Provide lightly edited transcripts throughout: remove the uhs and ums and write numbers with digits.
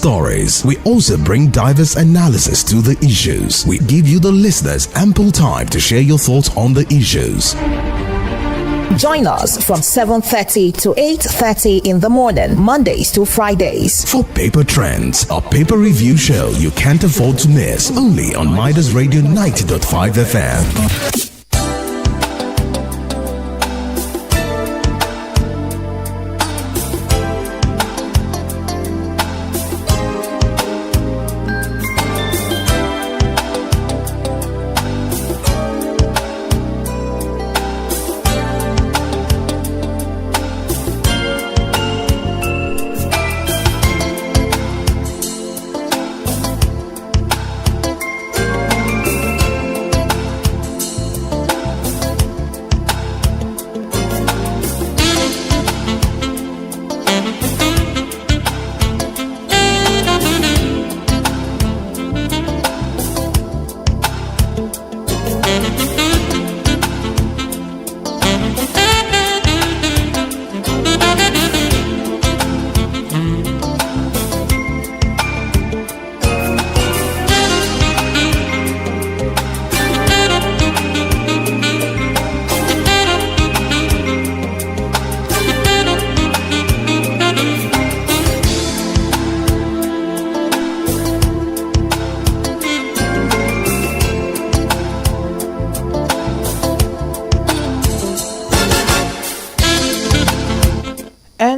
stories. We also bring diverse analysis to the issues. We give you, the listeners, ample time to share your thoughts on the issues. Join us from 7:30 to 8:30 in the morning, Mondays to Fridays. For Paper Trends, a paper review show you can't afford to miss, only on Midas Radio 90.5 FM.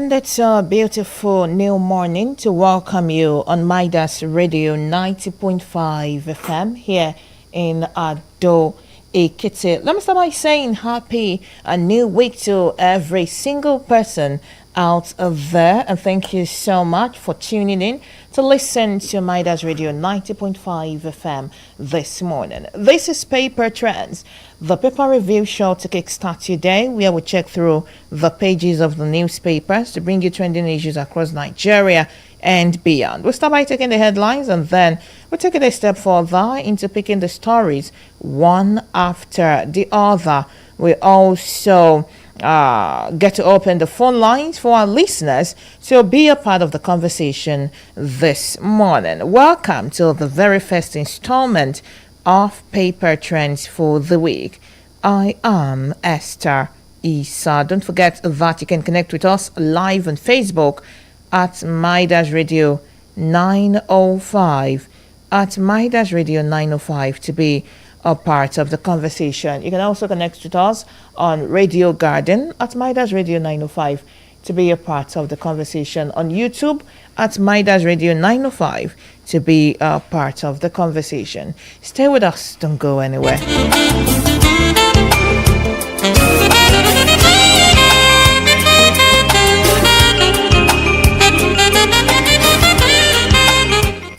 It's a beautiful new morning to welcome you on Midas Radio 90.5 FM here in Ado Ekiti. Let me start by saying happy a new week to every single person out there, and thank you so much for tuning in to listen to Midas Radio 90.5 FM this morning. This is Paper Trends, the paper review show to kickstart your day, where we check through the pages of the newspapers to bring you trending issues across Nigeria and beyond. We'll start by taking the headlines, and then we'll take it a step further into picking the stories one after the other. We also get to open the phone lines for our listeners to be a part of the conversation this morning. Welcome to the very first installment of Paper Trends for the week. I am Esther Isah. Don't forget that you can connect with us live on Facebook at Midas Radio 905, at Midas Radio 905 to be a part of the conversation. You can also connect with us on Radio Garden at Midas Radio 905 to be a part of the conversation, on YouTube at Midas Radio 905 to be a part of the conversation. Stay with us, don't go anywhere.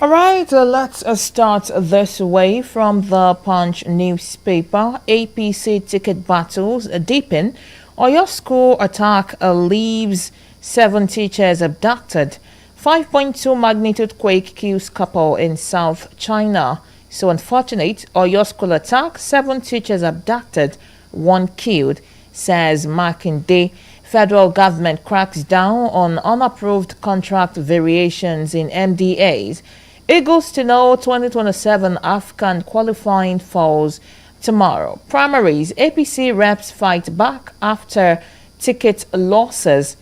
All right, let's start this way from the Punch newspaper. APC ticket battles deepen. Oyo school attack leaves 7 teachers abducted. 5.2 magnitude quake kills couple in South China. So unfortunate, Oyo school attack, 7 teachers abducted, 1 killed, says Makinde. Federal government cracks down on unapproved contract variations in MDAs. Eagles to know 2027 Afghan qualifying falls tomorrow. Primaries, APC reps fight back after ticket losses.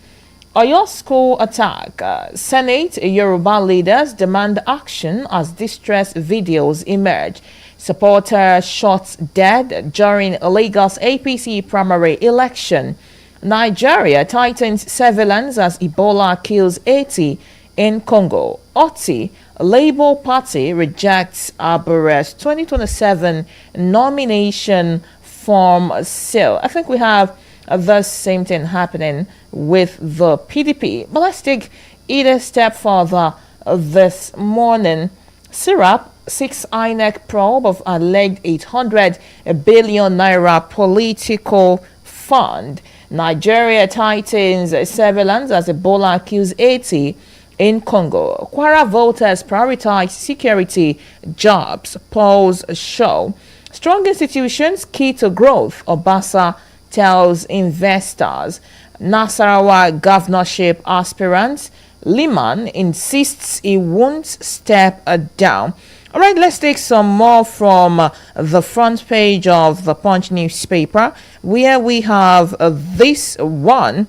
Oyo school attack. Senate Yoruba leaders demand action as distress videos emerge. Supporter shot dead during Lagos APC primary election. Nigeria tightens surveillance as Ebola kills 80 in Congo. Oti, Labour Party rejects Arbore's 2027 nomination form sale. I think we have the same thing happening with the PDP. But let's take it a step further this morning. Syrup seeks INEC probe of alleged 800 billion naira political fund. Nigeria tightens surveillance as Ebola kills 80 in Congo. Kwara voters prioritize security, jobs, polls show. Strong institutions key to growth, Obasa tells investors. Nasarawa governorship aspirants Liman insists he won't step down. All right, let's take some more from the front page of the Punch newspaper, where we have this one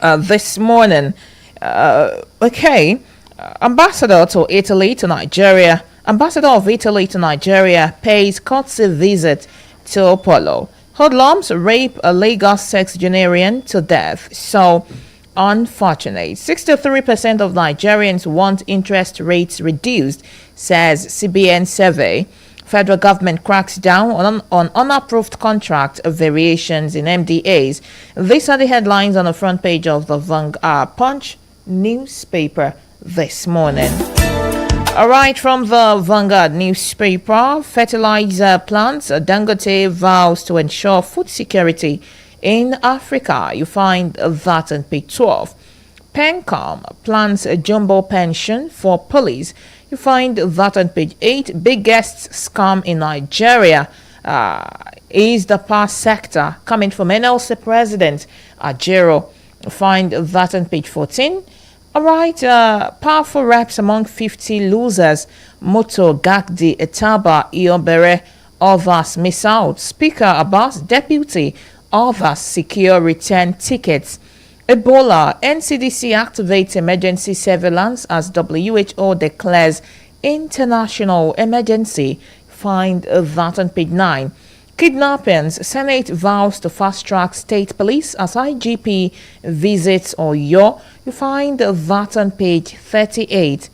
this morning. Ambassador of Italy to Nigeria pays courtesy visit to Polo. Hoodlums rape a Lagos sexagenarian to death. So unfortunate. 63% of Nigerians want interest rates reduced, says CBN survey. Federal government cracks down on unapproved contract variations in MDAs. These are the headlines on the front page of the Punch newspaper this morning. All right, from the Vanguard newspaper, fertilizer plants, Dangote vows to ensure food security in Africa. You find that on page 12. Pencom plans a jumbo pension for police. You find that on page 8. Biggest scam in Nigeria is the power sector, coming from NLC President Ajero. You find that on page 14. All right, powerful reps among 50 losers. Moto, Gagdi, Etaba, Iobere, others miss out. Speaker Abbas, deputy, others secure return tickets. Ebola, NCDC activates emergency surveillance as WHO declares international emergency. Find that on page 9. Kidnappings, Senate vows to fast-track state police as IGP visits Oyo. You find that on page 38.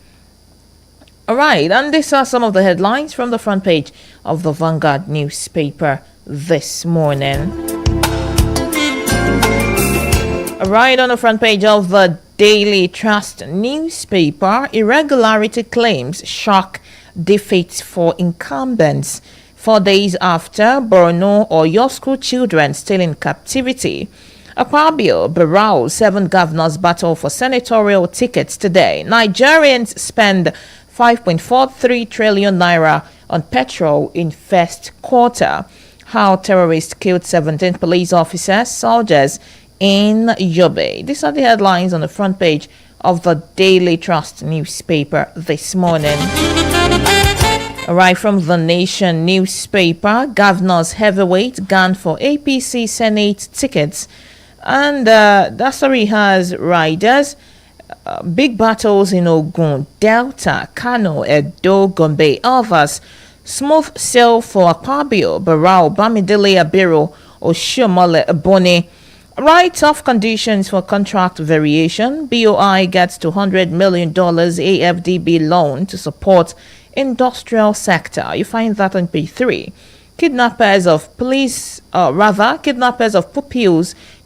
All right, and these are some of the headlines from the front page of the Vanguard newspaper this morning. All right, on the front page of the Daily Trust newspaper, irregularity claims shock defeats for incumbents. 4 days after Borno or your school children still in captivity. Akpabio, Barao, 7 governors battle for senatorial tickets today. Nigerians spend 5.43 trillion naira on petrol in first quarter. How terrorists killed 17 police officers, soldiers in Yobe. These are the headlines on the front page of the Daily Trust newspaper this morning. Right from the Nation newspaper, governors heavyweight gun for APC Senate tickets. And that story has riders. Big battles in Ogun, Delta, Kano, Edo, Gombe, others. Smooth sail for Akpabio, Barao, Bamidele, Abiro, Oshiomole, Ebony. Right, tough conditions for contract variation. BOI gets $200 million AFDB loan to support industrial sector. You find that on page 3. Kidnappers of pupils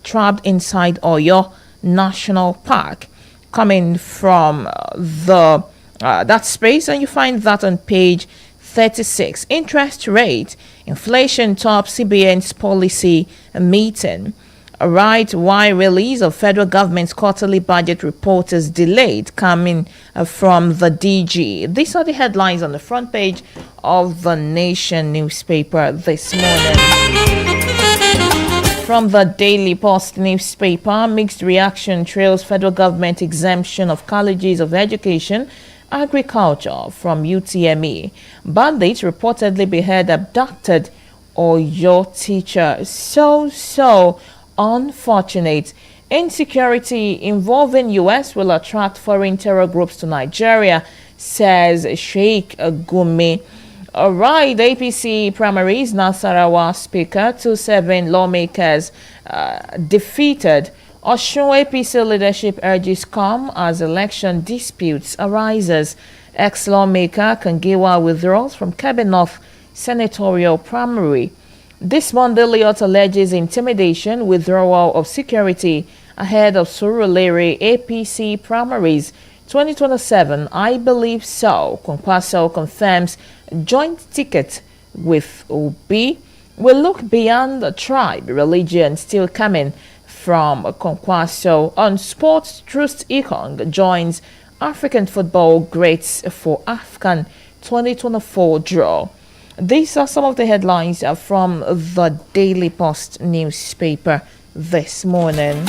trapped inside Oyo National Park. Coming from that space, and you find that on page 36. Interest rate, inflation tops CBN's policy meeting. Right, why release of federal government's quarterly budget report is delayed, coming from the DG. These are the headlines on the front page of the Nation newspaper this morning. From the Daily Post newspaper, mixed reaction trails federal government exemption of colleges of education, agriculture from UTME. Bandits reportedly behead abducted Oyo teacher. So unfortunate. Insecurity involving U.S. will attract foreign terror groups to Nigeria, says Sheikh Gumi. All right, the APC primaries, Nasarawa Speaker, 2-7 lawmakers defeated. Osun APC leadership urges calm as election disputes arises. Ex-lawmaker Kangiwa withdraws from Kebbi North senatorial primary. This Monday, Liot alleges intimidation, withdrawal of security ahead of Surulere APC primaries 2027. I believe so. Kwankwaso confirms joint ticket with Obi. Will look beyond the tribe, religion still coming from Kwankwaso. On sports, Trust Ekong joins African football greats for AFCON 2024 draw. These are some of the headlines from the Daily Post newspaper this morning.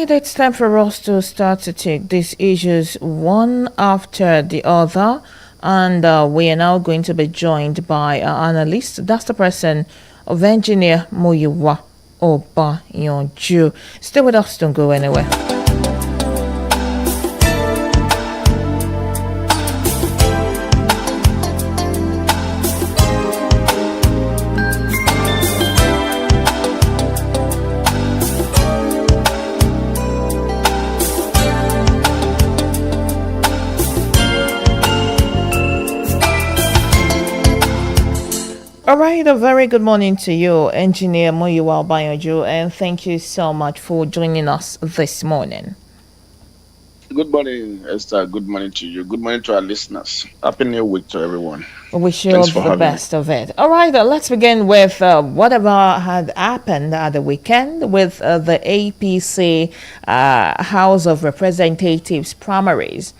right, it's time for us to start to take these issues one after the other. And we are now going to be joined by our analyst. That's the person of Engineer Muyiwa Obayonju. Stay with us, don't go anywhere. All right, a very good morning to you, Engineer Muyiwa Obayonju, and thank you so much for joining us this morning. Good morning, Esther. Good morning to you. Good morning to our listeners. Happy New Week to everyone. Wish you the best of it. All right, let's begin with whatever had happened at the weekend with the APC House of Representatives primaries.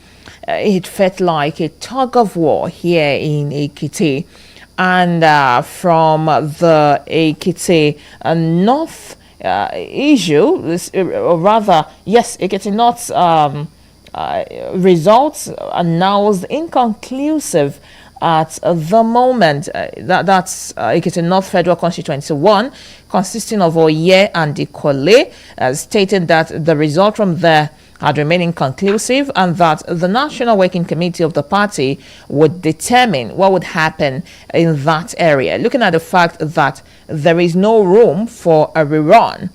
It felt like a tug of war here in Ekiti. And from the Ekiti North issue, or rather, yes, Ekiti North's results announced inconclusive at the moment. That's Ekiti North Federal Constituency 1, consisting of Oye and Ikole, stating that the result from there had remained inconclusive and that the National Working Committee of the party would determine what would happen in that area, looking at the fact that there is no room for a rerun.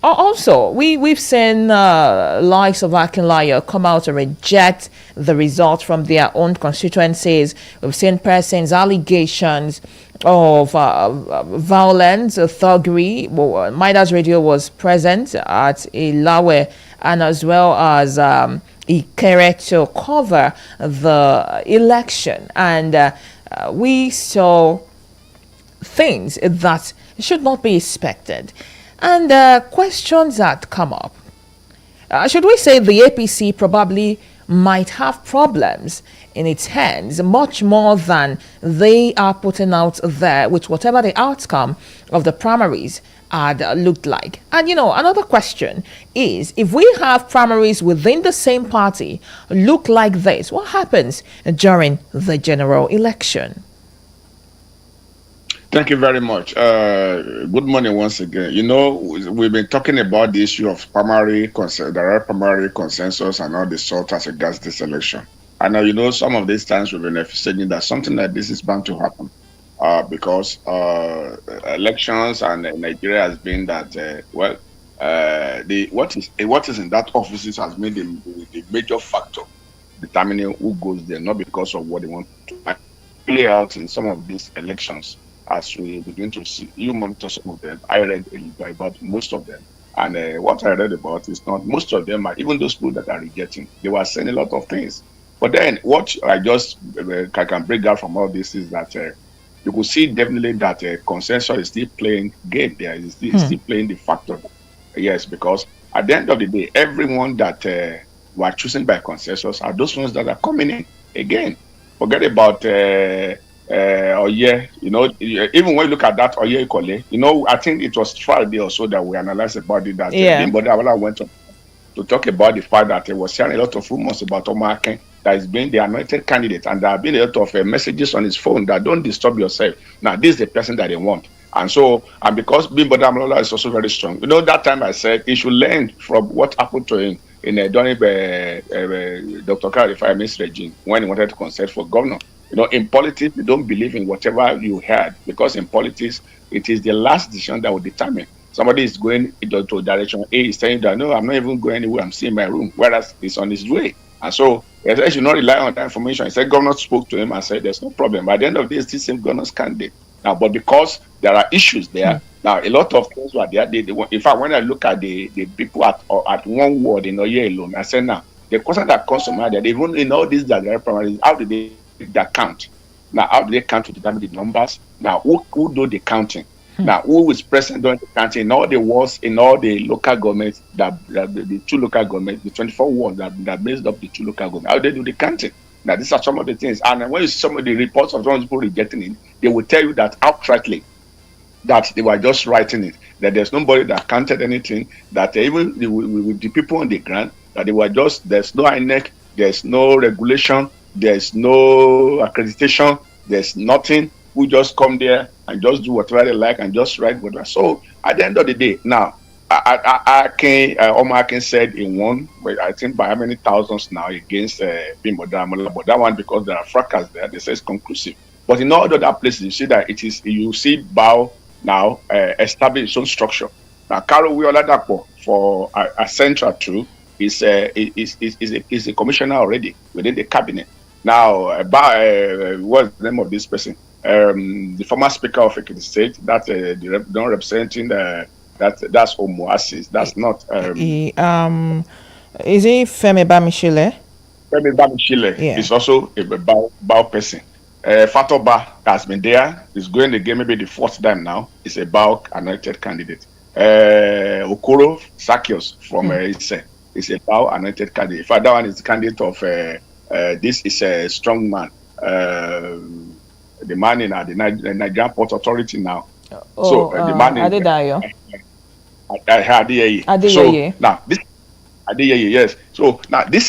Also, we've seen likes of Akinlayo come out to reject the results from their own constituencies. We've seen persons' allegations of violence, thuggery. Midas Radio was present at Ilawe and as well as Ikere to cover the election. And we saw things that should not be expected. And questions that come up. Should we say the APC probably might have problems in its hands, much more than they are putting out there with whatever the outcome of the primaries had looked like? And another question is, if we have primaries within the same party look like this, what happens during the general election? Thank you very much. Good morning once again. We've been talking about the issue of primary consensus and all the sort as regards this election. And some of these times we've been saying that something like this is bound to happen because elections and Nigeria has been that, what is in that offices has made the major factor determining who goes there, not because of what they want to play out in some of these elections. As we begin to see, you monitor some of them. I read about most of them. And what I read about is not most of them, are even those people that are rejecting, they were saying a lot of things. But then what I can break out from all this is that you could see definitely that consensus is still playing game there. Is still playing the factor. Yes, because at the end of the day, everyone that were chosen by consensus are those ones that are coming in again. Forget about Oye, even when you look at that Oye Ikole, I think it was Friday or so that we analyzed about it, that Bimbo went on to talk about the fact that there was sharing a lot of rumors about Omar that is being the anointed candidate, and there have been a lot of messages on his phone that don't disturb yourself. Now, this is the person that they want. And because Bimbo Damlola is also very strong. That time I said he should learn from what happened to him during Dr. Karifayemi's regime when he wanted to contest for governor. In politics, you don't believe in whatever you heard, because in politics, it is the last decision that will determine. Somebody is going into direction A, is saying that, no, I'm not even going anywhere, I'm still in my room, whereas he's on his way. And so, he should not rely on that information. He said, governor spoke to him and said, there's no problem. By the end of this, this same governor's candidate. Now, but because there are issues there, now a lot of things were there. In fact, when I look at the people at one word in Oye alone, I said, now, the question that comes to mind, they even in all these direct primaries, how did they count? Now, how do they count to determine the numbers? Now, who do the counting? Now, who is present during the counting in all the wards, in all the local governments, the two local governments, the 24 wards that makes up the two local governments? How do they do the counting? Now, these are some of the things. And when you see some of the reports of some people rejecting it, they will tell you that outrightly that they were just writing it, that there's nobody that counted anything, that even with the people on the ground, that they were just, there's no INEC, there's no regulation, there's no accreditation, there's nothing. We just come there and just do whatever they like and just write whatever. So at the end of the day, now, Omar Akin said he won, but I think by how many thousands now against Bimbo Damola, but that one, because there are fracas there, they say it's conclusive. But in all other places, you see that it is, you see Bao now establish its own structure. Now, Karo Wioladapo for a central too is a commissioner already within the cabinet. Now, what's the name of this person? The former speaker of Ekiti State, that the representing that's Omoasis. That's not. Is it Femi Bamishile? Femi Bamishile is also a Bao person. Fatoba has been there. He's going again, maybe the fourth time now. He's a Bao anointed candidate. Okoro Sakios from Isah is a Bao anointed candidate. That one is the candidate of this is a strong man. The man in the Nigerian Port Authority now. So the man in Ifedayo. So now this yes. So now this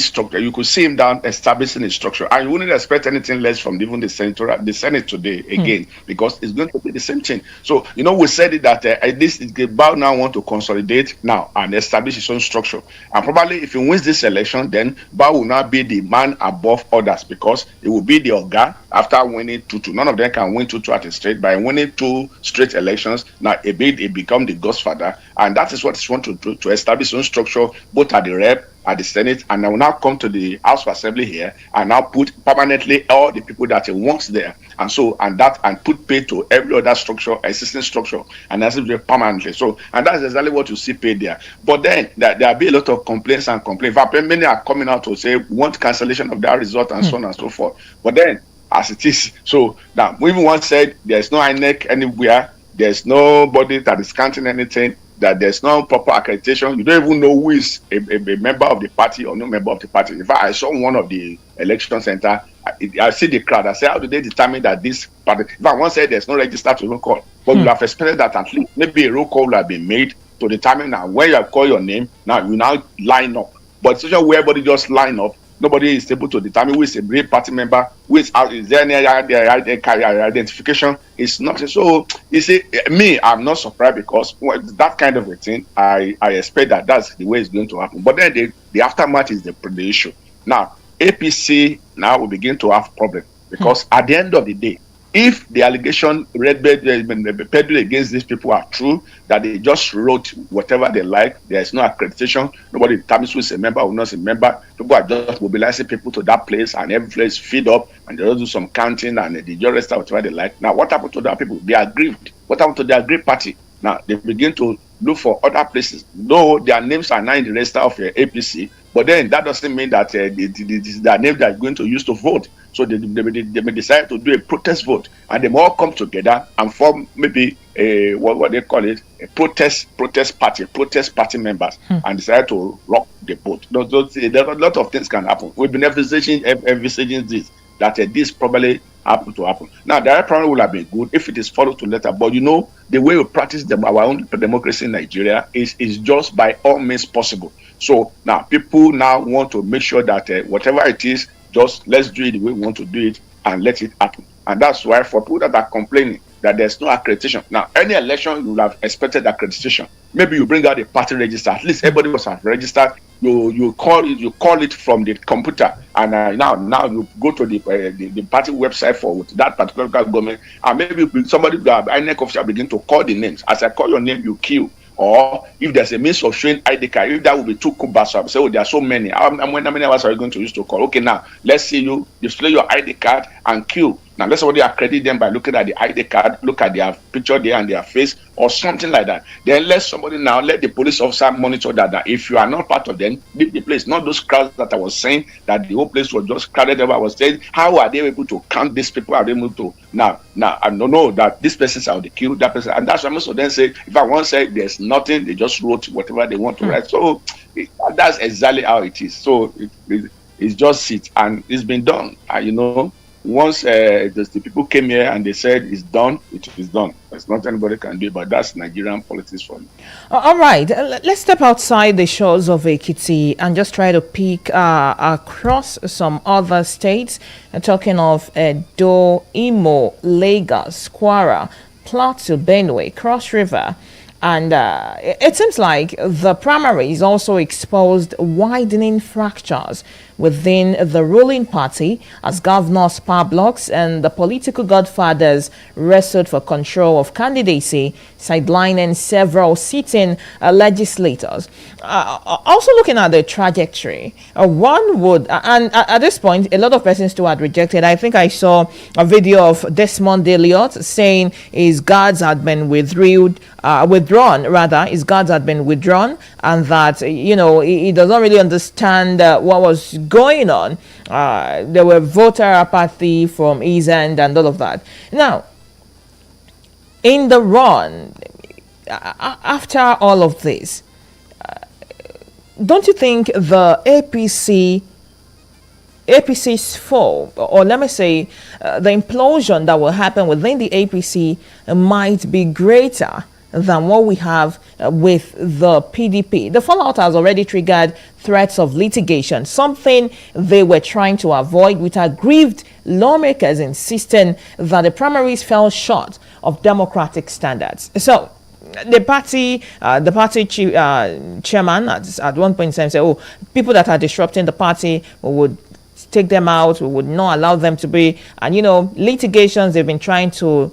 structure. You could see him down establishing a structure, and you wouldn't expect anything less from even the Senate today again, because it's going to be the same thing. So we said it that this Bao now want to consolidate now and establish its own structure, and probably if he wins this election, then Bao will now be the man above others, because it will be the Oga after winning 2-2. None of them can win 2-2 at a straight. By winning 2 straight elections, now it become the Godfather, and that is what he wants to do, to establish its own structure, both at the rep, at the Senate, and I will now come to the House of Assembly here and now put permanently all the people that he wants there, and put pay to every other structure, existing structure, and that's it permanently. So, and that's exactly what you see paid there. But then there'll be a lot of complaints. In fact, many are coming out to say want cancellation of that result and so on and so forth. But then, as it is, so now we even once said there's no INEC anywhere, there's nobody that is counting anything, that there's no proper accreditation. You don't even know who is a member of the party or no member of the party. In fact, I saw one of the election center. I see the crowd. I say, how do they determine that this party? In fact, one said there's no register to roll call, but you have expected that at least maybe a roll call will have been made to determine now when you have called your name. Now you now line up, but situation where everybody just line up. Nobody is able to determine who is a real party member, who is out. Is there any identification? It's not. So you see, me, I'm not surprised, because that kind of a thing, I expect that that's the way it's going to happen. But then the aftermath is the issue. Now, APC now will begin to have problem, because at the end of the day, if the allegation peddled against these people are true, that they just wrote whatever they like, there is no accreditation, nobody determines who is a member or not a member, people are just mobilizing people to that place, and every place feed up, and they just do some counting, and they just register whatever they like. Now, what happened to that people? They are aggrieved. What happened to the aggrieved party? Now, they begin to look for other places. Though their names are now in the register of APC, but then that doesn't mean that their name they are going to use to vote. So they may decide to do a protest vote, and they may all come together and form maybe a what they call it, a protest party members, and decide to rock the boat. There are a lot of things can happen. We've been envisaging this, that this probably to happen. Now, the primary will have been good if it is followed to letter, but the way we practice our own democracy in Nigeria is just by all means possible. So now people now want to make sure that whatever it is, just let's do it the way we want to do it and let it happen. And that's why for people that are complaining that there's no accreditation. Now, any election you will have expected accreditation. Maybe you bring out the party register. At least everybody was registered. You call it from the computer, and now you go to the party website for that particular government, and maybe somebody, the INEC official, begin to call the names. As I call your name, you queue. Or if there's a means of showing ID card, if that would be too cumbersome, say, there are so many. How many hours are you going to use to call? Okay, now let's see you display your ID card and queue. Now let's already accredit them by looking at the ID card, look at their picture there and their face, or something like that. Then let the police officer monitor that if you are not part of them, leave the place. Not those crowds that I was saying that the whole place was just crowded over. I was saying, how are they able to count these people? Are they able to now I don't know that this person's out the queue, that person, and that's why most of them say, if I want to say there's nothing, they just wrote whatever they want to write. So that's exactly how it is. So it's just it, and it's been done. once the people came here and they said it's done, it is done. There's not anybody can do it, but that's Nigerian politics for me. All right, let's step outside the shores of Ekiti and just try to peek across some other states. Talking of Edo, Imo, Lagos, Kwara, Plateau, Benue, Cross River. And it seems like the primaries also exposed widening fractures within the ruling party as governors' power blocks and the political godfathers wrestled for control of candidacy, sidelining several sitting legislators. Also looking at the trajectory, one would, and at this point, a lot of persons too had rejected. I think I saw a video of Desmond Elliott saying his guards had been withdrawn, his guards had been withdrawn, and that, he does not really understand what was going on. There were voter apathy from his end and all of that. Now, in the run, after all of this, don't you think the APC's fall, or let me say, the implosion that will happen within the APC might be greater than what we have with the PDP? The fallout has already triggered threats of litigation, something they were trying to avoid, with aggrieved lawmakers insisting that the primaries fell short of democratic standards. So the party chairman at one point in time said, people that are disrupting the party, we would take them out, we would not allow them to be, and litigations, they've been trying to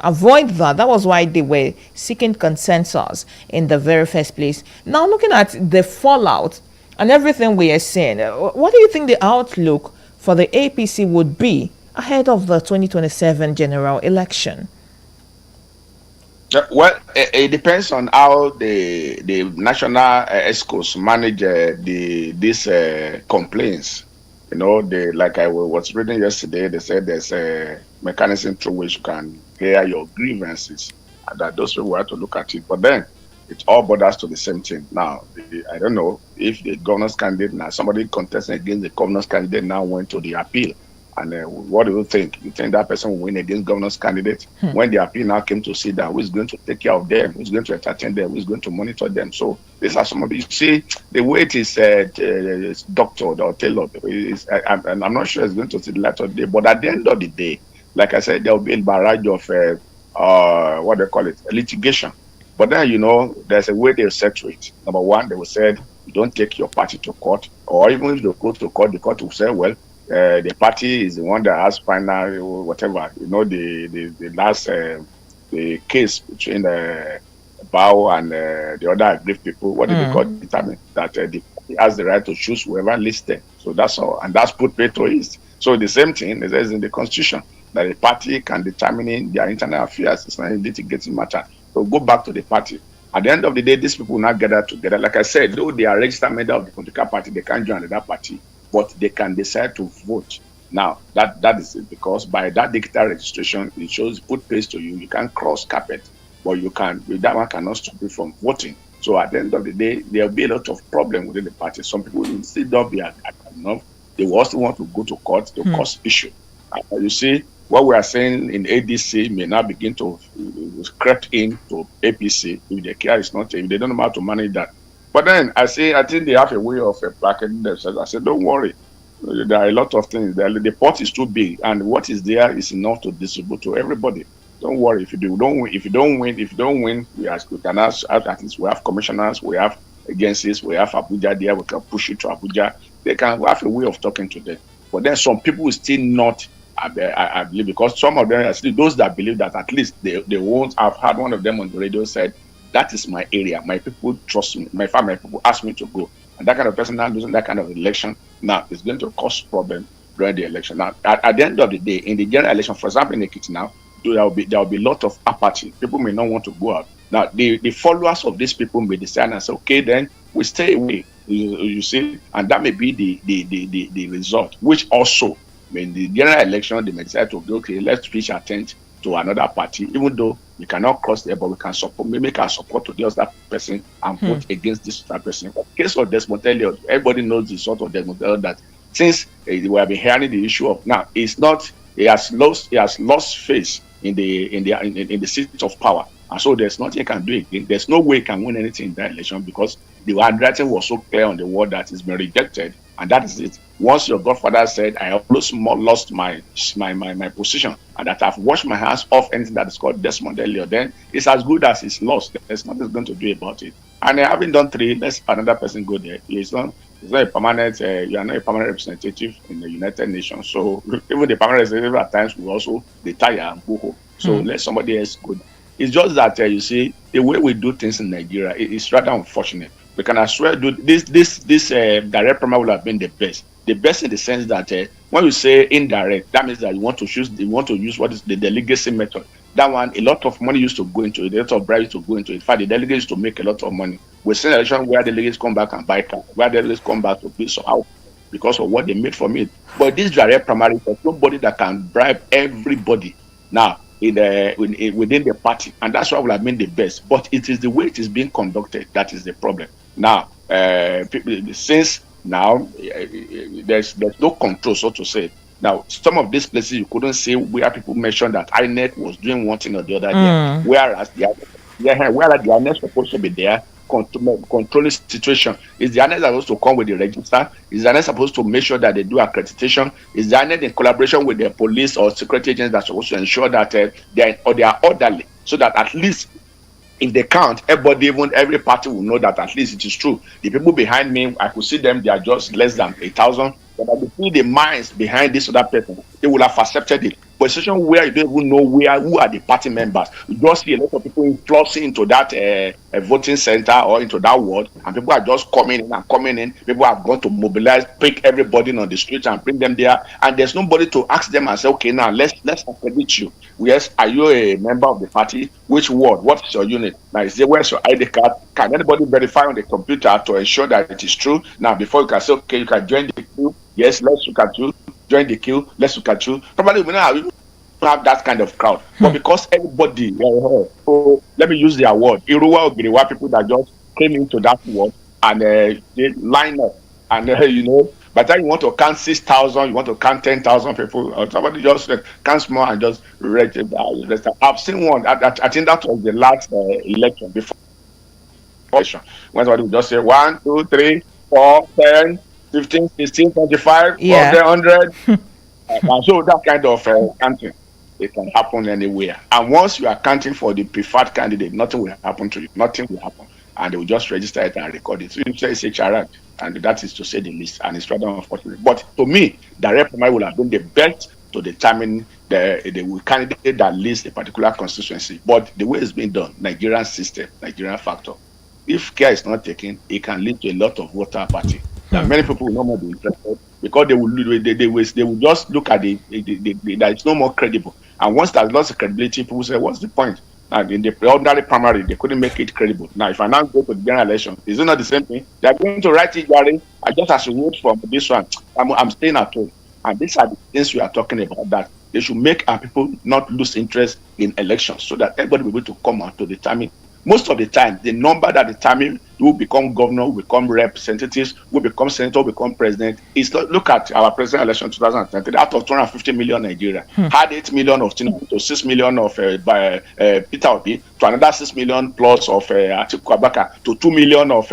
avoid that. That was why they were seeking consensus in the very first place. Now, looking at the fallout and everything we are seeing, what do you think the outlook for the APC would be ahead of the 2027 general election? Well, it depends on how the national ESCOs manage these complaints. Like I was reading yesterday, they said there's a mechanism through which you can hear your grievances, and that those people have to look at it. But then it all borders to the same thing. Now, I don't know if the governor's candidate, now somebody contesting against the governor's candidate now went to the appeal. And what do you think? You think that person will win against governor's candidate? When the appeal now came to see that, who is going to take care of them? Who is going to entertain them? Who is going to monitor them? So these are some of the, you see, the way it is doctored or tailored. I'm not sure it's going to see the light of the day. But at the end of the day, like I said, there will be a barrage of, what they call it, litigation. But then, there's a way they'll settle it. Number one, they will say, you don't take your party to court. Or even if they go to court, the court will say, well, the party is the one that has final whatever. The last the case between the Bao and the other aggrieved people. What did they call it? Determine that the party has the right to choose whoever listed. So that's all, and that's put paid to it. So the same thing is in the constitution, that the party can determine their internal affairs. It's not a litigating matter. So go back to the party. At the end of the day, these people will not gather together. Like I said, though they are registered member of the political party, they can't join that party, but they can decide to vote. Now, that is it, because by that digital registration, it shows put place to you. You can't cross carpet, but that one cannot stop you from voting. So at the end of the day, there will be a lot of problem within the party. Some people will still not be enough. They will also want to go to court to cause issue. You see, what we are saying in ADC may now begin to creep into APC if the care is not, if they don't know how to manage that. But then I think they have a way of blackening themselves. I said, don't worry. There are a lot of things. The pot is too big, and what is there is enough to distribute to everybody. Don't worry. If you don't win, we can ask, at least we have commissioners, we have agencies, we have Abuja there. We can push it to Abuja. They can have a way of talking to them. But then some people will still not. I believe, because some of them are still those that believe that at least they won't. I've had one of them on the radio said, that is my area. My people trust me. My family people ask me to go. And that kind of person now losing that kind of election, now it's going to cause problem during the election. Now, at the end of the day, in the general election, for example, in Ekiti now, there will be a lot of apathy. People may not want to go out. Now, the followers of these people may decide and say, okay, then we stay away. You see, and that may be the result, which also, in the general election, they may decide to go, okay, let's switch our tent to another party, even though we cannot cross there, but we can support, we make our support to the other person and vote against this other person. In the case of Desmond Elliott, everybody knows the sort of Desmond Elliott that since we have been hearing the issue of now, it's not he has lost face in the seat of power. And so there's nothing he can do again. There's no way he can win anything in that election because the handwriting was so clear on the wall that it's been rejected. And that is it. Once your godfather said, I almost lost my position and that I've washed my hands off anything that is called Desmond Elliot, then it's as good as it's lost. There's nothing going to do about it. And having done 3, let's another person go there. It's not a permanent, you are not a permanent representative in the United Nations. So even the permanent representative at times will also retire and go home. So let somebody else go there. It's just that you see the way we do things in Nigeria is rather unfortunate. We can, I swear, do this direct primary would have been the best. The best in the sense that when you say indirect, that means that you want to use what is the delegacy method. That one, a lot of money used to go into it, a lot of bribes to go into it. In fact, the delegates used to make a lot of money. We've seen an election where delegates come back and buy cars, where delegates come back to pay some out because of what they made from it. But this direct primary, there's nobody that can bribe everybody now within the party, and that's why would have been the best. But it is the way it is being conducted that is the problem. Now, since now there's no control, so to say. Now, some of these places you couldn't see where people mentioned that INEC was doing one thing or the other there, whereas the INEC is supposed to be there controlling situation. Is the INEC supposed to come with the register? Is the INEC supposed to make sure that they do accreditation? Is the INEC in collaboration with the police or security agents that's supposed to ensure that they are orderly, so that at least if they count, every party will know that at least it is true. The people behind me, I could see them, they are just less than 1,000. But I could see the minds behind this other person, they will have accepted it. But a situation where you don't even know who are the party members, you just see a lot of people flossing into that voting center or into that ward, and people are just coming in. People are going to mobilize, pick everybody on the street and bring them there, and there's nobody to ask them and say, okay, now let's accredit you. Yes, are you a member of the party? Which ward? What's your unit? Now, is there, where's your ID card? Can anybody verify on the computer to ensure that it is true? Now, before you can say, okay, you can join the queue. Yes, let's look at you. Join the queue. Let's look at you. Probably we don't have that kind of crowd. But because everybody, so let me use their word, Iruwa Ogiriwa, people that just came into that word and they line up. And, by the time you want to count 6,000, you want to count 10,000 people, or somebody just counts more and just register. I've seen one, I think that was the last election before election, when somebody would just say 1, 2, 3, 4, 10, 15, 16, 25, 100. And so that kind of counting, it can happen anywhere. And once you are counting for the preferred candidate, nothing will happen to you. Nothing will happen. And they will just register it and record it. So you say it's a charade, and that is to say the least. And it's rather unfortunate. But to me, direct primary would have been the best to determine the candidate that leads a particular constituency. But the way it's being done, Nigerian system, Nigerian factor, if care is not taken, it can lead to a lot of voter apathy. That many people will not be interested because they will just look at that it's no more credible. And once that lost credibility, people say, what's the point? And in the ordinary primary, they couldn't make it credible. Now, if I now go to the general election, is it not the same thing? They are going to write it, Gary. I just have to vote for this one. I'm staying at home. And these are the things we are talking about, that they should make our people not lose interest in elections so that everybody will be able to come out to determine. Most of the time, the number that determines who will become governor, who will become representatives, who will become senator, who will become president, is look at our presidential election 2020. Out of 250 million Nigeria, had 8 million of Tinubu to 6 million of Peter Obi, to another 6 million plus of Atiku Abubakar, to 2 million of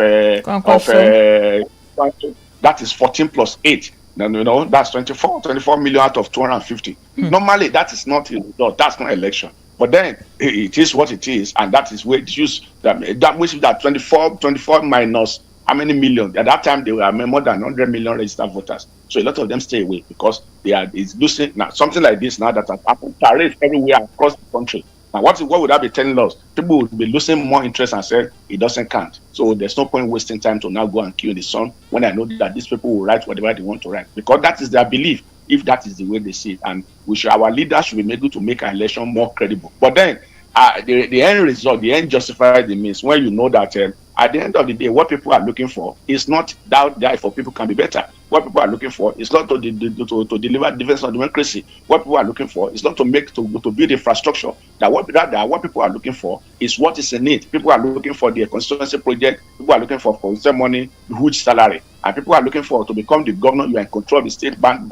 that is 14 plus 8. No, that's 24 million out of 250. Normally, that is not that's not election. But then it is what it is, and that is where it's used. That which is that 24 minus how many million? At that time, there were more than 100 million registered voters. So a lot of them stay away because it's losing. Now, something like this now that has happened, parades everywhere across the country. Now, what would that be telling us? People would be losing more interest and say it doesn't count. So there's no point wasting time to now go and queue in the sun when I know that these people will write whatever they want to write, because that is their belief. If that is the way they see it, and our leaders should be able to make our election more credible. But then the end result, the end justifies the means. When you know that At the end of the day, what people are looking for is not that there for people can be better. What people are looking for is not to deliver defense of democracy. What people are looking for is not to build infrastructure. What people are looking for is what is in it. People are looking for the constituency project. People are looking for money, huge salary. And people are looking for to become the governor. You are in control of the state bank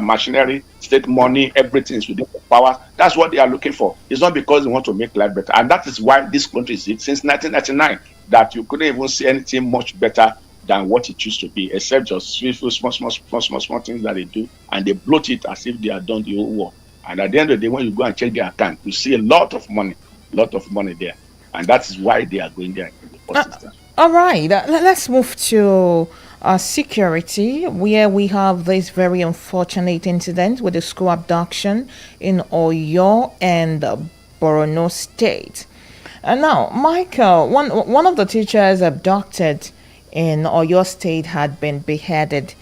machinery, state money, everything is within the power. That's what they are looking for. It's not because they want to make life better. And that is why this country is since 1999 that you couldn't even see anything much better than what it used to be, except just small things that they do, and they bloat it as if they are done the whole war. And at the end of the day, when you go and check their account, you see a lot of money there. And that is why they are going there in the first instance. All right, let's move to security, where we have this very unfortunate incident with the school abduction in Oyo and Borno State. And now, Michael, one of the teachers abducted in Oyo State had been beheaded.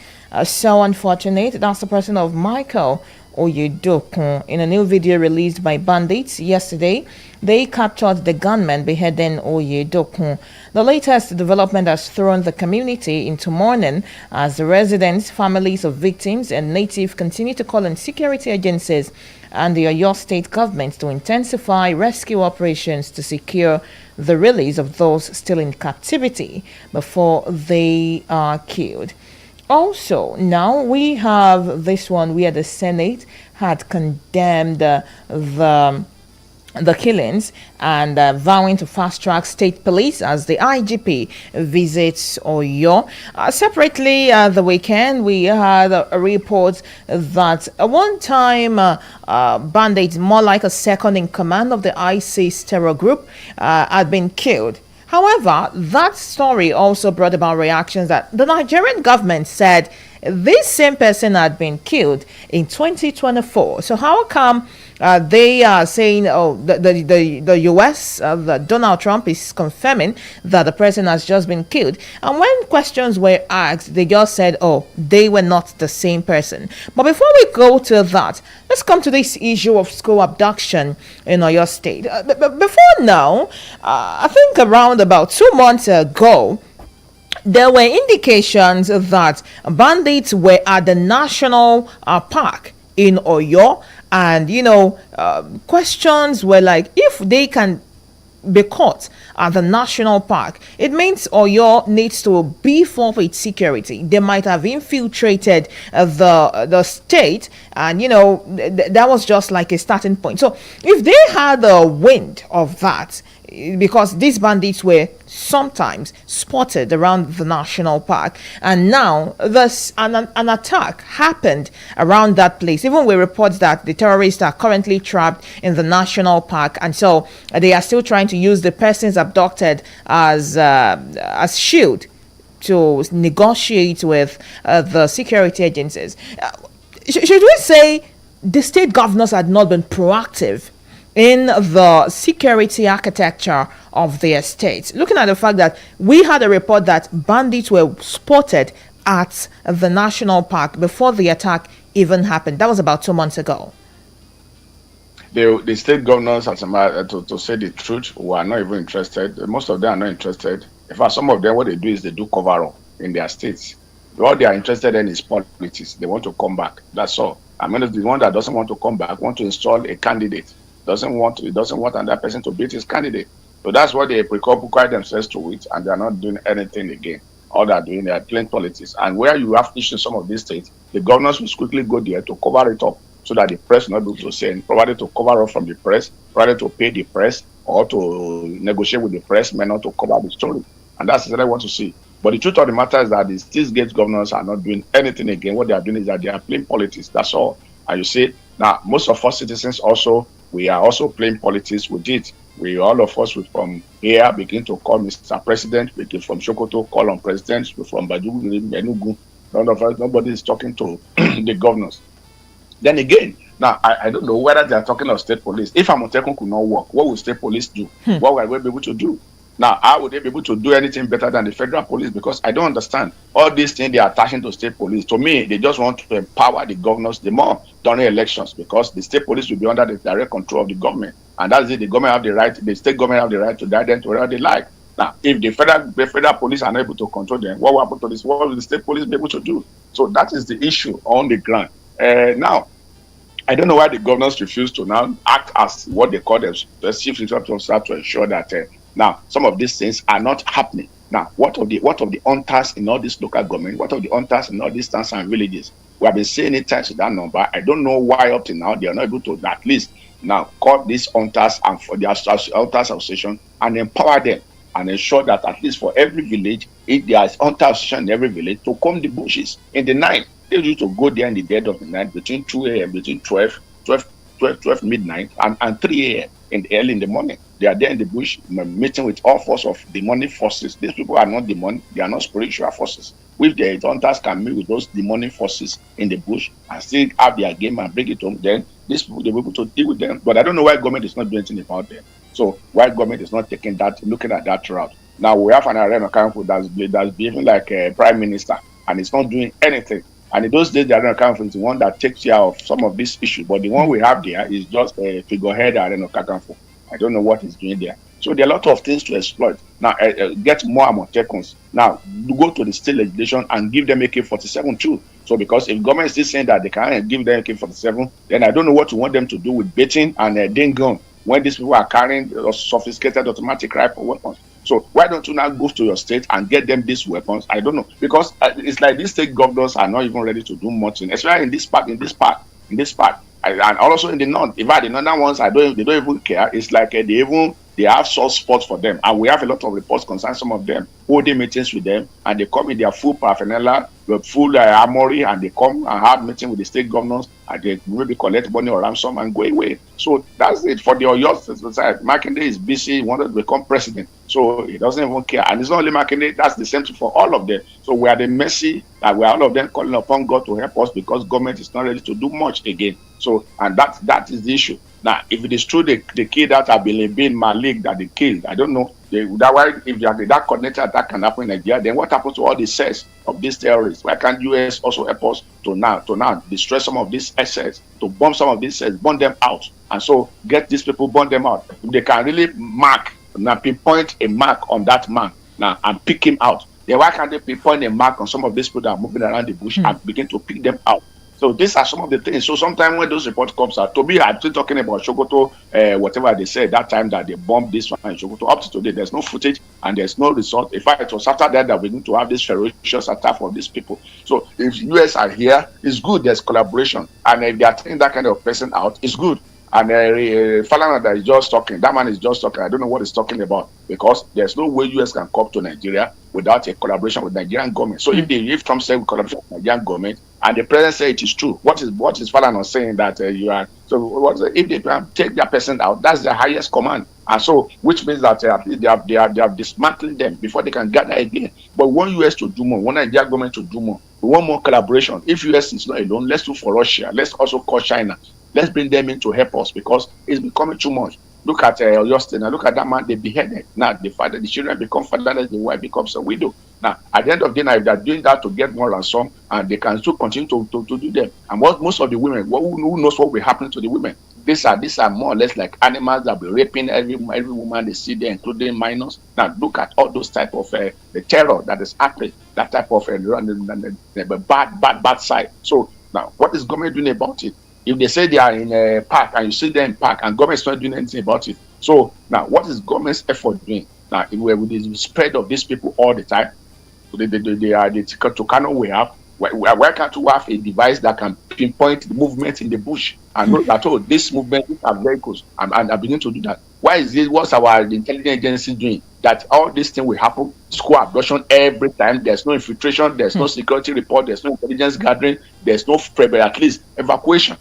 So unfortunate. That's the person of Michael Oyedokun. In a new video released by bandits yesterday, they captured the gunman beheading Oyedokun. The latest development has thrown the community into mourning as the residents, families of victims, and natives continue to call on security agencies and the Oyo State government to intensify rescue operations to secure the release of those still in captivity before they are killed. Also, now we have this one where the Senate had condemned the killings and vowing to fast-track state police as the IGP visits Oyo. Separately, the weekend, we had a report that a one-time bandit, more like a second in command of the ISIS terror group, had been killed. However, that story also brought about reactions that the Nigerian government said this same person had been killed in 2024. So how come they are saying, the US, Donald Trump is confirming that the person has just been killed? And when questions were asked, they just said, they were not the same person. But before we go to that, let's come to this issue of school abduction in Oyo State. Before now, I think around about 2 months ago, there were indications that bandits were at the national park in Oyo, and questions were like, if they can be caught at the national park, it means Oyo needs to beef up its security. They might have infiltrated the state, and that was just like a starting point. So if they had a wind of that, because these bandits were sometimes spotted around the national park, and now an attack happened around that place. Even we report that the terrorists are currently trapped in the national park, and so they are still trying to use the persons abducted as shield to negotiate with the security agencies. Should we say the state governors had not been proactive in the security architecture of their states? Looking at the fact that we had a report that bandits were spotted at the national park before the attack even happened. That was about 2 months ago. The state governors, to say the truth, were not even interested. Most of them are not interested. In fact, some of them, what they do is they do cover up in their states. All they are interested in is politics. They want to come back. That's all. I mean, the one that doesn't want to come back want to install a candidate. Doesn't want another person to beat his candidate. So that's what they preoccupy themselves to it, and they are not doing anything again. All they are doing, they are playing politics. And where you have issues in some of these states, the governors will quickly go there to cover it up so that the press will not be able to say, probably to cover up from the press, probably to pay the press, or to negotiate with the press, may not to cover the story. And that's what I want to see. But the truth of the matter is that the state governors are not doing anything again. What they are doing is that they are playing politics. That's all. And you see, now, most of us citizens also, we are also playing politics with it. All of us from here begin to call Mr. President, we get from Sokoto, call on presidents, from Baduguri, Enugu. Nobody is talking to the governors. Then again, now, I don't know whether they are talking of state police. If Amotekun could not work, what would state police do? What will we be able to do? Now, how would they be able to do anything better than the federal police? Because I don't understand. All these things they are attaching to state police. To me, they just want to empower the governors the more during elections, because the state police will be under the direct control of the government. And that's it. The government have the right, the state government have the right to guide them to wherever they like. Now, if the federal police are not able to control them, what will happen to this? What will the state police be able to do? So that is the issue on the ground. Now, I don't know why the governors refuse to now act as what they call the chief executive officer to ensure that now some of these things are not happening. Now, what of the hunters in all these local government? What of the hunters in all these towns and villages? We have been saying it times to that number. I don't know why up to now they are not able to at least now call these hunters and for the hunters association and empower them and ensure that at least for every village, if there is hunter association in every village, to comb the bushes in the night. They used to go there in the dead of the night between 2 a.m., between 12 midnight and 3 a.m. Early in the morning. They are there in the bush meeting with all forces of demonic forces. These people are not demonic, they are not spiritual forces. If the hunters can meet with those demonic forces in the bush and still have their game and bring it home, then these people will be able to deal with them. But I don't know why government is not doing anything about them. So why government is not taking that, looking at that route. Now we have an Arena Council that's behaving like a prime minister and it's not doing anything. And in those days, the Arena Council is the one that takes care of some of these issues. But the one we have there is just a figurehead Arena Council. I don't know what he's doing there. So there are a lot of things to exploit. Now, get more Amotekons. Now, go to the state legislation and give them AK-47 too. So because if government is still saying that they can't give them AK-47, then I don't know what you want them to do with baiting and gun when these people are carrying sophisticated automatic rifle weapons. So why don't you now go to your state and get them these weapons? I don't know, because it's like these state governors are not even ready to do much, especially in this part, and also in the north. In fact, the northern ones, they don't even care. It's like they have soft spots for them, and we have a lot of reports concerning some of them holding meetings with them, and they come with their full paraphernalia, with full armory, and they come and have meeting with the state governors, and they maybe collect money or ransom and go away. So that's it for the Oyo side. Makinde is busy, he wanted to become president, so he doesn't even care. And it's not only Makinde, that's the same thing for all of them. So we are the mercy that we are all of them calling upon God to help us because government is not ready to do much again. So, and that is the issue. Now, if it is true the kid that have been Malik that they killed, I don't know. That why if that coordinated attack can happen in Nigeria, then what happens to all the cells of these terrorists? Why can't US also help us to now destroy some of these assets, to bomb some of these cells, burn them out, and so get these people, burn them out? If they can really pinpoint a mark on that man now and pick him out, then why can't they pinpoint a mark on some of these people that are moving around the bush and begin to pick them out? So these are some of the things. So sometimes when those reports comes out, to me, I'm still talking about Sokoto, whatever they said that time that they bombed this one in Sokoto. Up to today, there's no footage and there's no result. In fact, it was after that we need to have this ferocious attack for these people. So if US are here, it's good. There's collaboration, and if they are taking that kind of person out, it's good. And Falana that is just talking, that man is just talking. I don't know what he's talking about because there's no way US can come to Nigeria without a collaboration with Nigerian government. So if Trump said we collaborate with Nigerian government and the president say it is true, what is Falana saying that you are? So if they take their person out, that's the highest command, and so which means that they have dismantled them before they can gather again. But we want US to do more, we want Nigerian government to do more. We want more collaboration. If US is not alone, let's do for Russia. Let's also call China. Let's bring them in to help us because it's becoming too much. Look at Justin. Look at that man they beheaded. Now the children become fatherless, the wife becomes a widow. Now at the end of the night, if they're doing that to get more ransom, and they can still continue to do them. And most of the women, who knows what will happen to the women? These are more or less like animals that will be raping every woman they see there, including minors. Now look at all those type of the terror that is happening, that type of bad side. So now what is government doing about it? If they say they are in a park and you see them in park and government is not doing anything about it. So now what is government's effort doing? Now with the spread of these people all the time, they are the Tukano we have. Why can't we have a device that can pinpoint the movement in the bush and know that this movement are vehicles and begin to do that? Why is this? What's our intelligence agency doing? That all these things will happen, school abduction every time. There's no infiltration, there's no security report, there's no intelligence gathering, there's no at least evacuation.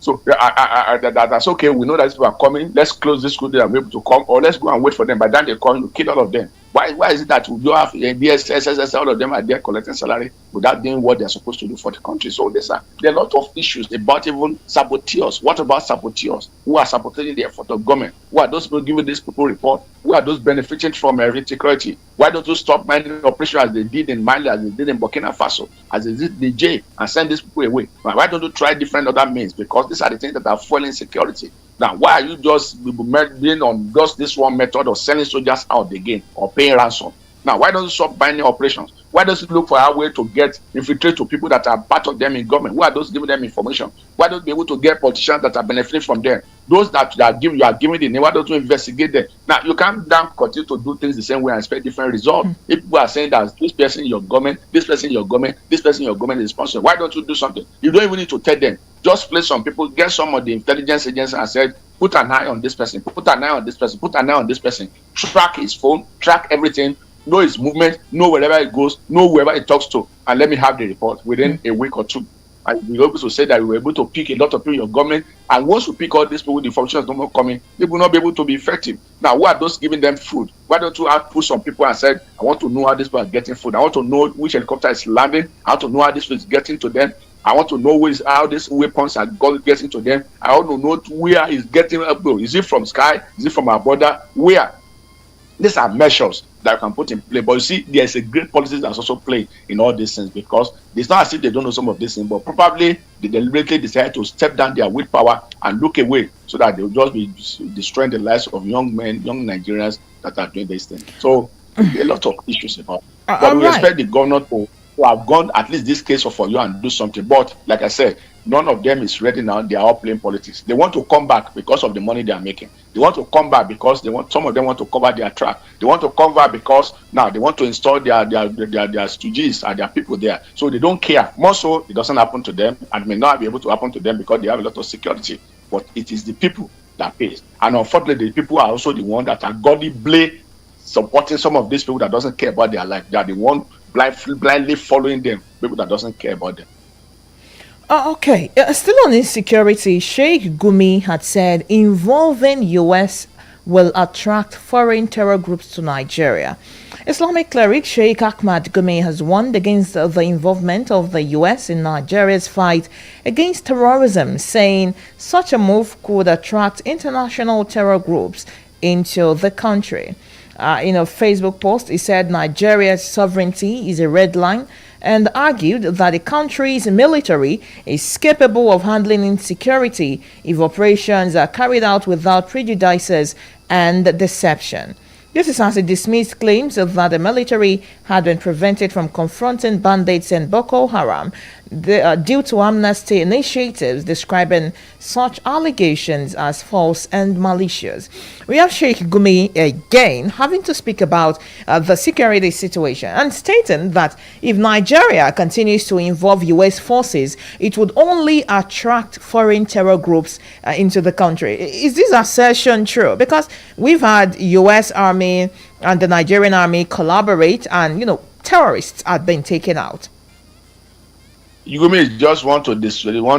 So that's okay. We know that people are coming. Let's close this school and be able to come, or let's go and wait for them. By then they come, you kill all of them. Why is it that we don't have DSS, all of them are there collecting salary without doing what they're supposed to do for the country? So there are a lot of issues about even saboteurs. What about saboteurs? Who are sabotaging the effort of government? Who are those people giving these people report? Who are those benefiting from security? Why don't you stop mining operation as they did in Mali, as they did in Burkina Faso, as they did in Niger, and send these people away? Why don't you try different other means? Because these are the things that are fueling security. Now, why are you just being on just this one method of selling soldiers out again or paying ransom? Now, why don't you stop binding operations? Why don't you look for a way to infiltrate to people that are part of them in government? Why are those giving them information? Why don't you be able to get politicians that are benefiting from them? Those that you are giving the name, why don't you investigate them? Now, you can't continue to do things the same way and expect different results. If people are saying that this person in your government, this person in your government, this person in your government is responsible, why don't you do something? You don't even need to tell them. Just place some people, get some of the intelligence agents and said, put an eye on this person, put an eye on this person, put an eye on this person, track his phone, track everything, know his movement, know wherever he goes, know whoever he talks to, and let me have the report within a week or two. And we were able to say that we were able to pick a lot of people in your government, and once you pick all these people, the information is no more coming, they will not be able to be effective. Now, who are those giving them food? Why don't you put some people and said, I want to know how these people are getting food, I want to know which helicopter is landing, I want to know how this food is getting to them, I want to know how these weapons are getting to them, I want to know where it's getting up. Is it from sky? Is it from our border? Where? These are measures that you can put in play. But you see, there's a great policy that's also playing in all these things, because it's not as if they don't know some of these things, but probably they deliberately decide to step down their willpower and look away so that they'll just be destroying the lives of young men, young Nigerians that are doing these things. So a lot of issues about it. But we expect the governor to have gone at least this case for you and do something. But like I said, none of them is ready now. They are all playing politics. They want to come back because of the money they are making. They want to come back because some of them want to cover their track. They want to come back because now they want to install their stooges and their people there. So they don't care. More so, it doesn't happen to them and may not be able to happen to them because they have a lot of security. But it is the people that pays. And unfortunately, the people are also the ones that are godly supporting some of these people that doesn't care about their life. They are the one blindly following them, people that doesn't care about them. Okay, still on insecurity, Sheikh Gumi had said involving U.S. will attract foreign terror groups to Nigeria. Islamic cleric Sheikh Ahmad Gumi has warned against the involvement of the U.S. in Nigeria's fight against terrorism, saying such a move could attract international terror groups into the country. In a Facebook post, he said Nigeria's sovereignty is a red line and argued that the country's military is capable of handling insecurity if operations are carried out without prejudices and deception. This is as he dismissed claims that the military had been prevented from confronting bandits and Boko Haram due to amnesty initiatives, describing such allegations as false and malicious. We have Sheikh Gumi again having to speak about the security situation and stating that if Nigeria continues to involve U.S. forces, it would only attract foreign terror groups into the country. Is this assertion true? Because we've had U.S. Army and the Nigerian Army collaborate and, terrorists have been taken out. Gumi just want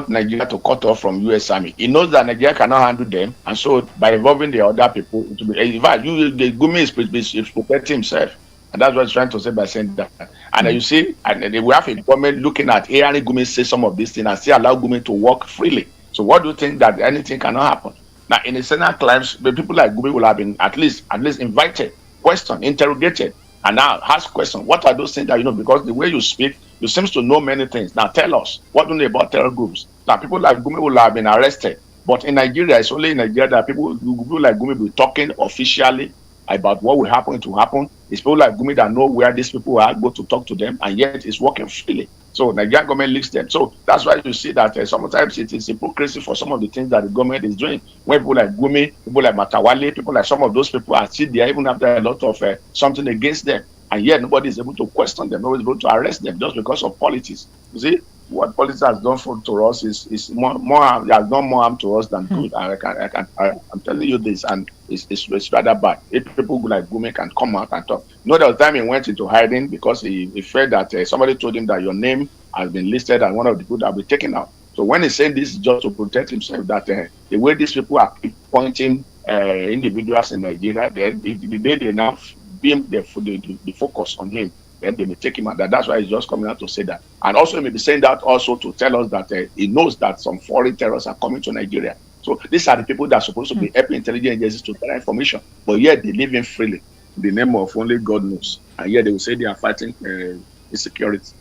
Nigeria to cut off from U.S. Army. He knows that Nigeria cannot handle them, and so by involving the other people, it will be. In fact, Gumi is protecting himself, and that's what he's trying to say by saying that. And you see, and we have a government looking at hearing Gumi say some of these things and still allow Gumi to work freely. So, what do you think that anything cannot happen? Now, in the Senate climes, the people like Gumi will have been at least invited, questioned, interrogated, and now ask questions. What are those things that Because the way you speak, you seem to know many things. Now tell us, what do you know about terror groups? Now people like Gumi will have been arrested. But in Nigeria, it's only in Nigeria that people like Gumi will be talking officially about what will happen to happen. It's people like Gumi that know where these people are, go to talk to them, and yet it's working freely. So Nigerian government leaks them. So that's why you see that sometimes it is hypocrisy for some of the things that the government is doing. When people like Gumi, people like Matawale, people like some of those people are still there, even after a lot of something against them. And yet nobody is able to question them, nobody is able to arrest them just because of politics. You see, what politics has done to us is more harm, has done more harm to us than good. I'm telling you this, and it's rather bad. If people like Gumi can come out and talk. There was time he went into hiding because he felt that somebody told him that your name has been listed and one of the people that will be taken out. So when he's saying this is just to protect himself, that the way these people are pointing individuals in Nigeria, then if they enough beam the focus on him, then they may take him out. That's why he's just coming out to say that. And also he may be saying that also to tell us that he knows that some foreign terrorists are coming to Nigeria. So these are the people that are supposed to be helping intelligence agencies to gather information, but yet they live in freely in the name of only God knows. And yet they will say they are fighting insecurity.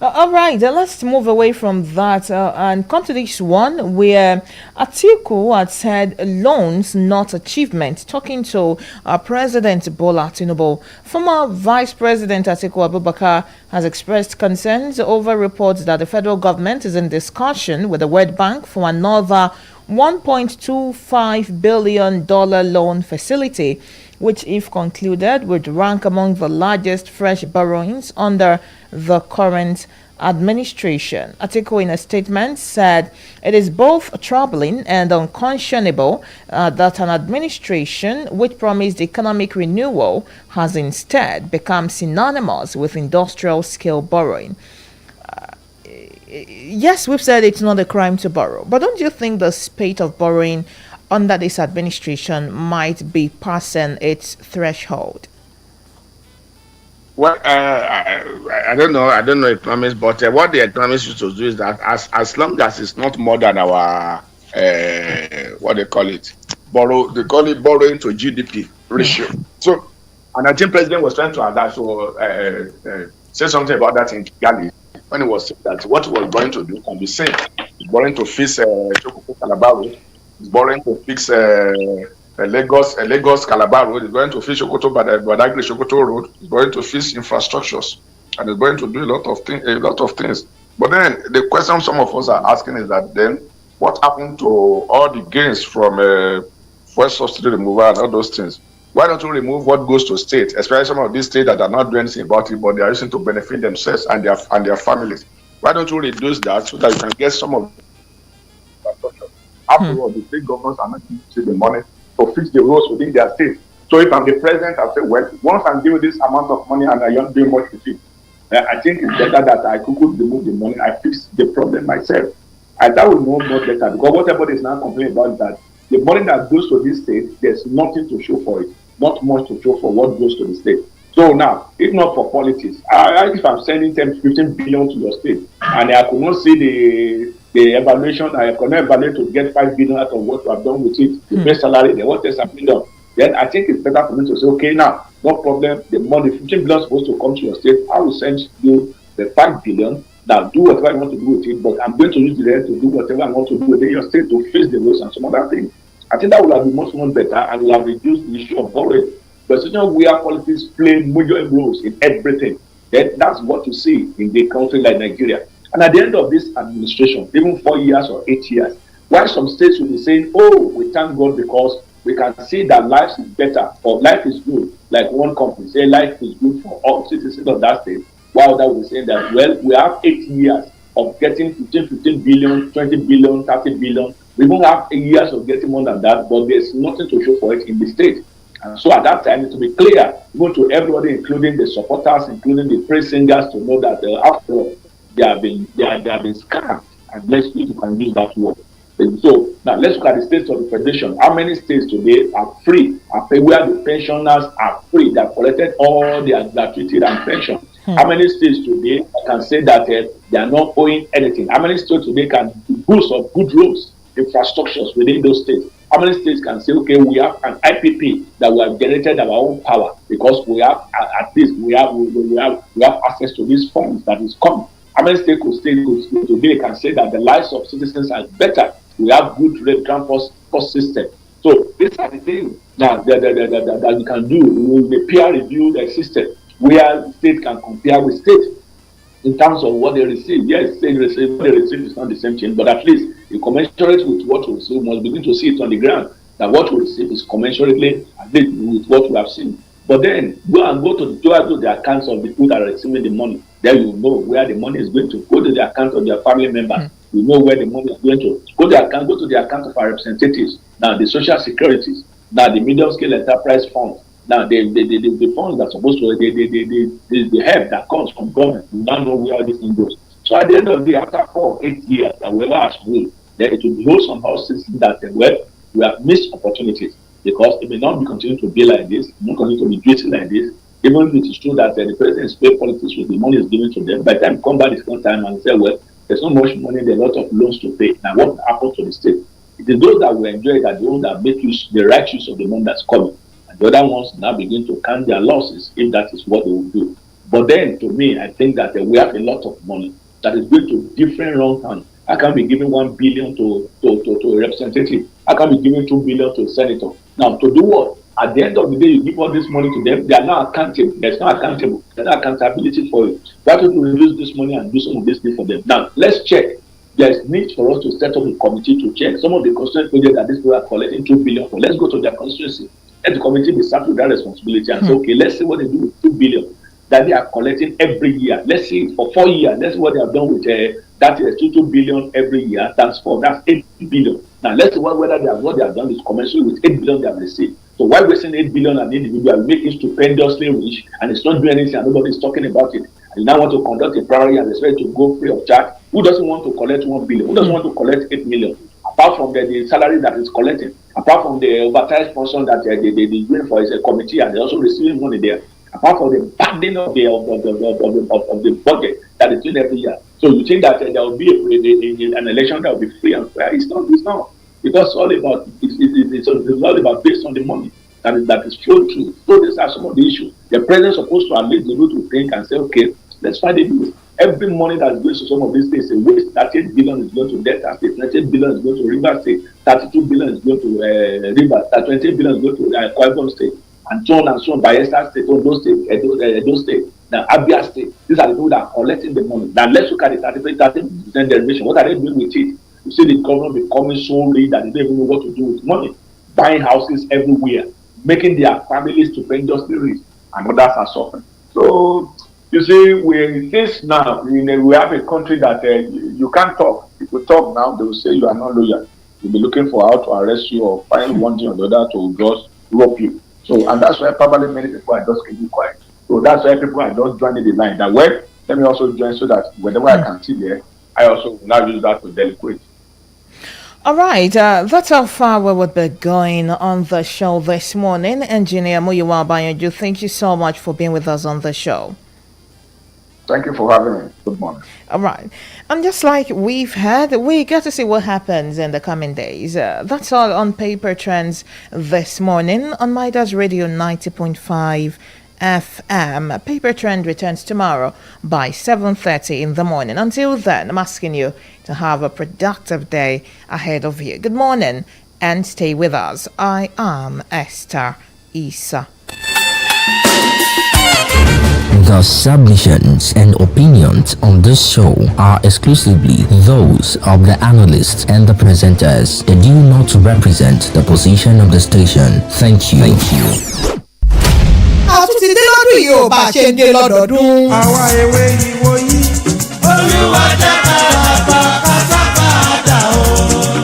All right, let's move away from that and come to this one where Atiku had said loans, not achievement. Talking to President Bola Tinubu, former Vice President Atiku Abubakar has expressed concerns over reports that the federal government is in discussion with the World Bank for another $1.25 billion loan facility, which, if concluded, would rank among the largest fresh borrowings under the current administration. Atiku, in a statement, said it is both troubling and unconscionable that an administration which promised economic renewal has instead become synonymous with industrial scale borrowing. Yes, we've said it's not a crime to borrow, but don't you think the spate of borrowing under this administration might be passing its threshold? Well, I don't know. I don't know economics, but what the economists used to do is that as long as it's not more than our what they call it, they call it borrowing to GDP ratio. So, and I think President was trying to adapt say something about that in Kigali when he was saying that what he was going to do can be seen. He's borrowing to fix Calabar Road. He's borrowing to fix Lagos Calabar Road. He's going to fix Badagry Sokoto Road. He's going to fix infrastructures, and he's going to do a lot of things. But then the question some of us are asking is that then what happened to all the gains from fuel subsidy removal and all those things? Why don't you remove what goes to state, especially some of these states that are not doing anything about it, but they are using to benefit themselves and their families? Why don't you reduce that so that you can get some of the after all, the state governments are not using the money to fix the roads within their state. So if I'm the president, I'll say, well, once I'm giving this amount of money and I don't do much with it, I think it's better that I could remove the money, I fix the problem myself. And that will know much better, because what everybody is now complaining about is that the money that goes to this state, there's nothing to show for it, not much to show for what goes to the state. So now, if not for politics, if I'm sending 10, 15 billion to your state, and I could not see the evaluation, I could not evaluate to get 5 billion out of what you have done with it, the best salary, then what else have been done? Then I think it's better for me to say, okay, now, no problem, the money, 15 billion is supposed to come to your state, I will send you the 5 billion, now do whatever you want to do with it, but I'm going to use the rest to do whatever I want to do within your state to face the roads and some other things. I think that would have been much more better and will have reduced the issue of borrowing. But you know, where politics play major roles in everything, then that's what you see in the country like Nigeria. And at the end of this administration, even 4 years or 8 years, while some states will be saying, oh, we thank God because we can see that life is better or life is good, like one company say life is good for all citizens of that state, while that will be saying that, well, we have 8 years of getting 15 billion, 20 billion, 30 billion. We won't have 8 years of getting more than that, but there's nothing to show for it in the state. And so at that time, it will be clear, even to everybody, including the supporters, including the praise singers, to know that after all, they have been scammed. And let's see if you can use that word. And so now let's look at the states of the federation. How many states today are free? Where the pensioners are free, that collected all their gratuity and pension. How many states today can say that they are not owing anything? How many states today can boost of good roads, infrastructures within those states? How many states can say, okay, we have an IPP that we have generated our own power because we have at least we have access to these funds that is coming? How many states today can say that the lives of citizens are better? We have good rate transport system. So these are the things that we can do. The peer review system where state can compare with state in terms of what they receive. Yes, what they receive is not the same thing, but at least you commensurate with what we receive. We must begin to see it on the ground, that what we receive is commensurately at least with what we have seen. But then go to the accounts of the people that are receiving the money. Then you know where the money is going to. Go to the account of their family members. You know where the money is going to. Go to the account of our representatives. Now the social securities. Now the medium scale enterprise funds. Now the funds that are supposed to the help that comes from government. You now know where this thing goes. So at the end of the day, after 4 or 8 years, that whoever has ruled, then it will be whole somehow system that we have missed opportunities. Because it may not be continuing to be like this, not continue to be treated like this. Even if it is true that the president is paying politics with the money is given to them, by the time you come back this one time and say, well, there's not much money, there's a lot of loans to pay. Now, what happens to the state? It is those that will enjoy it, that the ones that make use the right use of the money that's coming. And the other ones now begin to count their losses if that is what they will do. But then, to me, I think that we have a lot of money that is going to different wrong hands. I can't be giving 1 billion to a representative. I can't be giving 2 billion to a senator. Now, to do what? At the end of the day, you give all this money to them. They are not accountable. There's no accountable. There's no accountability for it. We have to release this money and do some of this thing for them. Now, let's check. There's need for us to set up a committee to check some of the constituency projects that these people are collecting 2 billion for. Let's go to their constituency. Let the committee be saddled with that responsibility and say, okay, let's see what they do with 2 billion that they are collecting every year. Let's see for 4 years. Let's see what they have done with that is 2 billion every year. That's 8 billion. Now let's see whether what they have done is commensurate with 8 billion they have received. So why wasting 8 billion an individual, make it stupendously rich, and it's not doing anything and nobody is talking about it? And you now want to conduct a primary and expect to go free of charge? Who doesn't want to collect 1 billion? Who doesn't want to collect 8 million? Apart from the salary that is collecting, apart from the advertised function that they're doing for a committee, and they're also receiving money there, apart from the banding of the budget that is doing every year. So you think that there will be an election that will be free and fair? It's not. Because it's all about based on the money that is flowing through. So these are some of the issues. The president is supposed to at least be able to think and say, okay, let's find a deal. Every money that goes to some of these things is a waste. 38 billion is going to Delta State, 38 billion is going to River State, 32 billion is going to River, 28 billion is going to Akwa Ibom State, and so on, Bayelsa State, Ondo State, Edo State, now Abia State. These are the people that are collecting the money. Now let's look at the 30% derivation. What are they doing with it? You see the government becoming so rich that they don't even know what to do with money, buying houses everywhere, making their families stupendously rich, and others are suffering. So you see, we have a country that you can't talk. If you talk now, they will say you are not loyal. You'll be looking for how to arrest you or find one thing or the other to just rope you. So, and that's why probably many people are just keeping quiet. So that's why people are just joining the line. That way, let me also join so that whenever I can see there, I also will now use that to deliberate. All right, that's how far we would be going on the show this morning. Engineer Muyiwa Bayoju, thank you so much for being with us on the show. Thank you for having me. Good morning. All right. And just like we've heard, we got to see what happens in the coming days. That's all on Paper Trends this morning on Midas Radio 90.5 FM. Paper Trend returns tomorrow by 7:30 in the morning. Until then, I'm asking you to have a productive day ahead of you. Good morning and stay with us. I am Esther Isah. The submissions and opinions on this show are exclusively those of the analysts and the presenters. They do not represent the position of the station. Thank you. àtúntì dé lọ́dún yìí ò bá ṣe ń dé lọ́dọọdún. àwa ewé ìwò yìí olúwa jẹ́ ká padà o.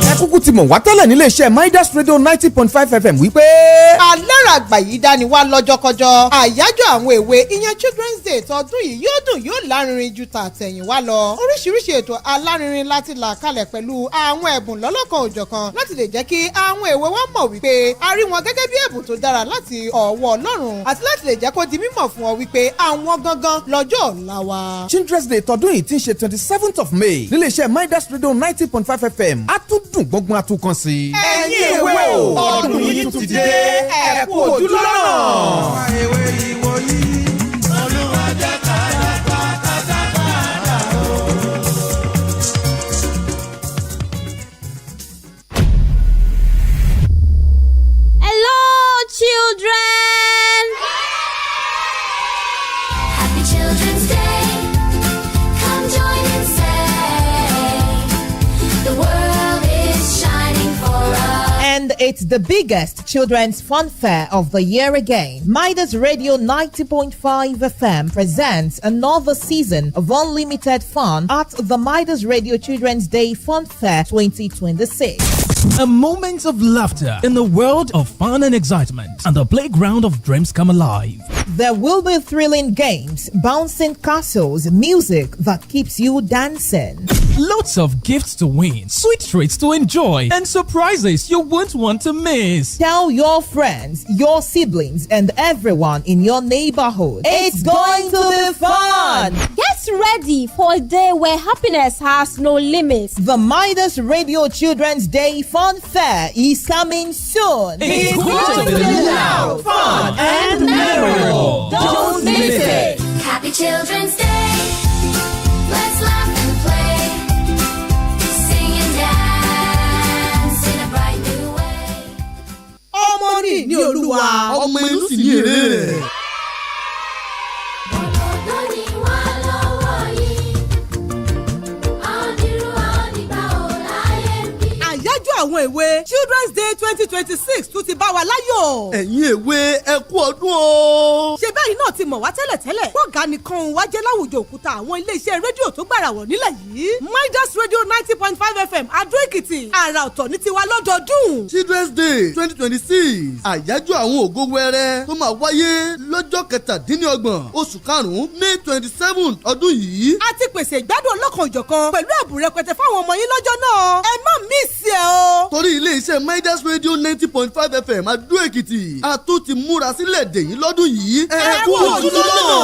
ẹ kúkú ti mọ̀ wá tẹ́lẹ̀ nílé iṣẹ́ Midas Radio 90.5 FM wípé. alára àgbà yìí dání wá lọ́jọ́kọjọ́ àyájọ́ àwọn èwe ìyẹn Children's Day tọdún yìí yóò dùn yóò lárinrin ju tàtẹ̀yìnwá lọ. oríṣiríṣi ètò alárinrin láti là kalẹ̀ pẹ̀lú àwọn ẹ̀bùn lọ́lọ́kan òjọ̀kan láti lè jẹ́ kí àwọn èwe wa mọ̀ wípé a rí wọn gẹ́gẹ́ bí ẹ̀bùn tó dára láti ọwọ́ Ọlọ́run àti láti lè jẹ́ kó di mímọ̀ fún ọ wípé àwọn gangan lọ́jọ́ ọ̀la wa. Children's Day tọdún yìí ti ń ṣe 27th of May nílé iṣẹ́ Midas Radio 90.5 FM á tún dùn gbọ́ngbọ́n àtúnkàn sí. ẹ̀yin èwe o ọdún yìí tún ti dé ẹ kú ojú lọ́nà. àwa ewé ìwò yìí olúwa jẹ́ ká padà o. Hello, children! Happy Children's Day. Come join and say the world is shining for us. And it's the biggest children's fun fair of the year again. Midas Radio 90.5 FM presents another season of unlimited fun at the Midas Radio Children's Day Fun Fair 2026. A moment of laughter in the world of fun and excitement, and the playground of dreams come alive. There will be thrilling games, bouncing castles, music that keeps you dancing. Lots of gifts to win, sweet treats to enjoy, and surprises you won't want to miss. Tell your friends, your siblings, and everyone in your neighborhood. It's going to be fun! Get ready for a day where happiness has no limits. The Midas Radio Children's Day Fun Fair is coming soon. It's going to be loud, fun, and memorable. Don't miss it. Happy Children's Day. Let's laugh and play. Sing and dance in a bright new way. Ọmọ ní Olúwa. Ọmọ inú sì ní èrè rẹ̀. Àwọn èwe Children's Day 2026 tún ti bá wa láyọ̀. Ẹ̀yin èwe ẹ kú ọdún o. Ṣé báyìí náà ti mọ̀ wá tẹ́lẹ̀tẹ́lẹ̀? Bọ́ọ̀gá nìkan wá jẹ́ láwùjọ òkúta àwọn ilé-iṣẹ́ rédíò tó gbàràwọ̀ nílẹ̀ yìí. Midas Radio 90.5 FM Adó Èkìtì. Àrà ọ̀tọ̀ ní tiwa lọ́dọọdún. Children's Day 2026 àyájọ́ àwọn ògo wẹrẹ tó máa wáyé lọ́jọ́ 27 oṣù karùn-ún May 27 ọdún yìí. A ti pèsè ìgbádùn ọlọ́kan-ò-jọ̀kan pẹ̀lú ẹ̀bùn rẹpẹtẹ fáwọn ọmọ yín lọ́jọ́ náà. Ẹ má mísì ẹ o. Torí ilé-iṣẹ́ Midas Radio 90.5 FM Adó Èkìtì a tún ti múra sílẹ̀ dèyìn lọ́dún yìí. Ẹ kú ojú lọ́nà.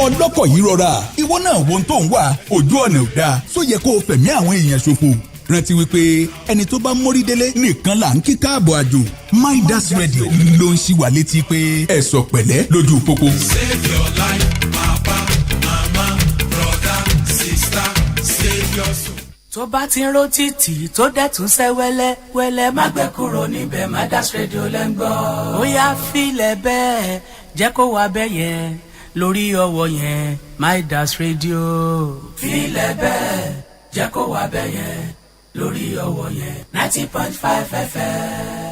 Ọlọ́kọ̀ yìí rọra ìwọ náà wo ohun tó ń wá ojú ọ̀nà ò dáa só yẹ kó o fẹ̀mí àwọn èèyàn ṣòfò rántí wípé ẹni tó bá mórí délé nìkan là ń kí káàbọ̀ àjò Midas Radio ló ń ṣí wa létí pé ẹ sọ pẹ̀lẹ́ lójú pópó. Save your life, papa, mama, brother, sister, save your soul. Tó bá ti ń ro títì tó dẹ̀ tún ṣẹ́ wẹ́lẹ́ má gbé kúrò níbẹ̀ Midas Radio lẹ́ ń gbọ́. Ó yá filẹ̀ bẹ́ẹ̀ jẹ́ kó wá bẹ́ẹ̀ yẹn lórí ọwọ́ yẹn Midas Radio. Filẹ̀ bẹ́ẹ̀ jẹ́ kó wá bẹ́ẹ̀ yẹn lórí ọwọ́ yẹn 90.5 FM.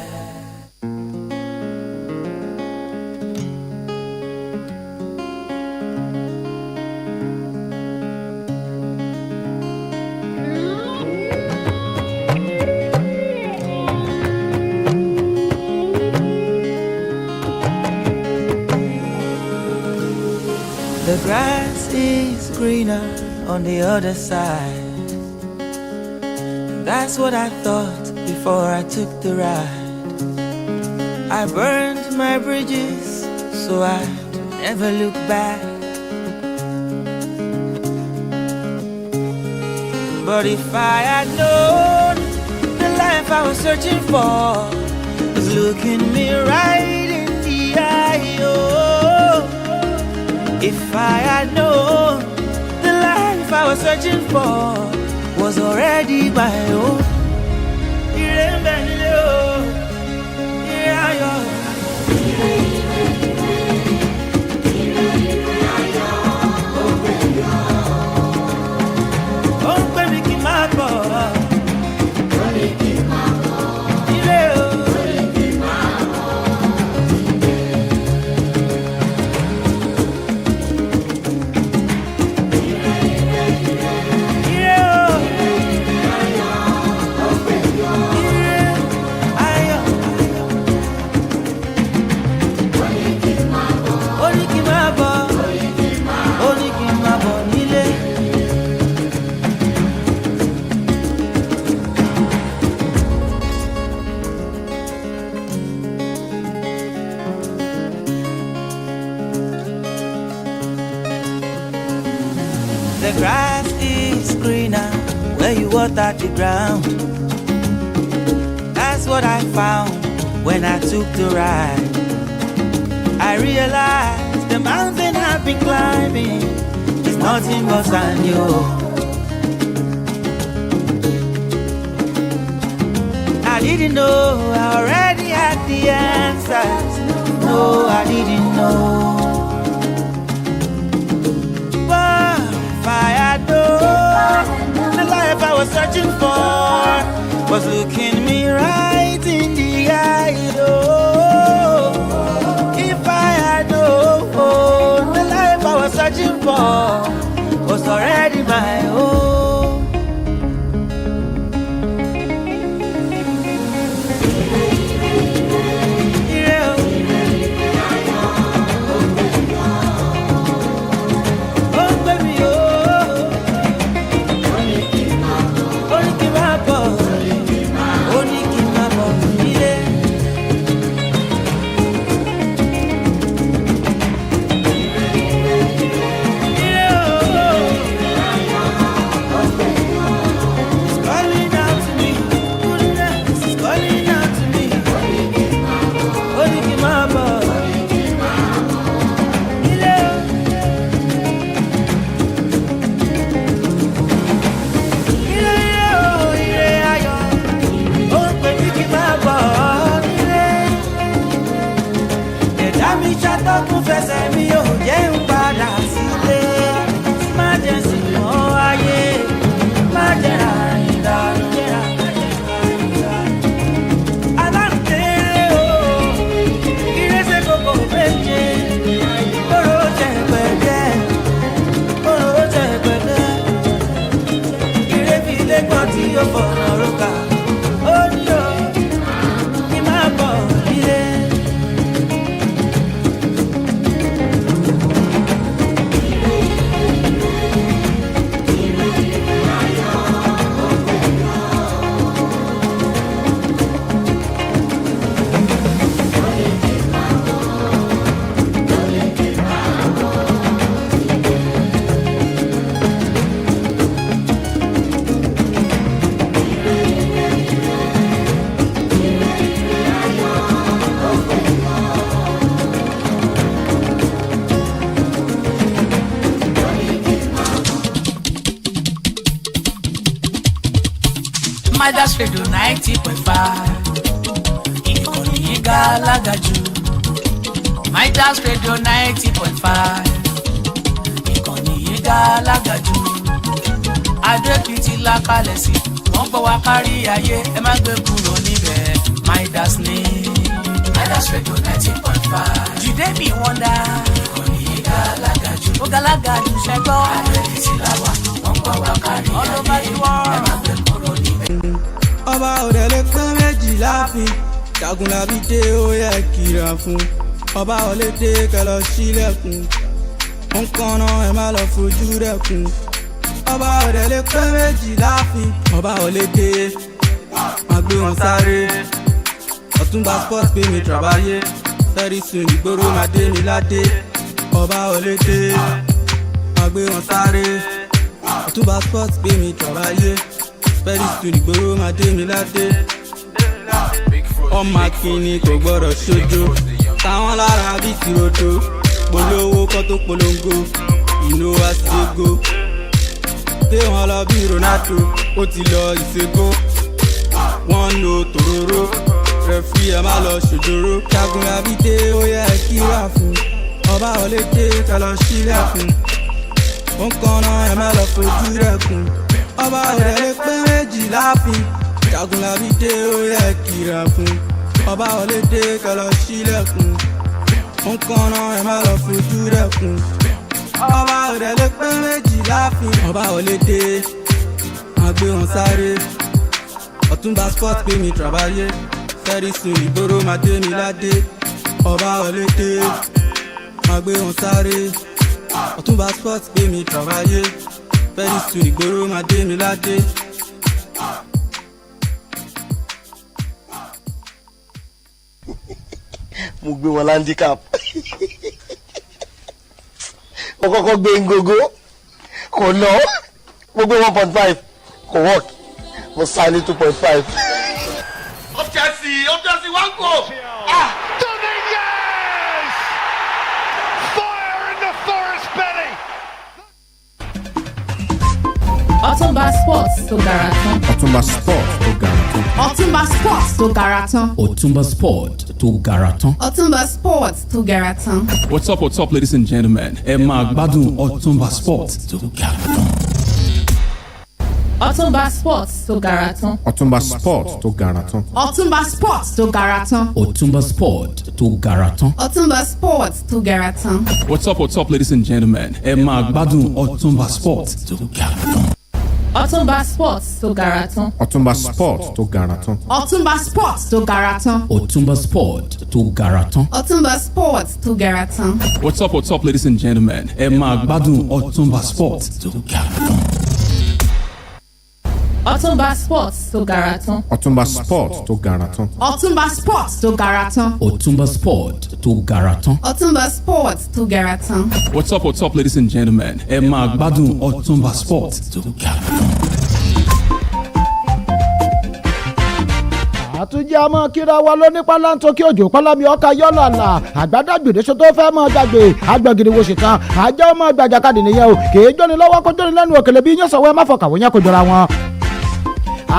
The grass is greener on the other side. That's what I thought before I took the ride. I burned my bridges so I'd never look back. But if I had known the life I was searching for was looking me right in the eye, oh. If I had known the life I was searching for was already my own. The grass is greener where you water the ground. That's what I found when I took the ride. I realized the mountain I've been climbing is nothing but sand, yo. I didn't know I already had the answers. No, I didn't know. If I had known the life I was searching for was looking me right in the eye, oh. If I had known the life I was searching for was already my own. Midas Radio 90.5 ìkànnì yìí gàlágà jù. Midas Radio 90.5 ìkànnì yìí gàlágà jù. Adó-Èkìtì la kalẹ̀ sí wọ́n gbọ́ wá kárí ayé ẹ má gbé kúrò níbẹ̀ Midas ní Midas Radio 90.5 jùdé bí wọ́n dá ìkànnì yìí gàlágà jù. Ó gàlágà jù ṣẹ́gbọ́ Adó-Èkìtì la wà wọ́n gbọ́ wá kárí ayé ẹ má gbé kúrò níbẹ̀. Ọba òdẹ̀lẹ̀ pé méjì láàfin Jagunlabi dé ó yẹ kíra fún ọba ọlédè kẹlọ sílẹ̀kùn nǹkanná ẹ má lọ fojú rẹ̀kùn ọba òdẹ̀lẹ̀ pé méjì láàfin ọba ọlédè má gbé wọn sáré Ọ̀túnba sport pé mi travayé very soon ìgboro má dé mi ládé ọba ọlédè má gbé wọn sáré Ọ̀túnba sport pé mi travayé very soon ìgboro má dé mi ládé ọmọ akínní kò gbọ́dọ̀ ṣojo táwọn lára bí tìròdò polówó kọ́ tó polongo ìnú àṣegò dé wọn lọ bí Ronaldo ó ti lọ ìṣègò wọn lo tòróró rẹfí ẹ má lọ ṣòjòrò Jagunlabi dé ó yẹ kíra fún ọba ọlédè kẹlọ sílẹ̀kùn ó ń kanná ẹ má lọ fojú rẹ̀kùn ọba òdẹ̀lẹ̀ pé méjì láàfin Jagunlabi dé ó yẹ kíra fún ọba ọlédè kẹlọ sílẹ̀kùn nǹkanná ẹ má lọ fojú rẹ̀kùn ọba òdẹ̀lẹ̀ pé méjì láàfin ọba ọlédè má gbé wọn sáré Ọ̀túnba sport pé mi travayé very soon ìgboro má dé mi ládé ọba ọlédè má gbé wọn sáré Ọ̀túnba sport pé mi travayé very soon ìgboro má dé mi ládé. mo gbé wọn landicap mo kọ́kọ́ gbé ngogo kò lọ mo gbé 1.5 kò work mo sá ní 2.5. Chelsea one goal. Dominguez! Fire in the forest belly! Ọ̀túnba Sports tó gara tán. Ọ̀túnba Sport tó gara tán. Ọ̀túnba Sports tó gara tán. Ọ̀túnba Sport tó gara tán. Ọ̀túnba Sports tó gara tán. What's up, ladies and gentlemen? Ẹ máa gbádùn Ọ̀túnba Sport tó gara tán. Ọ̀túnba Sports tó gara tán. Ọ̀túnba Sport tó gara tán. Ọ̀túnba Sports tó gara tán. Ọ̀túnba Sport tó gara tán. Ọ̀túnba Sports tó gara tán. What's up, ladies and gentlemen? Ẹ máa gbádùn Ọ̀túnba Sport tó gara tán. Ọ̀túnba Sports tó gara tán. Ọ̀túnba Sport tó gara tán. Ọ̀túnba Sports tó gara tán. Ọ̀túnba Sport tó gara tán. Ọ̀túnba Sports tó gara tán. What's up, ladies and gentlemen? Ẹ máa gbádùn Ọ̀túnba Sport tó gara tán. Ọ̀túnba Sports tó gara tán. Ọ̀túnba Sport tó gara tán. Ọ̀túnba Sports tó gara tán. Ọ̀túnba Sport tó gara tán. Ọ̀túnba Sports tó gara tán. What's up, ladies and gentlemen? Ẹ máa gbádùn Ọ̀túnba Sport tó gara tán. àtúnjẹ àmọ́ kíra wa ló nípa láǹtó kí òjò pálámi ọkà yọ́lọ̀lá àgbàdàgbèdè tó fẹ́ mọ́ gbàgbé agbègbè wo ṣètàn àjọ ọmọ gbàjàkadì nìyẹn o kì í jóni lọ́wọ́ kó jóni lẹ́nu òkèlè bí yín sọ̀wọ́ ẹ má fọkàwé yẹn kó jọra wọn.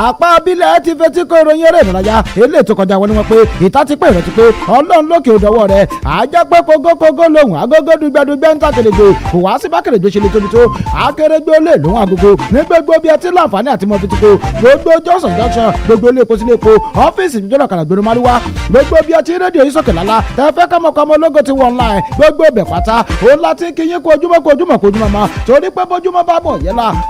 àpá abílẹ̀ ti fetí kó ìròyìn eré ìdárayá eléyìí tó kọjá wọn ni wọn pé ìta ti pé ìrètí pé ọlọ́run lókè òdòwọ́ rẹ̀ àjẹ́ pé kógókógó lòun agogo dùgbẹ́dùgbẹ́ ń ta kèrègbè kò wá sí bá kèrègbè ṣe lè tóbi tó akérègbè olè lòun agogo ní gbogbo bí ẹ ti láǹfààní àti mọ́ fitiko gbogbo Johnson Junction gbogbo ilé epo sílé epo ọ́fíìsì ìjọba kan àgbèrè mariwa gbogbo bí ẹ ti rédíò yìí sókè lálá tẹ́fẹ́ kọ́mọkọ́mọ ológo ti wọ̀ online gbogbo bẹ̀ pátá òun láti kíyín kó ojúmọ́ mọ́ torí pé bójúmọ́ bá bọ̀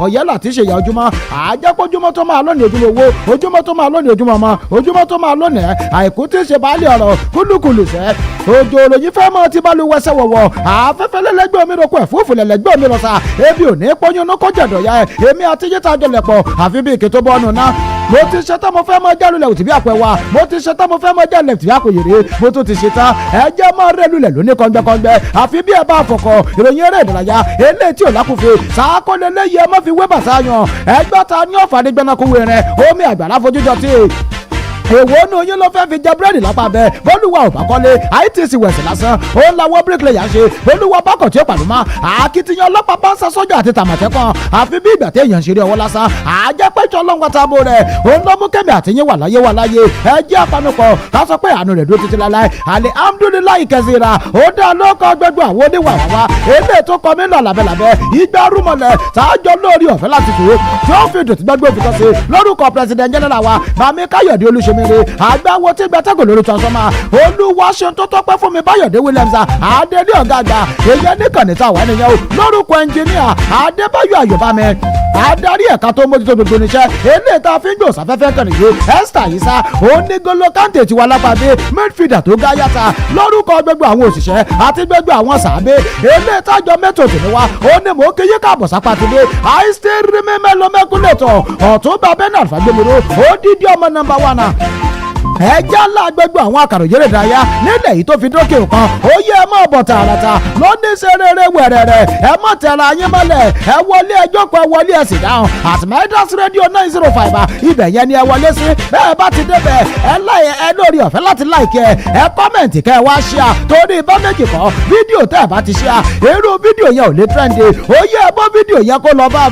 ọ̀yẹ́là tí ṣe ìyá ojúmọ́ àjẹpọ̀júmọ́ tó máa lónìí ojúmọ́ owó ojúmọ́ tó máa lónìí ojúmọ́ ọmọ ojúmọ́ tó máa lónìí àìkú tí ṣe baálé ọ̀rọ̀ kúlùkùlù sẹ́ òjò òròyìn fẹ́ mọ́ ti bálù wẹsẹ̀ wọ̀wọ̀ afẹ́fẹ́ lẹ́lẹ́gbẹ́ omi roko ẹ̀fúùfù lẹ́lẹ́gbẹ́ omi rọ̀ṣà ebi ò ní pọ́nyún ní kó jẹ̀dọ̀ ya ẹ̀ èmi àti yíta jọlẹ̀pọ̀ àfi bí ìkè tó bọ́ ọ̀nù náà mo ti ṣe tán mo fẹ́ mọ jẹ́ lulẹ̀ òtìbí àpò ẹ̀wà mo ti ṣe tán mo fẹ́ mọ jẹ́ lulẹ̀ òtìbí àpò yèrè mo tún ti ṣe tán ẹ jẹ́ mọ́ rẹ̀ lulẹ̀ lóní kọ́ngbẹ́kọ́ngbẹ́ àfi bí ẹ bá fọkọ̀ ìròyìn eré ìdárayá eléyìí tí ò lákùnfẹ́ sàákọ́lẹ̀ lẹ́yìn ẹ mọ́ fi wé bàtà yan ẹgbẹ́ ta ní ọ̀fà nígbẹ́nà kówó rẹ̀ omi àgbàlá fojújọ tí èwo nu yín ló fẹ́ fi jẹ búrẹ́dì lápá bẹ́ẹ̀ bólúwa ò bá kọ́lé ITC wẹ̀sì lásán òun làwọn bíríkìlẹ̀yà ṣe bólúwa bákọ̀ tí ó pàdé mọ́ akitiyan ọlọ́pàá bá ń sá sójà àti tàmọ̀tẹ́kàn àfi bí ìgbà téèyàn ṣeré ọwọ́ lásán àjẹpẹ́jọ ọlọ́ngbà tábò rẹ̀ òun ló mú kẹ́mi àtìyín wà láyé ẹ jẹ́ àpanupọ̀ ká sọ pé àánú rẹ̀ dúró títí láláì alihamdulilayi kẹsìrà ó dá lọ́kọ̀ gbẹgbẹ àwọn oníwà wá eléyìí tó kọ mí lọ làbẹ́làbẹ́ ìgbà rúmọlẹ̀ tààjọ lórí ọ̀fẹ́ láti tù ú tí ó fi dùn tí gbẹgbẹ òfin kan sí lórúkọ president general wa Mami Káyọ̀dé Olúṣemire àgbáwo tí gbẹtẹ́gò lórí transformer olúwaṣẹ́ tó tọ́pẹ́ fún mi Báyọ̀dé Williams àdélé ọ̀gá àgbà èyẹ nìkànnì táwa nìyẹn o lórúkọ ẹnjìníà Adébáyọ̀ Ayọ̀bámi adarí ẹ̀ka tó mójútó gbogbo níṣẹ́ eléyìí tá a fi ń gbò sáfẹ́fẹ́ kan nìyí Esther Isah onígolo kante tiwa lápàdé midfielder tó gá yàtà lórúkọ gbogbo àwọn òṣìṣẹ́ àti gbogbo àwọn sàábé eléyìí tájọ mẹ́tò tì wá ó ní mò ń kéye káàbọ̀ sápá tìlé I still remember lọ́mẹ́kúnlẹ̀tọ̀ ọ̀túnba Bernard Fagbemiro ó dídí ọmọ nọ́mbà 1 ẹjẹ́ ńlá gbogbo àwọn àkàròyé rẹ̀ dáyà nílẹ̀ yìí tó fi dókè òkan ó yẹ ẹ mọ̀ bọ̀ tààràtà lóní serere wẹ̀rẹ̀rẹ̀ ẹ mọ̀ tẹ̀ra yín mọ́lẹ̀ ẹ wọlé ẹjọ́ kan ẹ wọlé ẹ sì dáhùn at Midas Radio 905 ibẹ̀ yẹn ni ẹ wọlé sí bẹ́ẹ̀ bá ti débẹ̀ ẹ láyé ẹ lórí ọ̀fẹ́ láti láìkẹ́ ẹ kọ́mẹ̀ntì kẹ́ ẹ wá ṣíà torí bá méjì kọ́ fídíò tẹ́ ẹ bá ti ṣíà irú fídíò yẹn ò lè trend ó yẹ ẹ bọ́ fídíò yẹn kó lọ bá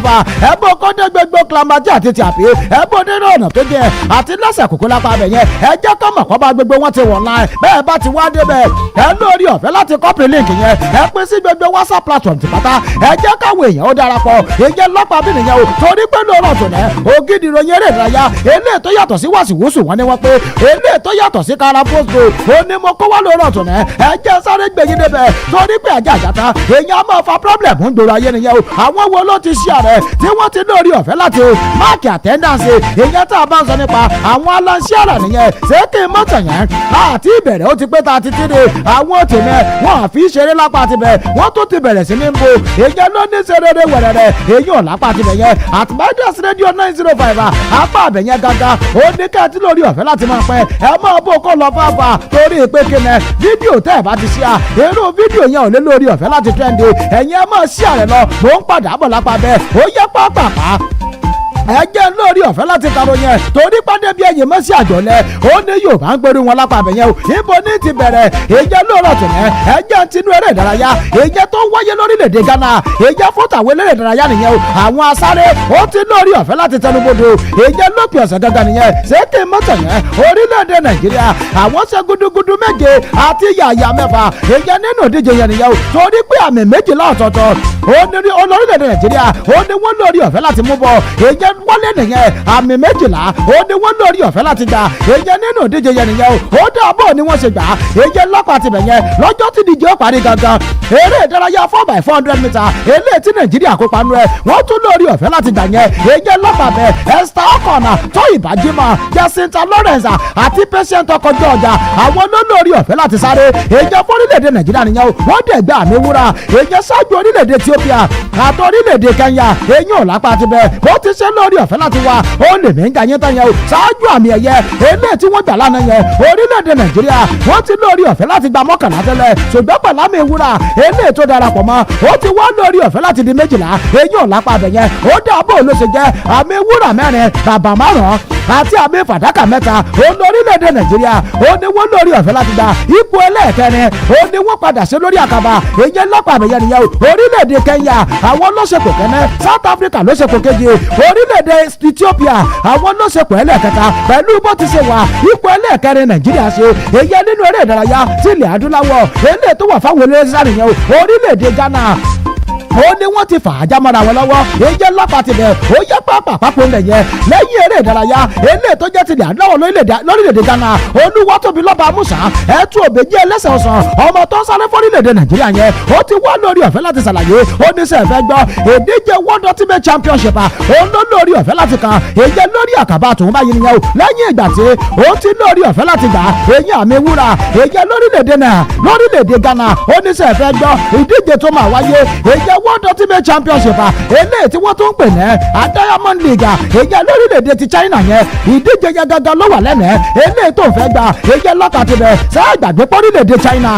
ẹ bọ́ kọ́dé gbogbo clamajì àti tìàpé ẹ bọ́ nínú ọ̀nà tó jẹ àti lẹ́sẹ̀ kòkó lápá abẹ yẹn ẹ jẹ́ kọ́ mọ̀ kọ́ bá gbogbo wọn ti wọ̀ láì bẹ́ẹ̀ bá ti wá débẹ̀ ẹ lórí ọ̀fẹ́ láti copy link yẹn ẹ pín sí gbogbo WhatsApp platform ti pátá ẹ jẹ́ káwọn èèyàn ó darapọ̀ ìjẹ́ lọ́pàá bí nìyẹn o torí pé lóòrọ̀ tó nẹ́ ògidì ìròyìn eré ìdárayá eléyìí tó yàtọ̀ sí wàsíwùsù wọn ni wọ́n pé eléyìí tó yàtọ̀ sí karaposto ó ní mo kó wá lóòrọ̀ tó nẹ́ ẹ jẹ́ sáré gbẹ̀yìn débẹ̀ torí pé àjà àjàta èèyàn máa fa problem ń gbòòrò ayé nìyẹn o àwọn wo ló ti ṣí ààrẹ tí wọ́n ti lórí ọ̀fẹ́ láti máàkì attendance èèyàn tá a bá ń sọ nípa àwọn aláṣẹ́rà nìyẹn ṣé kí n mọ́tò yẹn láti ìbẹ̀rẹ̀ ó ti pé ta ti tìrì àwọn tèmẹ́ wọn àfi ṣeré lápá tibẹ̀ wọ́n tó ti bẹ̀rẹ̀ sí ní bo èèyàn ló ní serere wẹ̀rẹ̀rẹ̀ èèyàn lápá tibẹ̀ yẹn at Midas Radio 905 apá àbẹ̀ yẹn gangan ó ní kẹ́ẹ̀tì lórí ọ̀fẹ́ láti máa pẹ́ ẹ máa bó kó lọ fáfà torí pé kíni fídíò tẹ́ ẹ̀ bá ti ṣí à irú fídíò yẹn ò lé lórí ọ̀fẹ́ láti trẹ́ndì ẹ̀yin ẹ máa ṣí àrẹ lọ mò ń padà bọ̀ lápá bẹ́ẹ̀ ó yẹ pápápá ẹ jẹ́ lórí ọ̀fẹ́ láti karo yẹn torí pàdé bí ẹ̀yìn mọ́ sí àjọlẹ̀ ó ní Yorùbá ń gbórí wọn lápá abẹ́yẹn o ibo ní ti bẹ̀rẹ̀ ìjẹ́ lóòrọ̀ tẹ̀lẹ̀ ẹ jẹ́ tinú eré ìdárayá ìjẹ́ tó wáyé lórílẹ̀‐èdè Ghana ìjẹ́ fótàwé eléré ìdárayá nìyẹn o àwọn asáré ó ti lórí ọ̀fẹ́ láti tẹnubodò ìjẹ́ lópin ọ̀sẹ̀ gangan nìyẹn ṣéèkì mọ́tò yẹn orílẹ̀‐èdè Nàìjíríà àwọn ṣe gudugudu méje àti yàyà mẹ́fà ìjẹ́ nínú ìdíje yẹn nìyẹn o torí pé àmì méjìlá ọ̀tọ̀ọ̀tọ̀ olórílẹ̀‐èdè Nàìjíríà ó ní wọ́n lórí ọ̀fẹ́ láti mú bọ̀ ìjẹ́ wọlé nìyẹn àmì méjìlá ó ní wọ́n lórí ọ̀fẹ́ láti gbà èyẹ nínú ìdíje yẹn nìyẹn o ó dáàbò ni wọ́n ṣe gbà èyẹ lọ́pàá tibẹ̀ yẹn lọ́jọ́ tí díje ó parí gangan eré ìdárayá 4x400 meter eléyìí tí Nàìjíríà kópa nù ẹ wọ́n tún lórí ọ̀fẹ́ láti gbà yẹn èyẹ lọ́pàá bẹ Esther Okona Tóyìnbá Jimoh Jacinta Lawrence àti Patient ọkọjọ ọjà àwọn ló lórí ọ̀fẹ́ láti sáré èyẹ fórílẹ̀-èdè Nàìjíríà nìyẹn o wọ́n dẹ̀ gbà àmì wúrà èyẹ ṣáájú orílẹ̀-èdè Ethiopia àti orílẹ̀-èdè Kenya èyí ò lápá tibẹ̀ bó ti ṣe lórí ọ̀fẹ́ láti wá ó lè mí ń ga yín tán yẹn o ṣáájú àmì ẹ̀yẹ eléyìí tí wọ́n gbà lánàá yẹn orílẹ̀-èdè Nàìjíríà wọ́n ti lórí ọ̀fẹ́ láti gba mọ́kànlá tẹ́lẹ̀ ṣùgbọ́n pẹ̀lámì ìwúrà eléyìí tó darapọ̀ mọ́ ó ti wá lórí ọ̀fẹ́ láti di méjìlá eyín ò lápá abẹ yẹn ó dáàbò ló ṣe jẹ́ àmì ìwúrà mẹ́rin bàbà márùn-ún àti àmì fàdákà mẹ́ta ó lórílẹ̀-èdè Nàìjíríà ó ní wọ́n lórí ọ̀fẹ́ láti gba ipò ẹlẹ́ẹ̀kẹrin ó ní wọ́n padà sí lórí àkàbà èyí lọ́pàá abẹ yẹn nìyẹn o orílẹ̀-èdè Kenya àwọn lọ́sẹ̀kọ̀ kẹ́nẹ́ South Africa lọ́sẹ̀kọ̀ keje orílẹ̀-èdè Ethiopia àwọn lọ́sẹ̀kọ̀ ẹlẹ́ẹ̀kẹta pẹ̀lú bó ti ṣe wà ipò ẹlẹ́ẹ̀kẹrin Nàìjíríà ṣe èyí nínú eré ìdárayá tí ilẹ̀ adúláwọ̀ eléyìí tó wà fáwọn eléré sáré yẹn o orílẹ̀-èdè Ghana ó ní wọ́n ti fà á já mọ́ra wọn lọ́wọ́ èyí lọ́pàá ti bẹ̀ ó yẹ pápápápọ̀ ńlẹ̀ yẹn lẹ́yìn eré ìdárayá eléyìí tó jẹ́ tilẹ̀ adúláwọ̀ lórílẹ̀‐èdè Ghana Olúwatóbi lọ́ba Musa ẹ̀tú òbèjì ẹlẹ́sẹ̀ ọ̀sán ọmọ tó ń sáré fórílẹ̀‐èdè Nàìjíríà yẹn ó ti wá lórí ọ̀fẹ́ láti ṣàlàyé ó ní sẹ́ fẹ́ gbọ́ ìdíje World Ultimate Championship òun ló lórí ọ̀fẹ́ láti kàn èyí lórí àkàbà tòun báyìí nìyẹn o lẹ́yìn ìgbà tí ó ti lórí ọ̀fẹ́ láti gbà èyí àmì wúrà èyí lórílẹ̀‐èdè Ghana ó ní sẹ́ fẹ́ gbọ́ ìdíje tó máa wáyé èyí World Ultimate Championship eléyìí tí wọ́n tún ń pè ní Diamond League èyí lórílẹ̀‐èdè ti China yẹn ìdíje yẹn gangan ló wà lẹ́nẹ̀ẹ́ eléyìí tó ń fẹ́ gbà èyí lọ́kàn ti bẹ̀ sẹ́ẹ̀ gbàgbé pọ́rílẹ̀‐èdè China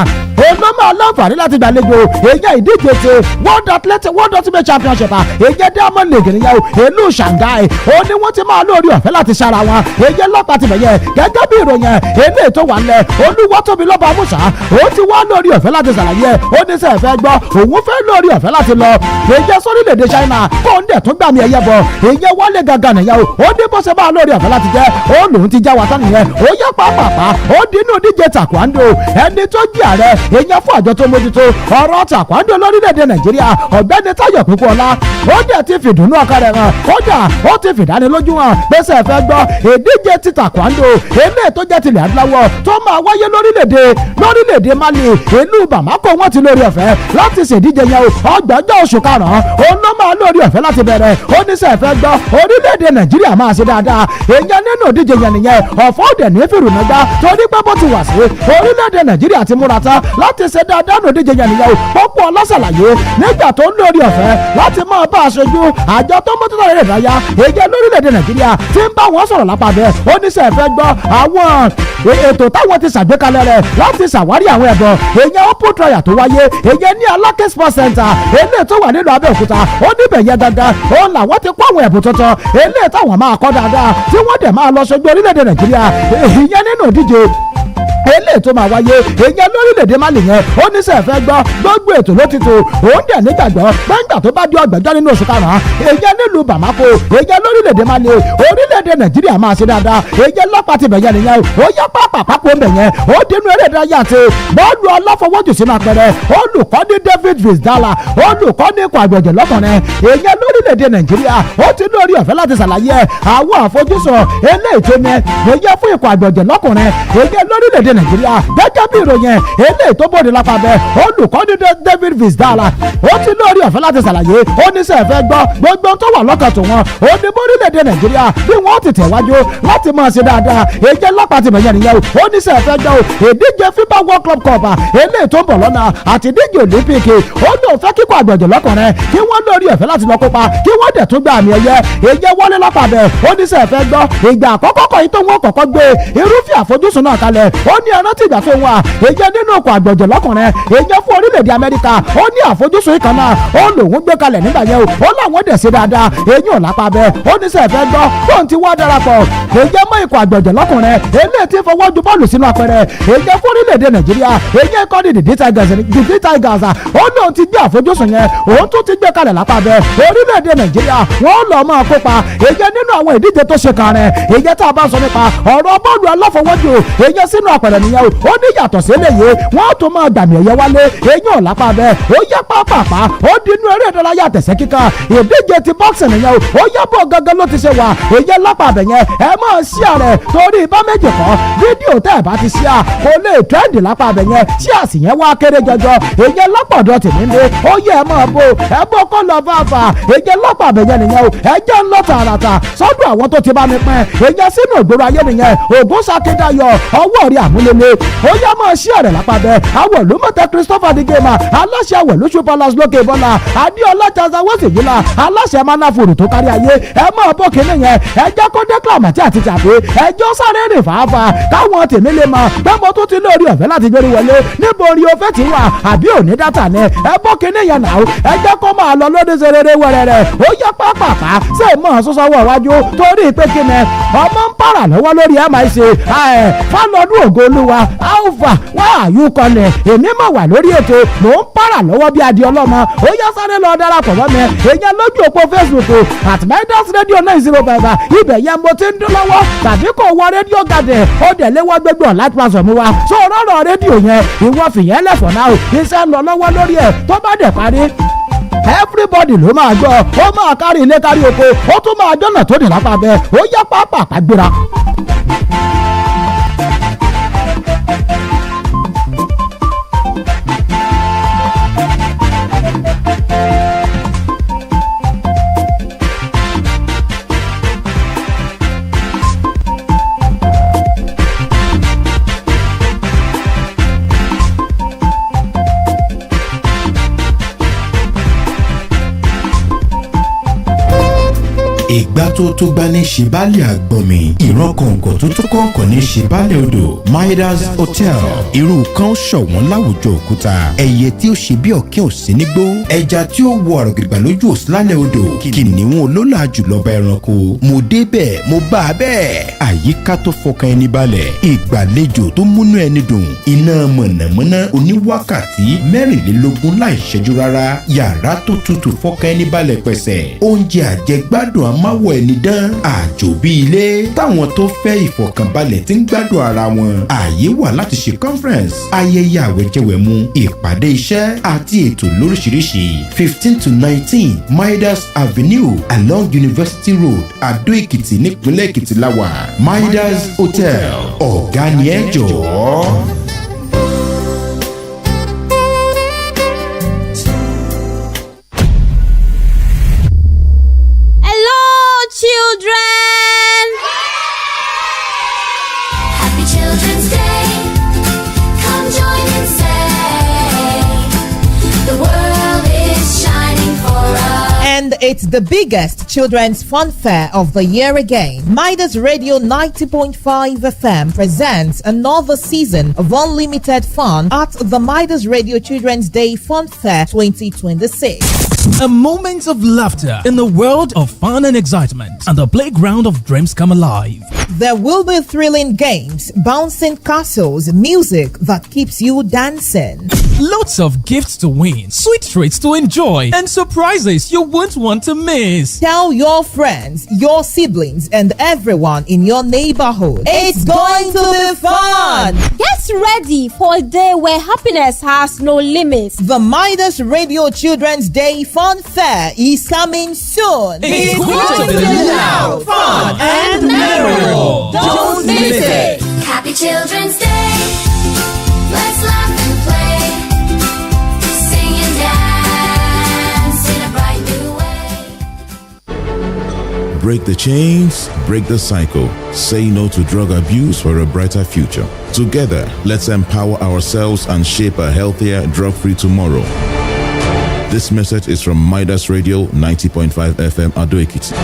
òun ló máa láǹfààní láti gbàlejò èyàn ìdíje ti World Ultimate Championship èyàn Diamond League nìyẹn o ìlú Shanghai ó ní wọ́n ti máa lórí ọ̀fẹ́ láti ṣara wọn èyàn lọ́pàá ti bẹ̀yẹ gẹ́gẹ́ bí ìròyìn eléyìí tó wà lẹ̀ Olúwatóbi lọ́ba Musa ó ti wá lórí ọ̀fẹ́ láti ṣàlàyé ó ní sẹ́ẹ̀ fẹ́ gbọ́ òun fẹ́ lórí ọ̀fẹ́ láti lọ èyàn sórílẹ̀-èdè China kó ń dẹ̀ tún gbà mí ẹyẹ bọ̀ èyàn wọlé gangan nìyẹn o ó ní bó ṣe máa lórí ọ̀fẹ́ láti jẹ́ ó lòun ti já wa tán nìyẹn ó yẹ pàápàá ó dínú díje taekwondo ẹni tó jí ààrẹ èyàn fún àjọ tó mójútó ọ̀rọ̀ taekwondo lórílẹ̀‐èdè Nàìjíríà ọ̀gbẹ́ni Táyọ̀ Pípọ́lá ó dẹ̀ ti fìdùnnú ọkàn rẹ̀ hàn kódà ó ti fìdánilójú hàn gbèsè ẹ̀fẹ́ gbọ́ ìdíje ti taekwondo eléyìí tó jẹ́ tilẹ̀ adúláwọ̀ tó máa wáyé lórílẹ̀‐èdè Mali ìlú Bamako wọ́n ti lórí ọ̀fẹ́ láti ṣèdíje yẹn o ọgbọ̀njọ́ oṣù karùn-ún òun ló máa lórí ọ̀fẹ́ láti bẹ̀rẹ̀ ó ní sẹ́ẹ̀fẹ́ gbọ́ orílẹ̀‐èdè Nàìjíríà máa ṣe dáadáa èèyàn nínú ìdíje yẹn nìyẹn ọ̀fọ̀ òdẹ̀ ní fìrùnàgbá torí pé bó ti wà sí orílẹ̀‐èdè Nàìjíríà ti múra tán láti ṣe dáadáa nínú ìdíje yẹn nìyẹn o pọ́pọ́ ọlọ́sàlàyé nígbà tó ń lórí ọ̀fẹ́ láti máa bá aṣojú àjọ tó mọ́tò náà rẹ̀ dáyà èèyàn lórílẹ̀‐èdè Nàìjíríà ti ń bá wọn sọ̀rọ̀ lápá bẹ́ẹ̀ ó ní sẹ́ẹ̀fẹ́ gbọ́ àwọn ètò táwọn ti ṣàgbékalẹ̀ rẹ̀ láti ṣàwárí àwọn ẹ̀bọ̀ èèyàn open trial tó wáyé èèyàn ní Aláké Sports Center eléyìí tó wà nílùú Abẹ́òkúta ó níbẹ̀ yẹn gangan ó làwọn ti kó àwọn ẹ̀bùn tuntun eléyìí táwọn máa kọ́ dáadáa tí wọ́n dẹ̀ máa lọ ṣojú orílẹ̀-èdè Nàìjíríà ìyẹn nínú ìdíje eléyìí tó máa wáyé èyàn lórílẹ̀‐èdè Mali yẹn ó ní sẹ́ẹ̀fẹ́ gbọ́ gbogbo ètò ló ti tò òun dẹ̀ nígbàgbọ́ gbẹ́ngbà tó bá di ọgbẹ̀jọ́ nínú oṣù karùn-ún èyàn nílùú Bamako èyàn lórílẹ̀‐èdè Mali orílẹ̀‐èdè Nàìjíríà máa ṣe dáadáa èyàn lọ́pàá ti bẹ̀yẹn nìyẹn ó yẹ pápákọ̀ ń bẹ̀yẹn ó dínú eré ìdárayá àti bọ́ọ̀lù ọlọ́fọwọ́jù sínú apẹ̀rẹ̀ olùkọ́ni David Vizdala olùkọ́ni ikọ̀ àgbẹ̀jẹ̀ lọ́kùnrin èyàn lórílẹ̀‐èdè Nàìjíríà ó ti lórí ọ̀fẹ́ láti ṣàlàyé àwọn àfojúsùn eléyìí tó ní èyàn fún ikọ̀ àgbẹ̀jẹ̀ lọ́kùnrin èyàn lórílẹ̀‐èdè Nàìjíríà gẹ́gẹ́ bí ìròyìn eléyìí tó bòde lápá bẹ́ẹ̀ olùkọ́ni David Vizdala ó ti lórí ọ̀fẹ́ láti ṣàlàyé ó ní sẹ́ẹ̀fẹ́ gbọ́ gbogbo tó wà lọ́kàn tó wọn ó ní bórílẹ̀‐èdè Nàìjíríà bí wọ́n ti tẹ̀wájú láti máa ṣe dáadáa èjẹ́ lápá ti bẹ̀yẹn nìyẹn ó ní sẹ́ẹ̀fẹ́ gbọ́ ìdíje FIBA World Club Cup eléyìí tó ń bọ̀ lọ́nà àti ìdíje Olympic ó ní òfẹ́ kíkọ́ àgbẹ̀jẹ̀ lọ́kùnrin kí wọ́n lórí ọ̀fẹ́ láti lọ kópa kí wọ́n dẹ̀ tún gba àmì ẹ̀yẹ èjẹ́ wọlé lápá bẹ́ẹ̀ ó ní sẹ́ẹ̀fẹ́ gbọ́ ìgbà àkọ́kọ́ kọ́ yìí tó wọ́n kọ́kọ́ gbé irúfẹ́ àfojúsùn náà kalẹ̀ ó ní ẹran tí ìgbà tó wà èyẹ nínú ọkọ̀ àgbẹ̀jẹ̀ lọ́kùnrin èyẹ fún orílẹ̀-èdè Amẹ́ríkà ó ní àfojúsùn ìkan náà ó lòun gbé kalẹ̀ nígbà yẹn ó láwọn dẹ̀ ṣe dáadáa èyí ò lápá bẹ́ẹ̀ ó ní sẹ́ẹ̀fẹ́ gbọ́ fóun ti wá darapọ̀ èyẹ mọ́ ikọ̀ àgbẹ̀jẹ̀ lọ́kùnrin eléyìí ti fọwọ́ ju bọ́ọ̀lù sínú apẹ̀rẹ̀ èyẹ fún orílẹ̀-èdè Nàìjíríà èyẹ kọ́ ní the Tigers ó lóun ti gbé àfojúsùn yẹn òun tún ti gbé kalẹ̀ lápá bẹ́ẹ̀ orílẹ̀-èdè Nàìjíríà wọ́n lọ máa kópa èyẹ nínú àwọn ìdíje tó ṣe kàrin èyẹ tá a bá sọ nípa ọ̀rọ̀ bọ́ọ̀lù aláfọwọ́jù èyẹ sínú apẹ̀rẹ̀ nìyẹn ó ní yàtọ̀ sí eléyìí wọ́n tún máa gbàmì ẹ̀yẹ wálé eyín ọ̀lápá bẹ́ẹ̀ ó yẹ pápápá ó dínú eré ìdárayá àtẹ̀sẹ̀ kíkà ìdíje ti boxing nìyẹn ó yẹ bọ́ gangan ló ti ṣe wà èyẹ lápá bẹ̀ yẹn ẹ máa ṣí àrẹ torí ibà méjì kọ́ fídíò tẹ́ ẹ bá ti ṣí à kò lè trend lápá bẹ̀ yẹn ṣí àsìyẹn wá kéré jọjọ èyẹ lápọ̀dọ̀ tèmi ń dé ó yẹ ẹ máa bò ẹ bọ́ kọ́ lọ fàáfà èyẹ lápá bẹ̀ yẹn nìyẹn ẹ jẹ́ ń lọ tààràtà sọ́dọ̀ àwọn tó ti bá mi pín èyẹ sínú ìgboro ayé nìyẹn Ògúnṣakídayọ̀ ọwọ́ rí àmúlélẹ̀ ó yẹ máa ṣí àrẹ lápá bẹ́ẹ̀ awọ ló mọ̀tẹ́ Christopher digema aláṣẹ awọ lóṣù palace lókè bọ́lá adéọlá jazawọ́sì yìí la aláṣẹ manafuru tó kárí ayé ẹ máa bọ́ kínní yẹn ẹ jẹ́ kó déclare àti àti tàbí ẹjọ́ sáré rìn fàáfà káwọn tèmi lè mọ gbẹ́mọ tó ti lórí ọ̀fẹ́ láti gbérí wọlé níbo orí ọ̀fẹ́ ti wà àbí òní dátà ni ẹ bọ́ kínní yẹn náà ẹ jẹ́ kó máa lọ lóde serere wẹ̀rẹ̀rẹ̀ ó yẹ pápápá ṣe mọ̀ sọ́sọ́wọ́ iwájú torí pé kíni ọmọ ń para lọ́wọ́ lórí MIC fálọ́dún ògo olúwa alpha wá àyùkọlẹ̀ èmi mọ̀ wà lórí ètò mò ń para lọ́wọ́ bí adìẹ ọlọ́mọ ó yá sáré lọ darapọ̀ mọ́ mi èèyàn lójú òpó Facebook at Midas Radio 905 ibẹ̀ yẹn mo ti ń dún lọ́wọ́ tàbí kò wọ rédíò gàdẹ̀ ó dẹ̀ léwọ́ gbẹgbẹ́ láti máa sọ̀mú wa so rọ́rọ̀ rédíò yẹn ìwọ fìyẹn lẹ̀fọ̀ náà iṣẹ́ ń lọ lọ́wọ́ lórí ẹ̀ tó bá dẹ̀ parí everybody ló máa gbọ́ ó máa kárí ilé kárí oko ó tún máa jọ́nà tó dì lápá bẹ́ẹ̀ ó yá pápá gbéra. A ìgbà tó gbá ní ṣèbálẹ̀ àgbọ̀mì ìran kọ̀ǹkọ̀ tó kọ̀ǹkọ̀ ní ṣèbálẹ̀ odò Midas Hotel irú kan ṣọ̀wọ́n láwùjọ òkúta ẹyẹ tí ó ṣe bí ọ̀kín ò sí nígbó ẹja tí ó wọ ọ̀rọ̀ gbìgbà lójú òsì lálẹ́ odò kìnìún olólà jùlọ bá ẹranko mo débẹ̀ mo bá a bẹ́ẹ̀ àyíká tó fọkàn ẹni balẹ̀ ìgbàlejò tó múnú ẹni dùn iná mọ̀nàmọ́ná oníwákàtí 24 láì ṣẹ́jú rárá yàrá tó tutù fọkàn ẹni balẹ̀ pẹ̀sẹ̀ oúnjẹ àjẹgbádùn amáwọ̀ ẹni dán àjò bí ilé táwọn tó fẹ́ ìfọ̀kànbalẹ̀ tí ń gbádùn ara wọn ààyè wà láti ṣe conference ayẹyẹ àwẹ̀jẹwẹ̀mu ìpàdé iṣẹ́ àti ètò lóríṣiríṣi 15 to 19 Midas Avenue along University Road Adó Èkìtì nípínlẹ̀ Èkìtì láwà Midas Hotel ọ̀gá ni ẹ jọ̀ọ́. Children! Happy Children's Day. Come join and say the world is shining for us. And it's the biggest children's fun fair of the year again. Midas Radio 90.5 FM presents another season of unlimited fun at the Midas Radio Children's Day Fun Fair 2026. A moment of laughter in the world of fun and excitement, and the playground of dreams come alive. There will be thrilling games, bouncing castles, music that keeps you dancing. Lots of gifts to win, sweet treats to enjoy, and surprises you won't want to miss. Tell your friends, your siblings, and everyone in your neighborhood. It's going to be fun! Get ready for a day where happiness has no limits. The Midas Radio Children's Day Fun Fair is coming soon. It's going to be loud, fun, and memorable. Don't miss it. Happy Children's Day. Let's laugh and play. Sing and dance in a bright new way. Break the chains, break the cycle. Say no to drug abuse for a brighter future. Together, let's empower ourselves and shape a healthier, drug-free tomorrow. This message is from Midas Radio 90.5 FM Adó Èkìtì.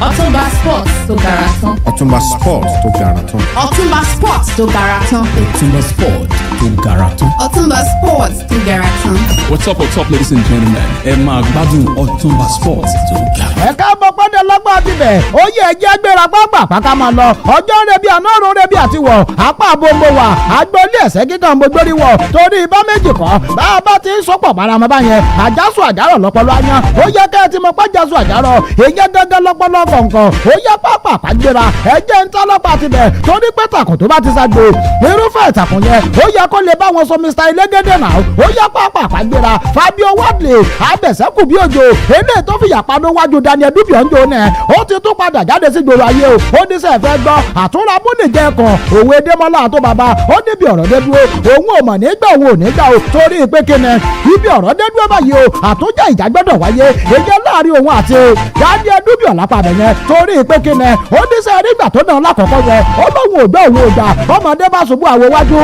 Ọ̀túnba Sports tó gara tán. Ọ̀túnba Sports tó gara tán. Ọ̀túnba Sports tó gara tán. Ọ̀túnba Sport tó gara tán. Ọ̀túnba Sports tó gara tán. What's up, ladies and gentlemen? Ẹ máa gbádùn Ọ̀túnba Sports tó gara. Ẹ káàbọ̀ pọ́ndé lọ́gbọ́n àtibẹ̀ ó yẹ ẹjẹ́ gbéra pápá pàká máa lọ ọjọ́ rebi àná ọ̀run rebi àti wọ̀ apá àbombo wà agboolé ẹ̀sẹ̀ kíkan mogbórí wọ̀ torí ibà méjì kọ́ bá a bá ti ń sọ́pọ̀ báramọ́ báyẹn àjásù àjárọ̀ lọ́pọ̀lọ́ ayán ó yẹ kẹ́ ẹ ti mọ̀ pé àjásù àjárọ̀ èyí gángan lọ́pọ̀lọ́ kọ̀ọ̀kan ó yẹ pápá pàgbéra ẹjẹ́ ń tọ́lọ́pàá àtibẹ̀ torí pé tàkùn tó bá ti ságbo irúfẹ́ ìtàkùn yẹn ó yẹ kó lè bá wọn sọ Mr. Elégédé náà ó yẹ pápá pàgbéra Fabio Wadley abẹ̀sẹ̀kù bí òjò eléyìí tó fìyà paná wájú Daniel Dubion ń jò náà ó ti tún padà jáde sí gbòòrò ayé o ó ní sẹ́ fẹ́ gbọ́ àtúnra múnìjẹ́ kan òwe Démọ́lá àtó bàbá ó níbi ọ̀rọ̀ dé dúró òun ò mọ̀ nígbà òun ò nígbà o torí pé kíni ibi ọ̀rọ̀ dé dúró báyìí o àtúnjà ìjà gbọ́dọ̀ wáyé èyí láàrin òun àti Daniel Dubion lápá bẹ̀ yẹn torí pé kíni ó ní sẹ́ nígbà tó náà lákọ̀ọ́kọ́ yẹn ó lóun ò gbọ́ òun ò gbà ọmọdé bá ṣubú àwo wájú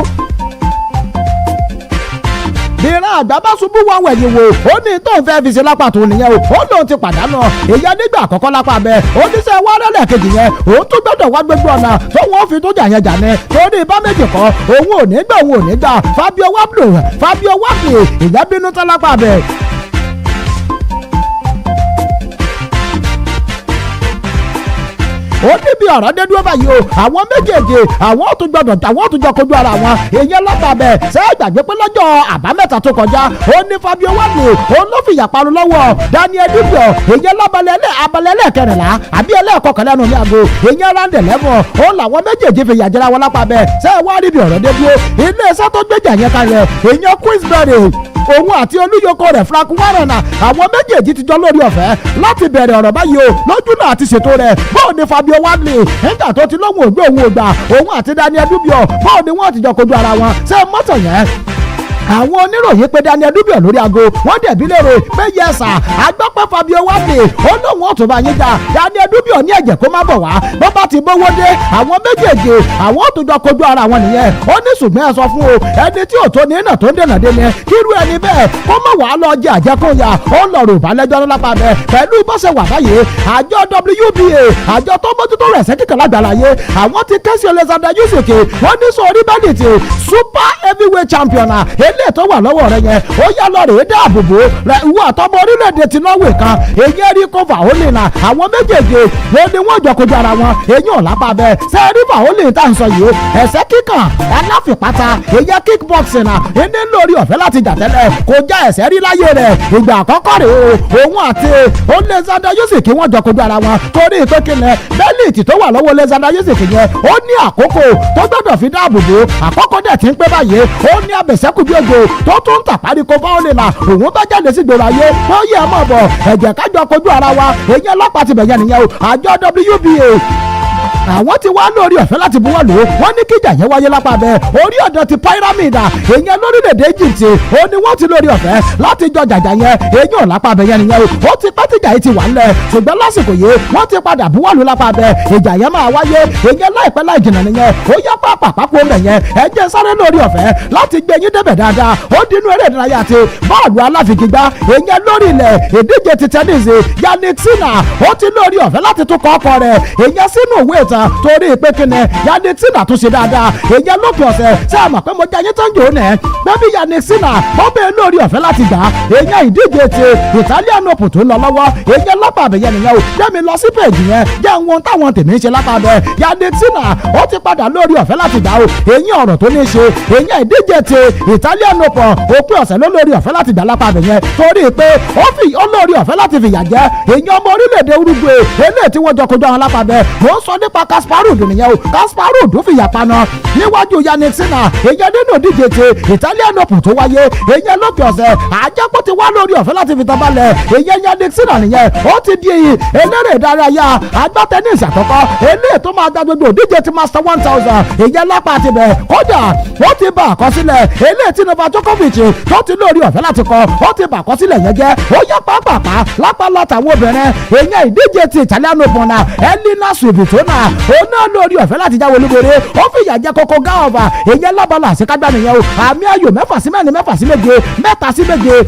ìran àgbà bá ṣubú wá wẹ̀yìn wò ó ní tó ń fẹ́ fi ṣe lápá tó nìyẹn o ó lóun ti pàdánù èyí nígbà àkọ́kọ́ lápá bẹ́ẹ̀ oníṣẹ́ wa rẹ́lẹ̀ kejì yẹn òun tún gbọ́dọ̀ wá gbogbo ọ̀nà tó wọ́n fi tó jà yẹn jà ní torí bá méjì kọ́ òun ò ní gbà òun ò ní gbà Fabio Wadley ìyẹn bínú tán lápá bẹ́ẹ̀. ó níbi ọ̀rọ̀ dé dúró báyìí o àwọn méjèèjì àwọn ò tún gbọdọ̀ àwọn ò tún jọ kojú ara wọn èyí lábàbẹ̀ ṣé ìgbàgbé pé lọ́jọ́ àbámẹ́ta tó kọjá ó ní Fabio Wadley ó ló fìyà paru lọ́wọ́ Daniel Dubion èyí abalẹ̀ ẹlẹ́kẹrìnlá àbí ẹlẹ́kọ̀kẹ́lẹ́ nù ní àgọ́ èyí rándẹ̀ lẹ́fọ̀ ó làwọn méjèèjì fìyà jẹra wọn lápàbẹ̀ ṣé wá níbi ọ̀rọ̀ dé dúró ilé iṣẹ́ tó gbéjà yẹn kalẹ̀ èyí Queensberry òun àti olúyọkọ rẹ̀ Frank Warren àwọn méjèèjì ti jọ lórí ọ̀fẹ́ láti bẹ̀rẹ̀ ọ̀rọ̀ báyìí o lójú náà ti ṣètò rẹ̀ bóun ni Fabio Wadley nígbà tó ti lóhùn ògbé òun ògbà òun àti Daniel Dubion bóun ni wọ́n ti jọ kojú ara wọn ṣé mọ́tò yẹn àwọn oníròyìn pé Daniel Dubio lórí aago wọ́n dẹ̀bi léèrè pé yẹ́sà agbọ́pẹ́ Fabio Wade ó lóun ó tún bá yín jà. Daniel Dubio ní ẹ̀jẹ̀ kó má bọ̀ wá bó bá ti bówó dé àwọn méjèèjì àwọn tó jọ kojú ara wọn nìyẹn. Ó ní ṣùgbọ́n ẹ sọ fún o ẹni tí ò tó ní iná tó ń dènà dé ni kírú ẹni bẹ́ẹ̀ kó mọ̀ wá lọ jẹ àjẹkóyà ó lọ rò balẹ̀jọ́ lápá bẹ́ẹ̀ pẹ̀lú bọ́sẹ̀ wà báyìí àjọ WBA àjọ tó mójútó rẹ̀ ṣẹ́ kíkà lágbàláyé àwọn ti kẹ́sì Alexander Usyk wọ́n ní sọ orí bẹ́ẹ̀lì tí super heavyweight champion eléyìí tó wà lọ́wọ́ rẹ̀ yẹn ó yá lọ rèé dáàbòbò rẹ̀ ìwọ àtọmọ orílẹ̀-èdè ti Norway kan èyí rí kó Vaolin àwọn méjèèjì wọ́n ní wọ́n jọ kojú ara wọn èyí ò lápá bẹ́ẹ̀ sẹ́ẹ̀rí Vaolin tá à ń sọ yìí ẹ̀sẹ̀ kíkàn aláfipáta èyí kickboxing ẹni lórí ọ̀fẹ́ láti jà tẹ́lẹ̀ kò já ẹ̀sẹ̀ rí láyé rẹ̀ ìgbà àkọ́kọ́ rèé o òun àti Alexander Usyk wọ́n jọ kojú ara wọn torí ìpékinlẹ̀ bẹ́líìtì tó wà lọ́wọ́ Alexander Usyk yẹn ó ní àkókò tó gbọ́dọ̀ fi dáàbò bò àkọ́kọ́ dẹ̀ ti ń pé báyìí ó ní abẹ̀sẹ́kù bí òjò tó tún ń tàpárí kó Vaolin òun bá jáde sí gbòòrò ayé ó yẹ ẹ mọ̀ bọ̀ ẹ̀jẹ̀ kájọ kojú ara wa èyí ọlọ́pàá ti bẹ̀yẹ nìyẹn o àjọ WBA àwọn ti wá lórí ọ̀fẹ́ láti buwọ́ lò ó wọ́n ní kíjà yẹn wáyé lápá bẹ́ẹ̀ orí ọ̀dọ̀ ti pyramid èyàn lórílẹ̀‐èdè Egypt ó ní wọ́n ti lórí ọ̀fẹ́ láti jọ jàjà yẹn èyàn lápá bẹ́ẹ̀ yẹn nìyẹn o ó ti pẹ́ tíjà yìí ti wà ńlẹ̀ ṣùgbọ́n lásìkò yìí wọ́n ti padà buwọ́ lò lápá bẹ́ẹ̀ ìjà yẹn máa wáyé èyàn láìpẹ́ láì jìnnà nìyẹn ó yá pápákọ̀ mẹ́ yẹn ẹ jẹ́ sáré lórí ọ̀fẹ́ láti gbé yín débẹ̀ dáadáa ó dínú eré ìdárayá ti bọ́ọ̀lù aláfigigbá èyàn lórí ilẹ̀ ìdíje ti tẹ́nísì Yannick Sinner ó ti lórí ọ̀fẹ́ láti tún kọ́ ọkọ rẹ̀ èyàn sínú ìwé ìtàn torí pé kíni Yannick Sinner tún ṣe dáadáa èyàn lópin ọ̀sẹ̀ ṣé àmọ̀ pé mo jẹ́ ayé tó ń jò nẹ̀ bẹ́bí Yannick Sinner bọ́ bẹ́ẹ̀ lórí ọ̀fẹ́ láti gbà èyàn ìdíje ti Italian Open tó ń lọ lọ́wọ́ èyàn lápá abẹ́yẹ nìyẹn o jẹ́mi lọ sí péjì yẹn jẹ́ wọn táwọn tèmi ń ṣe lápá abẹ́ Yannick Sinner ó ti padà lórí ọ̀fẹ́ láti gbà o èyàn ọ̀rọ̀ tó ní ṣe èyàn ìdíje ti Italian Open òpin ọ̀sẹ̀ ló lórí ọ̀fẹ́ láti gbà lápá abẹ́yẹ torí pé ó lórí ọ̀fẹ́ láti fìyà jẹ èyàn ọmọ orílẹ̀-èdè Uruguay eléyìí tí wọ́n jọ kojú àwọn lápá abẹ́ mò ń sọ nípa Kasparov nìyẹn o Kasparov fìyà paná níwájú Yannick Sinner èyàn nínú ìdíje ti Italian Open tó wáyé èyàn lópin ọ̀sẹ̀ àjẹpọ̀ ti wá lórí ọ̀fẹ́ láti fi tabalẹ̀ èyàn Yannick Sinner nìyẹn ó ti di eléré ìdárayá agbá tẹ́nísì àkọ́kọ́ eléyìí tó máa gba gbogbo ìdíje ti Master 1000 èyàn lápá ti bẹ̀ kódà ó ti bá àkọsílẹ̀ eléyìí tí Novak Djokovic tó ti lórí ọ̀fẹ́ láti kọ ó ti bá àkọsílẹ̀ yẹn jẹ́ ó yẹ pápápá lápá látàwọn obìnrin èyàn ìdíje ti Italian Open náà Elina Svitolina òun náà lórí ọ̀fẹ́ láti jáwé olúborí ó fìyà jẹ Coco Gauff èyàn lábala àṣekágbá nìyẹn o àmì ayò 6-4 6-7 7-7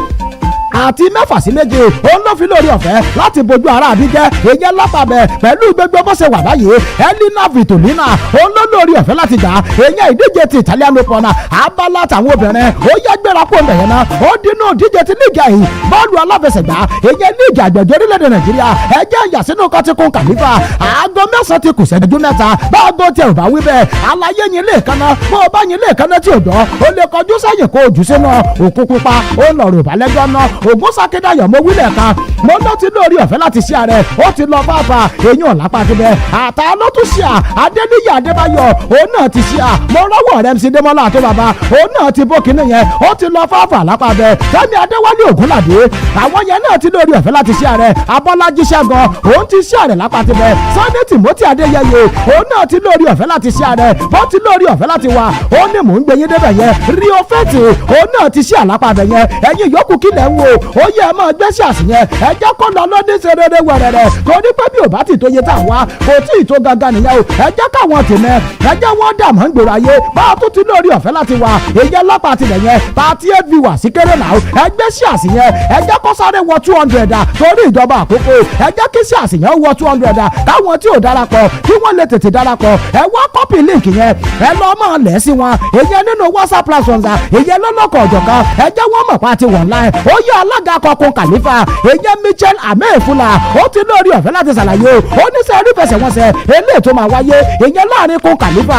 àti 6-7 òun ló fi lórí ọ̀fẹ́ láti bojú ara àbí jẹ́ èyàn lápàbẹ̀ pẹ̀lú gbogbo bó ṣe wà báyìí Elina Svitolina òun ló lórí ọ̀fẹ́ láti gbà èyàn ìdíje ti Italian Open abala tàwọn obìnrin ó yẹ gbéra kó mẹ̀yẹn náà ó dínú ìdíje ti líìgì yìí bọ́ọ̀lù aláfẹsẹ̀gbá èyàn líìgì àgbẹ̀jọ orílẹ̀-èdè Nàìjíríà ẹjẹ́ ìyàsínú kọ́tíkún kàlífà aago 9 ti kù ṣẹ́jú 3 báago tẹ ò bá wí bẹ́ẹ̀ aláyé yín lè kanna bó o bá yín lè kanna tí ò dọ́ o lè kọjú sẹ́yìn kó o jù sínú òkú pupa ó lọ̀rọ̀ ìbálẹ́jọ́ náà ògún sákédayọ̀ mo wílẹ̀ kan mo ló ti lórí ọ̀fẹ́ láti ṣí ààrẹ ó ti lọ fáfà eyín ọ̀lápá ti bẹ̀ àtà ló tún ṣí à Adéníyì Adébáyọ̀ òun náà ti ṣí à mo rọ́wọ́ rẹ̀ MC Démọ́lá àti bàbá òun náà ti bó kinní yẹn ó ti lọ fáfà lápá bẹ̀ Fẹ́mi Adéwálé Ògúnládé àwọn yẹn náà ti lórí ọ̀fẹ́ láti ṣí ààrẹ Abọ́lájí Ṣẹ́gun òun ti ṣí ààrẹ lápá ti bẹ̀ Sunday Timothy Adéyẹyẹ òun náà ti lórí ọ̀fẹ́ láti ṣí ààrẹ bó ti lórí ọ̀fẹ́ láti wà ó ní mò ń gbé yín débẹ̀ yẹn Rio Fẹ́tì òun náà ti ṣí àlápá bẹ̀ yẹn ẹ̀yin yòókù kílẹ̀ ń wò ó yẹ ẹ máa gbẹ́sẹ̀ àṣìyẹn ẹ jẹ́ kó lọ lọ́dún ṣe rere wẹ̀rẹ̀rẹ̀ torí pé bí ò bá ti tó yẹ tá a wá kò tí ì tó gangan nìyẹn o ẹ jẹ́ káwọn tèmẹ́ ẹ jẹ́ wọ́n dà mọ́ ń gbèrò ayé bá a tún ti lórí ọ̀fẹ́ láti wà èyí ọlọ́pàá tilẹ̀ yẹn 38 viewers sí kéré náà ẹ gbẹ́sẹ̀ àṣìyẹn ẹ jẹ́ kó sáré wọ 200 torí ìjọba àkókò ẹ jẹ́ kí sí àṣìyẹn wọ 200 káwọn tí ò darapọ̀ kí wọ́n lè tètè darapọ̀ ẹ wá kọ́pì link yẹn ẹ lọ́ máa lẹ̀ sí wọn èyí nínú WhatsApp platforms èyí lọ́lọ́kọ̀ ọ̀jọ̀kan ẹ jẹ́ wọ́n mọ̀ pa ti wọ̀n láì ó yẹ alága kọkun kàlífà èyí Michel Ameefula ó ti lórí ọ̀fẹ́ láti ṣàlàyé ó ní sẹ́ẹ̀rí fẹsẹ̀wọnsẹ̀ eléyìí tó máa wáyé èyí láàrin kun kàlífà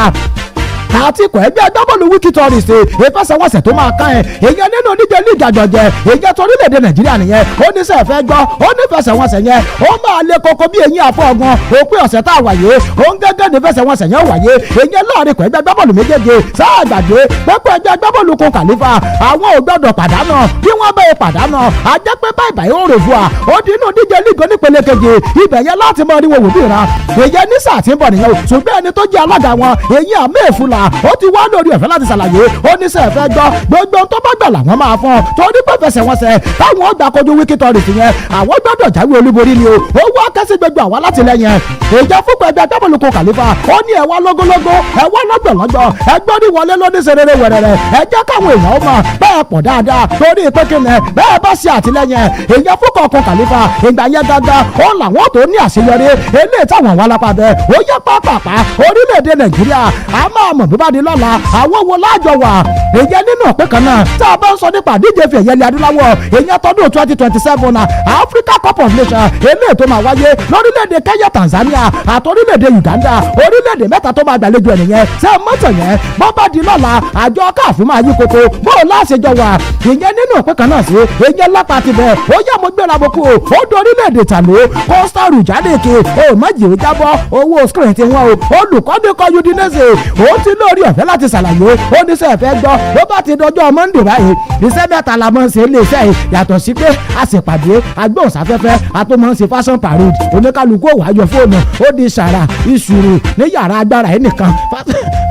àti ikọ̀ ẹgbẹ́ agbábọ́ọ̀lù wiki tourist ìfẹsẹ̀wọnsẹ̀ tó máa ká ẹ̀ èyàn nínú oníjẹ líìgì àjọjẹ èyàn tó orílẹ̀-èdè Nàìjíríà nìyẹn ó ní sẹ́ẹ̀ fẹ́ gbọ́ ó ní fẹsẹ̀wọnsẹ̀ yẹn ó máa lé koko bí eyín àfọ ọgbọ́n òpin ọ̀sẹ̀ tá a wáyé ó ń gẹ́gẹ́ ní fẹsẹ̀wọnsẹ̀ yẹn wáyé èyàn láàrin ikọ̀ ẹgbẹ́ agbábọ́ọ̀lù méjèèjì sáà gbàgbé pẹ́pẹ́ ẹgbẹ́ agbábọ́ọ̀lù kun kàlífà àwọn ò gbọ́dọ̀ pàdánù bí wọ́n bẹ́ẹ̀ pàdánù ajẹ́ pé báyìí báyìí ó rò fún wa ó dínú díje líìgì onípele keje ibẹ̀ yẹn láti mọ oríwó wò bí ìran èyàn ní sáà tí ń bọ̀ nìyẹn o ṣùgbọ́n ẹni tó jẹ́ alága wọn èyí Ameefula ó ti wá lórí ọ̀fẹ́ láti ṣàlàyé ó ní sẹ́ẹ̀ fẹ́ gbọ́ gbogbo tó bá gbà làwọn máa fún ọ torí pé fẹsẹ̀wọnsẹ̀ táwọn ọgbà kojú wíkítọ́rìsì yẹn àwọn gbọ́dọ̀ jáwé olúborí ni o ó wá kẹ́sí gbogbo àwa láti lẹ́yìn ìjà fúnpọ̀ ẹgbẹ́ agbábọ́ọ̀lù kàlífà ó ní ẹ̀wá lọ́gọ́lọ́gọ́ ẹ̀wá lọ́gbọ̀lọ́gbọ̀ ẹgbẹ́ ní wọlé lóní serere wẹ̀rẹ̀rẹ̀ ẹ jẹ́ káwọn èèyàn ó mọ̀ bẹ́ẹ̀ pọ̀ dáadáa torí pé kíni bẹ́ẹ̀ bá ṣe àtìlẹ́yìn ìjà fúnpọ̀ ọkọ̀ kàlífà ìgbà yẹn gangan ó làwọn tó ní àṣeyọrí eléyìí táwọn wà lápá bẹ́ẹ̀ ó yẹ pápápá orílẹ̀-èdè nàìjíríà a máa mọ̀ bí bá di lọ́la àwọn wo láàjọ wà ìyẹn nínú ọ̀pẹ kan náà tá a bá ń sọ nípa díje fi ẹ̀yẹ ilẹ̀ adúláwọ̀ ìyẹn tọdún 2027 Africa Cup of Nations eléyìí tó máa wáyé lórílẹ̀-èdè Kenya Tanzania àti orílẹ̀-èdè Uganda orílẹ̀-èdè mẹ́ta tó máa gbàlejò ẹ̀ nìyẹn ṣé mọ́tò yẹn bọ́ bá di lọ́la àjọ káàfù máa yí koko bó o láṣẹjọ wà ìyẹn nínú ọ̀pẹ kan náà sí ìyẹn lápá ti bẹ̀ ó yẹ mo gbéra boko ó do orílẹ̀-èdè tàló Costa Rujadeke ó má jèrè jábọ́ owó screen ti wọ́n o olùkọ́ni kọ́ Udinese ó ti lórí ọ̀fẹ́ láti ṣàlàyé ó ní sẹ́ fẹ́ gbọ́ ló bá ti dọjọ́ Monday báyìí iṣẹ́ mẹ́ta la máa ń ṣe iléeṣẹ́ yìí yàtọ̀ sí pé a sì pàdé agbóhùnsáfẹ́fẹ́ a tó máa ń ṣe fashion parade oníkálukú òwò ayọ̀ fóònù ó di ṣàrà ìṣòro ní yàrá agbára ẹ̀ nìkan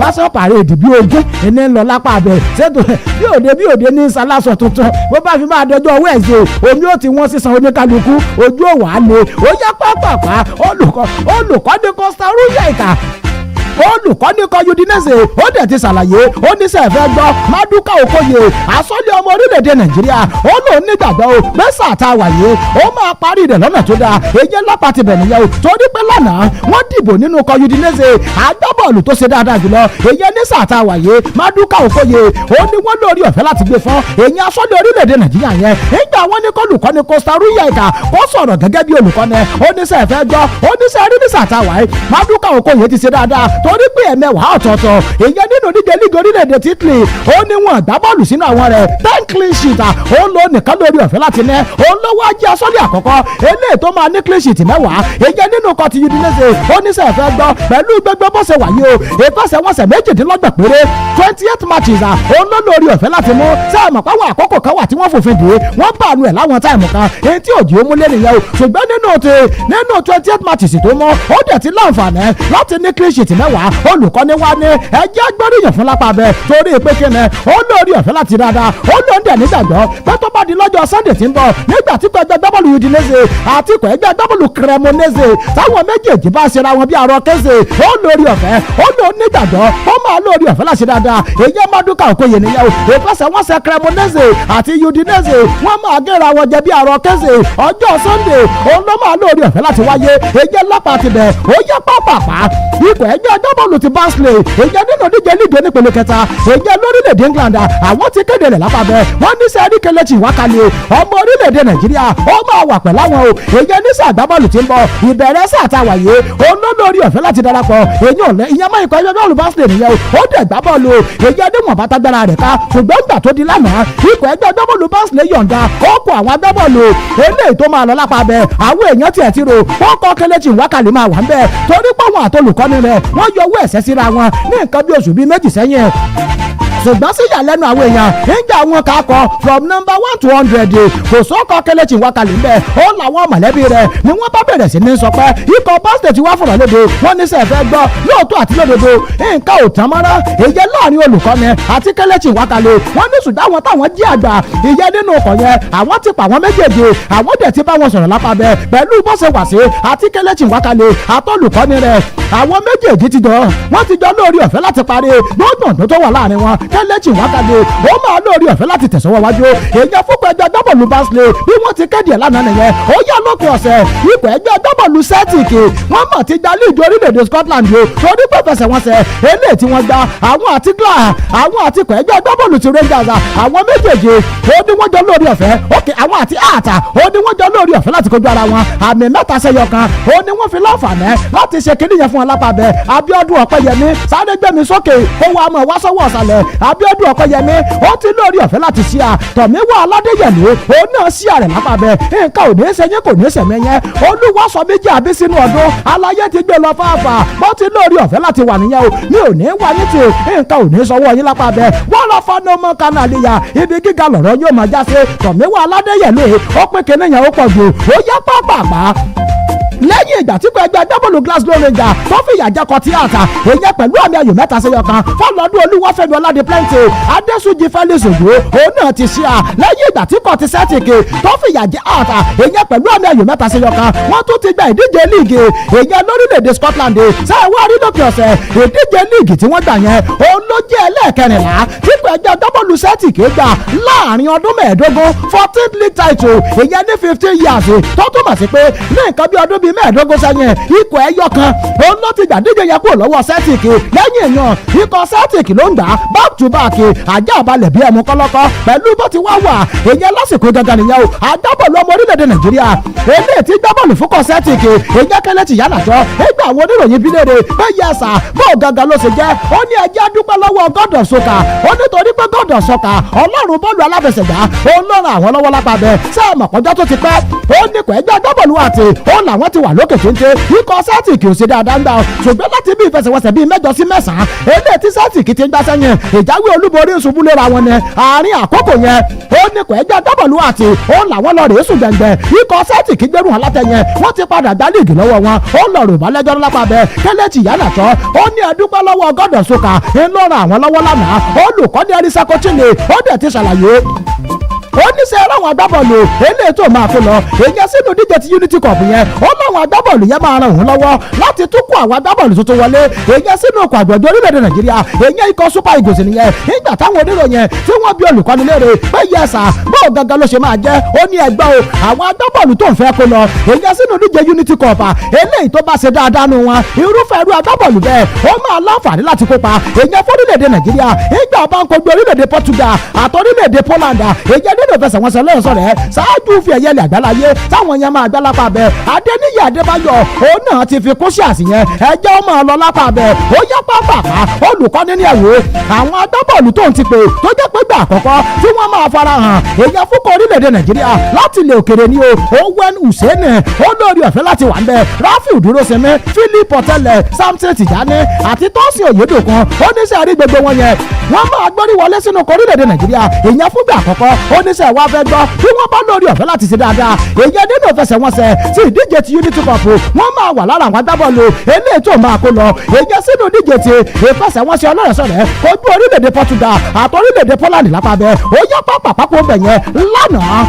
fashion parade bí ogún ẹni ń lọ lápá abẹ ṣètò bí òde ní sálásọ tuntun bó bá fi máa dọjọ́ wẹ́ẹ̀sì omi ó ti wọ́n sísan oníkálukú ojú òwò á le ó yẹ pápápá olùkọ́ni Costa Rica olùkọ́ni kan Udinese ó dẹ̀ ti ṣàlàyé ó ní sẹ́ fẹ́ gbọ́ Maduka Okoye àsọ́lé ọmọ orílẹ̀-èdè Nàìjíríà ó lòun nígbàgbọ́ o mẹ́sà tá a wà yé ó máa parí rẹ̀ lọ́nà tó dáa èyí lápá ti bẹ̀ nìyẹn o torí pé lánàá wọ́n dìbò nínú kan Udinese agbábọ́ọ̀lù tó ṣe dáadáa jùlọ èyí ní sà tá a wà yé Maduka Okoye ó ní wọ́n lórí ọ̀fẹ́ láti gbé fún èyí àsọ́lé orílẹ̀-èdè Nàìjíríà yẹn nígbà wọn ní kọ́lùkọ́ni Costa Rica kó sọ̀rọ̀ gẹ́gẹ́ bí olùkọ́ni ó ní sẹ́ fẹ́ gbọ́ ó ní sẹ́ rí ní sà tá a wà yé Maduka Okoye ti ṣe dáadáa torí pé ẹ̀mẹ́wàá ọ̀tọ̀ọ̀tọ̀ ìyẹn nínú díje líga orílẹ̀-èdè títìlì ó ní wọn gbá bọ́ọ̀lù sínú àwọn rẹ̀ 10 clean sheet ó ń lo nìkan lórí ọ̀fẹ́ láti nẹ́ ó ń lọ́wọ́ ajé asọ́lé àkọ́kọ́ eléyìí tó máa ní clean sheet mẹ́wàá ìyẹn nínú kan ti Udinese ó ní sẹ́ fẹ́ gbọ́ pẹ̀lú gbogbo bó ṣe wáyé o ìfẹsẹ̀wọnsẹ̀ méjìdínlọ́gbọ̀n péré 28 matches ó ń lọ lórí ọ̀fẹ́ láti mú sáàmù pàwọn àkókò kan wà tí wọ́n fòfin dè wọ́n bá àánú ẹ̀ láwọn táìmù kan èyí tí òjì ó mú lé nìyẹn o ṣùgbọ́n nínú 28 matches tó mọ́ ó dẹ̀ ti láǹfààní láti ní clean sheet mẹ́wàá olùkọ́ni wa ní ẹjẹ́ gbóríyìn fún lápá bẹ́ẹ̀ torí pé kíni ó lórí ọ̀fẹ́ láti dáadáa ó ló ń dẹ̀ nígbàgbọ́ pé tó bá di lọ́jọ́ Sunday tí ń bọ̀ nígbà tí ẹgbẹ́ gbábọ́ọ̀lù Udinese àti ẹgbẹ́ gbábọ́ọ̀lù Cremonese táwọn méjèèjì bá ṣera wọn bí arọ kése ó lórí ọ̀fẹ́ ó ló ń nígbàgbọ́ ó máa lórí ọ̀fẹ́ láti dáadáa èyí Maduka Okoye nìyẹn o ìfẹsẹ̀wọnsẹ̀ Cremonese àti Udinese wọ́n máa gẹ́ra wọn jẹ bí arọ kése ọjọ́ Sunday ó ló máa lórí ọ̀fẹ́ láti wáyé èyí lápá ti bẹ̀ ó yẹ pápápá ikọ̀ ẹgbẹ́ gbábọ́ọ̀lù ti Barnsley èyí nínú díje líìgì onípele kẹta èyí lórílẹ̀‐èdè England àwọn ti kéde rẹ̀ lápapẹ̀ wọ́n ní sẹ́ẹ̀rí Kelechi Iwakale ọmọ orílẹ̀‐èdè Nàìjíríà ó máa wà pẹ̀lú àwọn o èyí ní sáà gbábọ́ọ̀lù tí ń bọ̀ ìbẹ̀rẹ̀ sáà tá a wà yé olólórí ọ̀fẹ́ láti darapọ̀ ìyẹn mọ́ ikọ̀ ẹgbẹ́ bọ́ọ̀lù Barnsley nìyẹn o ó dẹ̀ gbábọ́ọ̀lù èyí ní wọ̀n bàtà gbára rẹ̀ ká ṣùgbọ́n gbà tó di lánàá ikọ̀ ẹgbẹ́ bọ́ọ̀lù Barnsley yọ̀ǹda ó kọ àwọn agbábọ́ọ̀lù eléyìí tó máa lọ lápapẹ̀ àwọn èèyàn tiẹ̀ ti rò ó kọ́ Kelechi Iwakale máa wà ń bẹ́ẹ̀ torí pé àwọn àtolùkọ́ni rẹ̀ wọ́n yọ owó ẹ̀sẹ̀ síra wọn ní nǹkan bí oṣù bíi méjì sẹ́yìn ṣùgbọ́n sí ìyàlẹ́nu àwọn èèyàn nígbà wọn kà kọ from number 1 to 100 kò sọ́kọ̀ Kelechi Iwakale ńbẹ ó làwọn mọ̀lẹ́bí rẹ̀ ni wọ́n bá bẹ̀rẹ̀ sí ní sọ pé ikọ̀ Barnsley ti wá fọ̀rọ̀ lóde wọ́n ní sẹ́ẹ̀fẹ́ gbọ́ lóòótọ́ àti lódodo nǹkan ò tán mọ́ra èyẹ láàrin olùkọ́ni àti Kelechi Iwakale wọ́n ní ṣùgbọ́n àwọn táwọn jí àgbà ìyẹn nínú ọkọ̀ yẹn àwọn ti pa àwọn méjèèjì àwọn dẹ̀ ti bá wọn sọ̀rọ̀ lápá bẹ́ẹ̀ pẹ̀lú bó ṣe wà sí àti Kelechi Iwakale àtolùkọ́ni rẹ̀ àwọn méjèèjì ti jọ wọ́n ti jọ lórí ọ̀fẹ́ láti parí gbọ́dọ̀ tó wà láàrin wọn Kelechi Iwakale ó máa lórí ọ̀fẹ́ láti tẹ̀sọ́wọ́ wájú èèyàn fúnpọ̀ ẹgbẹ́ agbábọ́ọ̀lù Barnsley bí wọ́n ti kéde ẹ̀ lánàá nìyẹn ó yá lópin ọ̀sẹ̀ ipò ẹgbẹ́ agbábọ́ọ̀lù Celtic wọ́n mọ̀ ti gba líìgì orílẹ̀-èdè Scotland o torí pé fẹsẹ̀wọnsẹ̀ eléyìí tí wọ́n gba àwọn àti àwọn àti ikọ̀ ẹgbẹ́ agbábọ́ọ̀lù ti Rangers àwọn méjèèjì ó ní wọ́n jọ lórí ọ̀fẹ́ òkè àwọn àti àtà ó ní wọ́n jọ lórí ọ̀fẹ́ láti kojú ara wọn àmì mẹ́ta sẹ́yọ kan ó ní wọ́n fi láǹfààní láti ṣe kíní yẹn fún wọn lápapẹ̀ Abíọ́dún Ọpẹ́yẹmí sáré gbẹ̀mí sókè kó wa mọ̀ wá sọ́wọ́ ọ̀sàlẹ̀ Abíọ́dún Ọpẹ́yẹmí ó ti lórí ọ̀fẹ́ láti ṣí à Tọ̀míwá Aládéyẹ̀lú ó náà ṣí àrẹ̀ lápapẹ̀ nǹkan ò ní í ṣe yín kò ní í ṣẹ̀mí yẹn Olúwa sọ méjì àbí sínú ọdún aláyé ti gbé lọ fáfà bó ti lórí ọ̀fẹ́ láti wà nìyẹn o mi ò ní wá ní ti nǹkan ò ní í sọwọ́ yín lápapẹ̀ wọ́n lọ fọ́nà ọmọ kanàlíyà ibi gíga lọ̀rọ̀ yóò máa já sí Tọ̀míwá Aládéyẹ̀lú ó pín kíní yẹn ó pọ̀ jù ó yá pápá lẹ́yìn ìgbà tí kò ẹgbẹ́ agbábọ́ọ̀lù Glasgow Rangers tó fìyà jẹ kọ tíátà èyẹ pẹ̀lú àmì ayò 3-1 fọlọ́dún Olúwafẹ́mi Ọládipẹ́ntì Adésúnjì Felix Òjó òun náà ti ṣí à lẹ́yìn ìgbà tí kò ti Celtic tó fìyà jẹ àtà èyẹ pẹ̀lú àmì ayò 3-1 wọ́n tún ti gba ìdíje líìgì èyẹ lórílẹ̀‐èdè Scotland ṣáà rí lópin ọ̀sẹ̀ ìdíje líìgì tí wọ́n gbà yẹn òun ló jẹ́ ẹlẹ́ẹ̀kẹrìnlá tí kò ẹgbẹ́ agbábọ́ọ̀lù Celtic gbà láàrin ọdún 15 14th league title èyẹ ní 15 years tó túmọ̀ sí pé ní nǹkan bí ọdún bíi 15 sẹ́yìn ikọ̀ ẹyọ kan òun ló ti gbàdíje yẹn kúrò lọ́wọ́ Celtic lẹ́yìn èèyàn ikọ̀ Celtic ló ń gbà back to back ajá balẹ̀ bí ẹmu kọ́lọ́kọ́ pẹ̀lú bó ti wá wà èyẹ lásìkò gangan nìyẹn o agbábọ́ọ̀lù ọmọ orílẹ̀-èdè Nàìjíríà eléyìí tí gbábọ́ọ̀lù fúnkọ̀ Celtic èyẹ kẹlẹ́ ti yálà jọ ẹgbẹ́ àwọn oníròyìn bí léde pé yẹsà bó gangan ló ṣe jẹ́ ó ní ẹjẹ́ dúpẹ́ lọ́wọ́ God of Soccer ó nítorí pé God of Soccer ọlọ́run bọ́ọ̀lù aláfẹsẹ̀gbá òun ló ran àwọn lọ́wọ́ lápá bẹ́ẹ̀ sáàmù ọ̀pọ̀jọ́ tó ti pẹ́ ó ní kò ẹgbẹ́ agbábọ́ọ̀lù àti ó làwọn ti wà lókè téńté ikọ̀ Celtic ò ṣe dáadáa ń gbà ṣùgbọ́n láti bí ìfẹsẹ̀wọnsẹ̀ bíi 7 sí 9 eléyìí tí Celtic ti ń gbá sẹ́yìn ìjáwé olúborí ìṣubú léra wọn ni àárín àkókò yẹn ó ní kò ẹgbẹ́ agbábọ́ọ̀lù àti ó làwọn lọ rèé sùn gbẹ̀ngbẹ̀ ikọ̀ Celtic gbẹ̀rù hàn látẹ̀yìn wọ́n ti padà gbá líìgì lọ́wọ́ wọn ó lọ rò bá lẹ́jọ́ lápá bẹ́ẹ̀ kẹ́lẹ́tì yálà tọ́ ó ní ẹdúpẹ́ lọ́wọ́ God of Soccer ń lọ́ra àwọn lọ́wọ́ lánàá olùkọ́ni Arisa Kochile ó dẹ̀ ti ṣàlàyé ó ní sẹ́ láwọn agbábọ́ọ̀lù eléyìí tó máa kó lọ èyàn sínú díje ti Unity Cup yẹn ó láwọn agbábọ́ọ̀lù yẹn máa ràn òun lọ́wọ́ láti tún kó àwọn agbábọ́ọ̀lù tuntun wọlé èyàn sínú ọkọ̀ àgbẹ̀dẹ orílẹ̀-èdè Nàìjíríà èyàn ikọ̀ Super Eagles nìyẹn nígbà táwọn oníròyìn tí wọ́n bí olùkọ́ni léèrè pé yẹsà bóò gangan ló ṣe máa jẹ́ ó ní ẹgbẹ́ o àwọn agbábọ́ọ̀lù tó ń fẹ́ kó lọ èyàn sínú díje Unity Cup eléyìí tó bá ṣe dáadáa nù wọn irúfẹ́ irú agbábọ́ọ̀lù bẹ́ẹ̀ ó máa láǹfààní láti kópa èyàn fórílẹ̀-èdè Nàìjíríà nígbà bá ń kojú orílẹ̀-èdè Portugal àtọ́rílẹ̀-èdè Poland èyàn nínú ìfẹsẹ̀wọnsẹ̀ lẹ́yìn sọ̀rọ̀ ẹ̀ ṣáájú fi ẹ̀yẹ lẹ̀ àgbáláyé táwọn yẹn máa gbá lápá bẹ́ẹ̀ Adéníyì Adébáyọ̀ òun náà ti fi kún sí àsìyẹn ẹjẹ́ ó máa lọ lápá bẹ́ẹ̀ ó yá pápápá olùkọ́ni ní ẹ̀wò àwọn agbábọ́ọ̀lù tó ń ti pè tó jẹ́ pé gbà àkọ́kọ́ tí wọ́n máa fara hàn èèyàn fúnkọ́ orílẹ̀-èdè Nàìjíríà láti ilẹ̀ òkèrè ni o Owen Hussein olórí ọ̀fẹ́ láti wà ń bẹ́ẹ̀ Rafiu Dúrósinmi Philip Ọ̀tẹ́lẹ̀ Samson Tijani àti Tọ́sí Oyèdòkun oníṣẹ́ àrí gbogbo wọn yẹn wọ́n máa gbórí wọlé sínú orílẹ̀-èdè Nàìjíríà èèyàn fúngbà àkọ́kọ́ oníṣẹ́ wa fẹ́ gbọ́ bí wọ́n bá lórí ọ̀fẹ́ láti ṣe dáadáa èyàn nínú ìfẹsẹ̀wọnsẹ̀ tí ìdíje ti Unity Cup wọ́n máa wà lára àwọn agbábọ́ọ̀lù eléyìí tó máa kó lọ èyàn sínú ìdíje ti ìfẹsẹ̀wọnsẹ̀ ọlọ́rẹ̀sọ̀rẹ̀ ojú orílẹ̀-èdè Portugal àti orílẹ̀-èdè Poland lápapẹ̀ ó yá pápákọ̀ bẹ̀yẹn lánàá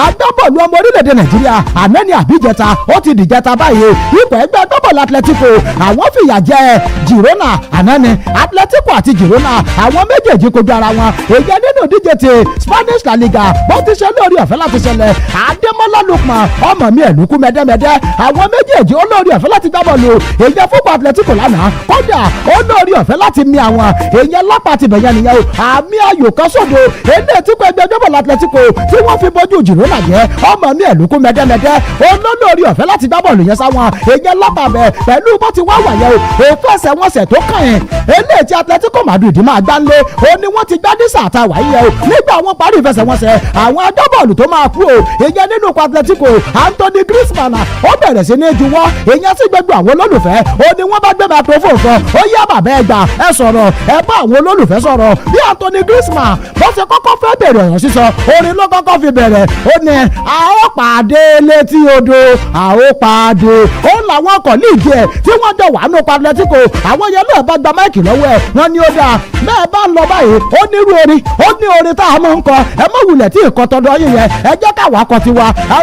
agbábọ́ọ̀lù ọmọ orílẹ̀-èdè Nàìjíríà àmẹ́ni àbíjẹta ó ti dìjẹta báyìí ikọ̀ ẹgbẹ́ agbábọ́ọ̀lù Atletico àwọn fìyà jẹ Girona ànáni Atletico àti Girona àwọn méjèèjì kojú ara wọn èyí nínú ìdíje ti Spanish La Liga bó ti ṣe lórí ọ̀fẹ́ láti ṣẹlẹ̀ Adémọ́lá Lukman ọmọ mi ẹ̀lúkú mẹ́dẹ́mẹ́dẹ́ àwọn méjèèjì ó lórí ọ̀fẹ́ láti gbá bọ́ọ̀lù èyí fúnpọ̀ Atletico lánàá kódà ó lórí ọ̀fẹ́ láti mi àwọn èyí lápá ti bẹ̀yẹn nìyẹn o àmì ayò kan sódò eléyìí tí kò ẹgbẹ́ agbábọ́ọ̀lù Atletico tí wọ́n fi bójú Girona jẹ́ ọmọ mi ẹ̀lúkú mẹ́dẹ́mẹ́dẹ́ olólórí ọ̀fẹ́ láti gbá bọ́ọ̀lù yẹn sáwọn èyàn lápàbẹ̀ pẹ̀lú bó ti wá wàyẹ̀ o ìfẹsẹ̀wọnsẹ̀ tó kàn yín eléyìí tí Atletico Madrid máa gbá lé o ní wọ́n ti gbá ní sàtà wáyé o nígbà wọn parí ìfẹsẹ̀wọnsẹ̀ àwọn agbábọ́ọ̀lù tó máa kú o èyàn nínú ikọ̀ Atletico Anthony Griezmann ó bẹ̀rẹ̀ sí ní juwọ́ èyàn sì gbẹgbẹ àwọn olólùfẹ́ o ní wọ́n bá gbé microphone kan ó yá bàbá ẹ gbà ẹ sọ̀rọ̀ ẹ bá àwọn olólùfẹ́ sọ̀rọ̀ bí Anthony Griezmann bó ṣe kọ́kọ́ fẹ́ bẹ̀rẹ̀ ọ̀rọ̀ sísọ orin ló kọ́kọ́ fi bẹ̀rẹ̀ ó ní a ó pàdé létí odò a ó pàdé ó làwọn kọ̀líìgì ẹ̀ tí wọ́n jọ wà nù Atletico àwọn yẹn náà bá gba máìkì lọ́wọ́ ẹ̀ wọ́n ní ó dáa bẹ́ẹ̀ bá ń lọ báyìí ó ní irú orin ó ní orin tá a máa ń kọ ẹ mọ̀ wulẹ̀ tí ìkọ́ tọdọ yìí yẹn ẹ jẹ́ káwa kọ tiwa ó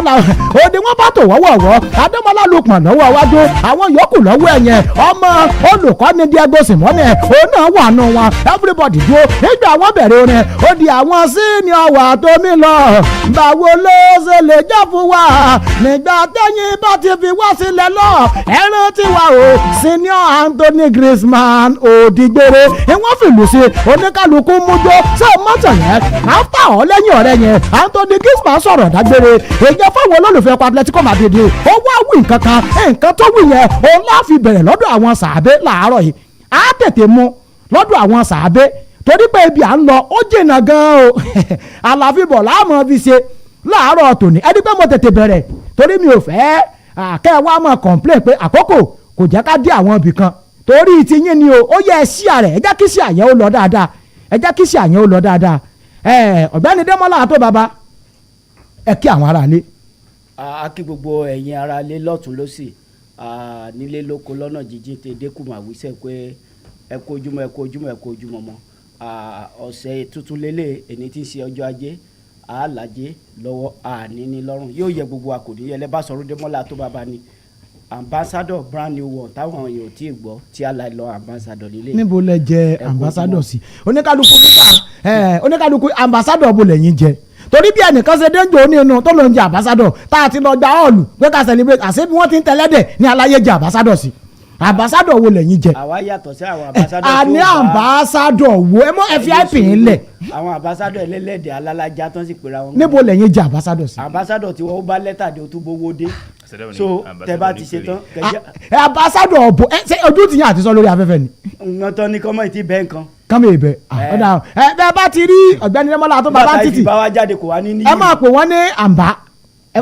ní wọ́n bá tò wọ́wọ́wọ́ Adémọ́lá Lukman lọ́wọ́ wájú àwọn yòókù lọ́wọ́ ẹ̀ yẹn ọmọ olùkọ́ni Diego Simeone òun náà wà nù wọn everybody dúró nígbà wọn bẹ̀rẹ̀ orin ó di àwọn senior wà tó mi lọ báwo ló ṣe lè jẹ́ fún wa nígbà tẹ́yìn bá ti fi wá sílẹ̀ lọ ẹran tí wà o senior Anthony Griezmann òdìgbére ìwọ́n fìlú sí oníkálukú mújó ṣé mọ́tò yẹn after all lẹ́yìn ọ̀rẹ́ yẹn Anthony Griezmann sọ̀rọ̀ dágbére èyàn fáwọn olólùfẹ́ ọkọ̀ Atletico Madrid ó wá wí nǹkan tó wí yẹn òun láàfin bẹ̀rẹ̀ lọ́dọ̀ àwọn sàábé làárọ̀ yìí á tètè mú lọ́dọ̀ àwọn sàábé torí pé ibi à ń lọ ó jìnnà gan-an o àlàfíbọ̀ láàmú fi ṣe láàárọ̀ tòní ẹni pé mo tètè bẹ̀rẹ̀ torí mi ò fẹ́ kẹ́ ẹ wá máa complain pé àkókò kò jẹ́ ká dé àwọn ibì kan torí ti yín ni o ó yẹ ẹ sí àrẹ ẹ jẹ́ kí sí àyẹ̀ ó lọ dáadáa ẹ jẹ́ kí sí àyẹ̀ ó lọ dáadáa ọ̀gbẹ́ni Démọ́lá àtó bàbá ẹ kí àwọn aráalé. a kí gbogbo ẹ̀yin ara lé lọ́tún lọ́sì nílé lóko lọ́nà jíjìn tẹ dẹ́kùmà wíṣẹ́ pé ẹ kú ojúmọ́ mọ́ ọ̀sẹ̀ tuntun lélẹ̀ ẹni tí ń ṣe ọjọ́ ajé àlàjé lọ́wọ́ àníní lọ́rùn yóò yẹ gbogbo àkòdí ẹlẹ́bàṣọ́rọ́ dẹ́mọ́lá tó bàbá ni ambassador brand new one táwọn èèyàn tí ì gbọ́ tí a la lọ ambassador lílé. níbo lẹ jẹ ambassador sí oníkálukú ambassador bó lẹ́yìn jẹ torí bí ẹnìkan ṣe dénjò ní inú tó ló ń jẹ ambassador tá a ti lọ gba hall pé ká celebrate àṣẹ bí wọ́n ti ń tẹ́lẹ́dẹ̀ ní aláyé jẹ ambassador sí ambassador wo lẹ́yìn jẹ. àwa yàtọ̀ sí àwọn ambassador a ní ambassador wo ẹ mọ FIP ńlẹ̀. àwọn ambassador ẹlẹ́lẹ́dẹ̀ alálàjá tán sì pera wọn. níbo lẹ́yìn jẹ ambassador sí. ambassador tí wọ́n bá lẹ́tà dé o tún bówó dé so tẹ bá ti ṣe tán. ambassador ọ̀bọ ṣe ojú ti yàn àti sọ lórí afẹ́fẹ́ ni. nǹkan tán ni kọ́mọ̀ ìtì bẹ́ẹ̀ nǹkan. kámi ìbẹ ọ̀dà bẹ́ẹ̀ bá ti rí ọ̀gbẹ́ni Dẹ́mọ́lá tó bàbá títì ẹ máa pè wọ́n ní àǹbá ẹ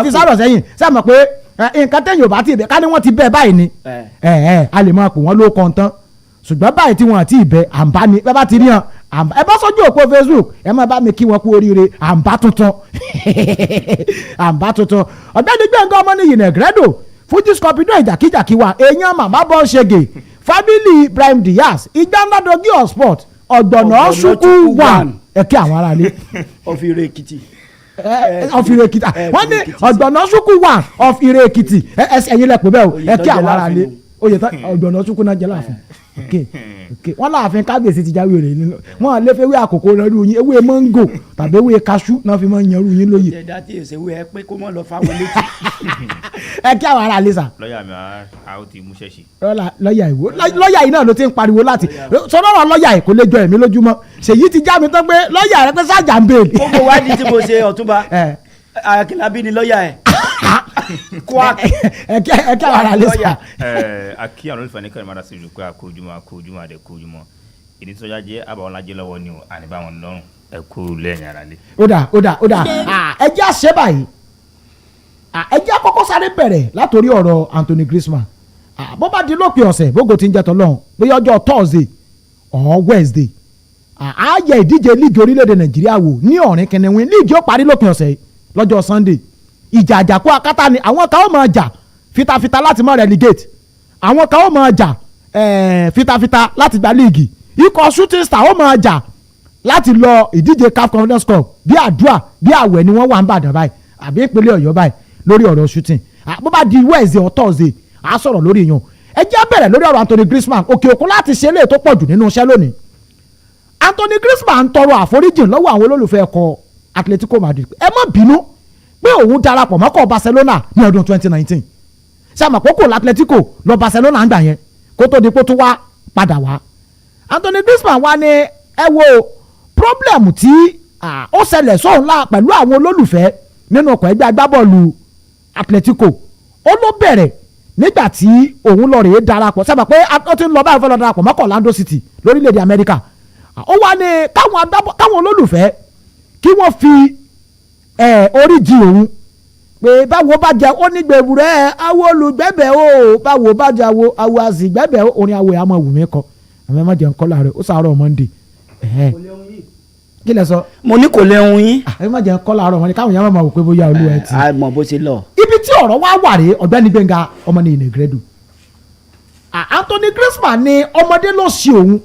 fi sádọ̀ sẹ́yìn sẹ́yìn mọ̀ pé nǹkan tẹ̀yìn ò bá ti bẹ̀ ká ní wọ́n ti bẹ̀ báyìí ni a lè máa pè wọ́n ló kàn tán ṣùgbọ́n báyìí tí wọ́n ti bẹ̀ àǹbá ni bẹ́ẹ̀ bá ti rí hàn àǹbá ẹ bá sọ́jú òpó Facebook ẹ máa bá mi kí wọn kú oríire àǹbá tuntun àǹbá tuntun ọ̀gbẹ́ni Gbẹ̀ngàn Ọmọnìyí Negredo Fuji Scorpio ìjàkíjàkí wa èèyàn màmá bọ́ ṣege fábílì Ibrahim Diaz ìgbàndadogi of sport ọ̀gbọ̀nà ṣukú wà ẹ̀kẹ́ àwọn aráalé of Ire Èkìtì wọ́n ní ọ̀gbọ̀nà ṣukú wà of Ire Èkìtì ẹ̀yin lẹ́pọ̀ bẹ́ẹ̀ o ẹ̀kẹ́ àwọn aráalé oyè ọ̀gbọ̀nà ṣukú náà jẹ́ láàfin wọ́n láàfin kábíyèsí ti jáwé rẹ̀ nínú wọ́n lè fẹ́ wé àkókò rẹ̀ rú yín ewé mọ́ngò tàbí ewé kaṣú náà fi máa ń yan rú yín lóye. ẹ̀dá tí èsè wé ẹ pé kó mọ̀ lọ fáwọn létí. ẹ kí àwọn ará lè sà. lọ́ọ̀yà mi a ó ti mú ṣẹ́ṣì. lọ́ọ̀yà yìí náà ló ti ń pariwo láti sọ́dọ̀rọ̀ lọ́ọ̀yà yìí kò lè jọ ẹ̀mí lójúmọ́ ṣèyí ti já mi tán pé lọ́ọ̀yà rẹ pé sájà ń bèèlì. gbogbo wádìí tí mo ṣe Ọ̀túnba Akínlábí ni lọ́ọ̀yà ẹ̀. ẹ kí àwọn ará lè sà. akí àwọn olùfẹ́ ní kẹrin mọ́ra sí ìlú pé àkójúmọ́ àdẹ́kójúmọ́ ìdí tó yájẹ́ àbáwọn lajẹ́ lọ́wọ́ ni o àníbáwọn lọ́rùn ẹ kú lẹ́yìn ara lé. ó dà ẹ jẹ́ àṣẹ báyìí ẹ jẹ́ àkọ́kọ́ sáré bẹ̀rẹ̀ látòrí ọ̀rọ̀ Anthony Griezmann bó bá di lópin ọ̀sẹ̀ bógo ti ń jẹ́ tọ́lọ́hún bóyá ọjọ́ Thursday or Wednesday ààyè ìdíje líìgì orílẹ̀-èdè Nàìjíríà wò ní ọ̀rìn kìnìún líìgì ó parí lópin ọ̀sẹ̀ lọ́jọ́ Sunday ìjà àjàkú akátá ni àwọn kan ó máa jà fitafita láti má relegate àwọn kan ó máa jà fitafita láti gba líìgì ikọ̀ Shooting Star ó máa jà láti lọ ìdíje CAF Confederations Cup bí àdúrà bí àwẹ̀ ni wọ́n wà ń bàdàn báyìí àbí ìpínlẹ̀ Ọ̀yọ́ báyìí lórí ọ̀rọ̀ shooting bó bá di Wednesday or Thursday a sọ̀rọ̀ lórí yan ẹ jẹ́ bẹ̀rẹ̀ lórí ọ̀rọ̀ Anthony Griezmann òkè òkun láti ṣe eléyìí tó pọ̀ jù nínú iṣẹ́ lónìí Anthony Griezmann ń tọrọ àforíjì lọ́wọ́ àwọn olólùfẹ́ ẹ̀kọ́ Atletico Madrid ẹ má bínú pé òun darapọ̀ mọ́kọ̀ Barcelona ní ọdún 2019 ṣé àmọ́ kókò l'Atletico lọ Barcelona ń gbà yẹn kó tó di kó tó wá padà wá Anthony Griezmann wá ní ẹ wo problem tí ó ṣẹlẹ̀ sóhun pẹ̀lú àwọn olólùfẹ́ nínú ọkọ̀ ẹgbẹ́ agbábọ́ọ̀lù Atletico ó ló bẹ̀rẹ̀ nígbà tí òun lọ rèé darapọ̀ sábà pé ó ti ń lọ báyìí fẹ́ lọ darapọ̀ mọ́ Orlando City lórílẹ̀‐èdè Amẹ́ríkà ó wá ní káwọn olólùfẹ́ kí wọ́n fi orí jì òun pé báwo bá jẹ ó ní gbèbúrẹ́ awo olùgbẹ́bẹ̀ o báwo bá jẹ awo àzìgbẹ́bẹ̀ o orin awo àmọ́ wù mí kọ àmọ́ ẹ má jẹ́ ń kọ́ láàárọ̀ ó sàárọ̀ Monday kí lẹ sọ. mo ní kò lẹ́hun yín. ẹ má jẹ́ ń kọ́ láàárọ̀ wọn ni káwọn yẹn máa wò pé bóyá olúwa ẹ ti. a mọ̀ bó ṣe lọ. ibi tí ọ̀rọ̀ wá wà rèé ọ̀gbẹ́ni Gbẹ̀ngà Ọmọnìyí Negredo Anthony Griezmann ni ọmọdé ló ṣe òun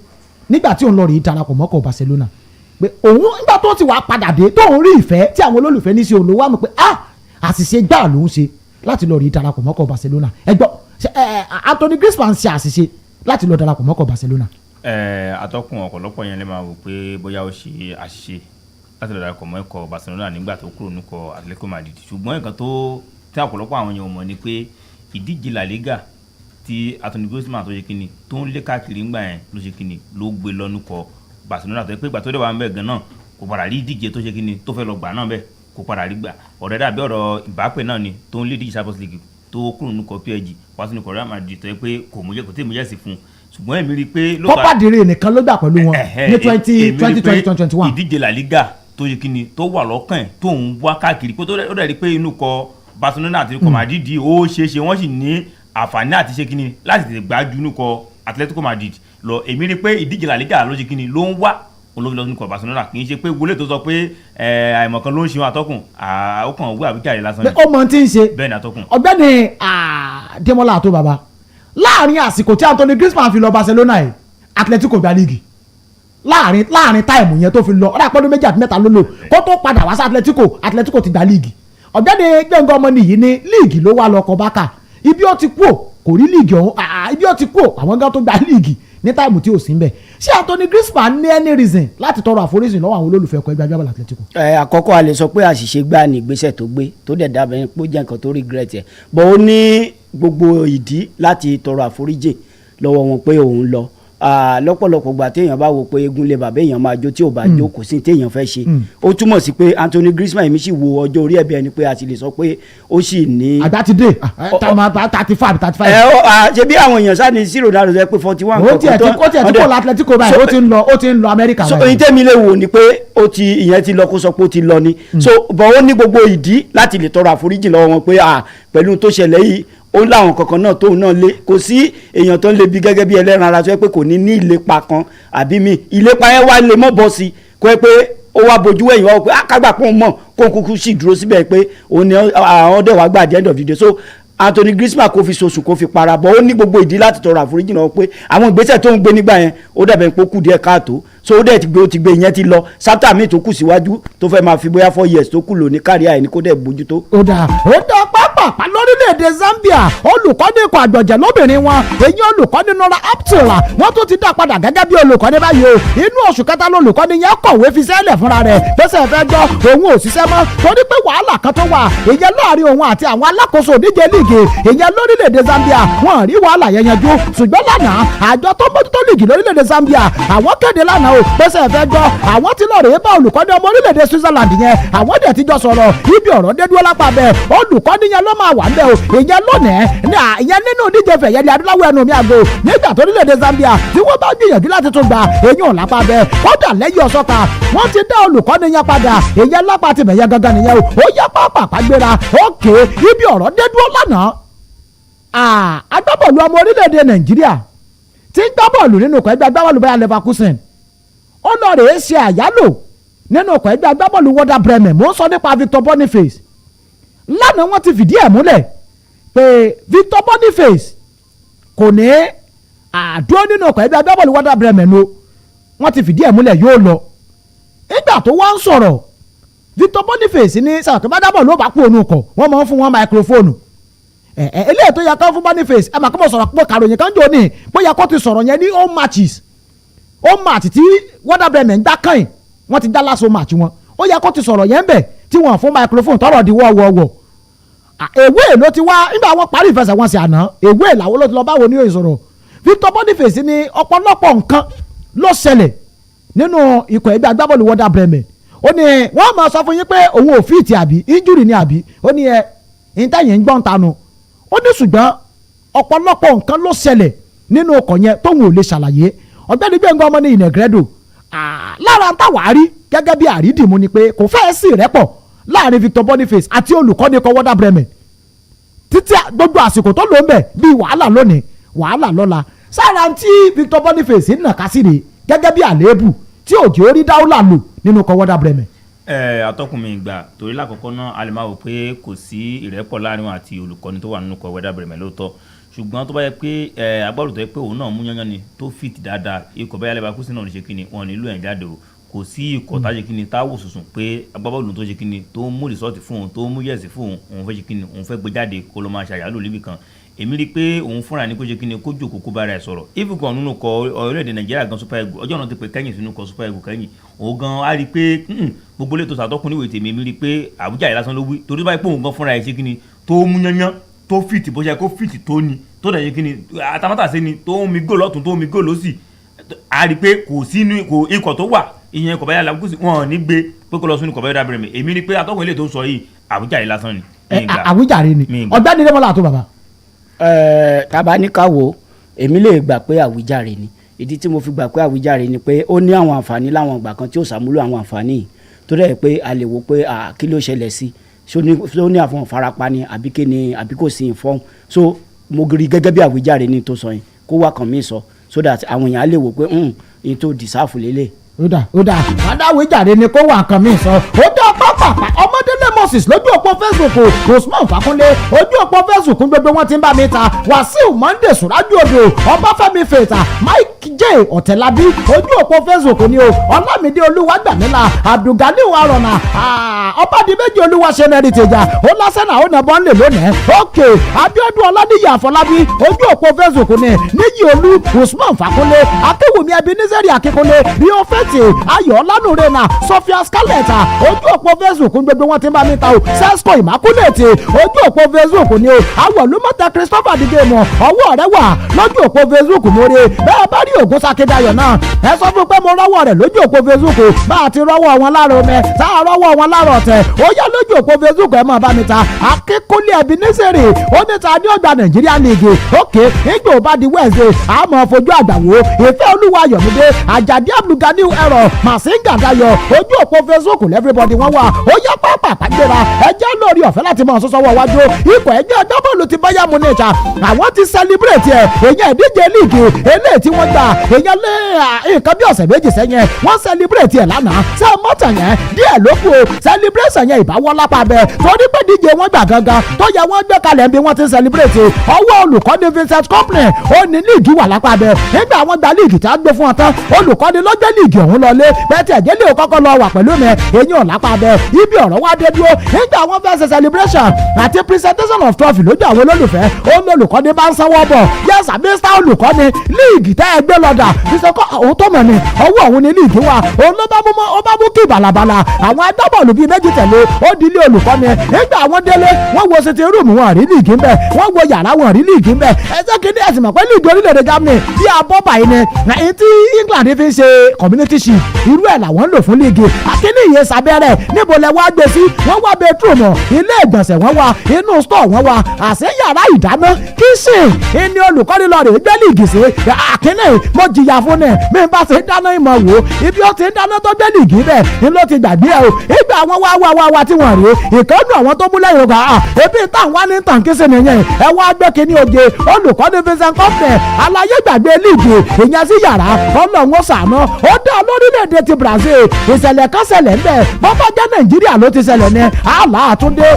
nígbà tí òun lọ rèé darapọ̀ mọ́kọ̀ Barcelona pé òun nígbà tó ti wà padà dé tóun rí ìfẹ́ tí àwọn olólùfẹ́ ní sí òun ló wá mọ̀ pé àṣìṣe gbáà lòun ṣe láti lọ rèé darapọ̀ mọ́kọ̀ Barcelona ẹ gbọ́ Anthony Griezmann ṣe àṣìṣe láti lọ darapọ̀ mọ́kọ̀ Barcelona. Atọ́kùn ọ̀pọ̀lọpọ̀ yẹn lè máa wò pé bóyá ó ṣe àṣìṣe láti lọ darapọ̀ mọ́ ikọ̀ Barcelona nígbà tó kúrò níkọ̀ Atletico Madrid ṣùgbọ́n nǹkan tó tí ọ̀pọ̀lọpọ̀ àwọn èèyàn mọ̀ ni pé ìdíje La Liga tí Anthony Griezmann tó ṣe kíni tó ń lé káàkiri ńgbà yẹn ló ṣe kíni ló gbé lọ níkọ̀ Barcelona tó yẹ pé ìgbà tó dé wà ń bẹ̀ gan náà kò padà rí ìdíje tó ṣe kíni tó fẹ́ lọ gbà náà bẹ́ẹ̀ kò padà rí gbà ọ̀rẹ́ dàbí ọ̀rọ̀ Mbappe náà ni tó ń lé ìdíje Champions League tó kúrò níkọ̀ PSG wá sí níkọ̀ Real Madrid tó yẹ pé kò tí ì mú jẹ́sì fún un ṣùgbọ́n èmi rí i pé Copa del Rey nìkan ló gbà pẹ̀lú wọn ní 2020-2021 ìdíje La Liga tó yẹ kíni tó wà lọ́kàn ẹ̀ tó ń wá káàkiri pé ó dẹ̀ rí i pé inú kọ Barcelona àti ikọ̀ Madrid ó ṣeéṣe wọ́n sì ní àǹfààní àti ṣe kíni láti tètè gbájú inú kọ Atletico Madrid lọ èmi rí i pé ìdíje La Liga ló ṣe kíni ló ń wá olóbi lọ nínú Barcelona kì í ṣe pé wọlé tó sọ pé àìmọ̀kan ló ń ṣe wọn àtọ́kùn ó kàn wí àbíkàrẹ̀ lásán. ó mọ tí ń ṣe bẹ́ẹ̀ ni àtọ́kùn. ọ̀gbẹ́ni Demola àtó bàbá láàrin àsìkò tí Anthony Griezmann fi lọ Barcelona yìí Atletico gba líìgì láàrin táìmù yẹn tó fi lọ ọ̀rẹ́ àpọ́dún 2 àti 3 ló lò kó tó padà wá sí Atletico ti gba líìgì ọ̀gbẹ́ni Gbẹ̀ngàn ọmọ nìyí ní líìgì ló wà lọ́kọ̀ bákà ibi ó ti kú kò rí líìgì ọ̀hún ibi ó ti kú àwọn gan tó gba líìgì ní táìmù tí ò sí ń bẹ̀ ṣé Anthony Griezmann ní any reason láti tọrọ àforíjì lọ́wọ́ àwọn olólùfẹ́ ẹ̀kọ́ ẹgbẹ́ agbábọ́ọ̀lù Atletico. Àkọ́kọ́ a lè sọ pé àṣìṣe gbá ní ìgbésẹ̀ tó gbé tó dẹ̀ dábẹ́ pé ó jẹ́ nǹkan tó regret ẹ̀ bọ́ ó ní gbogbo ìdí láti tọrọ àforíjì lọ́wọ́ wọn pé òun lọ lọ́pọ̀lọpọ̀ gbà téèyàn bá wo pé egun lè bàbá èèyàn máa jó tí ò bá jó kò sí téèyàn fẹ́ ṣe ó túmọ̀ sí pé Anthony Griezmann èmi sì wo ọjọ́ orí ẹ̀bí ẹni pé a ti lè sọ pé ó sì ní. àgbà ti dé 35. ṣe bí àwọn èèyàn sáà ní sí Ronaldo rẹ pé 41. ó tiẹ̀ tí kò lọ Atletico báyìí ó ti ń lọ Amẹ́ríkà báyìí. so èyí tẹ́mi lè wò ni pé ìyẹn ti lọ kó sọ pé ó ti lọ ni so bọ̀ ó ní gbogbo ìdí láti lè tọrọ àforíjì lọ́wọ́ wọn pé pẹ̀lú tó ṣẹlẹ̀ yìí ó láwọn kankan náà tóun náà lé kò sí èèyàn tó ń le bí gẹ́gẹ́ bí ẹlẹ́ran ara tó yẹ pé kò ní ìlépa kan àbí mi ìlépa yẹn wá lè mọ́ bọ́ sí kó yẹ pé ó wá bojú ẹ̀yìn wá pé kágbà pọ̀ mọ̀ kó kúkú sì dúró síbẹ̀ pé òun ni àwọn ọdẹ wàá gbà at the end of the day so Anthony Griezmann kò fi sosùn kò fi para bọ̀ ó ní gbogbo ìdí láti tọrọ àforíjì náà pé àwọn ìgbésẹ̀ tó ń gbé nígbà yẹn ó dàbẹ̀ pé ó kù díẹ̀ káàtó so ó dẹ̀ ti gbé ìyẹn ti lọ sáptà míì tó kù síwájú tó fẹ́ máa fi bóyá 4 years tó kù lò ní kárí àìní kó dẹ̀ bójútó. ó dà pápá lórílẹ̀‐èdè Zambia olùkọ́ni ikọ̀ àgbọ̀jẹ̀ lóbìnrin wọn èyí olùkọ́ni Nora Aptila wọ́n tún ti dá padà gẹ́gẹ́ bí olùkọ́ni báyìí o inú oṣù kẹta lolùkọ́ni yẹn kọ̀wé fi sẹ́lẹ̀ fúnra rẹ̀ pẹ́sẹ̀ fẹ́ gbọ́ òun ò ṣiṣẹ́ mọ́ torí pé wàhálà kan tó wà ìyẹn láàrin òun àti àwọn alákòóso òdíje líìgì ìyẹn lórílẹ̀‐èdè Zambia wọ́n rí wàhálà yẹn yanjú ṣùgbọ́n lánàá àjọ tó mójútó líìgì lórílẹ̀‐èdè Zambia àwọn kéde lánàá o pẹ́sẹ̀ fẹ́ gbọ́ àwọn tí lọ́ọ́ rèé bá olùkọ́ni ọmọ orílẹ̀‐èdè Switzerland yẹn àwọn dẹ̀ ti jọ sọ̀rọ̀ ibi ọ̀rọ̀ dé dúró lápá bẹ́ẹ̀ olùkọ́ni yẹn ló máa wà ń bẹ́ o ìyẹn lónìí ìyẹn nínú ìdíje fẹ̀yẹ́ ní adúláwọ̀ ẹnu mi àgbo nígbà tó orílẹ̀‐èdè Zambia tí wọ́n bá gbìyànjú láti tún gba eyín ọ̀lápá bẹ́ẹ̀ kódà lẹ́yìn ọ̀sọ́ka wọ́n ti dá olùkọ́ni yẹn padà ìyẹn lápá ti bẹ̀yẹ gangan nìyẹn o ó yẹ pápá gbéra òkè ibi ọ̀rọ̀ dé dúró lánàá agbábọ́ọ̀lù ọmọ orílẹ̀‐èdè Nàìjíríà tí ń gbá bọ́ọ̀lù nínú ọkọ̀ ẹgbẹ́ agbábọ́ọ̀lù Bayer Leverkusen ó lọ rèé ṣe àyálò nínú ọkọ̀ ẹgbẹ́ agbábọ́ọ̀lù Werder Bremen mò ń sọ nípa Victor Boniface lánàá wọ́n ti fìdí ẹ̀ múlẹ̀ pé Victor Boniface kò ní àdúró nínú ọkọ̀ ẹgbẹ́ agbábọ́ọ̀lù Werder Bremen o wọ́n ti fìdí ẹ̀ múlẹ̀ yóò lọ nígbà tó wá ń sọ̀rọ̀ Victor Boniface ní sàkébádàbọ̀ ló bá kú òun kọ̀ wọ́n máa ń fún wọn máikrófóònù eléyìí tó yẹ kó fún Boniface ẹ máa kọ́ mọ̀ sọ̀rọ̀ pé kàròyìn kan jò ní bóyá kó ti sọ̀rọ̀ yẹn ní home match tí Werder Bremen gbá kàn wọ́n ti dá lásán match wọn ó yẹ kó ti sọ̀rọ̀ yẹn bẹ̀ tí wọ́n fún microphone tọrọ di wọ́ọ̀wọ́ọ̀wọ́ èwe ló ti wá nígbà wọn parí ìfẹsẹ̀wọnsẹ̀ àná èwe làwọn ló ti lọ báwo ní ìsọ̀rọ̀ Victor Boniface ní ọ̀pọ̀lọpọ̀ nǹkan ló ṣẹlẹ̀ nínú ikọ̀ ẹgbẹ́ agbábọ́ọ̀lù Werder Bremen ó ní wọ́n máa sọ fún yín pé òun ò fìtì àbí injury ni àbí ó ní ìtẹ̀yìn ń gbọ́n tanu ó ní ṣùgbọ́n ọ̀pọ̀lọpọ̀ nǹkan ló ṣẹlẹ̀ nínú ọkọ̀ yẹn tóun ò lè ṣàlàyé ọ̀gbẹ́ni Gbẹ̀ngàn ọmọ ní Inegredo lára ń tàwa rí gẹ́gẹ́ bí àrídìmú ni pé kò fẹ́ẹ́ sí ìrẹ́pọ̀ láàrin Victor Boniface àti olùkọ́ni ikọ̀ Werder Bremen títí gbogbo àsìkò tó lò ń bẹ̀ bíi wàhálà lónìí wàhálà lọ́la sára tí Victor Boniface ń nàka sí rèé gẹ́gẹ́ bí àléébù tí òjò orí dáúlà lò nínú ikọ̀ Werder Bremen. Atọ́kùn mi gbà torí lákọ̀ọ́kọ́ náà a lè máa wò pé kò sí ìrẹ́pọ̀ láàrin wọn àti olùkọ́ni tó wà nínú ikọ̀ Werder Bremen lóòótọ́ ṣùgbọ́n tó bá yẹ pé agbábọ́ọ̀lù tó yẹ pé òun náà mú yányán ni tó fit dáadáa ikọ̀ Bayer Leverkusen náà ní ṣe kíni wọn nílò ẹ̀ jáde o kò sí ikọ̀ tá ṣe kíni tá wò sùsùn pé agbábọ́ọ̀lù tó ṣe kíni tó mú rìsọ́ọ̀tì fún òun tó mú yẹ̀sì fún òun fẹ́ ṣe kíni òun fẹ́ gbé jáde kó ló máa ṣàyàlò níbì kan èmi rí i pé òun fúnra ní kó ṣe kíni kó jòkó kó bára ẹ̀ sọ̀rọ̀ ifegan nínú kọ orílẹ̀-èdè Nàìjíríà gan Super Eagles ọjọ́ náà ti pè kẹ́yìn sínú kọ Super Eagles kẹ́yìn òun gan á rí i pé gbogbo lè tó sàtọ́kùn níwèé tèmi èmi rí i pé Àbújá yìí lásán ló wí torí báyìí pé òun gan fúnra ẹ̀ ṣe kíni tó mú yányán tó fìtì bó ṣe kó fìtì tó ni tó dẹ̀ yẹ kí ni àtàmátàsé ni tó ń mi góòlù ọ̀tún tó ń mi góòlù òsì a rí i pé kò sí ikọ̀ tó wà ìyẹn kò Bayer Leverkusen wọn ò ní gbé pé kó lọ sínú ikọ̀ Werder Bremen èmi rí i pé atọ́kùn ilé tó ń sọ yìí Àwíjàre lásán ni. Àwíjàre ni ọ̀gbẹ́ni Dẹ́mọ́lá àtó bàbá. Tábà ní ká wò èmi lè gbà pé Àwíjàre ni ìdí tí mo fi gbà pé Àwíjàre ni pé ó ní àwọn àǹfààní láwọn ìgbà kan tí ó ṣàmúlò àwọn àǹfààní yìí tó dẹ̀ pé a lè wò pé kí ló ṣẹlẹ̀ sí ṣó ní àfọ̀n farapa ni àbí kí ni àbí kò sí ìfọ́n so mo rí gẹ́gẹ́ bí Àwíjàre ní tó sọ yẹn kó wá kàn mí sọ so that àwọn èèyàn á lè wò pé n tó dìsáàfù lélẹ̀ ó dà adáwéjàre ni kó wà nǹkan mi sọ ó dá pápápá ọmọdélé Moses lójú òpó Facebook Usman Fakunle ojú òpó Facebook gbogbo wọn ti ń bá mi ta Wàsíù Monday Sùrájú Odò Ọbáfẹ́mi Fètà Mike J Ọ̀tẹ̀lábí ojú òpó Facebook ni o Ọlámídé Olúwagbàmílà Abdulganiu Arọ̀nà Ọbádìméjì Olúwaṣẹ́ni Heritage ó lásánà ó nà bọ́ńlé lónìí ok Abíọ́dún Ọládìyà Àfọlábí ojú òpó Facebook ni Níyì Olú Usman Fakunle Akéwùmí Ebenezer Akínkúnlé Bíọ́fẹ́tì Ayọ̀ Ọlánúrẹ́nà Sophia Scarlett ojú òpó Facebook gbogbo wọn ti bá mi ta o Sesco Immaculate ojú òpó Facebook ni o Awolumota Christopher Digemo ọwọ́ rẹ wà lójú òpó Facebook mórí bẹ́ẹ̀ bá rí Ògún Sakédayọ̀ náà ẹ sọ fún pé mo rọ́wọ́ rẹ̀ lójú òpó Facebook bá a ti rọ́wọ́ wọn láàrọ̀ mẹ́ tá a rọ́wọ́ wọn láàrọ̀ tẹ̀ ó yá lójú òpó Facebook ẹ máa bá mi ta Akínkúnlé Ebenezer ó ní ta ní ọgbà Nàìjíríà League ok nígbà ó bá di Wednesday àmọ́ fojú àgbà wo Ìfẹ́ Olúwa Ayọ̀mídé Àjàdí Abdulganiu ẹ̀rọ Màsíngà Dayọ̀ ojú òpó Facebook everybody wọ́n wà ó yá pápá gbéra ẹjẹ́ lórí ọ̀fẹ́ láti mọ̀ sọ́sọ́wọ́ wájú ikọ̀ ẹgbẹ́ agbábọ́ọ̀lù ti Bayern Munich àwọn ti celebrate ẹ̀ èyàn ìdíje líìgì eléyìí tí wọ́n gbà èyàn lé nǹkan bí ọ̀sẹ̀ méjì sẹ́yìn wọ́n celebrate ẹ̀ lánàá ṣé mọ́tò yẹn díẹ̀ ló kù o celebration yẹn ìbáwọ́ lápá bẹ́ẹ̀ torí pé díje wọ́n gbà gangan tó yẹ wọ́n gbé kalẹ̀ bí wọ́n ti celebrate ọwọ́ olùkọ́ni Vincent Kompany ó ní líìgì wà lápá bẹ́ẹ̀ nígbà wọ́n gba líìgì tí a gbé fún ọ tán olùkọ́ni ló gbé líìgì ọ̀hún lọlé bẹ́ẹ̀ tí ẹ̀jẹ̀ lè kọ́kọ́ lọ wà pẹ̀lú mi èyí ò lápá bẹ́ẹ̀ ibi ọ̀rọ̀ wá dé dúró nígbà wọ́n fẹ́ ṣe celebration àti presentation of trophy lójú àwọn olólùfẹ́ ó ní olùkọ́ni bá ń sanwó bọ̀ yes mr olùkọ́ni líìgì tẹ́ ẹ gbé lọ́dà ìṣẹ́kọ́ òun tó mọ̀ ní ọwọ́ òun ní líìgì wa òun ló bá mú kí balabala àwọn agbábọ́ọ̀lù bíi méjì tẹ̀lé ó di ilé olùkọ́ni nígbà àwọn délé wọ́n wo sitting room wọn rí líìgì ń bẹ̀ wọ́n wo yàrá wọn rí líìgì ń bẹ̀ ẹ̀sẹ̀ kìíní ẹ̀sìn mọ̀ pé líìgì orílẹ̀-èdè Germany bí abọ́bà yìí ni èyí tí England fi ń ṣe community shield irú ẹ̀ làwọn ń lò fún líìgì akíní ìyẹn sábẹ́rẹ̀ níbo lẹ wá gbé sí wọ́n wá bedroom ilé ìgbọ̀nsẹ̀ wọ́n wá inú store wọ́n wá àṣẹ yàrá ìdáná kitchen ìní olùkọ́ni lọ rè é gbé líìgì sí akíní mo jìyà fún ni mi bá ṣe dáná ìmọ̀ wò ibi ó ti ń dáná tó gbé líìgì bẹ́ẹ̀ ni ló ti gbàgbé ẹ o ìgbà àwọn wá tí wọ́n rè é ìkànnì àwọn tó mú lẹ́yìn ọgbà ebi táwọn wá ní tàn kíṣe nìyẹn ẹ wá gbé kíní oje olùkọ́ni Vincent Kompany alayé gbàgbé líìgì ìyẹn sí yàrá ọlọ́run ṣàánú ó dá lórílẹ̀‐èdè ti Brazil ìṣẹ̀lẹ̀ kan ṣẹlẹ̀ ń bẹ̀ bọ́bá jẹ́ Nàìjíríà ló ti ṣẹlẹ̀ ní àlà àtúndé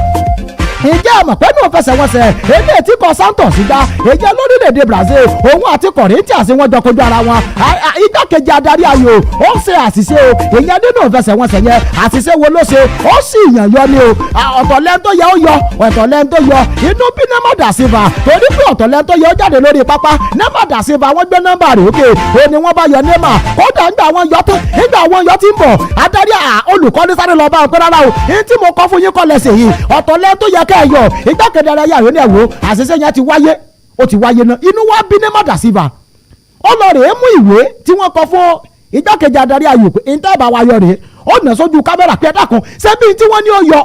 ìjẹ́ àmọ̀ pé ní òfẹsẹ̀wọnsẹ̀ eléyìí tí kò Santos gbá ìjẹ́ lórílẹ̀‐èdè Brazil òun àti Corinthians wọ́n jọ kojú ara wọn igbákejì adarí ayò ó ṣe àṣìṣe o ìyẹn nínú òfẹsẹ̀wọnsẹ̀ yẹn àṣìṣe wo ló ṣe ó sì yàn yọ ni o ọ̀tọ̀ lẹ́ni tó yẹ ó yọ ọ̀tọ̀ lẹ́ni tó yọ inú bí Nemada Silva torí pé ọ̀tọ̀ lẹ́ni tó yẹ ó jáde lórí pápá Nemada Silva wọ́n gbé nọ́mbà rẹ̀ òkè ó ní wọ́n bá yọ Nema kódà nígbà wọn yọ tán nígbà wọn yọ tí ń bọ̀ adarí olùkọ́ni sáré lọ bá ọpẹ́ rárá o ní tí mo kọ́ fún yín kọ́ lẹ́sẹ̀ yìí ọ̀tọ̀ lẹ́ni tó yẹ kẹ́ẹ̀yọ ìgbàkejì ara yàrá ní ẹ̀wò àṣìṣe yẹn ti wáyé ó ti wáyé náà inú wa bí Nemada Silva ó lọ rèé mú ìwé tí wọ́n kọ fún ìgbàkejì adarí ayò pé níta ìbá wa yọ rèé ó nà sójú kámẹ́rà pé ẹ̀dá kan ṣebí tí wọ́n ní ó yọ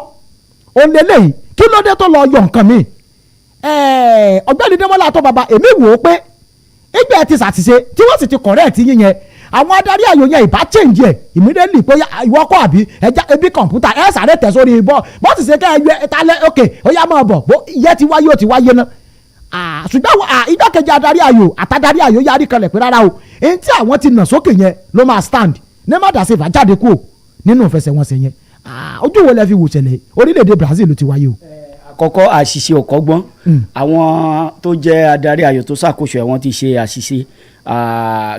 òun lélẹ́yìí kí ló dé tó lọ yọ nǹkan mi ọ̀gbẹ́ni Dẹ́mọ́lá tó bàbá èmi wò ó pé ìgbà ẹ ti ṣàṣìṣe tí wọ́n sì ti correct yín yẹn àwọn adarí ayò yẹn ìbá change ẹ̀ immediately pé ìwọ kọ́ àbí ẹja ebi kọ̀ǹpútà ẹ̀ sáré tẹ̀ sórí bọ́ sì ṣe kẹ́ ẹ yẹ talẹ̀ ok ó yá máa bọ̀ ìyẹn ti wáyé ó ti wáyé náà ṣùgbọ́n igbákejì adarí ayò àtàdarí ayò yarí kanlẹ̀ pé rárá o èyí tí àwọn ti nà sókè yẹn ló máa stand Nemada Silva jáde kúrò nínú ìfẹsẹ̀wọnsẹ̀ yẹn ojú wo lẹ fi wò ṣẹlẹ̀ orílẹ̀-èdè Brazil ló ti wáyé o. àkọ́kọ́ àṣìṣe ò kọ́gbọ́n àwọn tó jẹ́ adarí ayò tó ṣàkóso ẹ̀ wọ́n ti ṣe àṣìṣe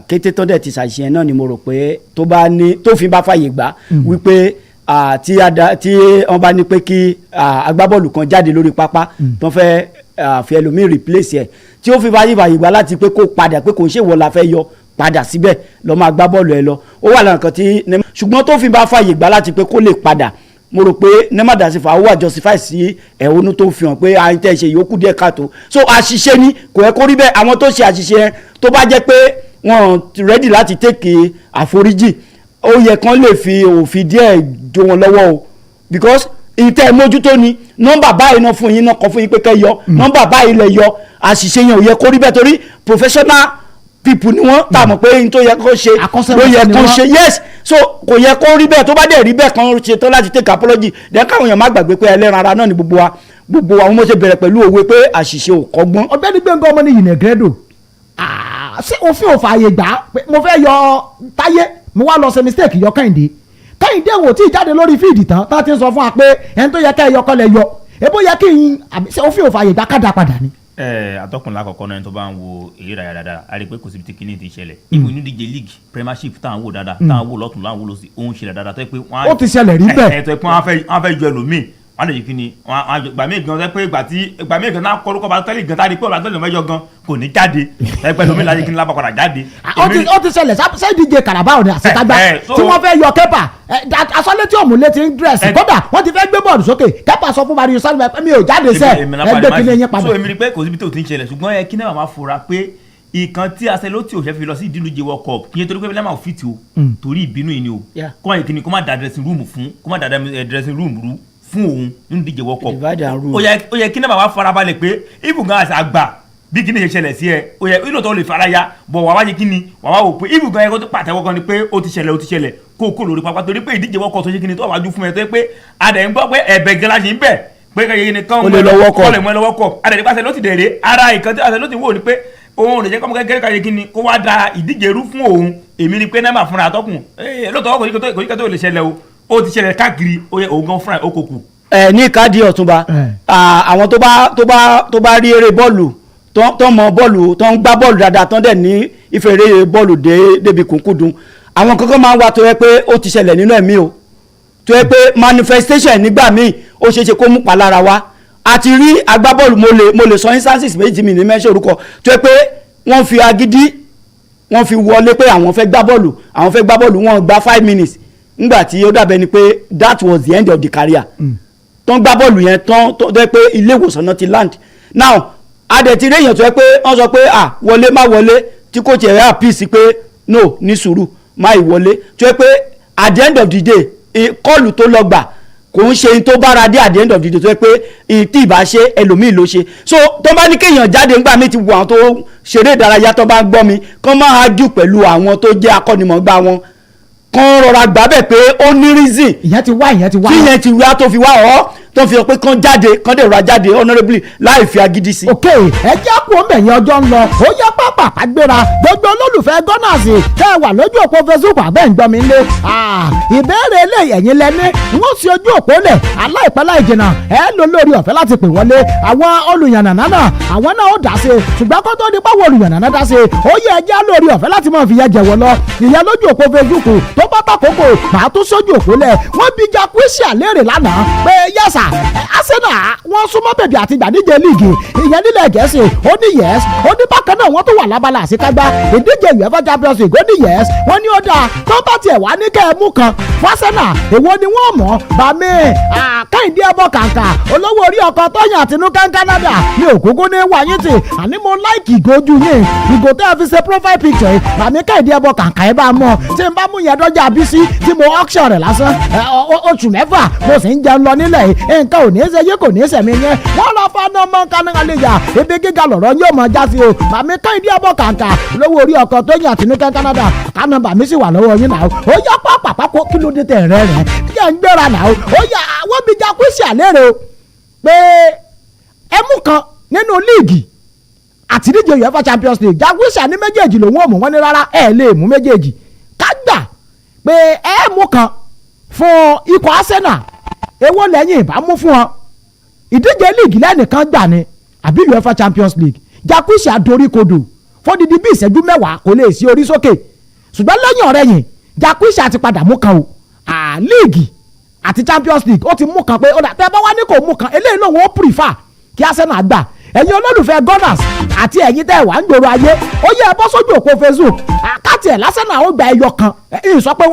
kété tó dẹ̀ ti ṣàṣìṣe náà ni mo rò pé tó fi bá fàyè gbà wípé tí wọ́n bá ní pé kí agbábọ́ọ̀lù kan jáde lórí pápá tó fẹ́ fi ẹlòmíì replace ẹ̀ tí ó fi fàyè gbà láti pé kó padà pé kò ń ṣèwọ́ la fẹ́ yọ padà síbẹ̀ lọ́ máa gbá bọ́ọ̀lù ẹ lọ ó wà lọ́nà kan tí ṣùgbọ́n tó fi bá fàyè gbà láti pé kó lè padà mo rò pé Nemada Silva ó wà justify sí ẹ̀hónú tó fi hàn pé àyìn tẹ́ ṣe yòókù díẹ̀ káàtó so àṣìṣe ni kò yẹ kó rí bẹ́ẹ̀ àwọn tó ṣe àṣìṣe yẹn tó bá jẹ́ pé wọ́n ready láti take àforíjì ó yẹ kán lè fi òfin díẹ̀ jó wọn lọ́wọ́ o because ìtẹ́ mójútó ni nọ́mbà báyìí náà fún yín náà kọ́ fún yín pé kẹ́ yọ nọ́mbà báyìí lẹ̀ yọ àṣìṣe yẹn ò yẹ kó rí bẹ́ẹ̀ torí professional people ni wọ́n tà mọ̀ pé n tó yẹ kó ṣe ló yẹ kó ṣe yes so kò yẹ kó rí bẹ́ẹ̀ tó bá dẹ̀ rí bẹ́ẹ̀ kan ṣe tán láti take apology then káwọn èèyàn má gbàgbé pé ẹlẹ́ran ara náà ni gbogbo wa àwọn ọmọ ṣe bẹ̀rẹ̀ pẹ̀lú òwe pé àṣìṣe ò kọ́gbọ́n. ọ̀gbẹ́ni Gbẹ́ngàn ọmọ ní Yìnẹ̀gẹ́dò ṣé òfin ò fààyè gbà mo fẹ́ yọ Táyé mo wá lọ ṣe mistake yọ Kẹ́hìndé wò tí ìjáde lórí fíìdì tán tá ti ń sọ fún wa pé ẹni tó yẹ kẹ́ ẹ yọkọ́ lẹ yọ ebó yẹ kí n òfin òfààyè gbà kádà padà ni. Atọ́kùnrin lákọ̀ọ́kọ́ náà tó bá ń wo eré ìdárayá dáadáa a rí i pé kò síbi tí kinní ti ṣẹlẹ̀ ibo inú díje league premiership tá à ń wò dáadáa tá à ń wò lọ́tún láà ń wò lọ́sí ó ń ṣẹlẹ̀ dáadáa tó yẹ pé wọ́n á ó ti ṣẹlẹ̀ rí bẹ́ẹ̀ tó yẹ pé wọ́n fẹ́ jọ ẹlòmíì wọ́n lè yí kí ni gbà mí gan pé gbà mí gan náà kọ́lùkọ́ bá tẹ́lẹ̀ gan tá a rí pé ọ̀la tẹ́lẹ̀ mẹ́jọ gan kò ní jáde ẹgbẹ́ lómi láyé kí ni lábàkọ́dà jáde. ó ti ṣẹlẹ̀ sẹ́ẹ̀díje Carabao ní àṣekágbá tí wọ́n fẹ́ yọ Kepa asọ́lé tí òmùlé ti ń dírẹ̀sì kódà wọ́n ti fẹ́ gbé bọ́ọ̀lù sókè Kepa sọ fún Mario Salva mi ò jáde sẹ́ẹ̀ ẹgbẹ́ kí ni ẹyin padà. so èmi rí pé kò síbi tó ti ń ṣẹlẹ̀ ṣùgbọ́n ẹ kí náà máa fura pé ìkan tí Ancelotti ò fẹ́ fi lọ sí ìdílé World Cup ìyẹn torí pé lẹ́mà ò fìtì o torí ìbínú yìí ni o kọ́ ẹ̀ kí ni kó má da dressing room rú fún òun nínú díje World Cup ó yẹ kí náà bàbá farabalẹ̀ pé ibùgán àti àgbà bí kí ni ṣe ṣẹlẹ̀ sí ẹ ó yẹ ìlò tó lè fara ya bọ̀ wàá wáyé kí ni wàá wò pé ibùgán ẹ̀kọ́ tó pàtẹ́wọ́ kan ni pé ó ti ṣẹlẹ̀ kó lórí pápá torí pé ìdíje World Cup tó ṣe kí ni tó wájú fún ẹ tó yẹ pé adẹ̀ ń gbọ́ pé ẹ̀bẹ̀ gẹ́lá ṣe ń bẹ̀ pé kẹ́yẹ ni kán mọ́ ẹ lọ́wọ́ kọ̀ adẹ̀ nípa Ancelotti dẹ̀rẹ̀ ara ìkan tí Ancelotti wò ni pé òun ò lè jẹ́ kọ́mọ kékeré káyé kí ni kó wá da ìdíje rú fún òun èmi ni pé náà fúnra àtọ́kùn lóòótọ́ kò ní kẹ́tọ́ lè ṣẹlẹ̀ o ó ti ṣẹlẹ̀ káàkiri ó yẹ òun gan fúnra ó kò kù. ní ìkádìí Ọ̀túnba àwọn tó bá rí eré bọ́ọ̀lù tó mọ bọ́ọ̀lù tó ń gbá bọ́ọ̀lù dáadáa tó ń dẹ̀ ní ìfẹ́ eré bọ́ọ̀lù débi kùnkùndùn àwọn kankan máa ń wá tó yẹ pé ó ti ṣẹlẹ̀ nínú ẹ̀mí o tó yẹ pé manifestation nígbà míì ó ṣeé ṣe kó mú palára wá àti rí agbábọ́ọ̀lù mo lè sọ instances méjì mi ní mẹ́ṣẹ́ orúkọ tó yẹ pé wọ́n fi agídí wọ́n fi wọlé pé àwọn fẹ́ gbá bọ́ọ̀lù wọ́n gba 5 minutes nígbà tí ó dàbẹ́ ni pé that was the end of the career tó ń gbá bọ́ọ̀lù yẹn tó yẹ pé ilé ìwòsàn náà ti land now adẹ̀tí réèyàn tó yẹ pé wọ́n sọ pé wọlé má wọlé tí kò tiẹ̀ rẹ́ àpíìsì pé no ní sùúrù má ìwọlé tó yẹ pé at the end of the day kọ́ọ̀lù tó lọ gbà kò ń ṣe tó bára dé at the end of the day tó yẹ pé tí ìbá ṣe ẹlòmíì ló ṣe so tó bá ní kéèyàn jáde ńgbà míì ti wo àwọn tó ṣeré ìdárayá tó bá ń gbọ́ mi kán máa hájú pẹ̀lú àwọn tó jẹ́ akọ́nimọ̀ọ́gbá wọn kán rọra gbà bẹ̀ pé ó ní reason ìyẹn ti wá tí ìyẹn ti wá tó fi wá tó fi hàn pé kán dẹ̀ ra jáde honourably láì fi agídí sí. ok ẹ jẹ́ kó mẹ̀yìn ọjọ́ ń lọ ó yẹ pápá àgbéra gbogbo olólùfẹ́ Gunners tẹ́ ẹ wà lójú òpó Facebook abẹ́ ń gbọ́ mi lé ìbéèrè eléyìí ẹ̀yin lẹ́ni wọ́n sì ojú òpó lẹ̀ aláìpẹ́ láì jìnnà ẹ lò lórí ọ̀fẹ́ láti pè wọlé àwọn olùyànnànà náà àwọn náà ó dá sí i ṣùgbọ́n kó tó di pàwọ́ olùyànnànà dá sí i ó yẹ ẹjẹ́ lórí ọ̀fẹ́ láti máa fi yẹ jẹ̀wọ́ lọ ìyẹn lójú òpó Facebook tó bá tàkókò màá tún sójú òpó lẹ̀ wọ́n bí Jacqueline àlérè lánàá pé yẹ́sà Arsenal wọ́n súnmọ́ bèbè àti ìgbàdíje líìgì ìyẹn nílẹ̀ Gẹ̀ẹ́sì ó ní yes ó ní bákan náà wọ́n tó wà lábala àṣekágbá ìdíje UEFA Champions League ó ní yes wọ́n ní ó dáa tó bá tiẹ̀ wá ní kẹ́ ẹ mú kan fún Arsenal èwo ni wọ́n mọ̀ bàmí Kẹ́hìndé ẹbọ kàǹkà olówó orí ọkọ̀ tọ́yìn àtinúkẹ́ Canada ní òkúkú ní wáyé tì àní mo láìkì ìgòjú yìí ìgò tẹ́ ẹ fi ṣe profile picture yìí bàmí Kẹ́hìndé ẹbọ kàǹkà ẹ bá mọ̀ tí n bá mú yẹn dọ́jà bísí tí mo auction rẹ̀ lásán oṣù mẹ́fà mo sì ń jẹun lọ nílẹ̀ yìí nǹkan ò ní í ṣe yé kò ní í ṣẹ̀mí yẹn wọ́n lọ fọ́nà mọ́ kánágalẹ̀yà ibi gíga lọ̀rọ̀ yóò mọ̀ já sí o bàmí Kẹ́hìndé ẹbọ kàǹkà lówó orí ọkọ̀ tọ́yìn àtinúkẹ́ Canada kánà bàmí sì wà lọ́wọ́ yín náà ó yá pàpàpàkó kí ló dé tẹ̀ rẹ̀ rẹ̀ kí ẹ̀ ń gbéra náà ó yá àwọn bíi Jacqueline àlérè o pé ẹmú kan nínú líìgì àti díje UEFA Champions League Jacqueline ní méjèèjì lòun ò mú wọn ní rárá ẹ lè mú méjèèjì ká gbà pé ẹmú kan fún ikọ̀ Arsenal èwo lẹ́yìn ìbámu fún wọn ìdíje líìgì lẹ́nìkan gbà ní àbí UEFA Champions League Jacqueline àdoríkodò fọdìdí bí ìṣẹ́jú mẹ́wàá kò lè sí orí sókè ṣùgbọ́n lẹ́yìn ọ̀rẹ́ yìí Jacqueline àti padà mú kan o líìgì àti Champions League ó ti mú kan pé ó dà tẹ́ bá wá ní kò mú kan eléyìí lòun ó prefer kí Arsenal gbà ẹ̀yin olólùfẹ́ Gunners àti ẹ̀yin tẹ́ wà ń gbòòrò ayé ó yẹ ẹ bọ́ sójú òpó Facebook àkáàtì ẹ̀ lásánà ó gba ẹyọ kan ìyìn sọ pé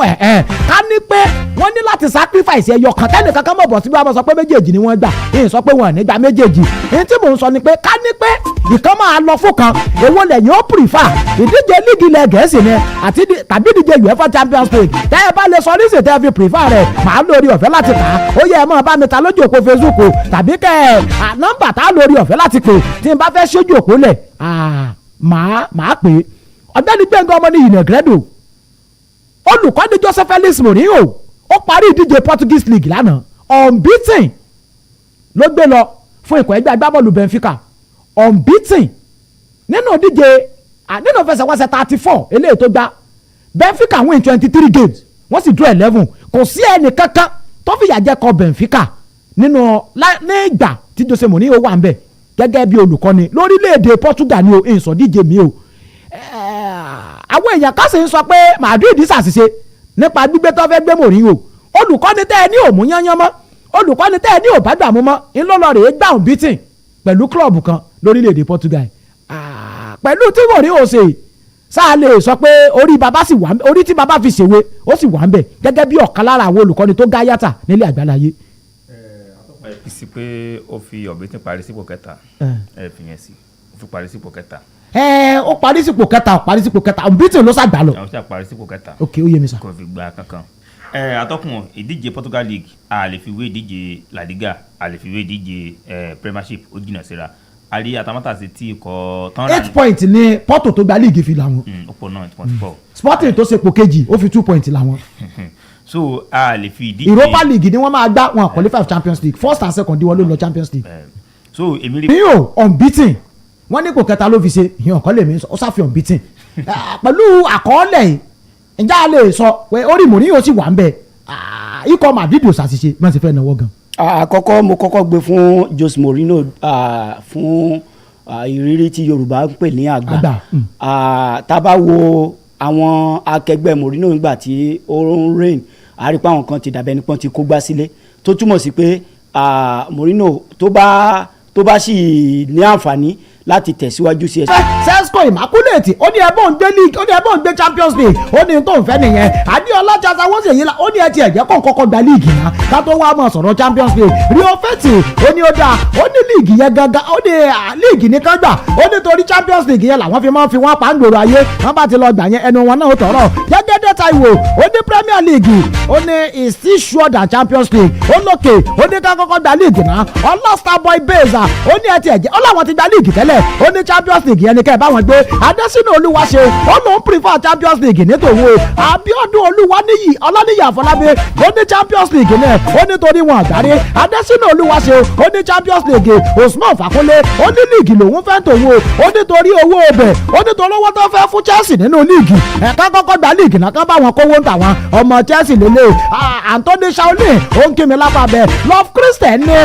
ká ní pé wọ́n ní láti sacrifice ẹyọ kan tẹ́nì kankan mọ̀ bọ̀ síbi wọ́n sọ pé méjèèjì ni wọ́n gbà ìyìn sọ pé wọ́n ní gba méjèèjì ìyìn tí mò ń sọ ni pé ká ní pé ìkan máa lọ fún kan èwo lẹ́yìn ó prefer ìdíje líìgì ilẹ̀ Gẹ̀ẹ́sì ni àti tàbí ìdíje UEFA Champions League tẹ́ ẹ bá lè sọ níṣẹ́ tẹ́ fi prefer rẹ̀ màá lórí ọ̀fẹ́ láti kà á ó yẹ ẹ máa bá mi ta lójú òpó Facebook tàbí kẹ́ ẹ nọ́mbà tá lórí ọ̀fẹ́ láti pè tí n bá fẹ́ ṣojú òpó lẹ̀ màá pè é ọ̀gbẹ́ni Gbẹ́ngàn ọmọ ní ìnàgẹ́dò olùkọ́ni Joseph Felix Mourinho ó parí ìdíje Portuguese League lánàá unbeaten ló gbé lọ fún ikọ̀ ẹgbẹ́ agbábọ́ọ̀lù Benfica unbeaten nínú ìdíje nínú fẹsẹ̀wọnsẹ̀ 34 eléyìí tó gbá Benfica win 23 games wọ́n sì draw 11 kò sí ẹnì kankan tó fìyà jẹ kọ Benfica nínú ní ìgbà tí Jose Mourinho wà ń bẹ̀ gẹ́gẹ́ bí olùkọ́ni lórílẹ̀‐èdè Portugal ni o ìsọdíje mi o àwọn èèyàn kan sì ń sọ pé Madrid ṣàṣìṣe nípa gbígbé tó fẹ́ gbé Mourinho olùkọ́ni tẹ́ ẹ ní òmù yányán mọ́ olùkọ́ni tẹ́ ẹ ní òbágbà mú mọ́ ńlọ́lọ́rẹ̀ gbàùn bítìn pẹ̀lú klọ́ọ̀bù kan lórílẹ̀‐èdè Portugal pẹ̀lú tí Mourinho ṣe sáà lè sọ pé orí baba sì wà orí tí baba fi ṣèwé ó sì wà ń bẹ̀ gẹ́gẹ́ bí ọ̀kan lára àwọn olùkọ́ni tó gá yàtà nílẹ̀ àgbáláyé. sí pé ó fi ọ̀bẹ tí parí sípò kẹta fi yẹn sí ó fi parí sípò kẹta. ó parí sípò kẹta ọ̀bítìn ló ṣàgbà lọ. àwọn tí a parí sípò kẹta. ok ó yé mi sá. kò fi gba kankan. atọ́kùn ìdíje Portugal League a lè fi wé ìdíje La Liga a lè fi wé ìdíje Premiership ó jìnnà síra a rí atamátàsí tí ikọ̀ tán rà ní. 8 point ní Porto tó gba league fi làwọn. ó pọ̀ náà 8.4. Sporting tó sepò kejì ó fi 2 point làwọn. so a lè fi ìdíje. Europa League ni wọ́n máa gbá wọn qualify Champions League first and second wọn ló lọ Champions League. so èmi rí. Mourinho unbeaten wọ́n ní kò kẹta ló fi ṣe ìyẹn ọ̀kan lè mi ó sáfì unbeaten pẹ̀lú àkọọ́lẹ̀ yìí ǹjẹ́ a lè sọ pé orí Mourinho sì wà ń bẹ̀ ikọ̀ Madrid ò ṣàṣìṣe bí wọ́n ti fẹ́ náwó gan. àkọ́kọ́ mo kọ́kọ́ gbé fún Jose Mourinho fún ìrírí tí Yorùbá ń pè ní àgbà tá a bá wo àwọn akẹgbẹ́ Mourinho nígbà tí ó ń reign a rí pé àwọn kan ti dàbẹ́ nípọ́n ti kó gbá sílé tó túmọ̀ sí pé Mourinho tó bá sì ní àǹfààní láti tẹ̀síwájú sí ẹsẹ̀. sesco immaculate ó ní ẹbọn gbé league ó ní ẹbọn gbé Champions League ó ní tó ń fẹ́ nìyẹn Adéọlá chaza wọ́n sì yí la ó ní ẹtì ẹ̀jẹ̀ kàn kọ́kọ́ gba league náà ká tó wá mọ̀ sọ̀rọ̀ Champions League Rio Feti ó ní ó dáa ó ní league yẹn gangan ó ní league ní kan gbà ó ní torí Champions League yẹn làwọn fi máa ń fi wọ́n pa ń gbòòrò ayé wọ́n bá ti lọ gbà yẹn ẹnu wọn náà ó tọ̀rọ̀ Jẹ́gẹ́dẹ́ Táíwò ó ní Premier League ó ní is still sure than Champions League ó lókè ó ní ká kọ́kọ́ gba league náà ọlọ́ Starboy Beza ó ní ẹtì ẹ̀jẹ̀ ó láwọn ti gba league tẹ́lẹ̀ ó ní Champions League yẹn ni kẹ́ ẹ̀ bá wọn gbé Adésínà Olúwaṣe ó lóun prefer Champions League nítòwó Abíọ́dún Olúwaníyì Ọláníyì Àfọlábí ó ní Champions League náà ó ní torí wọn àgbáre Adésínà Olúwaṣe ó ní Champions League Usman Fakunle ó ní league lòun fẹ́ tòwó ó ní torí owó ọbẹ̀ ó ní torí owó tó fẹ́ fún Chelsea nínú league ẹ̀ka kọ́kọ́ gba league náà ká bá wọn kówó ń tà wọn ọmọ Chelsea lélẹ̀ Anthony Shaolin ó ń kí mi lápá bẹ́ẹ̀ Love Christian ní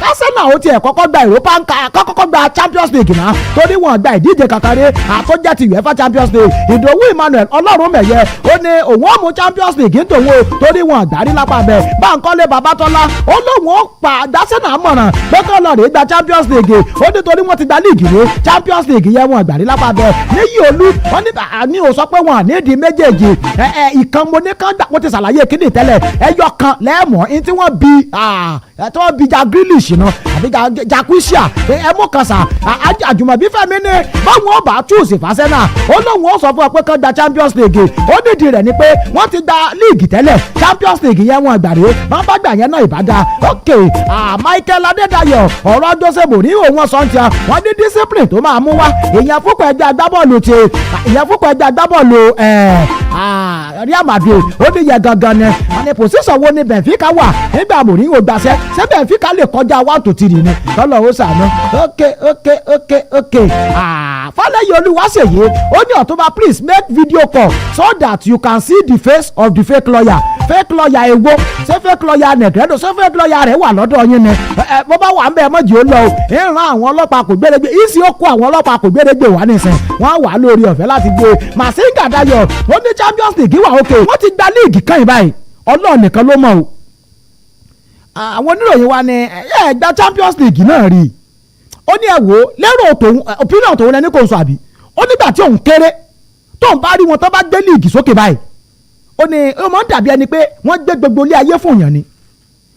kásánà ó tiẹ̀ kọ́kọ́ gba Europa kọ́kọ́ gba Champions League náà torí wọn gba ìdíje kankanre àtọ́jà ti UEFA Champions League Ìdòwú Emmanuel Ọlọ́runmẹ̀yẹ ó ní òun ó mú Champions League ń tòun o torí wọn àgbárí lápá bẹ́ẹ̀ Báńkọ́lé Babátọ́lá ó lóun ó pa Dásínà mọ̀ràn pé kọ́ lọ rè gba Champions League ó ní torí wọn ti gba league ní Champions League yẹn wọn àgbárí lápá bẹ́ẹ̀ níyì olú wọn ní ò sọ pé wọn à ní ìdí méjèèjì ìkan mo ní kán gbà wọ́n ti ṣàlàyé kíní tẹ́lẹ̀ ẹyọ kan lẹ́ẹ̀mọ́ ní tí wọ́n bí tí wọ́n bí ja Grealish náà àbí Jakuisia ẹmú kan sà Àjùmọ̀bí Fẹ́mi ní báwọn ọba túùsì fàṣẹ́nà ó lóun ó sọ fún ọ pé kán gba Champions League ó nídìí rẹ̀ ni pé wọ́n ti gba league tẹ́lẹ̀ Champions League yẹn wọn àgbàre wọ́n bá gbà yẹn náà ìbàdà ok Michael Adédayọ̀ ọ̀rọ̀ Jose Mourinho wọn sọ ń tiẹ̀ wọ́n ní discipline tó máa mú wá ìyẹn fúnpọ̀ ẹgbẹ́ agbábọ́ọ̀lù Real Madrid ó ní yẹ gangan ni wọ́n ní position wo ni Benfica wà nígbà Mourinho gbàṣẹ ṣé Benfica lè kọjá 1-3 ni lọ́lọ́ ó sànú ok Fálẹ́yìn Olúwaṣèyí ó ní Ọ̀túnba please make video call so that you can see the face of the fake lawyer èwo ṣé fake lawyer Negredo ṣé fake lawyer rẹ̀ wà lọ́dọ̀ yín ni bó bá wà ń bẹ̀ mọ́jì ó lọ o ìran àwọn ọlọ́pàá kò gbérégbé ìsì ó kó àwọn ọlọ́pàá kò gbérégbé wà nísìn wọ́n wà lórí ọ̀fẹ́ láti gbé Masinga Dayọ̀ ó ní Champions League wà òkè wọ́n ti gba league kan yìí báyìí Ọlọ́run nìkan ló mọ̀ o àwọn oníròyìn wa ni ẹ gba Champions League náà rí ó ní ẹ wò lérò tòun opinion tòun lẹni kò sọ àbí ó nígbà tí òun kéré tóun bá rí wọn tó bá gbé league sókè báyìí ó ní ó máa ń dàbí ẹni pé wọ́n gbé gbogbo ilé ayé fún yàn ni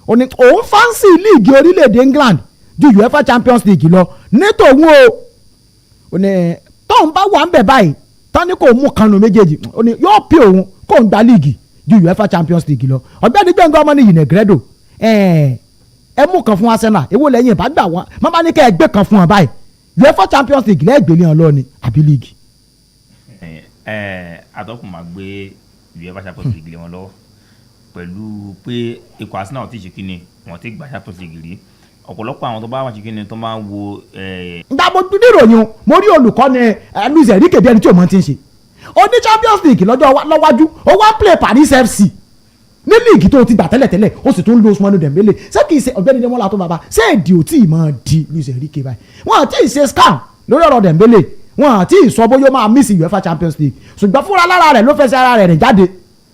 ó ní òun fáǹsì league orílẹ̀-èdè England ju UEFA Champions League lọ ní tòun ó ní tóun bá wà ń bẹ̀ báyìí tán ní kò mú kanu méjèèjì ó ní yóò pè òun kó ń gba league ju UEFA Champions League lọ ọ̀gbẹ́ni Gbẹ̀ngàn ọmọ ní Negredo ẹ mú kan fún Arsenal èwo lẹ́yìn ìbá gbà wọ́n má bá ní kẹ́ ẹ gbé kan fún wọn báyìí UEFA Champions League lẹ́ẹ̀gbẹ́lẹ́ hàn lọ́ọ̀ni àbí league. Atọ́kùn máa gbé UEFA Champions League lé wọn lọ́wọ́ pẹ̀lú pé ikọ̀ Arsenal ti ṣe kíni wọ́n ti gba Champions League rí ọ̀pọ̀lọpọ̀ àwọn tó bá wà ṣe kíni tó máa ń wo. ìgbà mo dún níròyìn mo rí olùkọ́ni Luis Enrique bí ẹni tí òun ti ń ṣe ó ní Champions League lọ́wájú ó wá play Paris FC ní líìgì tó ti gbà tẹ́lẹ̀tẹ́lẹ̀ ó sì tún lo Ousmane Dembele ṣé kìí ṣe ọ̀gbẹ́ni Demola tó bàbá ṣé èdè ò tí ì máa di Luis Enrique báyìí wọ́n àti ìṣe scam lórí ọ̀rọ̀ Dembele wọ́n àti ìsọ bóyá máa miss UEFA Champions League ṣùgbọ́n fúnra lára rẹ̀ ló fẹsẹ̀ ara rẹ̀ rìn jáde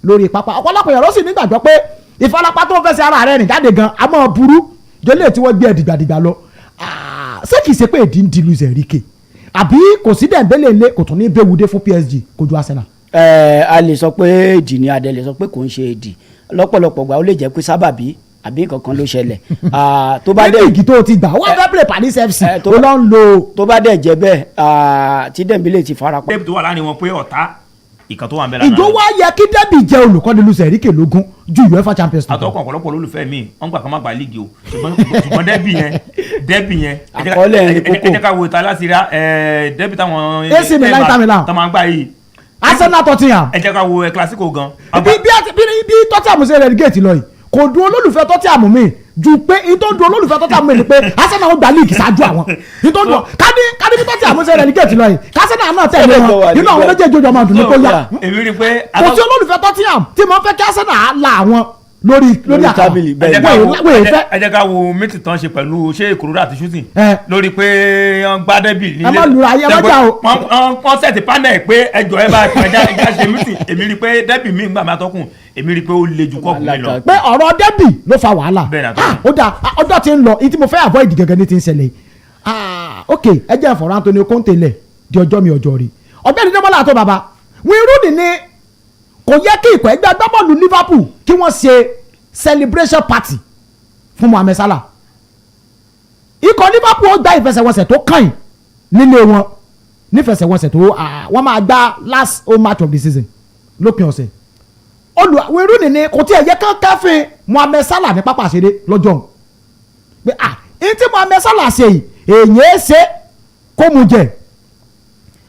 lórí pápá ọ̀pọ̀lọpọ̀ yẹn ló sì nígbàgbọ́ pé ìfarapa tó fẹsẹ̀ ara rẹ̀ rìn jáde gan a máa burú jẹ́lẹ̀ tí wọ́n gbé dìgbàdìgbà lọ ṣé kìí ṣe pé èdè ń di Luis Enrique àbí kò sí Dembele ńlẹ̀ kò tún ní bẹ́wùdé fún PSG kojú Arsenal. A lè sọ pé èdè ni adé lè sọ pé kò ń ṣe èdè lọ́pọ̀lọpọ̀ gbà ó lè jẹ́ pé sábàbí àbí kankan ló ṣẹlẹ̀. Tó bá dẹ̀ igi tó ti gbà wọ́n fẹ́ play Paris FC ó lọ ń lo. tó bá dẹ̀ jẹ́ bẹ́ẹ̀ tí Dembele ti fara pa. débi tó wà láàrin wọn pé ọ̀tá ìkan tó wà ń bẹ lánàá. ìjọ wa yẹ kí Debi jẹ́ olùkọ́ni Luis Enrique lógún ju UEFA Champions League. àtọ́kùn ọ̀pọ̀lọpọ̀ olólùfẹ́ mi wọ́n gbà kán má gba líìgì o ṣùgbọ́n Debi yẹn àkọọ́lẹ̀ ẹ̀rín kókó ẹ jẹ́ ká wo ìta láti ra Debi táwọn AC Milan tó máa ń gbà yìí. Arsenal Tottenham. ẹ jẹ́ ká wo Clasico gan. bí Tottenham ṣe relegate lọ yìí kò dùn olólùfẹ́ Tottenham mi ju pé ìtò dùn olólùfẹ́ Tottenham mi ni pé Arsenal ó gba league ṣáájú àwọn ìtò dùn kádí bí Tottenham ṣe relegate lọ yìí Arsenal náà tẹ̀lé wọn nínú àwọn méjèèjì ojú ọmọ àdùnnú tó yá kò sí olólùfẹ́ Tottenham tí mo fẹ́ kí Arsenal la àwọn lórí àkàbí ẹ jẹ́ ká wo mítì tán ṣe pẹ̀lú ṣé ìkòròdú àti shooting lórí pé wọ́n gbá Debi nílé ẹ má lura ayé wájà o wọ́n sẹ̀tì panel pé ẹjọ́ ẹ bá ẹja ṣe mítì èmi rí i pé Debi mi gbà máa tọ́kùn èmi rí i pé ó le jù kọ́ọ̀kù mi lọ. pé ọ̀rọ̀ Debi ló fa wàhálà ó dà ọjọ́ tí ń lọ ìtí mo fẹ́ avoid gẹ́gẹ́ ní ti ń ṣẹlẹ̀ ok ẹ jẹ́ ìfọ̀rọ̀ Antonio Conte lẹ̀ di ọjọ́ mi ọjọ́ rí ọ̀gbẹ́ni Demola àtọ́ bàbá Wayne ní kò yẹ kí ikọ̀ ẹgbẹ́ agbábọ́ọ̀lù Liverpool kí wọ́n ṣe celebration party fún Mohamed Salah ikọ̀ Liverpool ó gba ìfẹsẹ̀wọnsẹ̀ tó kàn nílé wọn nífẹsẹ̀wọnsẹ̀ tó wọ́n máa gba last home match of the season lópin ọ̀sẹ̀ Wayne ní kò tí ẹ̀ yẹ kán kẹ́fìn Mohamed Salah ní pápá àṣeré lọ́jọ́ pé èyí tí Mohamed Salah ṣe yìí èyí ṣe kó mu jẹ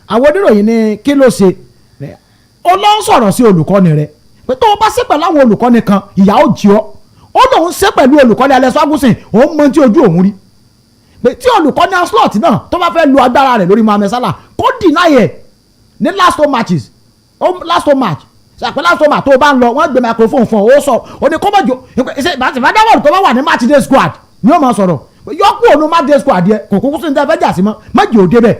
àwọn oníròyìn ní kí ló ṣe ó lọ ń sọ̀rọ̀ sí olùkọ́ni rẹ̀ pé tó o bá ṣe pẹ̀lú àwọn olùkọ́ni kan ìyà ó jí ọ́ ó lòun ṣe pẹ̀lú olùkọ́ni Alex Ferguson òun mọ tí ojú òun rí pé tí olùkọ́ni Ancelotti náà tó bá fẹ́ lo agbára rẹ̀ lórí Mohamed Salah kó deny ẹ̀ ní last home match ṣàpẹ́ last home match tó o bá ń lọ wọ́n gbé microphone fún ọ ó sọ ó ní kọ́mọ̀jọ ìfàdáwọ̀lù tó bá wà ní match day squad ni ó máa sọ̀rọ̀ yọkú òun match day squad yẹ kò kúkú sí ní tẹ́fẹ́ jà sí mọ́ méjì ò débẹ̀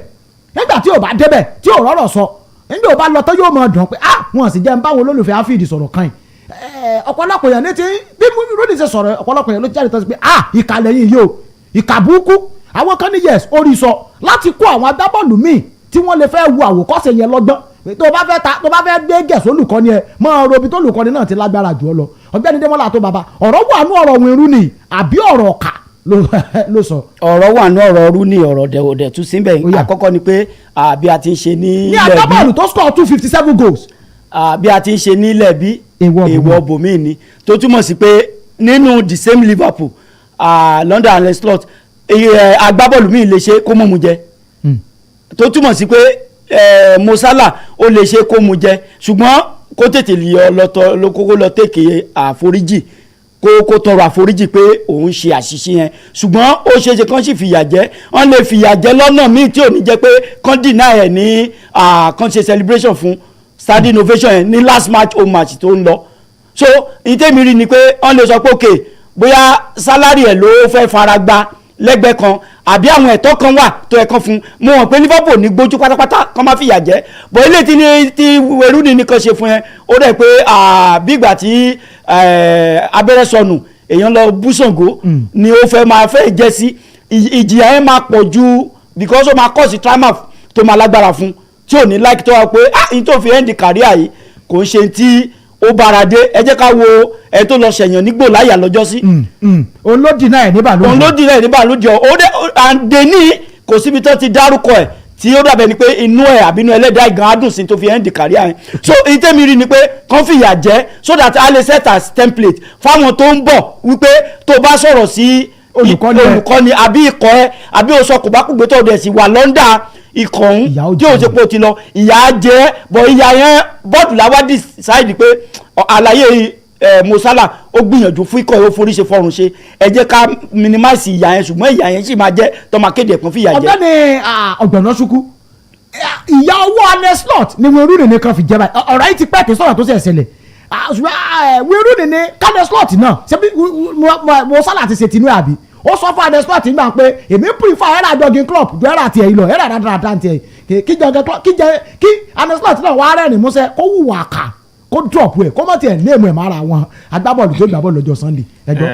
nígbà tí ò bá débẹ̀ tí ò rọ́rọ̀ sọ níbi ò bá lọ tó yóò mọ̀ dùn pé wọn sì jẹ́ ń báwọn olólùfẹ́ áfíìdì sọ̀rọ̀ kan yìí ọ̀pọ̀lọpọ̀ yẹn ní ti bí Rooney ṣe sọ̀rọ̀ ọ̀pọ̀lọpọ̀ yẹn ló jáde tó ṣe pé ìkàlẹ̀ yìí yóò ìkà burúkú àwọn kan ní yes orí sọ láti kó àwọn agbábọ́ọ̀lù míì tí wọ́n lè fẹ́ wo àwòkọ́ṣe yẹn lọ́gbọ́n tó bá fẹ́ gbé gẹ̀ẹ́sì olùkọ́ni ẹ mọ́ robi tó olùkọ́ni náà ti lágbára jù ọ lọ ọ̀gbẹ́ni Demola tó bàbá ọ̀rọ̀ wà nú ọ̀rọ̀ Wayne Rooney àbí ọ̀rọ̀ ọ̀kà ló sọ. ọ̀rọ̀ wà ní ọ̀rọ̀ Rooney ọ̀rọ̀ dẹ̀ tún síbẹ̀ àkọ́kọ́ ni pé bí a ti ń ṣe ní ilẹ̀ bí. ní agbábọ́ọ̀lù tó score 257 goals. bí a ti ń ṣe ní ilẹ̀ bí èèwọ̀ bòmíì ni tó túmọ̀ sí pé nínú the same Liverpool London and Slot agbábọ́ọ̀lù míì lè ṣe kó mọ̀ mu jẹ tó túmọ̀ sí pé Mo Salah ó lè ṣe kó mu jẹ ṣùgbọ́n kó tètè kókó lọ tèké àforíjì kó tọrọ àforíjì pé òun ṣe àṣìṣe yẹn ṣùgbọ́n ó ṣeéṣe kán sì fìyà jẹ wọ́n lè fìyà jẹ lọ́nà míì tí ò ní jẹ́ pé kán dìnnà ẹ̀ ní kán ṣe celebration fún standing ovation yẹn ní last match home match tó ń lọ so ìtẹ́mi rí ni pé wọ́n lè sọ pé ok bóyá salary ẹ̀ ló fẹ́ fara gba lẹ́gbẹ̀ẹ́ kan àbí àwọn ẹ̀tọ́ kan wà tó ẹ̀kan fún mo hàn pé Liverpool ní gbójú pátápátá kán má fìyà jẹ bọ́ ilé tí Wayne nìkan ṣe fún yẹn ó rẹ̀ pé bí ìgbà tí abẹ́rẹ́ sọnù èèyàn lọ bú Ṣàngó ni ó máa fẹ́ jẹ́ sí ìjìyà yẹn máa pọ̀ ju because ó máa kọ́ sí triumph tó máa lágbára fún tí ò ní like tó wá pé yìí tó fi end career yìí kò ń ṣe tí ó bára dé ẹ jẹ́ ká wo ẹ tó lọ ṣẹ̀yàn nígbò láyà lọ́jọ́ sí. olódì náà ẹ̀ níbà lóde. olódì náà ẹ̀ níbà lóde àǹdẹ̀ní kò síbi tó ti dárúkọ ẹ̀ tí ó dàbẹ̀ ni pé inú ẹ̀ àbí inú ẹlẹ́dàá ìgàn adùn sí tó fi end career yẹn. so ìtẹ́mi rí ni pé kàn fìyà jẹ so that a lè set as template fáwọn tó ń bọ̀ wípé tó bá sọ̀rọ̀ sí olùkọ́ni àbí ikọ̀ ẹ àbí oṣù kòbákùgbé tó dẹ̀ sí wà lọ́ndà ikọ̀ ọ̀hún tí ò ṣe pé ó ti lọ ìyà jẹ́ bọ̀ ìyà yẹn bọ́ọ̀dù làwa decide pé àlàyé Mo Salah ó gbìyànjú fún ikọ̀ yóò forí ṣe fọrùn ṣe ẹ jẹ́ ká minimize ìyà yẹn ṣùgbọ́n ìyà yẹn sì máa jẹ́ tó máa kéde ẹ̀pọ̀n fìyà jẹ́. ọ̀gbẹ́ni ọ̀gbọ̀nà ṣukú ìyá owó aneslot ni wẹ́rú nìní kan fi jẹ́ báyìí ọ̀rọ̀ yìí ti pẹ́ kí sọ̀rọ̀ tó ṣe ṣẹlẹ̀ wẹ́rú nìní kaneslot náà ṣe bí mo sálà ti ṣe tinú àbí ó sọ fún aneslot nígbà pé èmi prefer ẹ̀rà jogging club ju ẹ̀rà tiẹ̀ yìí lọ ẹ̀rà dáadáa tiẹ̀ kí aneslot náà wá rẹ́rìn músẹ́ kó wùwà kà kó drop ẹ̀ kó mọ̀ tiẹ̀ ní èmu ẹ̀ mára wọn agbábọ́ọ̀lù tó gbàbọ́ọ̀lù lọ́jọ́ Sunday ẹjọ́.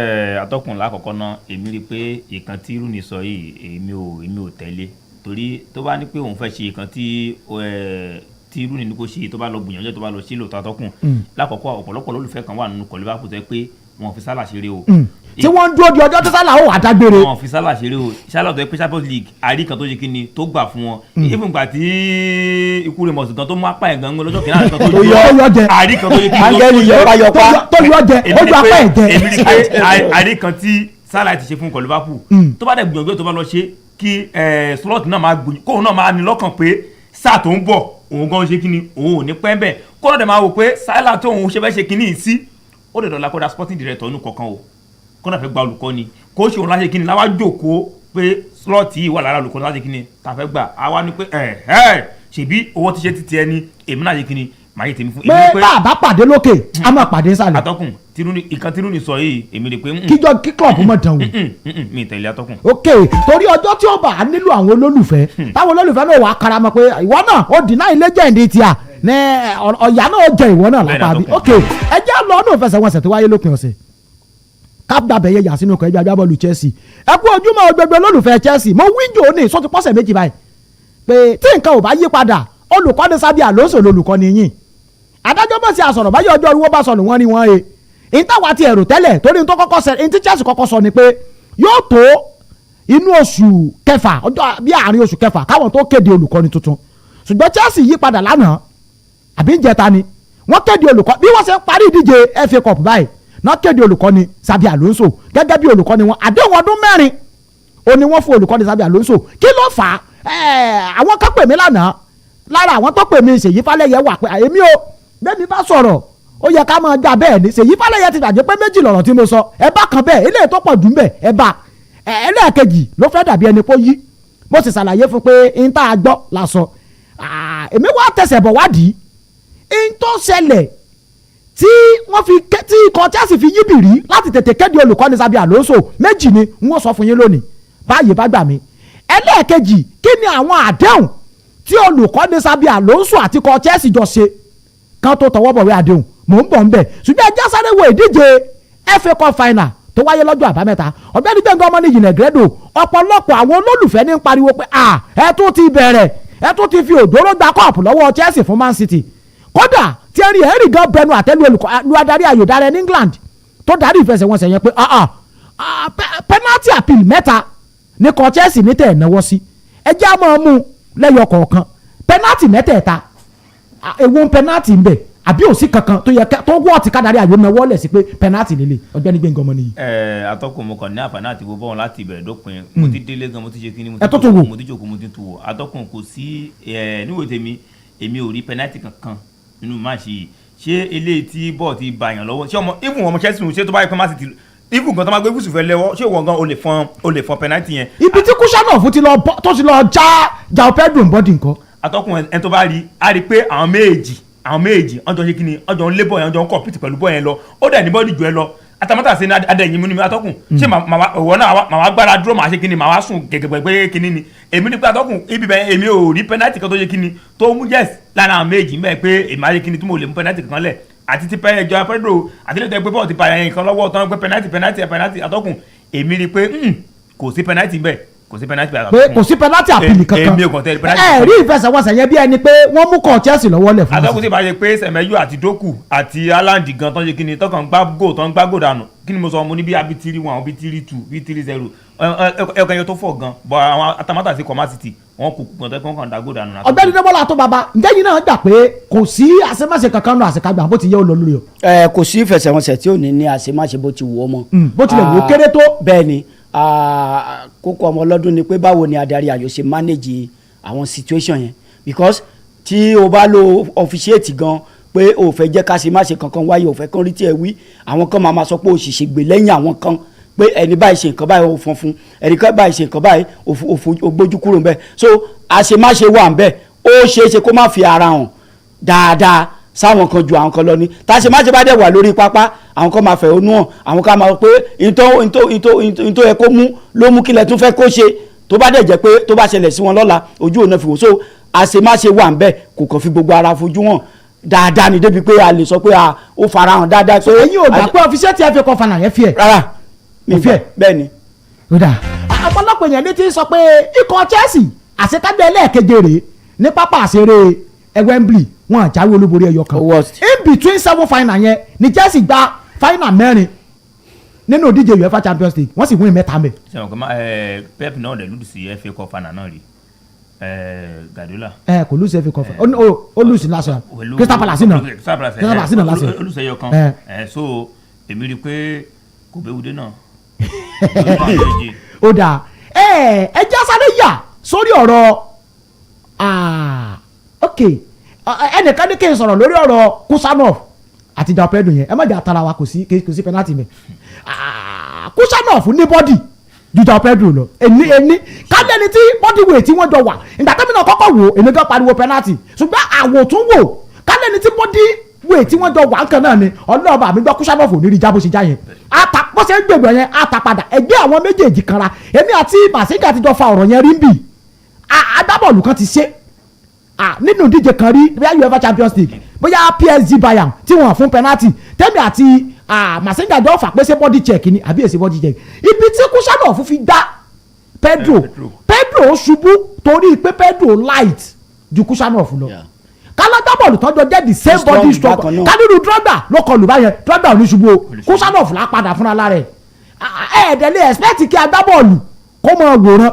Atọ́kùn lákọ̀ọ́kọ́ náà èmi rí i pé ìkan tí Rooney sọ yìí èmi ò tẹ̀lé torí tó bá ní pé òun fẹ́ ṣe ìkan tí Rooney ní kó ṣe tó bá lọ gbìyànjú tó bá lọ ṣe lóòótọ́ Atọ́kùn lákọ̀ọ́kọ́ ọ̀pọ̀lọpọ̀ lólùfẹ́ kan wà nínú kọ̀ Liverpool tẹ́ pé wọn fi Salah ṣeré o. tí wọ́n ń dúró di ọjọ́ tó Salah ó wà dágbére. wọn fi Salah ṣeré o Salah tó yẹ pé Champions League àrí kan tó ṣe kíni tó gbà fún wọn even gbà tí ikú rẹ̀ mọ̀sùn kan tó mú apá ẹ̀ gan lọ́jọ́ kìnnà kan tó yọ àrí kan tó ṣe kíni tó yọ jẹ ó ju apá ẹ̀ jẹ. èmi rí pé àrí kan tí Salah ti ṣe fún ikọ̀ Liverpool tó bá dẹ̀ gbìyànjú tó bá lọ ṣe kí slot náà máa gbìyànjú kóun náà máa ní lọ́kàn pé sáà tó ń bọ̀ òun gan ṣe kíni òun ò ní pẹ́ bẹ́ẹ̀ kó náà dẹ̀ máa wò pé Salah tó òun ṣe fẹ́ ṣe kíni sí ó lè dọ̀la kódà sporting director nù kankan o kó náà fẹ́ gba olùkọ́ni kó ṣe òun láṣẹ kíni láwá jòkó pé slot yìí wà lára olùkọ́ni láṣẹ kíni tá a fẹ́ gbà á wá ní pé ṣèbí owó ti ṣe ti tiẹ̀ ni èmi náà ṣe kíni màá yẹ tèmi fún. pé tá a bá pàdé lókè a máa pàdé sálẹ̀. Atọ́kùn ìkan tí Rooney sọ yìí èmi rí pé. kíjọ kí club mọ̀ dán o. mi tẹ̀lé Atọ́kùn. ok torí ọjọ́ tí ó bá a nílò àwọn olólùfẹ́ táwọn olólùfẹ́ náà wà á karamọ́ pé ìwọ náà ó deny legend ti à ní ọ̀yà náà ó jẹ ìwọ náà lápá bí. ok ẹ jẹ́ lọ́nà ìfẹsẹ̀wọnsẹ̀ tó wáyé lópin ọ̀sẹ̀ kápdàbẹ̀ yẹ yà sínú ọkọ̀ ẹgbẹ́ agbábọ́ọ̀lù Chelsea ẹ kú ojúmọ́ gbogbo olólùfẹ́ Chelsea mo wíńdò ní sọ́tún pọ́sẹ̀ méjì báyìí pé tí nǹkan ò bá yí padà olùkọ́ni Xabi Alonso lolùkọ́ni yín adájọ́ bá ṣe àsọ̀rọ̀ báyọ̀ ọjọ́ orí wọ́n bá sọ̀rọ̀ wọ́n ni wọ́n he ìtawà ti ẹ̀rù tẹ́lẹ̀ torí tó kọ́kọ́ sẹ ní tí Chelsea kọ́kọ́ sọ ni pé yóò tó inú oṣù kẹfà ọjọ́ bí àárín oṣù kẹfà káwọn tó kéde olùkọ́ni tuntun ṣùgbọ́n Chelsea yí padà lánàá àbí ń jẹta ni wọ́n kéde olùkọ́ bí wọ́n ṣe parí ìdíje FA Cup báyìí náà kéde olùkọ́ni Xabi Alonso gẹ́gẹ́ bí olùkọ́ni wọn àdéhùn ọdún 4 ó ní wọ́n fún olùkọ́ni Xabi Alonso kí ló fà á àwọn kan pè mí lánàá lára àwọn tó pè mí Ṣèyí Fálẹ́yẹ wà pé èmi ò bẹ́ẹ̀ mi bá sọ̀rọ̀ ó yẹ ká máa gbà bẹ́ẹ̀ ni Ṣèyí Fálẹ́yẹ ti gbàgbé pé méjì lọ̀rọ̀ tí mo sọ ẹ bá kan bẹ́ẹ̀ eléyìí tó pọ̀ jù ń bẹ̀ ẹ bá ẹlẹ́ẹ̀kejì ló fẹ́ dàbí ẹni pé yí mo sì ṣàlàyé fún pé n tá a gbọ́ la sọ èmi wá tẹsẹ̀ bọ̀ wádìí n tó ṣẹlẹ̀ tí wọ́n fi tí ikọ̀ Chelsea fi yí bìrí láti tètè kéde olùkọ́ni Xabi Alonso méjì ni n ó sọ fún yín lónìí báyìí bá gbà mí ẹlẹ́ẹ̀kejì kí ni àwọn àdéhùn tí olùkọ́ni Xabi Alonso àti ikọ̀ Chelsea jọ ṣe kan tó tọwọ́ bọ̀wé àdéhùn mò ń bọ̀ ń bẹ̀ ṣùgbọ́n ẹjẹ́ sáré wo ìdíje FA Cup final tó wáyé lọ́jọ́ àbámẹ́ta ọ̀gbẹ́ni Gbẹ̀ngàn Ọmọnìyí Negredo ọ̀pọ̀lọpọ̀ àwọn olólùfẹ́ ní pariwo pé ẹ tún ti bẹ̀rẹ̀ ẹ tún ti fi òdòrò gba kọ́ọ̀pù lọ́wọ́ Chelsea fún Man City kódà Thierry Henry gan bẹnu àtẹ́lu olùkọ́ adarí ayò darẹ̀ ní England tó darí ìfẹsẹ̀wọnsẹ̀ yẹn pé penalty appeal 3 ní kọ́ Chelsea ní tẹ̀ náwó sí ẹjẹ́ àmọ́ mú lẹ́yọ kọ̀ọ̀kan penalty 3 ewu penalty ń bẹ àbí òsì kankan tó yẹ tó wọ́ ti kádàrí àyè náà wọ́lẹ̀ sí pé penalty lélẹ̀ ọ̀gbẹ́ni Gbẹ̀ngàn Ọmọnìyí. Atọ́kùn mo kàn ní àǹfààní àti wo bọ́ọ̀n láti ìbẹ̀rẹ̀ dópin mo ti délé gan mo ti ṣe kíní mo ti jókòó mo ti tu wò Atọ́kùn kò sí níwò tèmi èmi ò rí penalty kankan nínú máàṣì yìí ṣé eléyìí tí bọ́ọ̀ ti bàyàn lọ́wọ́ ṣé ọmọ even ọmọ Chelsea ṣé tó bá yẹ pé má sì ti even gan tó máa gbé gúúsù fẹ́ lẹ́wọ́ ṣé ìwọ gan o lè fọn penalty yẹn. ibi tí Kúṣánọ̀fù tó ti lọ já Pedro bọ́dì nǹkan. Atọ́kùn ẹni tó bá rí a rí pé àwọn méjì ọjọ́ ṣe kíni ọjọ́ ń lé bọ́ọ̀ yẹn ọjọ́ ń compete pẹ̀lú bọ́ọ̀ yẹn lọ ó dẹ̀ ní bọ́ọ̀dì jù ẹ lọ atamátà sí ní adẹ̀yìn mú ni Atọ́kùn ṣé ìwọ náà màá gbára dúró màá ṣe kíni màá sùn gẹ́gẹ́ pé kíni ni èmi ní pé Atọ́kùn ibi bẹ́ẹ̀ èmi ò rí penalty kan tó ṣe kíni tó mú jẹ́s lára àwọn méjì mẹ́ẹ̀ pé èmi á ṣe kíni tó mò lè mú penalty kan lẹ̀ àti ti pẹ́ ẹjọ́ Pedro àti lẹ́tọ̀ pé bọ́ọ̀ ti pa ẹ̀yìn kan lọ́wọ́ tán pé penalty Atọ́kùn èmi rí pé kò sí penalty bẹ́ẹ̀ kò sí penalty pé kò sí penalty àpìlì kankan ẹ rí ìfẹsẹ̀wọnsẹ̀ yẹn bí ẹni pé wọ́n mú kọ́ Chelsea lọ́wọ́ lẹ̀ fún un. Atọ́kùn tí bá ṣe pé Semenyo àti Doku àti Haaland gan tán ṣe kí ni tọkàn gbá gò dànù kí ni mo sọ mo ní bí abi 3-1 bí 3-2 bí 3-0 ẹ̀ka yẹn tó fọ̀ gan bọ̀ àwọn atamátà sí Man City wọn kò gbọ́n tẹ́ kàn dá gò dànù. ọ̀gbẹ́ni Débọ́lá tó bàbá ǹjẹ́ yìí náà gbà pé kò sí àṣemáṣe kankan náà àṣekágbà bó ti yẹ ó lọ lórí o. kò sí ìfẹsẹ̀wọnsẹ̀ tí ò ní àṣemáṣe bó ti wù ọ́ mọ́. bó tilẹ̀ wò ó kéré tó. bẹ́ẹ̀ ni kókó ọmọ ọlọ́dún ni pé báwo ni adarí ayò ṣe manage àwọn situation yẹn because tí o bá lo officiate gan pé o fẹ́ jẹ́ ká ṣe má ṣe kankan wáyé o fẹ́ kán rí tí ẹ wí àwọn kan máa sọ pé o sì ṣe gbè lẹ́yìn àwọn kan pé ẹni báyìí ṣe nǹkan báyìí o fọn fún ẹni kan báyìí ṣe nǹkan báyìí o gbójú kúrò nbẹ so àṣemáṣe wà nbẹ ó ṣeéṣe kó má fi ara hàn dáadáa sáwọn kan ju àwọn kan lọ ní tàṣe má ṣe bá dẹ̀ wà lórí pápá àwọn kan máa fẹ̀hónú hàn àwọn kan máa pé ìtò ẹ̀ kó mú ló mú kílẹ̀ tún fẹ́ kó ṣe tó bá dẹ̀ jẹ́ pé tó bá ṣẹlẹ̀ sí wọn lọ́la ojú òun náà fi wò so àṣemáṣe wà ń bẹ̀ kò kàn fi gbogbo ara fojú hàn dáadáa ni débi pé a lè sọ pé ó farahàn dáadáa. so ẹ̀yin ò gbà pé ọfiṣẹ́ tí a fi kọ́ fana yẹn fi ẹ̀. rárá mi fi ẹ̀ bẹ́ẹ̀ ni. ó dà ọ̀pọ̀lọpọ̀ èèyàn ní ti sọ pé ikọ̀ Chelsea àṣekágbé ẹlẹ́ẹ̀keje rèé ní pápá àṣeré Wembley wọn àjáwé olúborí ẹyọ kan in between 7 final yẹn ni Chelsea gba final 4 nínú ìdíje UEFA Champions League wọ́n sì win 3 mẹ́. Pep náà lè lùdì sí FA Cup final náà rí Guardiola. Kò lùsì FA Cup ó lùsì lásán Crystal Palace náà lásán. olùsẹ̀ ẹyọ kan so èmi rí i pé kò bẹ́ẹ̀ wúdé náà. ó dà ẹ já sáré yà sórí ọ̀rọ̀ ok ẹnìkan ní kí n sọ̀rọ̀ lórí ọ̀rọ̀ Kusanov àti Pedro yẹn ẹ má jà tara wa kò sí penalty mẹ́ Kusanov ní bọ́dì ju Pedro lọ ẹni kájẹ́ni tí bọ́dì wèé tí wọ́n jọ wà ìgbà tẹ́mi náà kọ́kọ́ wò èmi gan pariwo penalty ṣùgbọ́n àwò tún wò kájẹ́ni tí bọ́dì wèé tí wọ́n jọ wà nǹkan náà ni ọlọ́ọ̀bà mi gbọ́ Kusanov ò ní rí jábọ̀ sí já yẹn bó ṣe ń gbègbè yẹn àtàpadà ẹgbẹ́ àwọn méjèèjì kanra èmi àti Masinga ti jọ fa ọ̀rọ̀ yẹn rí ń bì agbábọ́ọ̀lù kan ti ṣe nínú ìdíje kan rí bóyá UEFA Champions League bóyá PSG Bayern tí wọ́n fún penalty tẹ́mi àti Masinga jọ fà pé ṣé body check ni àbí èsì body check ibi tí Kusanov fi dá Pedro ṣubú torí pé Pedro light ju Kusanov lọ kálágbábọ́ọ̀lù tọ́jọ́ jẹ́ the same body structure kádìrú Drogba ló kọlù báyẹn Drogba ò ní ṣubú o Kusanov là padà fúnra lára ẹ̀ ẹ̀ẹ́dẹ̀lẹ̀ expect kí agbábọ́ọ̀lù kó máa wòran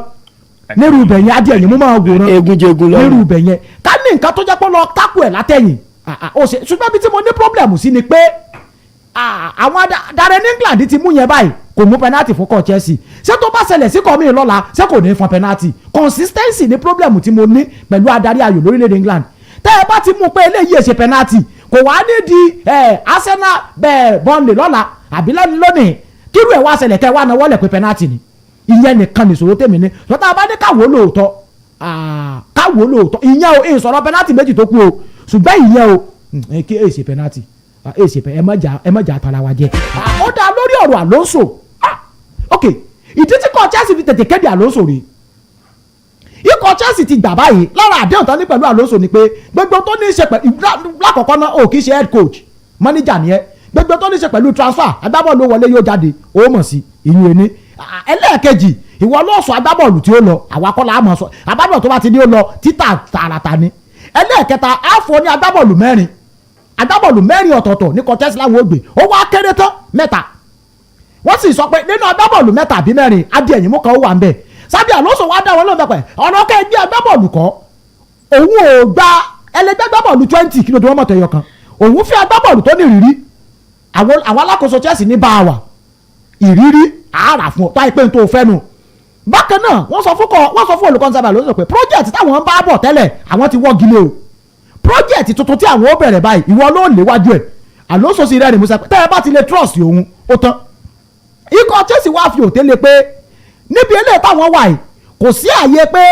nírú ibẹ̀ yẹn adìẹ yẹn mo máa wòran egunjẹgun lọ nírú ibẹ̀ yẹn ká ní nǹkan tó jẹ́ pé lọ tákù ẹ̀ látẹ̀yìn ṣùgbọ́n bí tí mo ní problem sí ni pé àwọn Darren England ti mú yẹn báyìí kò mú penalty fún kọ́ Chelsea ṣé tó bá ṣẹlẹ̀ sí kọ́ mi lọ́la ṣé kò ní fún penalty consistency ní problem tí mo ní pẹ̀lú adarí ayò lórílẹ̀‐èdè England tẹ́ ẹ bá ti mú pé eléyìí ṣe penalty kò wá ní di Arsenal bẹ́ẹ̀ Burnley lọ́la àbí lónìí kírú ẹ̀ wá ṣẹlẹ̀ kẹ́ wá náwó lẹ̀ pé penalty ni ìyẹn nìkan nìṣòro tèmi ní sọtá bá ní káwọ́ lóòótọ́ ìyẹn o èyí sọ̀rọ̀ penalty méjì tó kú o ṣùgbọ́n ìyẹn o kí èyí ṣe penalty ẹ má jà tara wa jẹ. ó dá lórí ọ̀rọ̀ Alonso ok ìdí tí kò Chelsea fi tètè kéde Alonso rèé ikọ̀ Chelsea ti gbà báyìí lára àdéhùn tán ní pẹ̀lú Alonso ni pé gbogbo tó ní í ṣe pẹ̀lú lákọ̀ọ́kọ́ náà ò kì í ṣe head coach manager nìyẹn gbogbo tó ní í ṣe pẹ̀lú transfer agbábọ́ọ̀lù wọlé yóò jáde ó mọ̀ sí ìyún ẹni ẹlẹ́ẹ̀kejì ìwọ ló sọ agbábọ́ọ̀lù tí ó lọ àwa kọ́ la á mọ̀ sọ agbábọ́ọ̀lù tó bá ti ní ó lọ títà tààràtà ni ẹlẹ́ẹ̀kẹta àfọ ní agbábọ́ọ̀lù mẹ́rin ọ̀tọ̀ọ̀tọ̀ ní kọ́ Chelsea láwọn ògbè ó wá kéré tán 3 wọ́n sì sọ pé nínú agbábọ́ọ̀lù 3 àbí 4 adìẹ̀yìn mú kan ó wà ń bẹ̀ Sábì Alonso wá dá wọn lóun pẹ̀ ọ̀nà ọ̀kẹ́ ẹgbẹ́ agbábọ́ọ̀lù kọ́ òun ò gba ẹlẹgbẹ́ agbábọ́ọ̀lù 20 kí ló dé wọ́n mọ̀tò ẹyọ kan òun fi agbábọ́ọ̀lù tó ní ìrírí àwọn alákòóso Chelsea ní bá a wà ìrírí àárà fún ọ tó àìpé tó fẹ́ nu bákan náà wọ́n sọ fún olùkọ́ Sábì Alonso pé project táwọn ń bá bọ̀ tẹ́lẹ̀ àwọn ti wọ́gi lé o project tuntun tí àwọn ó bẹ̀rẹ̀ báyìí ìwọ ló léwájú ẹ̀ Alonso sì rẹ́rìn musa pé tẹ́ ẹ bá ti lè trust òun ó tán ikọ̀ Chelsea wá fi òtẹ́lẹ̀ pé níbi eléyìí táwọn wà yìí kò sí àyè pé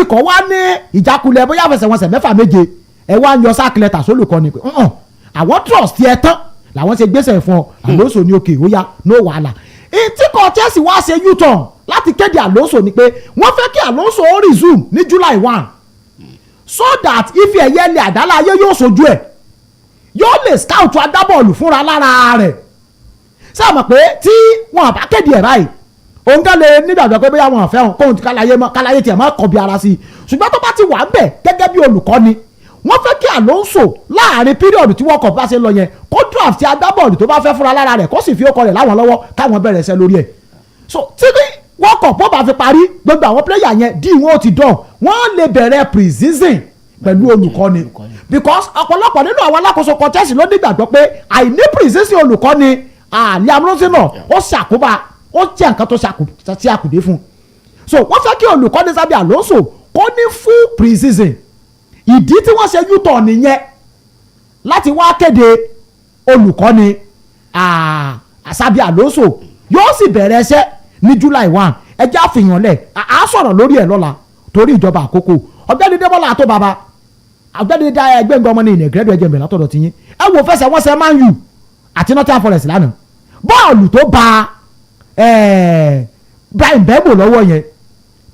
ikọ̀ wa ní ìjákulẹ̀ bóyá fẹsẹ̀wọnsẹ̀ 7 ẹ wá ń yọ sákìlẹ̀ tàṣólùkọ́ ni pé àwọn trust ẹ tán làwọn ṣe gbéṣẹ̀ fún ọ Alonso ní òkè ó yá no wàhálà ìtìkọ̀ Chelsea wá ṣe U-turn láti kéde Alonso ni pé wọ́n fẹ́ kí Alonso ó resume ní July 1 so that ife ẹ̀yẹ ilẹ̀ àdáláyé yóò sojú ẹ̀ yóò lè scout agbábọ́ọ̀lù fúnra lára rẹ̀ sáà mọ̀ pé tí wọ́n bá kéde ẹ̀ báyìí òun ká lè nígbàgbọ́ pé bóyá wọn àfẹ́ hàn kóhun káláyé tiẹ̀ máa kọ̀ bí ara sí i ṣùgbọ́n tó bá ti wà ń bẹ̀ gẹ́gẹ́ bí olùkọ́ni wọ́n fẹ́ kí Alonso láàrin píríọ̀dù tí wọ́n kọ̀ bá ṣe lọ yẹn kó draft ti agbábọ́ọ̀lù tó bá fẹ́ fúnra lára rẹ̀ kó sì fi ọkọ rẹ̀ láwọn lọ́wọ́ káwọn bẹ̀rẹ̀ ṣẹ́ lórí ẹ̀ so tí wọ́n kọ̀ bó bá fi parí gbogbo àwọn pléyà yẹn dí wọn ó ti dán wọ́n lè bẹ̀rẹ̀ pre-season pẹ̀lú olùkọ́ni because ọ̀pọ̀lọpọ̀ nínú àwọn alákòóso kan Chelsea ló nígbàgbọ́ pé àìní pre-season olùkọ́ni Liam Rosen náà ó ṣàkóbá ó jẹ́ nǹkan tó ṣe àkùdé fún un so wọ́n fẹ́ kí olùkọ́ni Sábì Alonso kó ní full pre-season ìdí tí wọ́n ṣe U-turn nìyẹn láti wá kéde olùkọ́ni Sábì Alonso yóò sì bẹ̀rẹ̀ ẹsẹ̀ ní July 1 ẹjẹ́ àfihàn lẹ̀ á sọ̀rọ̀ lórí ẹ̀ lọ́la torí ìjọba àkókò ọ̀gbẹ́ni Débọ́lá àtó bàbá àgbẹ̀dẹ dá ẹgbẹ́ nǹkan ọmọ ní ilẹ̀ gẹ́gẹ́ ẹjẹ̀ mẹ́rin látọ̀dọ̀ tiyín ẹ wo fẹsẹ̀ wọ́n sẹ́ Man U àti Nottingham Forest lánàá bọ́ọ̀lù tó ba Brian Mbeumo lọ́wọ́ yẹn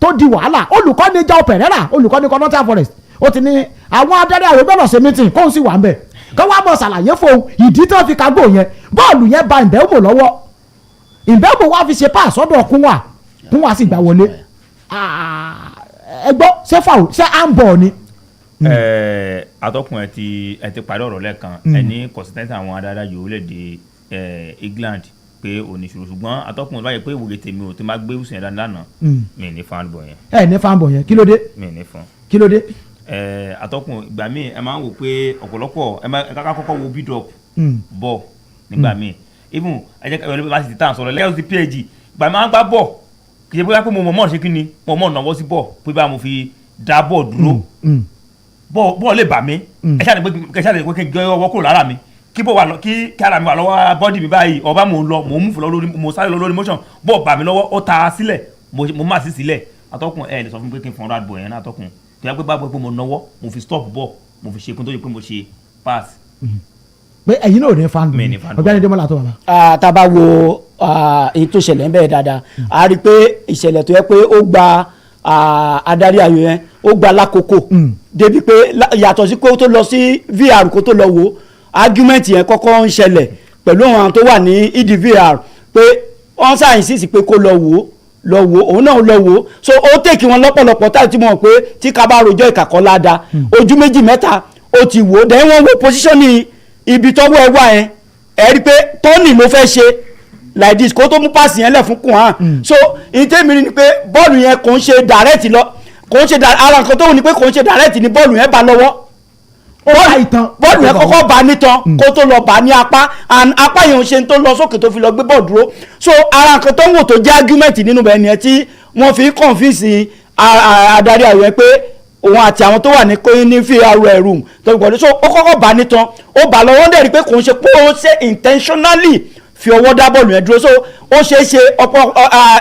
tó di wàhálà olùkọ́ni João Pereira olùkọ́ni kan Nottingham Forest ó ti ní àwọn adarí àwọn gbọ́dọ̀ ṣe meeting kóun sì wà ń bẹ̀ kó wá bọ̀ ṣàlàyé fóun ìdí tó fi kagbó yẹn bọ́ọ̀lù yẹn ba Mbeumo lọ́wọ́ Mbeumo wá fi ṣe pass sọ́dọ̀ Kúnwà sì gbà wọlé ẹ gbọ́ ṣé fàwọn ṣé à ń bọ̀ ni. atọ́kùn ẹ ti parí ọ̀rọ̀ lẹ́ẹ̀kan ẹni consultant àwọn adarí ayò orílẹ̀-èdè England pé oníṣòro ṣùgbọ́n atọ́kùn báyìí pé ìwòye tèmi ò ti máa gbé ìwòsàn ẹ̀dá lánàá mi ní fanbọ̀ yẹn. ẹ ní fanbọ̀ yẹn kí ló dé. mi ní fan. kí ló dé. atọ́kùn ìgbà míì ẹ máa ń wò pé ọ̀pọ̀lọpọ̀ ẹ ká kọ́kọ́ wo build up bọ̀ nígbà míì even ẹ jẹ́ ká bá ti tàn sọ̀rọ̀ lẹ́yìn ti pg ìgbà máa ń gbá bọ̀ kì í ṣe bóyá pé mo mọ̀ ṣe kí ni mo mọ̀ náwó sí bọ̀ pé bá mo fi dá bọ̀ dúró bọ̀ lè bà mí ẹ ṣáà ní pé kí n gé ọwọ́ kúrò lára mi kí bó wà lọ kí ara mi wà lọ́wọ́ bọ́dì mi báyìí ọba mò ń lọ mò ń mú fún lọ lórí mo sáré lọ lórí motion bọ́ bà mí lọ́wọ́ ó ta sílẹ̀ mo má sí sílẹ̀ atọ́kùn ẹ̀ lè sọ fún mi pé kí n fọ́n rad bọ̀ yẹn náà atọ́kùn kí wọ́n pé bá gbọ́ pé mo náwó mo fi stop bọ̀ mo fi ṣe kún tó yẹ pé mo ṣe pass. pé ẹ̀yin náà ò ní fan dùn ọ̀gbẹ́ni Dẹ́mọ́lá tó bàbá. tá a bá wo èyí tó ṣẹlẹ̀ ń bẹ̀rẹ̀ dáadáa a rí i pé ìṣẹ̀lẹ̀ tó yẹ pé ó gba adarí ayò yẹn ó gba lákòókò débi pé yàtọ̀ sí pé ó tó lọ sí VR kó tó lọ wò argument yẹn kọ́kọ́ ń ṣẹlẹ̀ pẹ̀lú àwọn tó wà ní EDVR pé wọ́n sáyẹ̀nsì sí pé kó lọ wò òun náà lọ wò so ó tèkì wọn lọ́pọ̀lọpọ̀ táyì tí mo mọ̀ pé tí ká bá rojọ́ ìkàkọ́ ládàá ojú méjì mẹ́ta ó ti wò dẹ́n wọ́n wo position ibi tọ́wọ́ ẹ wà yẹn ẹ rí i pé tọ́nì ló fẹ́ ṣe like this kó tó mú páàsì yẹn lẹ̀ fún kùn hàn so ìtẹ́mìrì ni pé bọ́ọ̀lù yẹn kò ń ṣe direct lọ kò ń ṣe ara nǹkan tó wù ni pé kò ń ṣe direct ni bọ́ọ̀lù yẹn bá lọ́wọ́ bọ́ọ̀lù yẹn kọ́kọ́ bá nítan kó tó lọ bá ní apá and apá yẹn ò ṣe tó lọ sókè tó fi lọ gbé bọ́ọ̀lù dúró so ara nǹkan tó ń wò tó jẹ́ argument nínú bẹ́ẹ̀ nìyẹn tí wọ́n fi convince adarí ayò yẹn pé òun àti àwọn tó wà ní VR room tó gbọ́dọ̀ so ó kọ́kọ́ bá nítan ó bá lọ wọ́n dẹ̀ rí pé kò ń ṣe pé ó ṣe intentionally fi ọwọ́ dá bọ́ọ̀lù yẹn dúró so ó ṣeé ṣe ọ̀pọ̀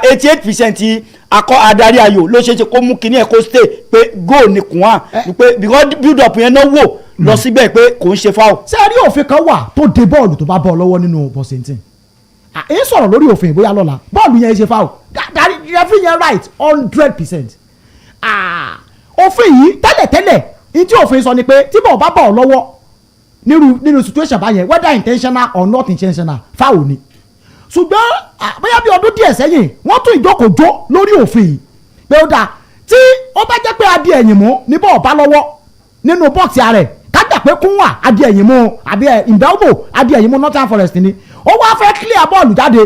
88% akọ adarí ayò ló ṣeé ṣe kó mú kinní ẹ̀ kó stay pé goal ni kùn án pé because build up yẹn náà wò lọ síbẹ̀ pé kò ń ṣe foul. ṣé ẹ rí òfin kan wà tó de bọ́ọ̀lù tó bá bọ́ lọ́wọ́ nínú bọ́sẹ̀ntìn ń sọ̀rọ̀ lórí òfin bóyá lọ́la bọ́ọ̀lù yẹn ṣe foul referee yẹn right 100%. òfin yìí tẹ́lẹ̀tẹ́lẹ̀ ní tí òfin sọ ni pé tí bọ́ọ̀ bá bọ̀ lọ́wọ́ nínú situation báyẹn whether intentional or not intentional foul ni ṣùgbọ́n bóyá bí ọdún díẹ̀ sẹ́yìn wọ́n tún ìjókòó lórí òfin yìí pé ó dáa tí ó bá jẹ́ pé adìẹ ẹ̀yìn mú ní bọ́ọ̀ bá lọ́wọ́ nínú bọ́ọ̀sì rẹ̀ kájà pé Kúnwà adìẹ ẹ̀yìn mú àbí Mbeumo adìẹ ẹ̀yìn mú Nottingham Forest ni ó wá fẹ́ clear bọ́ọ̀lù jáde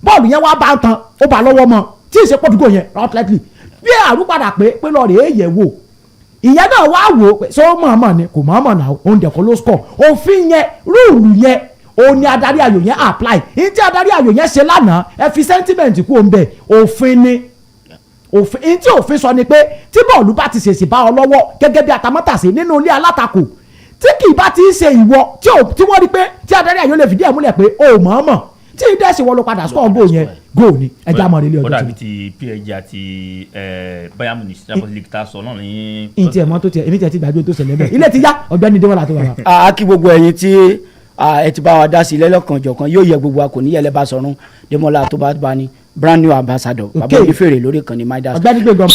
bọ́ọ̀lù yẹn wá bá ń tan ó bá lọ́wọ́ mọ́ tí ì ṣe pọ́tùkọ̀ yẹn outletly bí àrùpadà pé lọ́ọ̀ rẹ̀ yẹ̀ wò ìyẹn náà wá wò ó pé ṣé ó mọ̀ọ́mọ̀ ni kò mọ̀ọ́mọ̀ náà òun dẹ̀kọ́ ló score òfin yẹn rúùlù yẹn òun ni adarí ayò yẹn apply ní tí adarí ayò yẹn ṣe lánàá ẹ fi sentiment kú òun bẹ̀ òfin ni òfin ní tí òfin sọ ni pé tí bọ́ọ̀lù bá ti ṣèṣì bá ọ lọ́wọ́ gẹ́gẹ́ bí atamátàsé nínú ilé alátakò tí kì í bá ti ṣe ìwọ tí wọ́n rí pé tí adarí ayò lè fìdí ẹ̀ múlẹ̀ pé o mọ̀ọ́mọ̀ tí ìdẹ́sì wọ́n ló padà score goal yẹn goal ni ẹja mọ̀ nílé ọjọ́ tí. ó dàbí ti PSG àti Bayern Munich Champions League tá a sọ náà ní. ìyìn tí ẹ̀ mọ́ tó tiẹ̀ èmi tiẹ̀ ti gbàgbé tó ṣẹlẹ̀ bẹ́ẹ̀ ilé ti yá ọ̀gbẹ́ni Dẹ́mọ́lá tó wà wá. a kí gbogbo ẹ̀yin tí ẹ ti bá wa dá sí lẹ́lọ́kanjọ̀kan yóò yẹ gbogbo wa kò ní yẹlẹ́ bá sọ̀rùn Dẹ́mọ́lá tó bá bá ní brand new ambassador bàbá onífèrè lórí kan ní Midas. ọ̀gbẹ́ni gbẹ̀gbọ́n.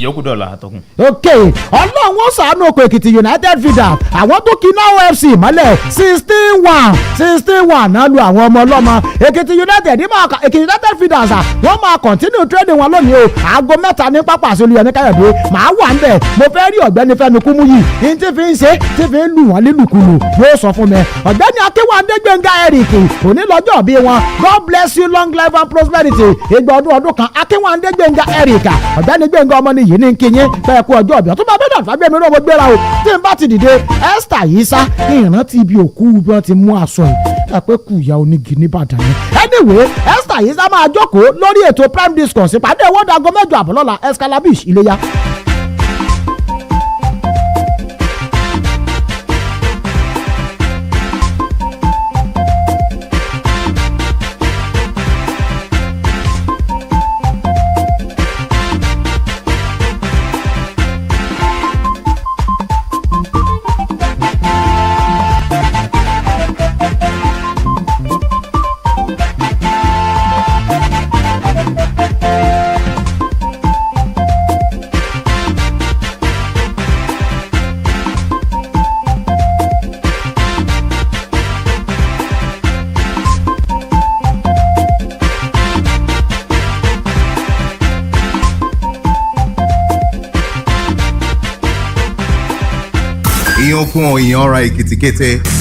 yòókù dọ̀là àtọkùn. ok ọlọ́run ó ṣàánú oko Èkìtì United Feeders àwọn tó kí náà FC mọ́lẹ̀ 16-1 náà lu àwọn ọmọ ọlọ́mọ Èkìtì United Èkìtì United Feeders wọ́n máa continue training wọn lónìí o aago 3 ní pápá àṣolú yẹn ní Káyọ̀dé màá wà ń bẹ̀ mo fẹ́ rí ọ̀gbẹ́ni Fẹ́mi Kúmúyì ní tí fi ń ṣe tí fi ń lù wọ́n lílùkulù yóò sọ fún mi ọ̀gbẹ́ni Akínwándé Gbénga Eric òní lọ́jọ́ bí wọn God bless you long life and prosperity ìgbà ọdún kan Akínwándé Gbénga Eric ọ̀gbẹ́ni Gbénga ọmọ nìyí ní kínyìn bẹ́ẹ̀ kú ọjọ́ ọ̀bí ọ̀tún bá bẹ́ẹ̀ dàgbà gbẹ̀mí náà mo gbéra o tí n bá ti dìde Esther Isah ní ìrántí ibi òkú bí wọ́n ti mú aṣọ yìí àpé kù ìyá onígi nìbàdàn yẹn anyway Esther Isah máa jókòó lórí ètò prime discourse ìpàdé ìwọ́de aago 8 àbọ̀lọ́la Escalabish Iléyá.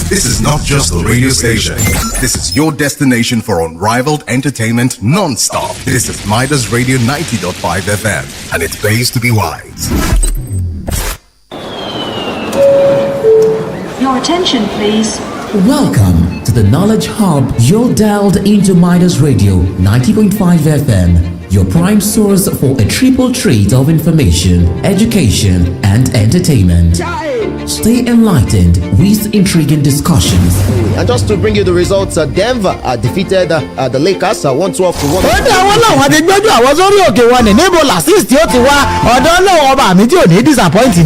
This is not just a radio station. This is your destination for unrivaled entertainment non-stop. This is Midas Radio 90.5 FM, and it pays to be wise. Your attention, please. Welcome to the Knowledge Hub. You're dialed into Midas Radio 90.5 FM, your prime source for a triple treat of information, education, and entertainment. Stay enlightened with intriguing discussions. And just to bring you the results, Denver defeated the Lakers 112 to 1. ó ní àwọn làwọn ti gbójú àwọn sórí òkè wọn ní níbo làsíìsì tí ó ti wá ọ̀dọ́ náà ọba mi tí ò ní disappoint ni.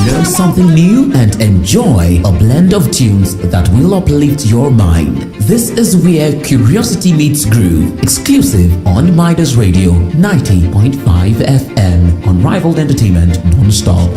Learn something new and enjoy a blend of tunes that will uplift your mind. This is where curiosity meets groove. Exclusive on Midas Radio 90.5 FM. Unrivaled entertainment non-stop.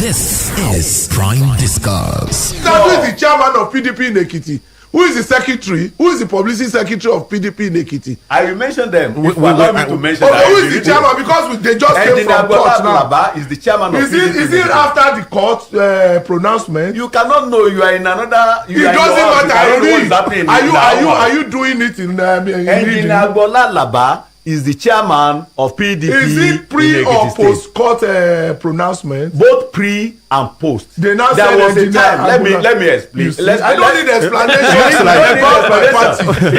This is Prime Discuss. Who is the chairman of PDP in Ekiti? Who is the secretary? Who is the publicity secretary of PDP in Ekiti? I will mention them. If you allow me to mention them. Who is the chairman? Because they just came from court now. Is the chairman of PDP. Is it after the court pronouncement? You cannot know. You are in another. It doesn't matter. Are you doing it in Agbola Laba is the chairman of PDP. Is it pre or post court pronouncement? Both pre and post. They now there was a time. Let me explain. I don't need explanation.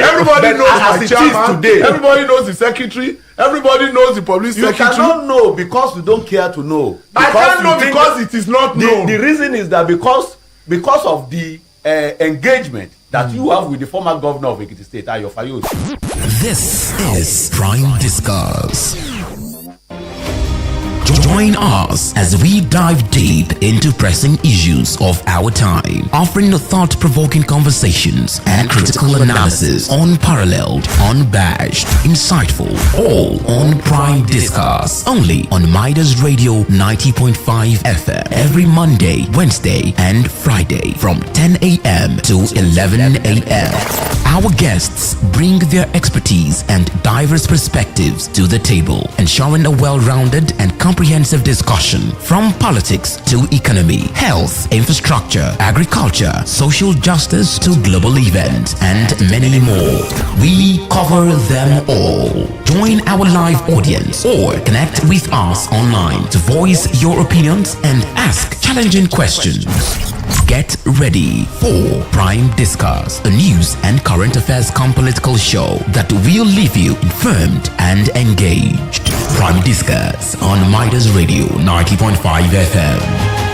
Everybody knows my chairman. Everybody knows the secretary. Everybody knows the police secretary. You cannot know because you don't care to know. I can't know because it is not known. The reason is that because of the engagement that you have with the former governor of Ekiti State, Ayo Fayoz. This is Prime Discuss. Join us as we dive deep into pressing issues of our time, offering the thought-provoking conversations and critical analysis, unparalleled, unabashed, insightful, all on Prime Discuss, only on Midas Radio 90.5 FM, every Monday, Wednesday, and Friday from 10 a.m. to 11 a.m. Our guests bring their expertise and diverse perspectives to the table, ensuring a well-rounded and comprehensive discussion from politics to economy, health, infrastructure, agriculture, social justice to global events, and many more. We cover them all. Join our live audience or connect with us online to voice your opinions and ask challenging questions. Get ready for Prime Discuss, a news and current affairs political show that will leave you informed and engaged. Prime Discuss on Midas Radio 90.5 FM.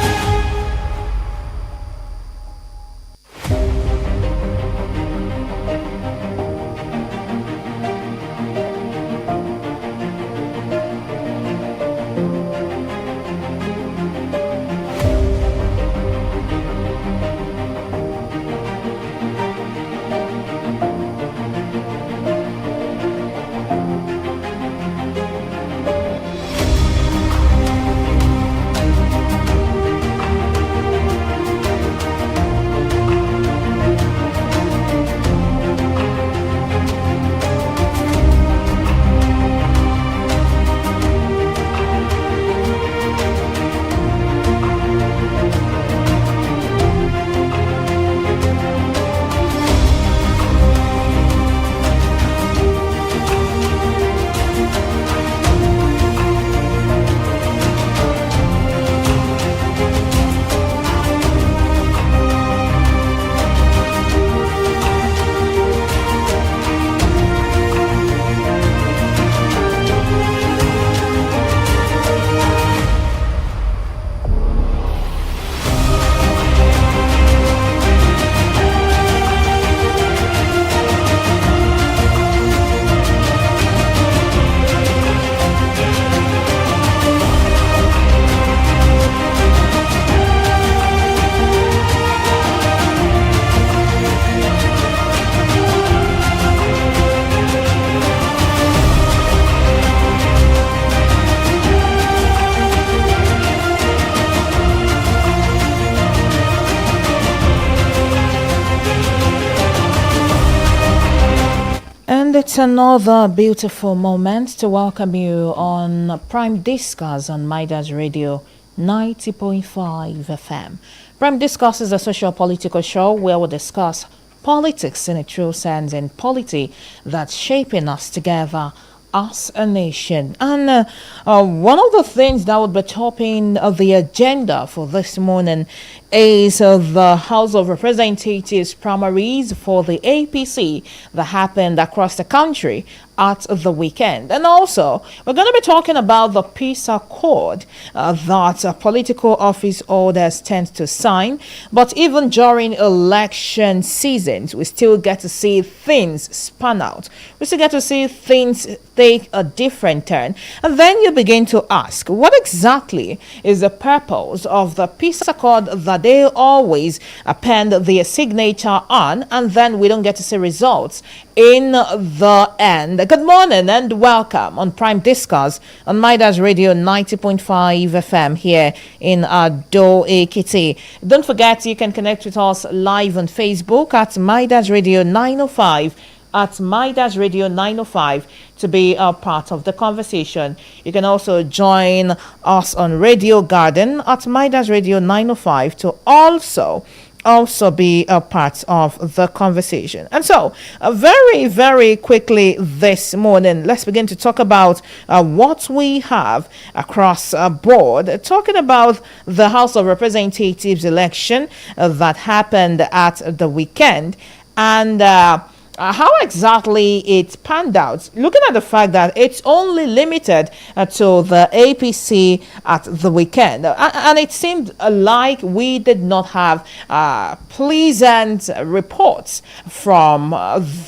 And it's another beautiful moment to welcome you on Prime Discuss on Midas Radio 90.5 FM. Prime Discuss is a social political show where we discuss politics in a true sense and polity that's shaping us together as a nation. And one of the things that would be topping the agenda for this morning is the House of Representatives primaries for the APC that happened across the country at the weekend. And also, we're going to be talking about the peace accord that political office holders tend to sign. But even during election seasons, we still get to see things span out. We still get to see things take a different turn. And then you begin to ask, what exactly is the purpose of the peace accord that they always append their signature on, and then we don't get to see results in the end? Good morning and welcome on Prime Discuss on Midas Radio 90.5 FM here in Ado Ekiti. Don't forget you can connect with us live on Facebook at Midas Radio 905 at Midas Radio 905 to be a part of the conversation. You can also join us on Radio Garden at Midas Radio 905 to also be a part of the conversation. And so, very, very quickly this morning, let's begin to talk about what we have across board, talking about the House of Representatives election that happened at the weekend, and how exactly it panned out, looking at the fact that it's only limited to the APC at the weekend. And it seemed like we did not have pleasant reports from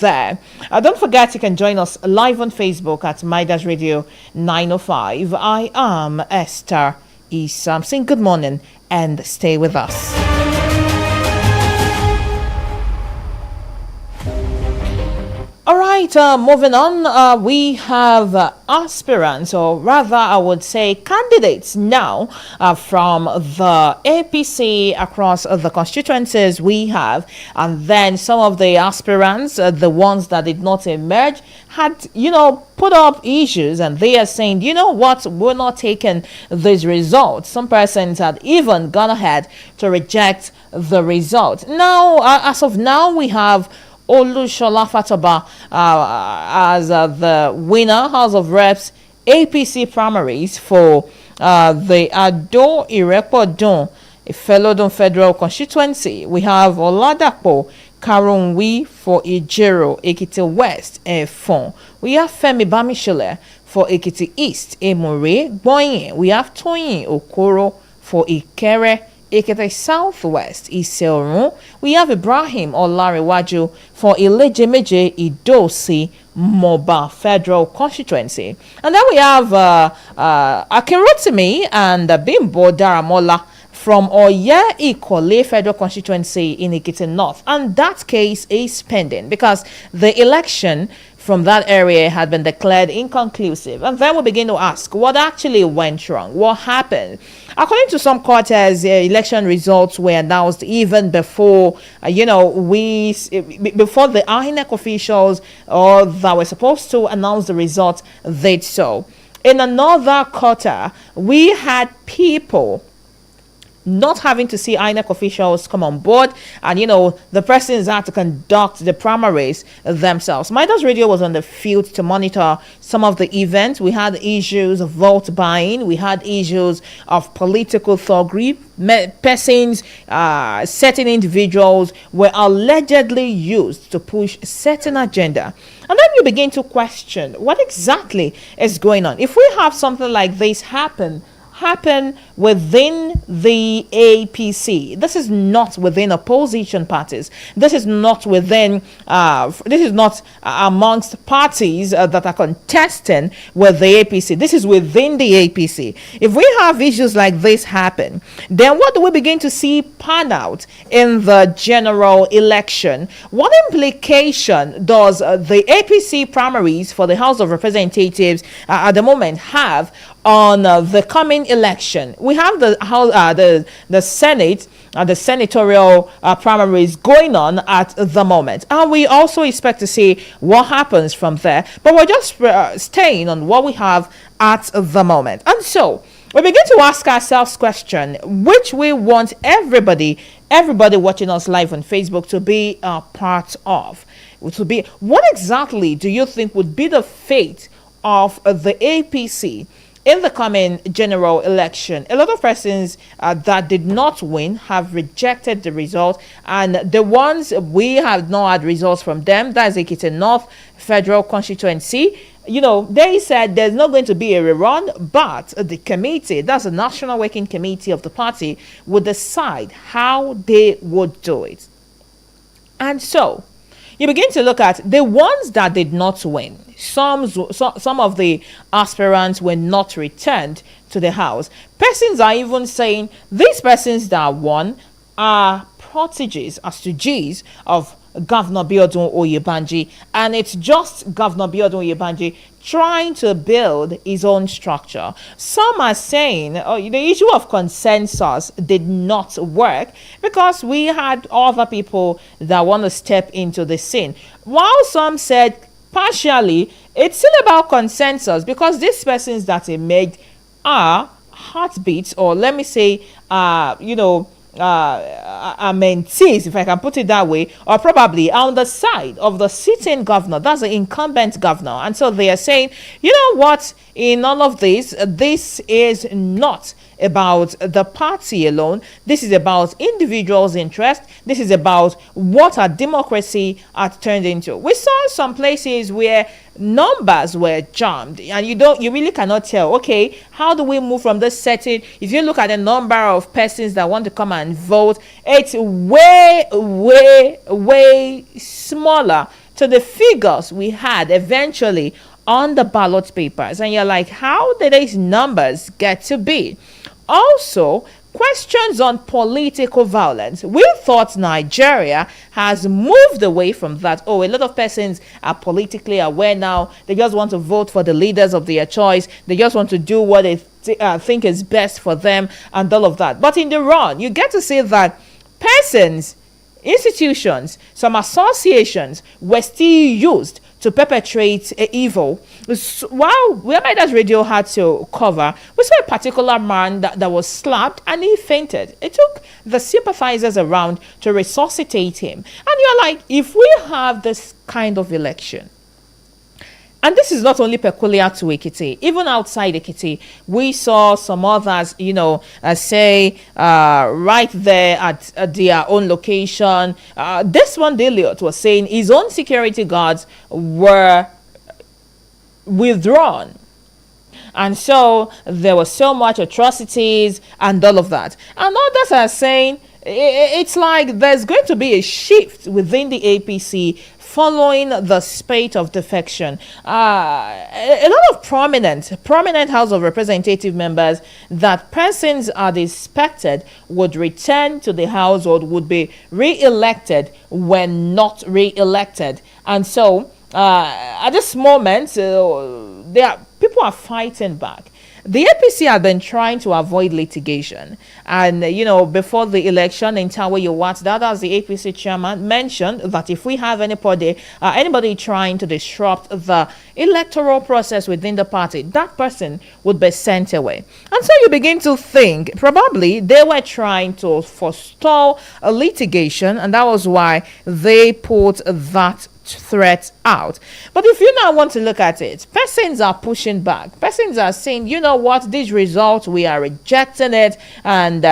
there. Don't forget you can join us live on Facebook at Midas Radio 905. I am Esther Isah. I'm saying good morning and stay with us. All right, moving on, we have aspirants, or rather I would say candidates now from the APC across the constituencies we have. And then some of the aspirants, the ones that did not emerge, had, put up issues, and they are saying, you know what, we're not taking these results. Some persons had even gone ahead to reject the result. Now, as of now, we have Olushola Fatoba as the winner, House of Reps APC primaries for the Ado Irepo Ifedayo Federal Constituency. We have Oladapo Karunwi for Ijero, Ekiti West, Efon. We have Femi Bamishile for Ekiti East, Emore, Boyin. We have Toyin Okoro for Ikere, Ekiti Southwest, Iseorun. We have Ibrahim Olarewaju for Ilejemeje Idosi Moba Federal Constituency. And then we have Akinrotimi and Bimbo Daramola from Oye Ikole Federal Constituency in Ekiti North. And that case is pending because the election from that area had been declared inconclusive. And then we begin to ask, what actually went wrong? What happened? According to some quarters, election results were announced even before, before the INEC officials that were supposed to announce the results did so. In another quarter, we had people not having to see INEC officials come on board, and the persons had to conduct the primaries themselves. Midas Radio was on the field to monitor some of the events. We had issues of vote buying, we had issues of political thuggery. Persons, certain individuals were allegedly used to push a certain agenda. And then you begin to question what exactly is going on. If we have something like this happen within the APC. This is not within opposition parties. This is not within. This is not amongst parties that are contesting with the APC. This is within the APC. If we have issues like this happen, then what do we begin to see pan out in the general election? What implication does the APC primaries for the House of Representatives at the moment have on the coming election? We have the Senate, the senatorial primaries going on at the moment, and we also expect to see what happens from there. But we're just staying on what we have at the moment. And so we begin to ask ourselves question, which we want everybody watching us live on Facebook to be a part of. To be, what exactly do you think would be the fate of the APC in the coming general election? A lot of persons that did not win have rejected the result, and the ones we have not had results from them, that's Ekiti North Federal Constituency, they said there's not going to be a rerun, but the committee, that's the National Working Committee of the party, would decide how they would do it. And so you begin to look at the ones that did not win. Some of the aspirants were not returned to the house. Persons are even saying these persons that won are proteges, astuges of Governor Biodun Oyebanji, and it's just Governor Biodun Oyebanji trying to build his own structure. Some are saying the issue of consensus did not work because we had other people that want to step into the scene, while some said partially it's still about consensus because these persons that emerged are heartbeats, or let me say mentees, if I can put it that way, or probably on the side of the sitting governor, that's the incumbent governor. And so they are saying, you know what, in all of this is not about the party alone. This is about individuals' interest. This is about what our democracy had turned into. We saw some places where numbers were jammed, and you really cannot tell, okay, how do we move from this setting? If you look at the number of persons that want to come and vote, it's way smaller to the figures we had eventually on the ballot papers. And you're like, how did these numbers get to be? Also, questions on political violence. We thought Nigeria has moved away from that. A lot of persons are politically aware now. They just want to vote for the leaders of their choice. They just want to do what they think is best for them and all of that. But in the run, you get to see that persons, institutions, some associations were still used to perpetrate evil. While Midas Radio had to cover, we saw a particular man that was slapped and he fainted. It took the sympathizers around to resuscitate him. And you're like, if we have this kind of election, and this is not only peculiar to Ekiti, even outside Ekiti, we saw some others, say right there at their own location. This one, Deliot, was saying his own security guards were withdrawn. And so there was so much atrocities and all of that. And others are saying it's like there's going to be a shift within the APC following the spate of defection. A lot of prominent House of Representative members that persons are expected would return to the House or would be re-elected when not re-elected. And so at this moment, people are fighting back. The APC had been trying to avoid litigation. And, before the election in Tawe Yowat, that as the APC chairman mentioned that if we have anybody trying to disrupt the electoral process within the party, that person would be sent away. And so you begin to think probably they were trying to forestall a litigation, and that was why they put that threat out. But if you now want to look at it, persons are pushing back. Persons are saying, you know what, these results, we are rejecting it, and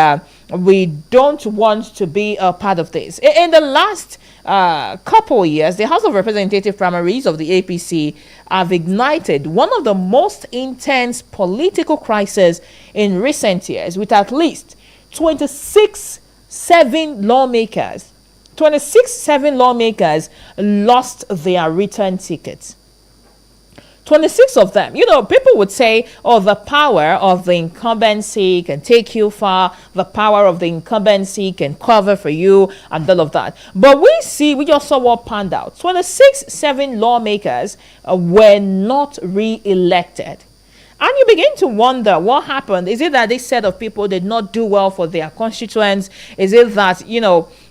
we don't want to be a part of this. In the last couple of years, the House of Representative primaries of the APC have ignited one of the most intense political crises in recent years, with at least 26-7 lawmakers 26-7 lawmakers lost their return tickets. 26 of them. People would say, the power of the incumbency can take you far. The power of the incumbency can cover for you and all of that. But we just saw what panned out. 26-7 lawmakers were not re-elected. And you begin to wonder what happened. Is it that this set of people did not do well for their constituents? Is it that,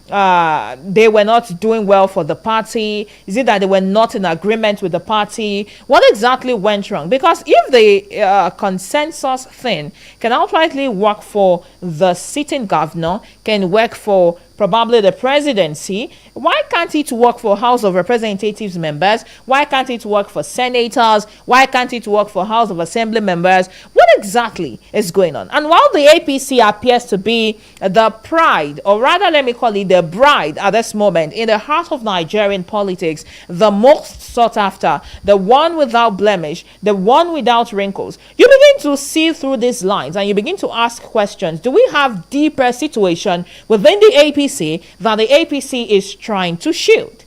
they were not doing well for the party? Is it that they were not in agreement with the party? What exactly went wrong? Because if the consensus thing can outrightly work for the sitting governor, can work for probably the presidency, why can't it work for House of Representatives members? Why can't it work for senators? Why can't it work for House of Assembly members? What exactly is going on? And while the APC appears to be the pride, or rather let me call it the bride at this moment in the heart of Nigerian politics, the most sought after, the one without blemish, the one without wrinkles, you begin to see through these lines and you begin to ask questions. Do we have deeper situation within the APC that the APC is trying to shield?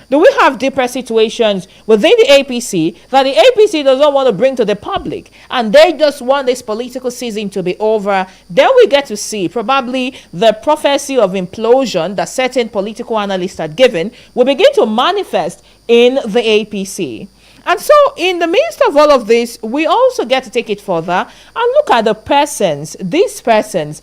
Do we have deeper situations within the APC that the APC does not want to bring to the public, and they just want this political season to be over? Then we get to see probably the prophecy of implosion that certain political analysts had given will begin to manifest in the APC. And so in the midst of all of this, we also get to take it further and look at the persons, these persons.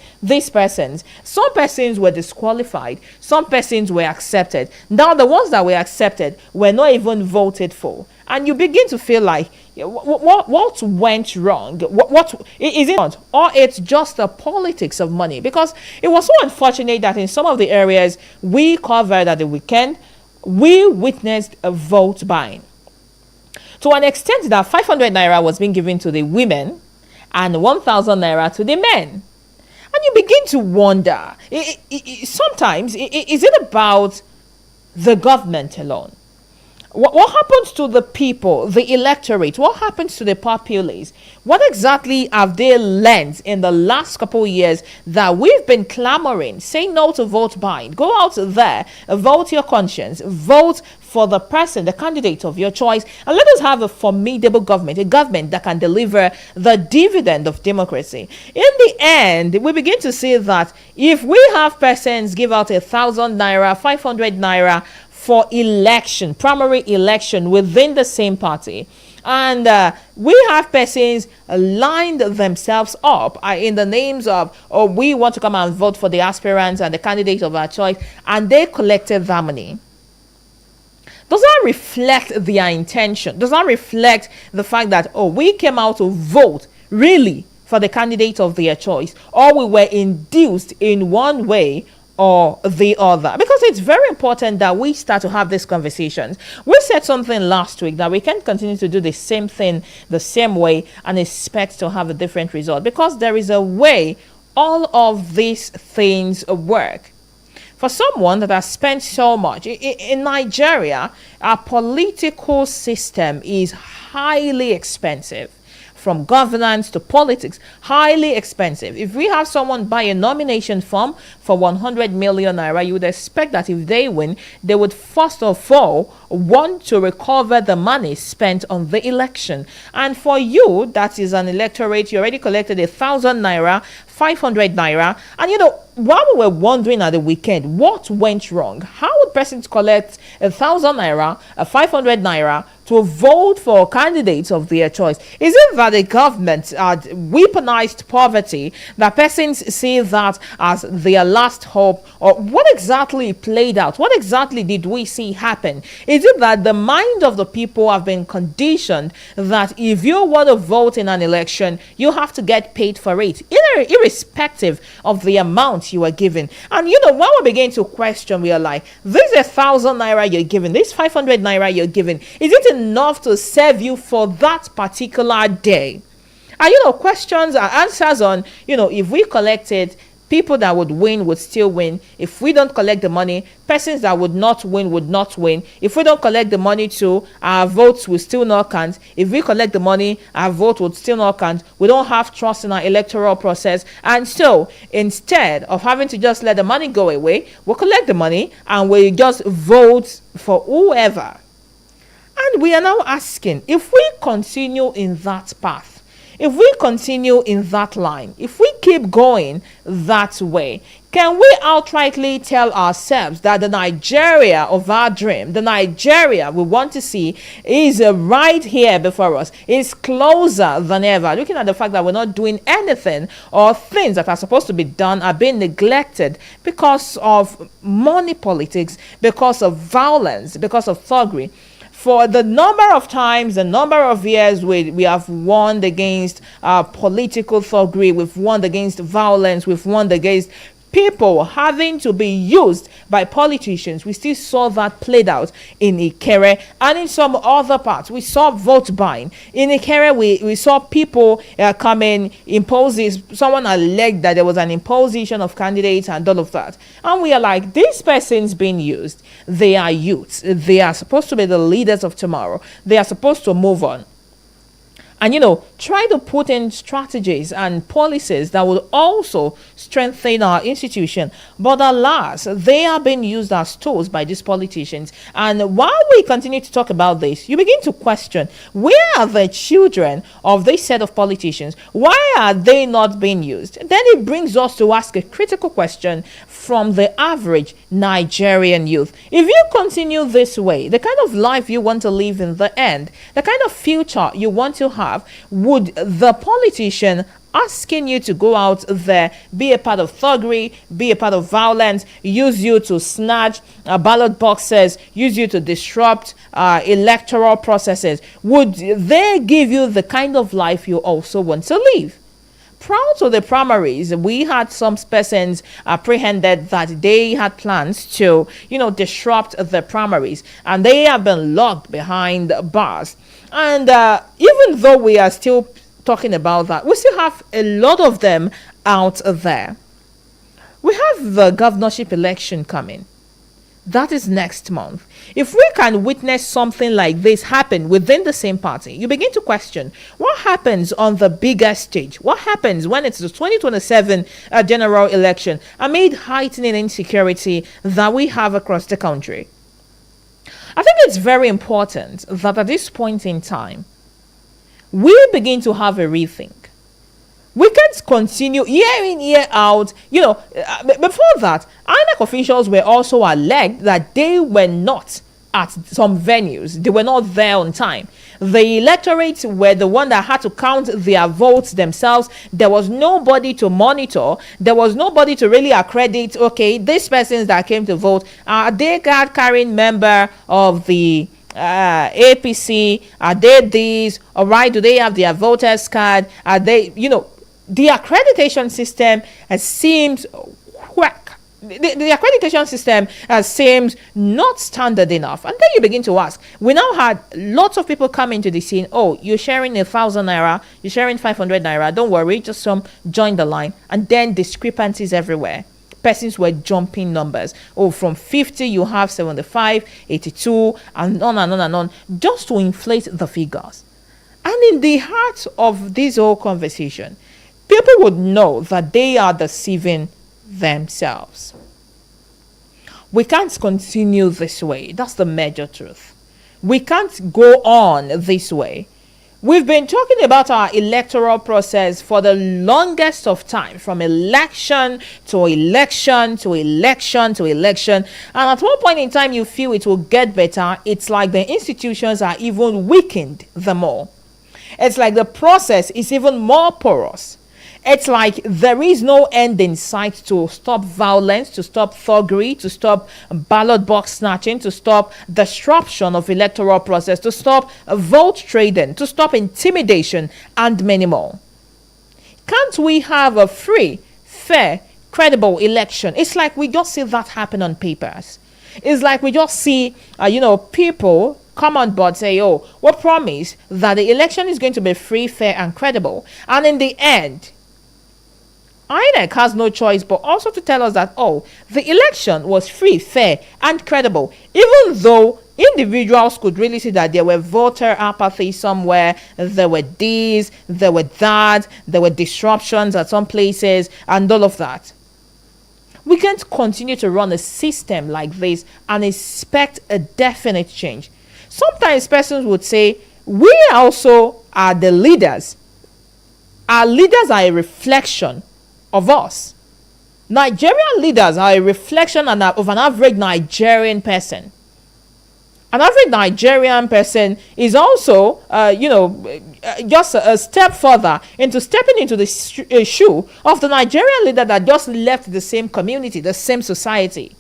Some persons were disqualified, some persons were accepted. Now the ones that were accepted were not even voted for. And you begin to feel like, what went wrong? What is it, or it's just the politics of money? Because it was so unfortunate that in some of the areas we covered at the weekend, we witnessed a vote buying. To an extent that 500 naira was being given to the women and 1,000 naira to the men. And you begin to wonder, sometimes, is it about the government alone? What happens to the people, the electorate? What happens to the populace? What exactly have they learned in the last couple of years that we've been clamoring, saying no to vote buying? Go out there, vote your conscience, vote for the person, the candidate of your choice, and let us have a formidable government, a government that can deliver the dividend of democracy. In the end, we begin to see that if we have persons give out 1,000 naira, 500 naira for election, primary election within the same party, and we have persons lined themselves up in the names of, oh, we want to come and vote for the aspirants and the candidate of our choice, and they collected that money. Does that reflect their intention? Does that reflect the fact that, oh, we came out to vote really for the candidate of their choice, or we were induced in one way or the other? Because it's very important that we start to have these conversations. We said something last week that we can't continue to do the same thing the same way and expect to have a different result, because there is a way all of these things work. For someone that has spent so much in Nigeria, our political system is highly expensive. From governance to politics, highly expensive. If we have someone buy a nomination form for 100 million naira, you would expect that if they win, they would first of all want to recover the money spent on the election. And for you, that is an electorate, you already collected 1,000 naira, 500 naira, and you know, while we were wondering at the weekend what went wrong, how would persons collect 1,000 naira, 500 naira to vote for candidates of their choice? Is it that the government had weaponized poverty, that persons see that as their last hope, or what exactly played out? What exactly did we see happen? Is it that the mind of the people have been conditioned that if you want to vote in an election, you have to get paid for it, irrespective of the amount you are given? And you know, when we begin to question, we are like, this 1,000 naira you're given, this 500 naira you're given, is it enough to serve you for that particular day? And you know, questions are answers on, you know, if we collected, people that would win would still win. If we don't collect the money, persons that would not win would not win. If we don't collect the money too, our votes will still not count. If we collect the money, our vote would still not count. We don't have trust in our electoral process. And so instead of having to just let the money go away, we'll collect the money and we just vote for whoever. And we are now asking, if we continue in that path, If we continue in that line, if we keep going that way, can we outrightly tell ourselves that the Nigeria of our dream, the Nigeria we want to see, is right here before us, is closer than ever? Looking at the fact that we're not doing anything, or things that are supposed to be done are being neglected because of money politics, because of violence, because of thuggery. For the number of times, the number of years we have warned against political thuggery, we've warned against violence, we've warned against people having to be used by politicians. We still saw that played out in Ikere and in some other parts. We saw vote buying. In Ikere, we saw people come in, someone alleged that there was an imposition of candidates and all of that. And we are like, these persons being used, they are youths. They are supposed to be the leaders of tomorrow. They are supposed to move on. And, try to put in strategies and policies that will also strengthen our institution. But alas, they are being used as tools by these politicians. And while we continue to talk about this, you begin to question, where are the children of this set of politicians? Why are they not being used? Then it brings us to ask a critical question from the average Nigerian youth. If you continue this way, the kind of life you want to live in the end, the kind of future you want to have, would the politician asking you to go out there, be a part of thuggery, be a part of violence, use you to snatch ballot boxes, use you to disrupt electoral processes, would they give you the kind of life you also want to live? Prior to the primaries, we had some persons apprehended that they had plans to, disrupt the primaries, and they have been locked behind bars. And even though we are still talking about that, we still have a lot of them out there. We have the governorship election coming. That is next month. If we can witness something like this happen within the same party, you begin to question what happens on the bigger stage. What happens when it's the 2027 general election amid heightening insecurity that we have across the country? I think it's very important that at this point in time, we begin to have a rethink. We can't continue year in, year out. Before that, INEC officials were also alleged that they were not at some venues. They were not there on time. The electorate were the one that had to count their votes themselves. There was nobody to monitor. There was nobody to really accredit, okay, these persons that came to vote, are they card-carrying member of the APC? Are they these? All right, do they have their voters card? Are they, the accreditation system seems whack. The accreditation system seems not standard enough. And then you begin to ask, we now had lots of people come into the scene. Oh, you're sharing 1,000 naira, you're sharing 500 naira. Don't worry, just join the line. And then discrepancies everywhere. Persons were jumping numbers. Oh, from 50, you have 75, 82, and on and on and on, just to inflate the figures. And in the heart of this whole conversation, people would know that they are deceiving themselves. We can't continue this way. That's the major truth. We can't go on this way. We've been talking about our electoral process for the longest of time, from election to election to election to election. And at one point in time, you feel it will get better. It's like the institutions are even weakened the more. It's like the process is even more porous. It's like there is no end in sight to stop violence, to stop thuggery, to stop ballot box snatching, to stop disruption of electoral process, to stop vote trading, to stop intimidation, and many more. Can't we have a free, fair, credible election? It's like we just see that happen on papers. It's like we just see, people come on board, say, oh, we promise that the election is going to be free, fair, and credible. And in the end, INEC has no choice but also to tell us that, oh, the election was free, fair, and credible, even though individuals could really see that there were voter apathy somewhere, there were this, there were that, there were disruptions at some places, and all of that. We can't continue to run a system like this and expect a definite change. Sometimes persons would say, we also are the leaders. Our leaders are a reflection of us. Nigerian leaders are a reflection of an average Nigerian person. An average Nigerian person is also, just a step further into stepping into the shoe of the Nigerian leader that just left the same community, the same society.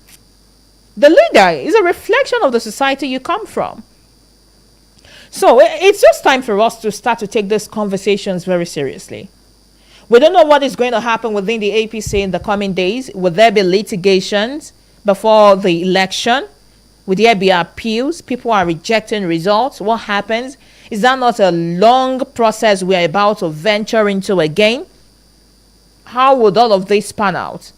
The leader is a reflection of the society you come from. So it's just time for us to start to take these conversations very seriously. We don't know what is going to happen within the APC in the coming days. Will there be litigations before the election? Will there be appeals? People are rejecting results. What happens? Is that not a long process we are about to venture into again? How would all of this pan out?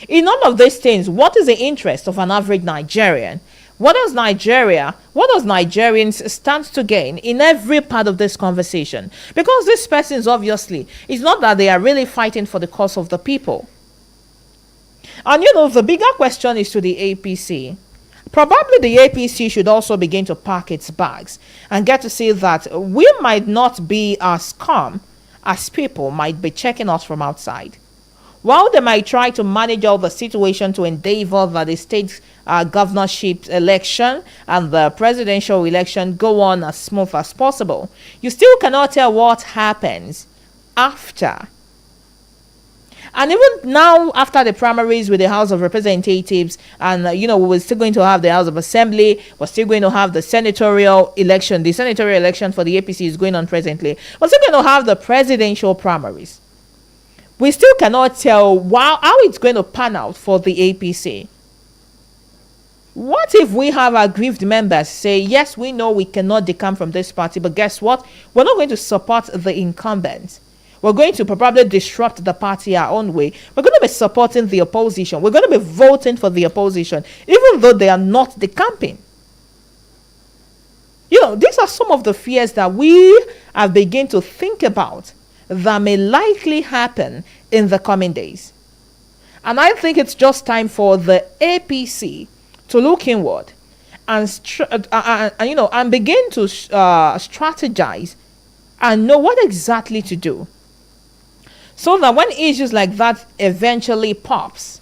In all of these things, what is the interest of an average Nigerian? What does Nigerians stand to gain in every part of this conversation? Because these persons, obviously, it's not that they are really fighting for the cause of the people. And the bigger question is to the APC. Probably the APC should also begin to pack its bags and get to see that we might not be as calm as people might be checking us from outside. While they might try to manage all the situation to endeavor that the state governorship election and the presidential election go on as smooth as possible, you still cannot tell what happens after. And even now, after the primaries with the House of Representatives, and we're still going to have the House of Assembly, we're still going to have the senatorial election. The senatorial election for the APC is going on presently. We're still going to have the presidential primaries. We still cannot tell how it's going to pan out for the APC. What if we have aggrieved members say, yes, we know we cannot decamp from this party, but guess what? We're not going to support the incumbent. We're going to probably disrupt the party our own way. We're going to be supporting the opposition. We're going to be voting for the opposition, even though they are not decamping. These are some of the fears that we have begun to think about that may likely happen in the coming days. And I think it's just time for the APC to look inward and begin to strategize and know what exactly to do, so that when issues like that eventually pops,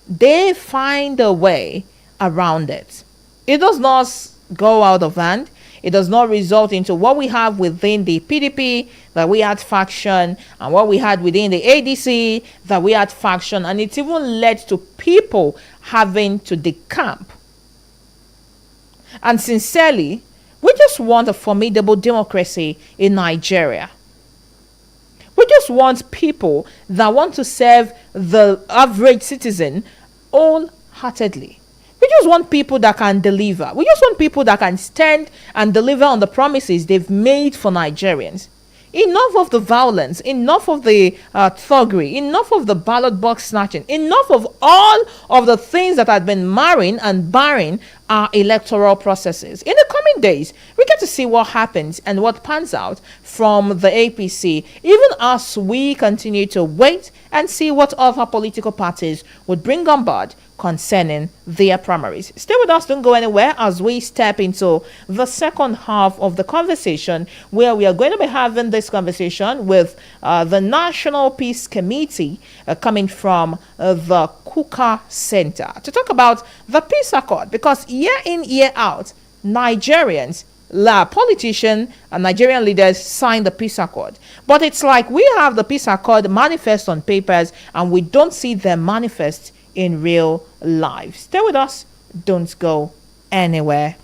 they find a way around it. It does not go out of hand. It does not result into what we have within the PDP, that we had faction, and what we had within the ADC, that we had faction, and it even led to people having to decamp. And sincerely, we just want a formidable democracy in Nigeria. We just want people that want to serve the average citizen wholeheartedly. We just want people that can deliver. We just want people that can stand and deliver on the promises they've made for Nigerians. Enough of the violence, enough of the thuggery, enough of the ballot box snatching, enough of all of the things that have been marring and barring our electoral processes. In the coming days, we get to see what happens and what pans out from the APC, even as we continue to wait and see what other political parties would bring on board concerning their primaries. Stay with us, don't go anywhere, as we step into the second half of the conversation, where we are going to be having this conversation with the National Peace Committee coming from the Kuka Center to talk about the peace accord, because year in, year out, Nigerians, politicians and Nigerian leaders sign the peace accord, but it's like we have the peace accord manifest on papers and we don't see them manifest in real life. Stay with us, don't go anywhere.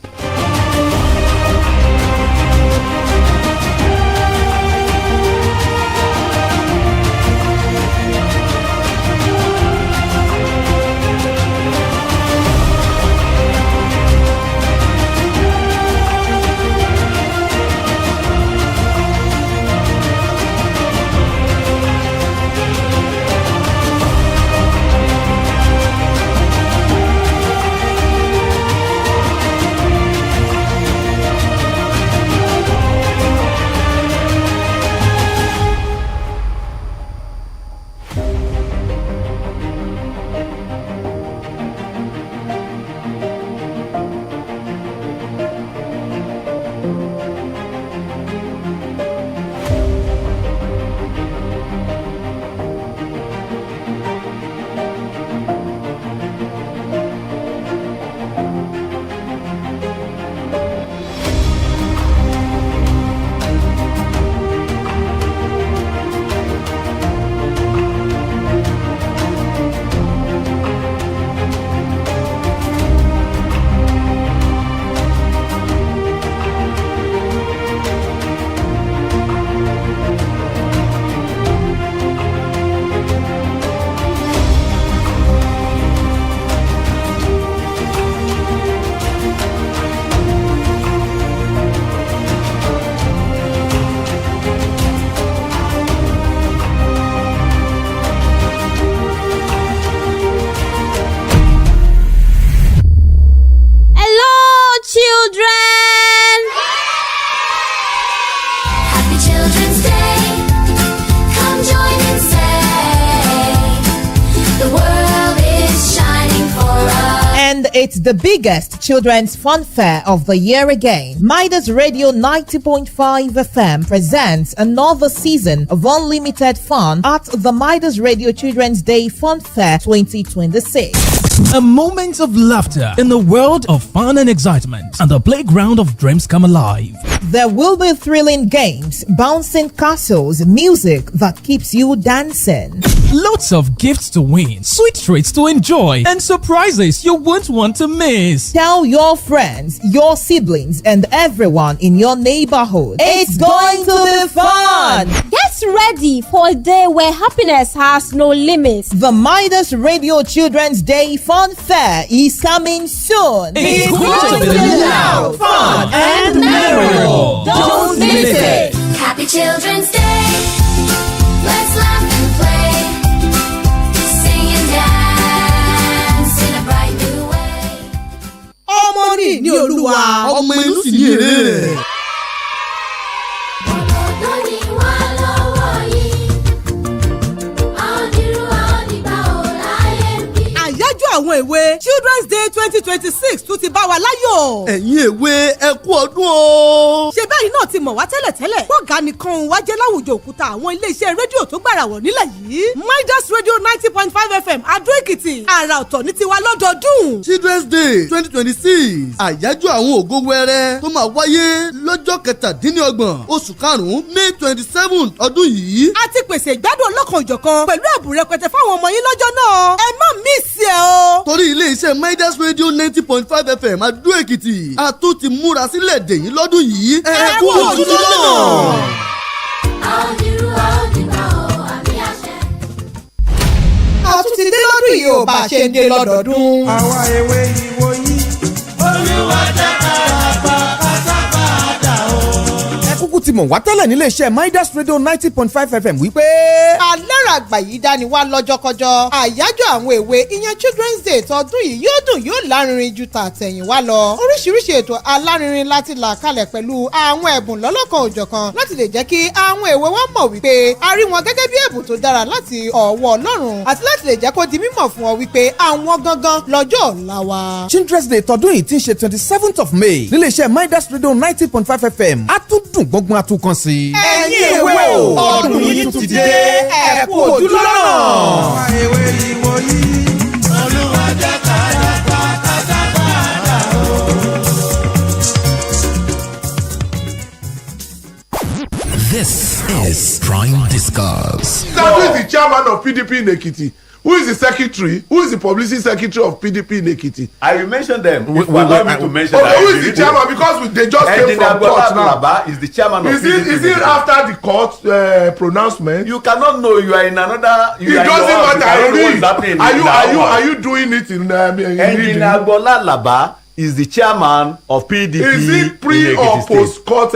it's the biggest children's fun fair of the year again. Midas Radio 90.5 FM presents another season of unlimited fun at the Midas Radio Children's Day Fun Fair 2026. A moment of laughter in the world of fun and excitement, and the playground of dreams come alive. There will be thrilling games, bouncing castles, music that keeps you dancing. Lots of gifts to win, sweet treats to enjoy, and surprises you won't want to miss. Tell your friends, your siblings, and everyone in your neighborhood. It's going to be fun! Get ready for a day where happiness has no limits. The Midas Radio Children's Day Fun Fair is coming soon. It's going to be loud, fun, and memorable. Don't miss it. Happy Children's Day. Let's laugh and play. Sing and dance in a bright new way. ọmọ ní olúwa ọmọ inú sì ní èrè rẹ̀. Òdòdó ni wà lọ́wọ́ yìí. Àdìrú àdìbà ò láyé bí. àyájọ́ àwọn èwe Children's Day 2026 tún ti bá wa láyọ̀. ẹ̀yin èwe ẹ kú ọdún o. ṣé bẹ́ẹ̀ náà ti mọ̀ wá tẹ́lẹ̀tẹ́lẹ̀. bọ́ọ̀gá nìkan wá jẹ́ láwùjọ òkúta àwọn iléeṣẹ́ rédíò tó gbàràwọ̀ nílẹ̀ yìí. Midas Radio 90.5 FM Adó Èkìtì àrà ọ̀tọ̀ ní tiwa lọ́dọọdún. Children's Day 2026 àyájọ́ àwọn ògo wẹrẹ tó máa wáyé lọ́jọ́ kẹtàdínlọ́gbọ̀n oṣù karùn-ún May 27 ọdún yìí. a ti pèsè ìgbádùn ọlọ́kan òjọ̀kan pẹ̀lú ẹ̀bùn rẹpẹtẹ fáwọn ọmọ yín lọ́jọ́ náà. ẹ má mísì ẹ o. torí ilé-iṣẹ́ Midas Radio 90.5 FM Adó Èkìtì a tún ti múra sílẹ̀ dèyí lọ́dún yìí. ẹ kú ojú lọ́nà. Àdìrú àdìbà ò àmì àṣẹ. a tún ti dé lọ́dún yìí ò bá a ṣe ń dé lọ́dọọdún. àwa ewé ìwò yìí olúwa jẹ́ ká pátápátá o. ẹ kúkú ti mọ̀ wá tẹ́lẹ̀ nílé iṣẹ́ Midas Radio 90.5 FM wípé. alára àgbà yìí dání wá lọ́jọ́kọjọ́ àyájọ́ àwọn èwe ìyẹn Children's Day tọdún yìí yóò dùn yóò lárinrin ju tàtẹ̀yìnwá lọ. oríṣiríṣi ètò alárinrin láti là kalẹ̀ pẹ̀lú àwọn ẹ̀bùn lọ́lọ́kan òjọ̀kan láti lè jẹ́ kí àwọn èwe wọn mọ̀ wípé a rí wọn gẹ́gẹ́ bí ẹ̀bùn tó dára láti ọwọ́ Ọlọ́run àti láti lè jẹ́ kó di mímọ̀ fún ọ wípé àwọn gangan lọ́jọ́ ọ̀la wa. Children's Day tọdún yìí ti ń ṣe 27th of May nílé iṣẹ́ Midas Radio 90.5 FM á tún dùn gbọ́ngbọ́n àtúnkàn sí. ẹ̀yin èwe o ọdún yìí tún ti dé ẹ kú ojú lọ́nà. àwa ewé ìwò yìí olúwa jẹ́ ká pátápátá o. This is Prime Discuss. Who is the chairman of PDP in Ekiti? Who is the secretary? Who is the publicity secretary of PDP in Ekiti? I will mention them. If you allow me to mention them. Who is the chairman? Because they just came from court now. Is the chairman of PDP. Is it after the court pronouncement? You cannot know. You are in another. It doesn't matter. Are you doing it in Engineer Agbola Alaba is the chairman of PDP. Is it pre or post court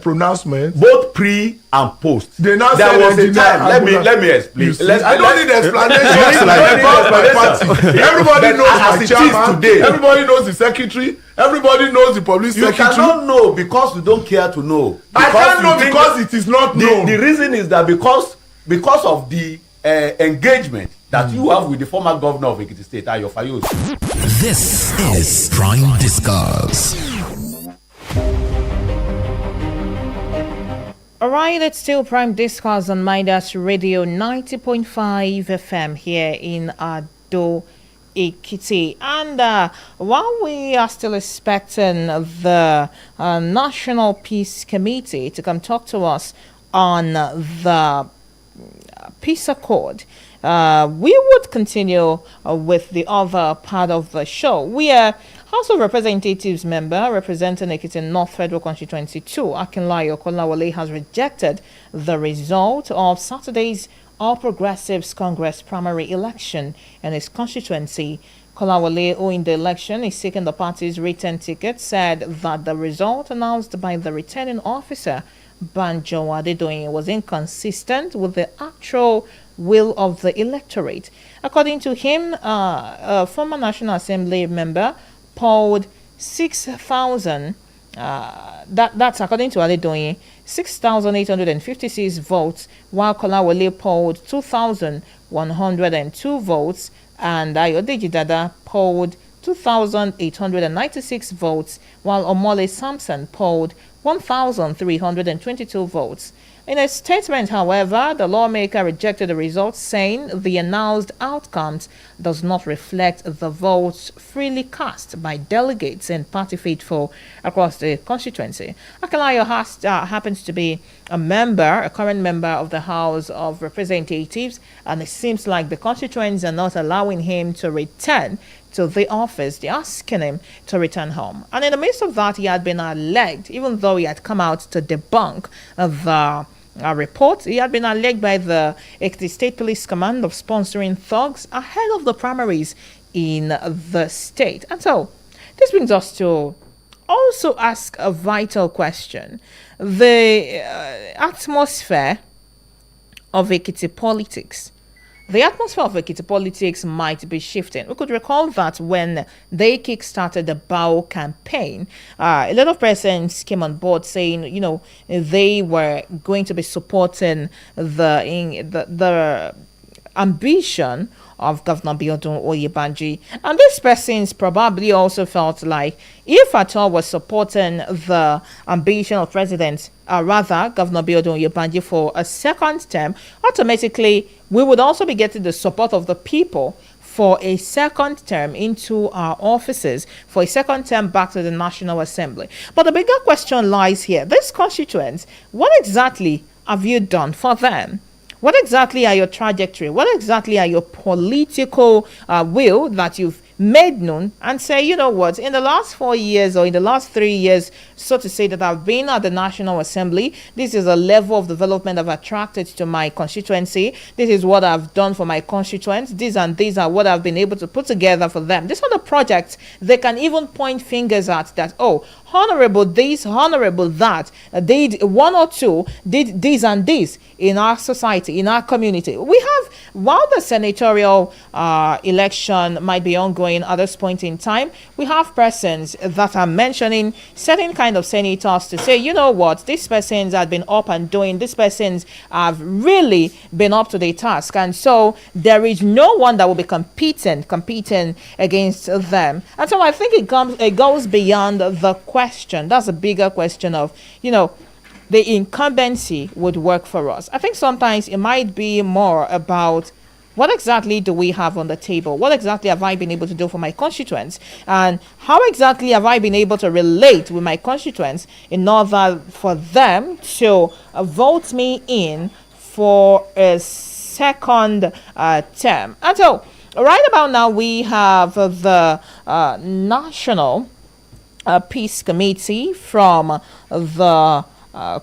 pronouncement? Both pre and post. They now there was a time. Let me explain. I don't need explanation. Everybody knows the chairman. Everybody knows the secretary. Everybody knows the police secretary. You cannot know because you don't care to know. I can't know because it is not known. The reason is that because of the engagement that you have with the former governor of Ekiti State, Ayo Fayose. This is Prime Discuss. All right, it's still Prime Discuss on Midas Radio 90.5 FM here in Adó Èkìtì. And while we are still expecting the National Peace Committee to come talk to us on the Peace Accord, we would continue with the other part of the show. We are House of Representatives member representing Ekiti North Federal Constituency 2, Akinlayo Kolawole, has rejected the result of Saturday's All Progressives Congress primary election in his constituency. Kolawole, who in the election is seeking the party's written ticket, said that the result announced by the returning officer, Banjo Adedoyin, was inconsistent with the actual will of the electorate. According to him, a former National Assembly member polled 6,000, that's according to Adedoyin, 6,856 votes, while Kolawole polled 2,102 votes, and Ayodeji Dada polled 2,896 votes, while Omole Sampson polled 1,322 votes. In a statement, however, the lawmaker rejected the results, saying the announced outcomes does not reflect the votes freely cast by delegates and party faithful across the constituency. Akalayo happens to be a current member of the House of Representatives, and it seems like the constituents are not allowing him to return to the office. They're asking him to return home. And in the midst of that, he had been alleged, even though he had come out to debunk the report, he had been alleged by the Ekiti State Police Command of sponsoring thugs ahead of the primaries in the state. And so, this brings us to also ask a vital question. The atmosphere of Ekiti politics. The atmosphere of Ekiti politics might be shifting. We could recall that when they kickstarted the BAO campaign, a lot of persons came on board saying, they were going to be supporting the ambition of Governor Biodun Oyebanji. And these persons probably also felt like if at all was supporting the ambition of Governor Biodun Oyebanji for a second term, automatically we would also be getting the support of the people for a second term into our offices, for a second term back to the National Assembly. But the bigger question lies here. These constituents, what exactly have you done for them? What exactly are your trajectory? What exactly are your political will that you've made known and say, you know what, in the last 4 years or in the last 3 years, so to say, that I've been at the National Assembly, this is a level of development I've attracted to my constituency. This is what I've done for my constituents. These and these are what I've been able to put together for them. These are the projects they can even point fingers at that, oh, honorable this, honorable that, did one or two, did this and this in our society, in our community. We have, while the senatorial election might be ongoing at this point in time, we have persons that are mentioning certain kind of senators to say, you know what, these persons have been up and doing, these persons have really been up to their task, and so there is no one that will be competing against them. And so I think it goes beyond the question. That's a bigger question of, the incumbency would work for us. I think sometimes it might be more about what exactly do we have on the table? What exactly have I been able to do for my constituents? And how exactly have I been able to relate with my constituents in order for them to vote me in for a second term? And so, right about now, we have the National Peace Committee from the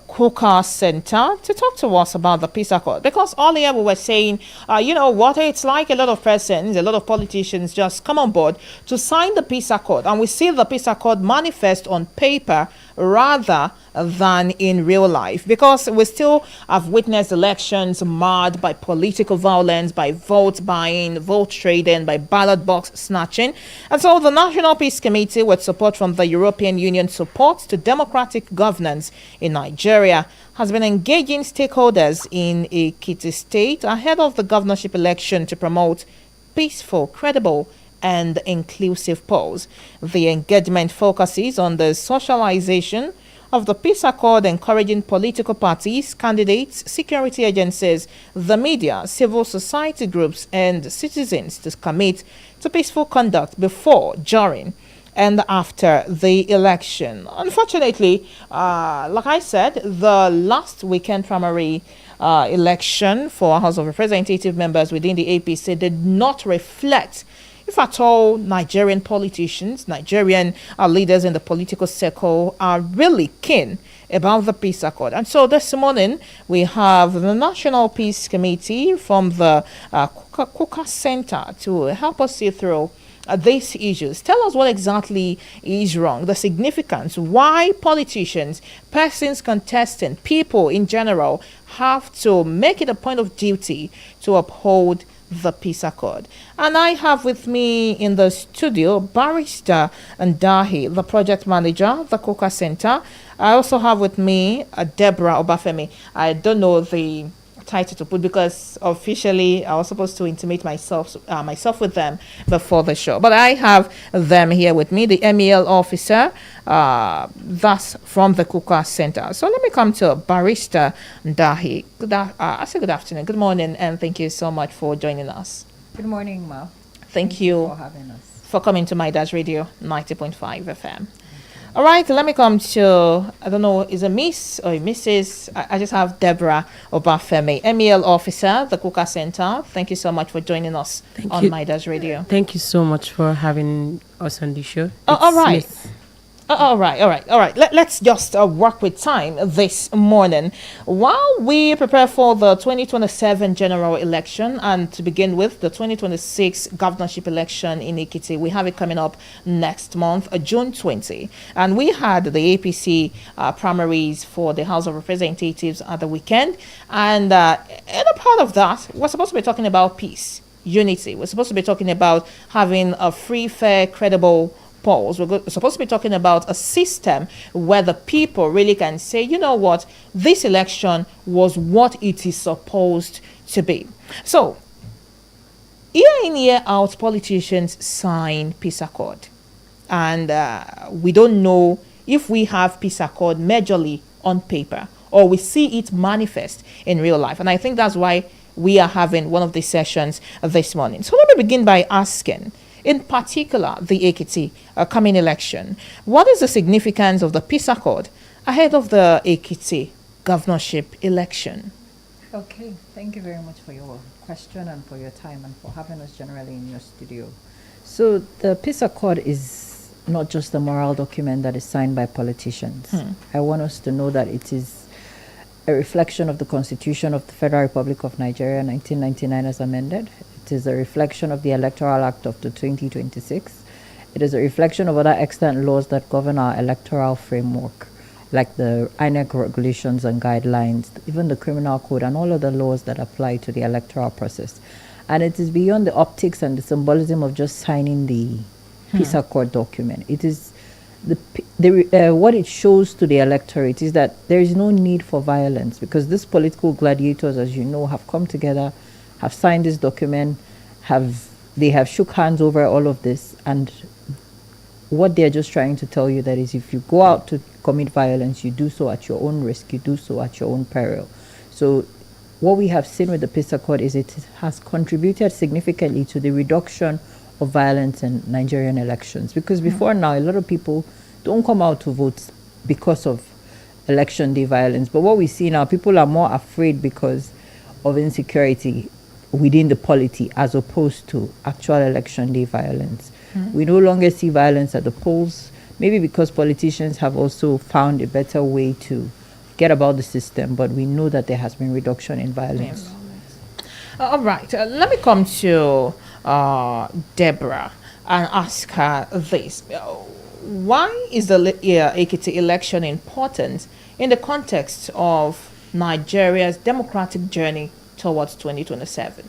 Kuka Center to talk to us about the peace accord, because earlier we were saying, what it's like, a lot of persons, a lot of politicians just come on board to sign the peace accord, and we see the peace accord manifest on paper rather than in real life, because we still have witnessed elections marred by political violence, by vote buying, vote trading, by ballot box snatching. And so the National Peace Committee, with support from the European Union, support to democratic governance in Nigeria, has been engaging stakeholders in Ekiti State ahead of the governorship election to promote peaceful, credible, and inclusive polls. The engagement focuses on the socialization of the peace accord, encouraging political parties, candidates, security agencies, the media, civil society groups, and citizens to commit to peaceful conduct before, during, and after the election. Unfortunately, like I said, the last weekend primary election for House of Representative members within the APC did not reflect, if at all, Nigerian politicians, Nigerian leaders in the political circle are really keen about the peace accord. And so this morning, we have the National Peace Committee from the Kuka Center to help us see through these issues. Tell us what exactly is wrong, the significance, why politicians, persons contesting, people in general have to make it a point of duty to uphold the peace accord. And I have with me in the studio Barrister Ndahi, the project manager, the Kuka Center. I also have with me Deborah Obafemi. I don't know the title to put, because officially I was supposed to intimate myself with them before the show. But I have them here with me, the MEL officer, that's from the Kuka Center. So let me come to Barrister Dahi. I say good afternoon, good morning, and thank you so much for joining us. Good morning, Ma. Thank you for having us. for coming to Midas Radio 90.5 FM. All right, let me come to, I don't know, is a Miss or a Mrs.? I just have Deborah Obafemi, MEL officer, the Kuka Center. Thank you so much for joining us on Midas Radio. Thank you so much for having us on the show. All right. Smith. All right. Let's just work with time this morning while we prepare for the 2027 general election, and to begin with the 2026 governorship election in Ekiti. We have it coming up next month, June 20, and we had the APC primaries for the House of Representatives at the weekend, and in a part of that, we're supposed to be talking about peace, unity. We're supposed to be talking about having a free, fair, credible polls. We're supposed to be talking about a system where the people really can say, you know what, this election was what it is supposed to be. So, year in, year out, politicians sign peace accord. And we don't know if we have peace accord majorly on paper or we see it manifest in real life. And I think that's why we are having one of these sessions this morning. So let me begin by asking, in particular, the Ekiti coming election, what is the significance of the peace accord ahead of the Ekiti governorship election? Okay, thank you very much for your question and for your time and for having us generally in your studio. So the peace accord is not just a moral document that is signed by politicians. I want us to know that it is a reflection of the Constitution of the Federal Republic of Nigeria, 1999 as amended. It is a reflection of the Electoral Act of the 2026. It is a reflection of other extant laws that govern our electoral framework, like the INEC regulations and guidelines, even the criminal code and all other laws that apply to the electoral process. And it is beyond the optics and the symbolism of just signing the peace accord document. It is what it shows to the electorate is that there is no need for violence, because these political gladiators, as you know, have come together, have signed this document, they have shook hands over all of this, and what they're just trying to tell you that is, if you go out to commit violence, you do so at your own risk, you do so at your own peril. So what we have seen with the peace accord is it has contributed significantly to the reduction of violence in Nigerian elections, because before now a lot of people don't come out to vote because of election day violence, but what we see now, people are more afraid because of insecurity within the polity as opposed to actual election day violence. We no longer see violence at the polls, maybe because politicians have also found a better way to get about the system, but we know that there has been reduction in violence. All right, let me come to Deborah and ask her this. Why is the Ekiti election important in the context of Nigeria's democratic journey towards 2027?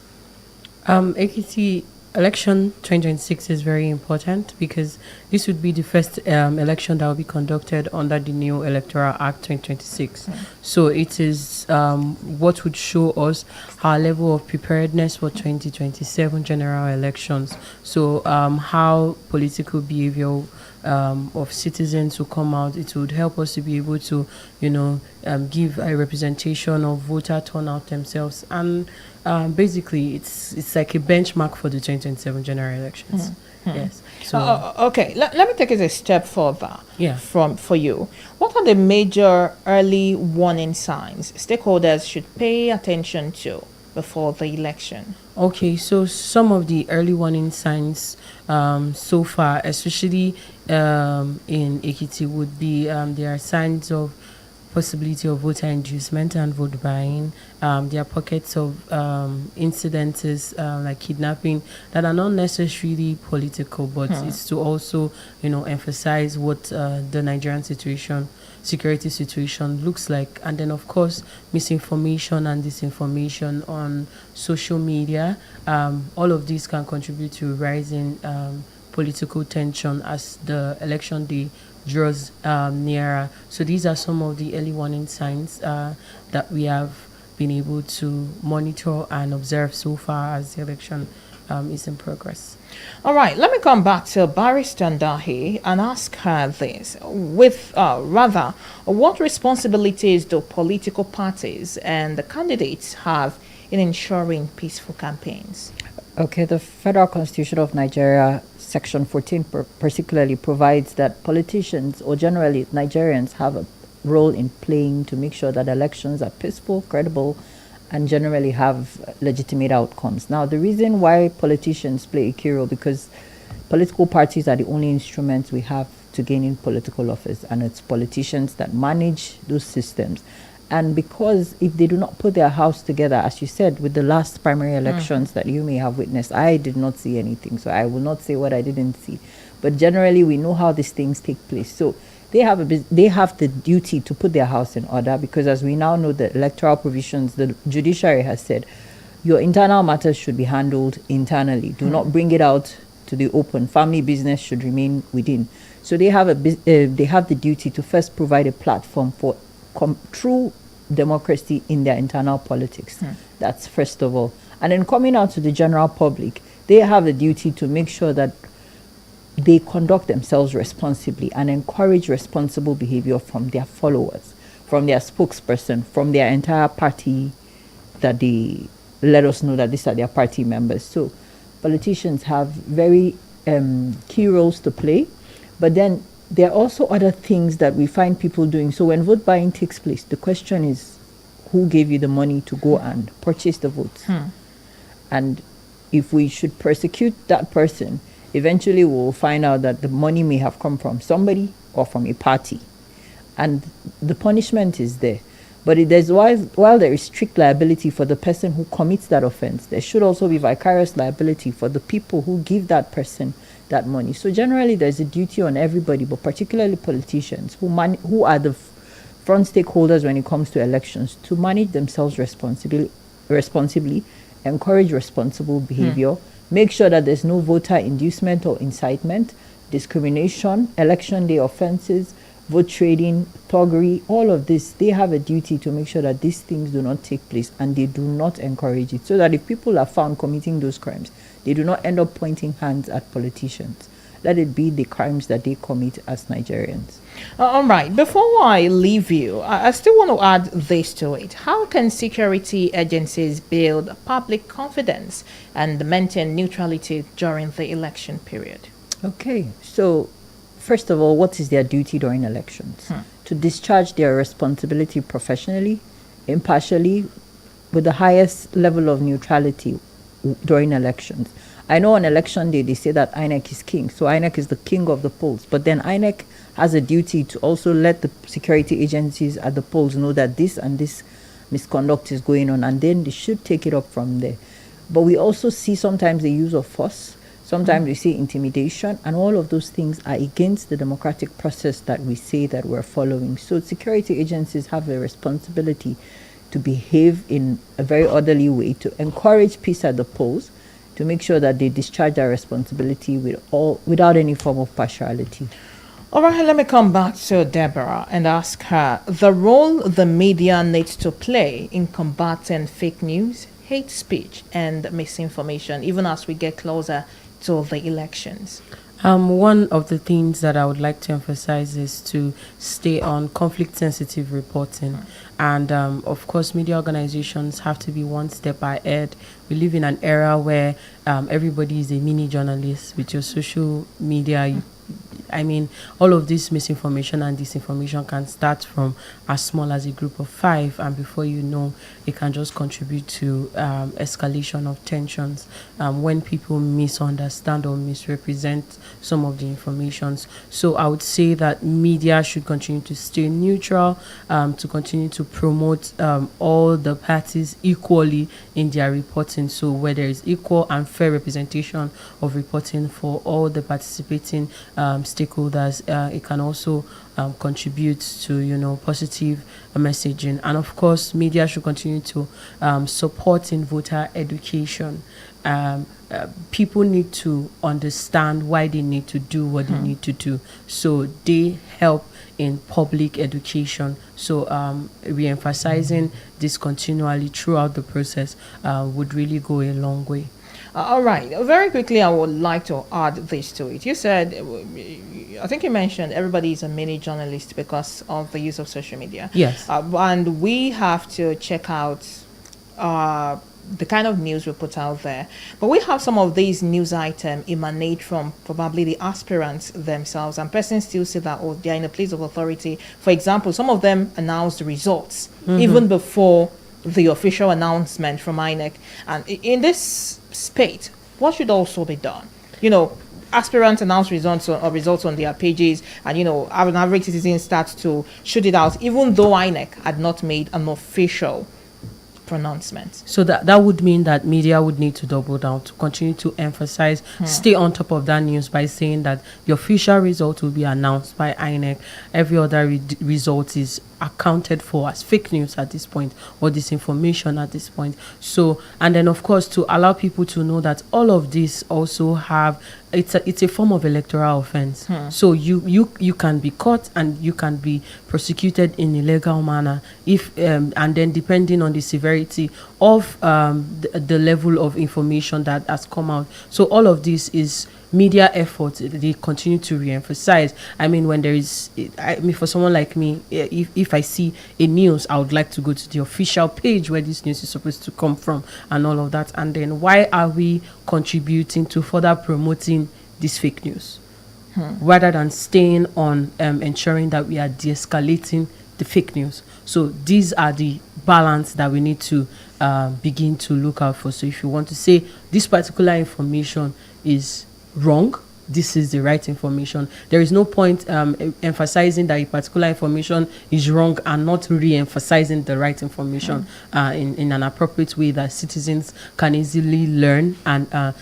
Ekiti election 2026 is very important because this would be the first election that will be conducted under the new Electoral Act 2026. So it is what would show us our level of preparedness for 2027 general elections. So how political behavior of citizens who come out, it would help us to be able to, give a representation of voter turnout themselves, and basically it's like a benchmark for the 2027 general elections. Yes. So okay, let me take it a step further. Yeah. For you, what are the major early warning signs stakeholders should pay attention to before the election? Okay, so some of the early warning signs so far, especially in Ekiti, would be there are signs of possibility of voter inducement and vote buying. There are pockets of incidences like kidnapping that are not necessarily political, but it's to also, emphasize what the Nigerian security situation looks like. And then, of course, misinformation and disinformation on social media. All of these can contribute to rising political tension as the election day draws nearer. So these are some of the early warning signs that we have been able to monitor and observe so far as the election is in progress. All right, let me come back to Barrister Ndahi and ask her this. What responsibilities do political parties and the candidates have in ensuring peaceful campaigns? Okay, the Federal Constitution of Nigeria, Section 14 particularly provides that politicians, or generally Nigerians, have a role in playing to make sure that elections are peaceful, credible, and generally have legitimate outcomes. Now, the reason why politicians play a key role, because political parties are the only instruments we have to gain in political office, and it's politicians that manage those systems. And because if they do not put their house together, as you said, with the last primary elections that you may have witnessed, I did not see anything, so I will not say what I didn't see. But generally, we know how these things take place. So they have the duty to put their house in order, because as we now know, the electoral provisions, the judiciary has said, your internal matters should be handled internally. Do not bring it out to the open. Family business should remain within. So they have the duty to first provide a platform for true democracy in their internal politics. That's first of all. And then coming out to the general public, they have a duty to make sure that they conduct themselves responsibly and encourage responsible behavior from their followers, from their spokesperson, from their entire party, that they let us know that these are their party members. So politicians have very key roles to play, but then there are also other things that we find people doing. So when vote buying takes place, the question is, who gave you the money to go and purchase the votes? And if we should prosecute that person, eventually we'll find out that the money may have come from somebody or from a party. And the punishment is there. But while there is strict liability for the person who commits that offense, there should also be vicarious liability for the people who give that person that money. So generally, there's a duty on everybody, but particularly politicians who are the front stakeholders when it comes to elections, to manage themselves responsibly, encourage responsible behavior, make sure that there's no voter inducement or incitement, discrimination, election day offenses, vote trading, thuggery, all of this. They have a duty to make sure that these things do not take place and they do not encourage it, so that if people are found committing those crimes, they do not end up pointing hands at politicians. Let it be the crimes that they commit as Nigerians. All right. Before I leave you, I still want to add this to it. How can security agencies build public confidence and maintain neutrality during the election period? Okay. So, first of all, what is their duty during elections? To discharge their responsibility professionally, impartially, with the highest level of neutrality during elections. I know on election day they say that INEC is king, so INEC is the king of the polls, but then INEC has a duty to also let the security agencies at the polls know that this and this misconduct is going on, and then they should take it up from there. But we also see sometimes the use of force, sometimes we see intimidation, and all of those things are against the democratic process that we say that we're following. So security agencies have a responsibility to behave in a very orderly way, to encourage peace at the polls, to make sure that they discharge their responsibility without any form of partiality. All right, let me come back to Deborah and ask her the role the media needs to play in combating fake news, hate speech, and misinformation, even as we get closer to the elections. One of the things that I would like to emphasize is to stay on conflict-sensitive reporting. And of course, media organizations have to be one step ahead. We live in an era where everybody is a mini journalist with your social media. All of this misinformation and disinformation can start from as small as a group of 5, and before you know, it can just contribute to escalation of tensions when people misunderstand or misrepresent some of the informations. So I would say that media should continue to stay neutral, to continue to promote all the parties equally in their reporting. So where there is equal and fair representation of reporting for all the participating stakeholders, it can also contribute to positive messaging. And of course, media should continue to support in voter education. people need to understand why they need to do what they need to do. So they help in public education. So re-emphasizing this continually throughout the process would really go a long way. All right. Very quickly, I would like to add this to it. You said, I think you mentioned everybody is a mini journalist because of the use of social media. Yes. And we have to check out the kind of news we put out there. But we have some of these news items emanate from probably the aspirants themselves, and persons still say that, oh, they're in a place of authority. For example, some of them announced the results even before the official announcement from INEC. And in this spate, what should also be done? You know, aspirants announce results on their pages, and an average citizen starts to shoot it out, even though INEC had not made an official pronouncement. So that would mean that media would need to double down to continue to emphasize, stay on top of that news by saying that the official result will be announced by INEC. Every other result is accounted for as fake news at this point, or disinformation at this point. So, and then of course to allow people to know that all of this also have, it's a form of electoral offense. So you can be caught and you can be prosecuted in a legal manner if and then depending on the severity of the level of information that has come out. So all of this is media efforts. They continue to re-emphasize. I mean, when there is, for someone like me, if I see a news, I would like to go to the official page where this news is supposed to come from and all of that. And then why are we contributing to further promoting this fake news rather than staying on ensuring that we are de-escalating the fake news? So these are the balance that we need to begin to look out for. So if you want to say this particular information is wrong, this is the right information, there is no point emphasizing that a particular information is wrong and not re-emphasizing the right information in an appropriate way that citizens can easily learn and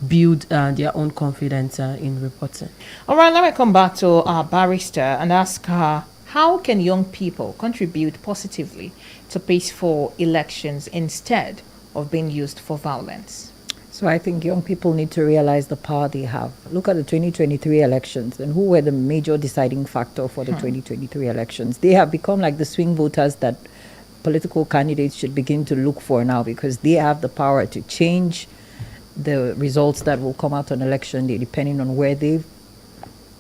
build their own confidence in reporting. All right, let me come back to our barrister and ask her, how can young people contribute positively to peaceful elections instead of being used for violence? So I think young people need to realize the power they have. Look at the 2023 elections and who were the major deciding factor for the 2023 elections. They have become like the swing voters that political candidates should begin to look for now, because they have the power to change the results that will come out on election day depending on where they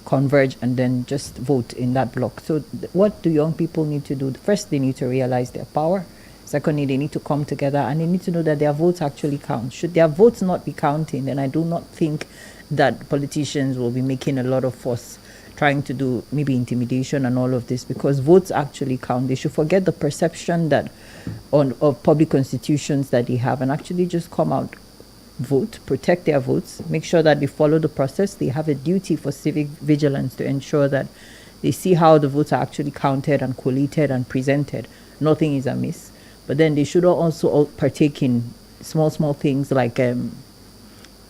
converge and then just vote in that block. So what do young people need to do? First, they need to realize their power. Secondly, they need to come together and they need to know that their votes actually count. Should their votes not be counting, then I do not think that politicians will be making a lot of fuss trying to do maybe intimidation and all of this, because votes actually count. They should forget the perception that of public constitutions that they have and actually just come out, vote, protect their votes, make sure that they follow the process. They have a duty for civic vigilance to ensure that they see how the votes are actually counted and collated and presented. Nothing is amiss. But then they should also partake in small things like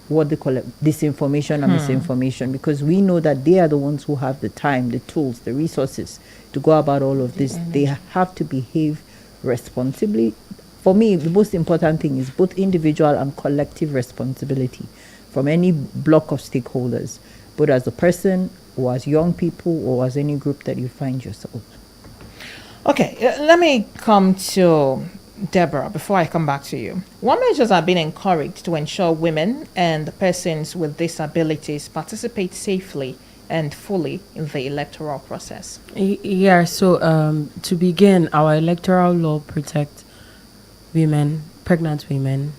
what they call it, disinformation and misinformation, because we know that they are the ones who have the time, the tools, the resources to go about all of this. They have to behave responsibly. For me, the most important thing is both individual and collective responsibility from any block of stakeholders, both as a person or as young people or as any group that you find yourself. Okay, let me come to Deborah before I come back to you. What measures have been encouraged to ensure women and persons with disabilities participate safely and fully in the electoral process? Yeah, so to begin, our electoral law protects women, pregnant women,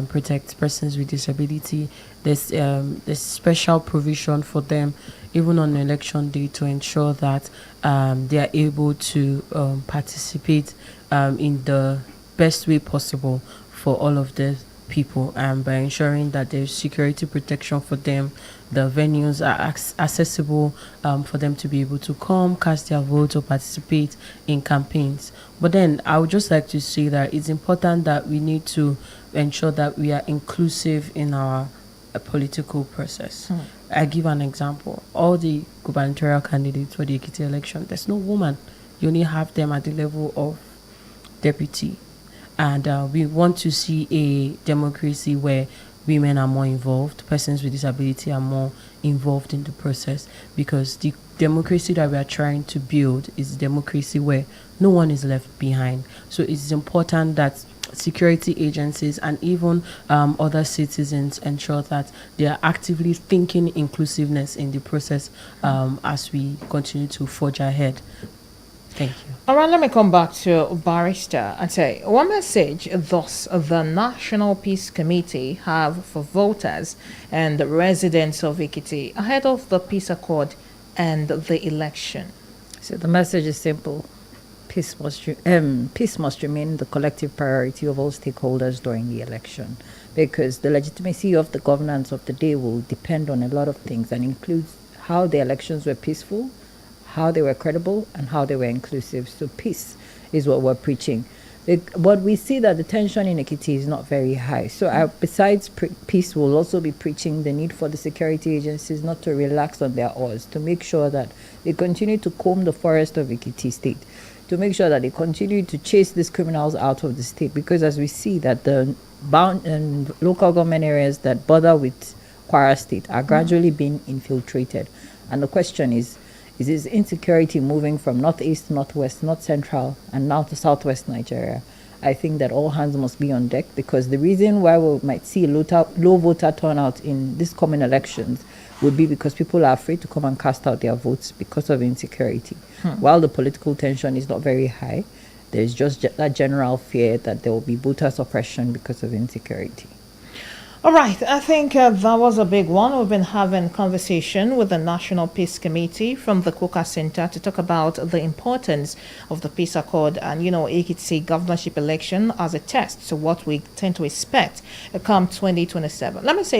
protects persons with disability. There's special provision for them even on election day to ensure that they are able to participate in the best way possible for all of the people, by ensuring that there's security protection for them. The venues are accessible for them to be able to come, cast their vote, or participate in campaigns. But then I would just like to say that it's important that we need to ensure that we are inclusive in our political process. I give an example. All the gubernatorial candidates for the Ekiti election, there's no woman. You only have them at the level of deputy. And we want to see a democracy where women are more involved, persons with disability are more involved in the process, because the democracy that we are trying to build is a democracy where no one is left behind. So it's important that security agencies and even other citizens ensure that they are actively thinking inclusiveness in the process as we continue to forge ahead. Thank you. All right, let me come back to Barrister and say, what message does the National Peace Committee have for voters and residents of Ekiti ahead of the peace accord and the election? So the message is simple. Peace must remain the collective priority of all stakeholders during the election, because the legitimacy of the governance of the day will depend on a lot of things and includes how the elections were peaceful, how they were credible, and how they were inclusive. So peace is what we're preaching. But we see that the tension in Ekiti is not very high. So besides peace, we'll also be preaching the need for the security agencies not to relax on their oars, to make sure that they continue to comb the forest of Ekiti State, to make sure that they continue to chase these criminals out of the state. Because as we see that the local government areas that border with Kwara State are gradually being infiltrated. And the question is this insecurity moving from northeast, northwest, north central, and now to southwest Nigeria? I think that all hands must be on deck, because the reason why we might see a low voter turnout in these coming elections would be because people are afraid to come and cast out their votes because of insecurity. While the political tension is not very high, there's just that general fear that there will be voter suppression because of insecurity. All right, I think that was a big one. We've been having conversation with the National Peace Committee from the Kuka Center to talk about the importance of the peace accord and, Ekiti governorship election as a test to what we tend to expect come 2027. Let me say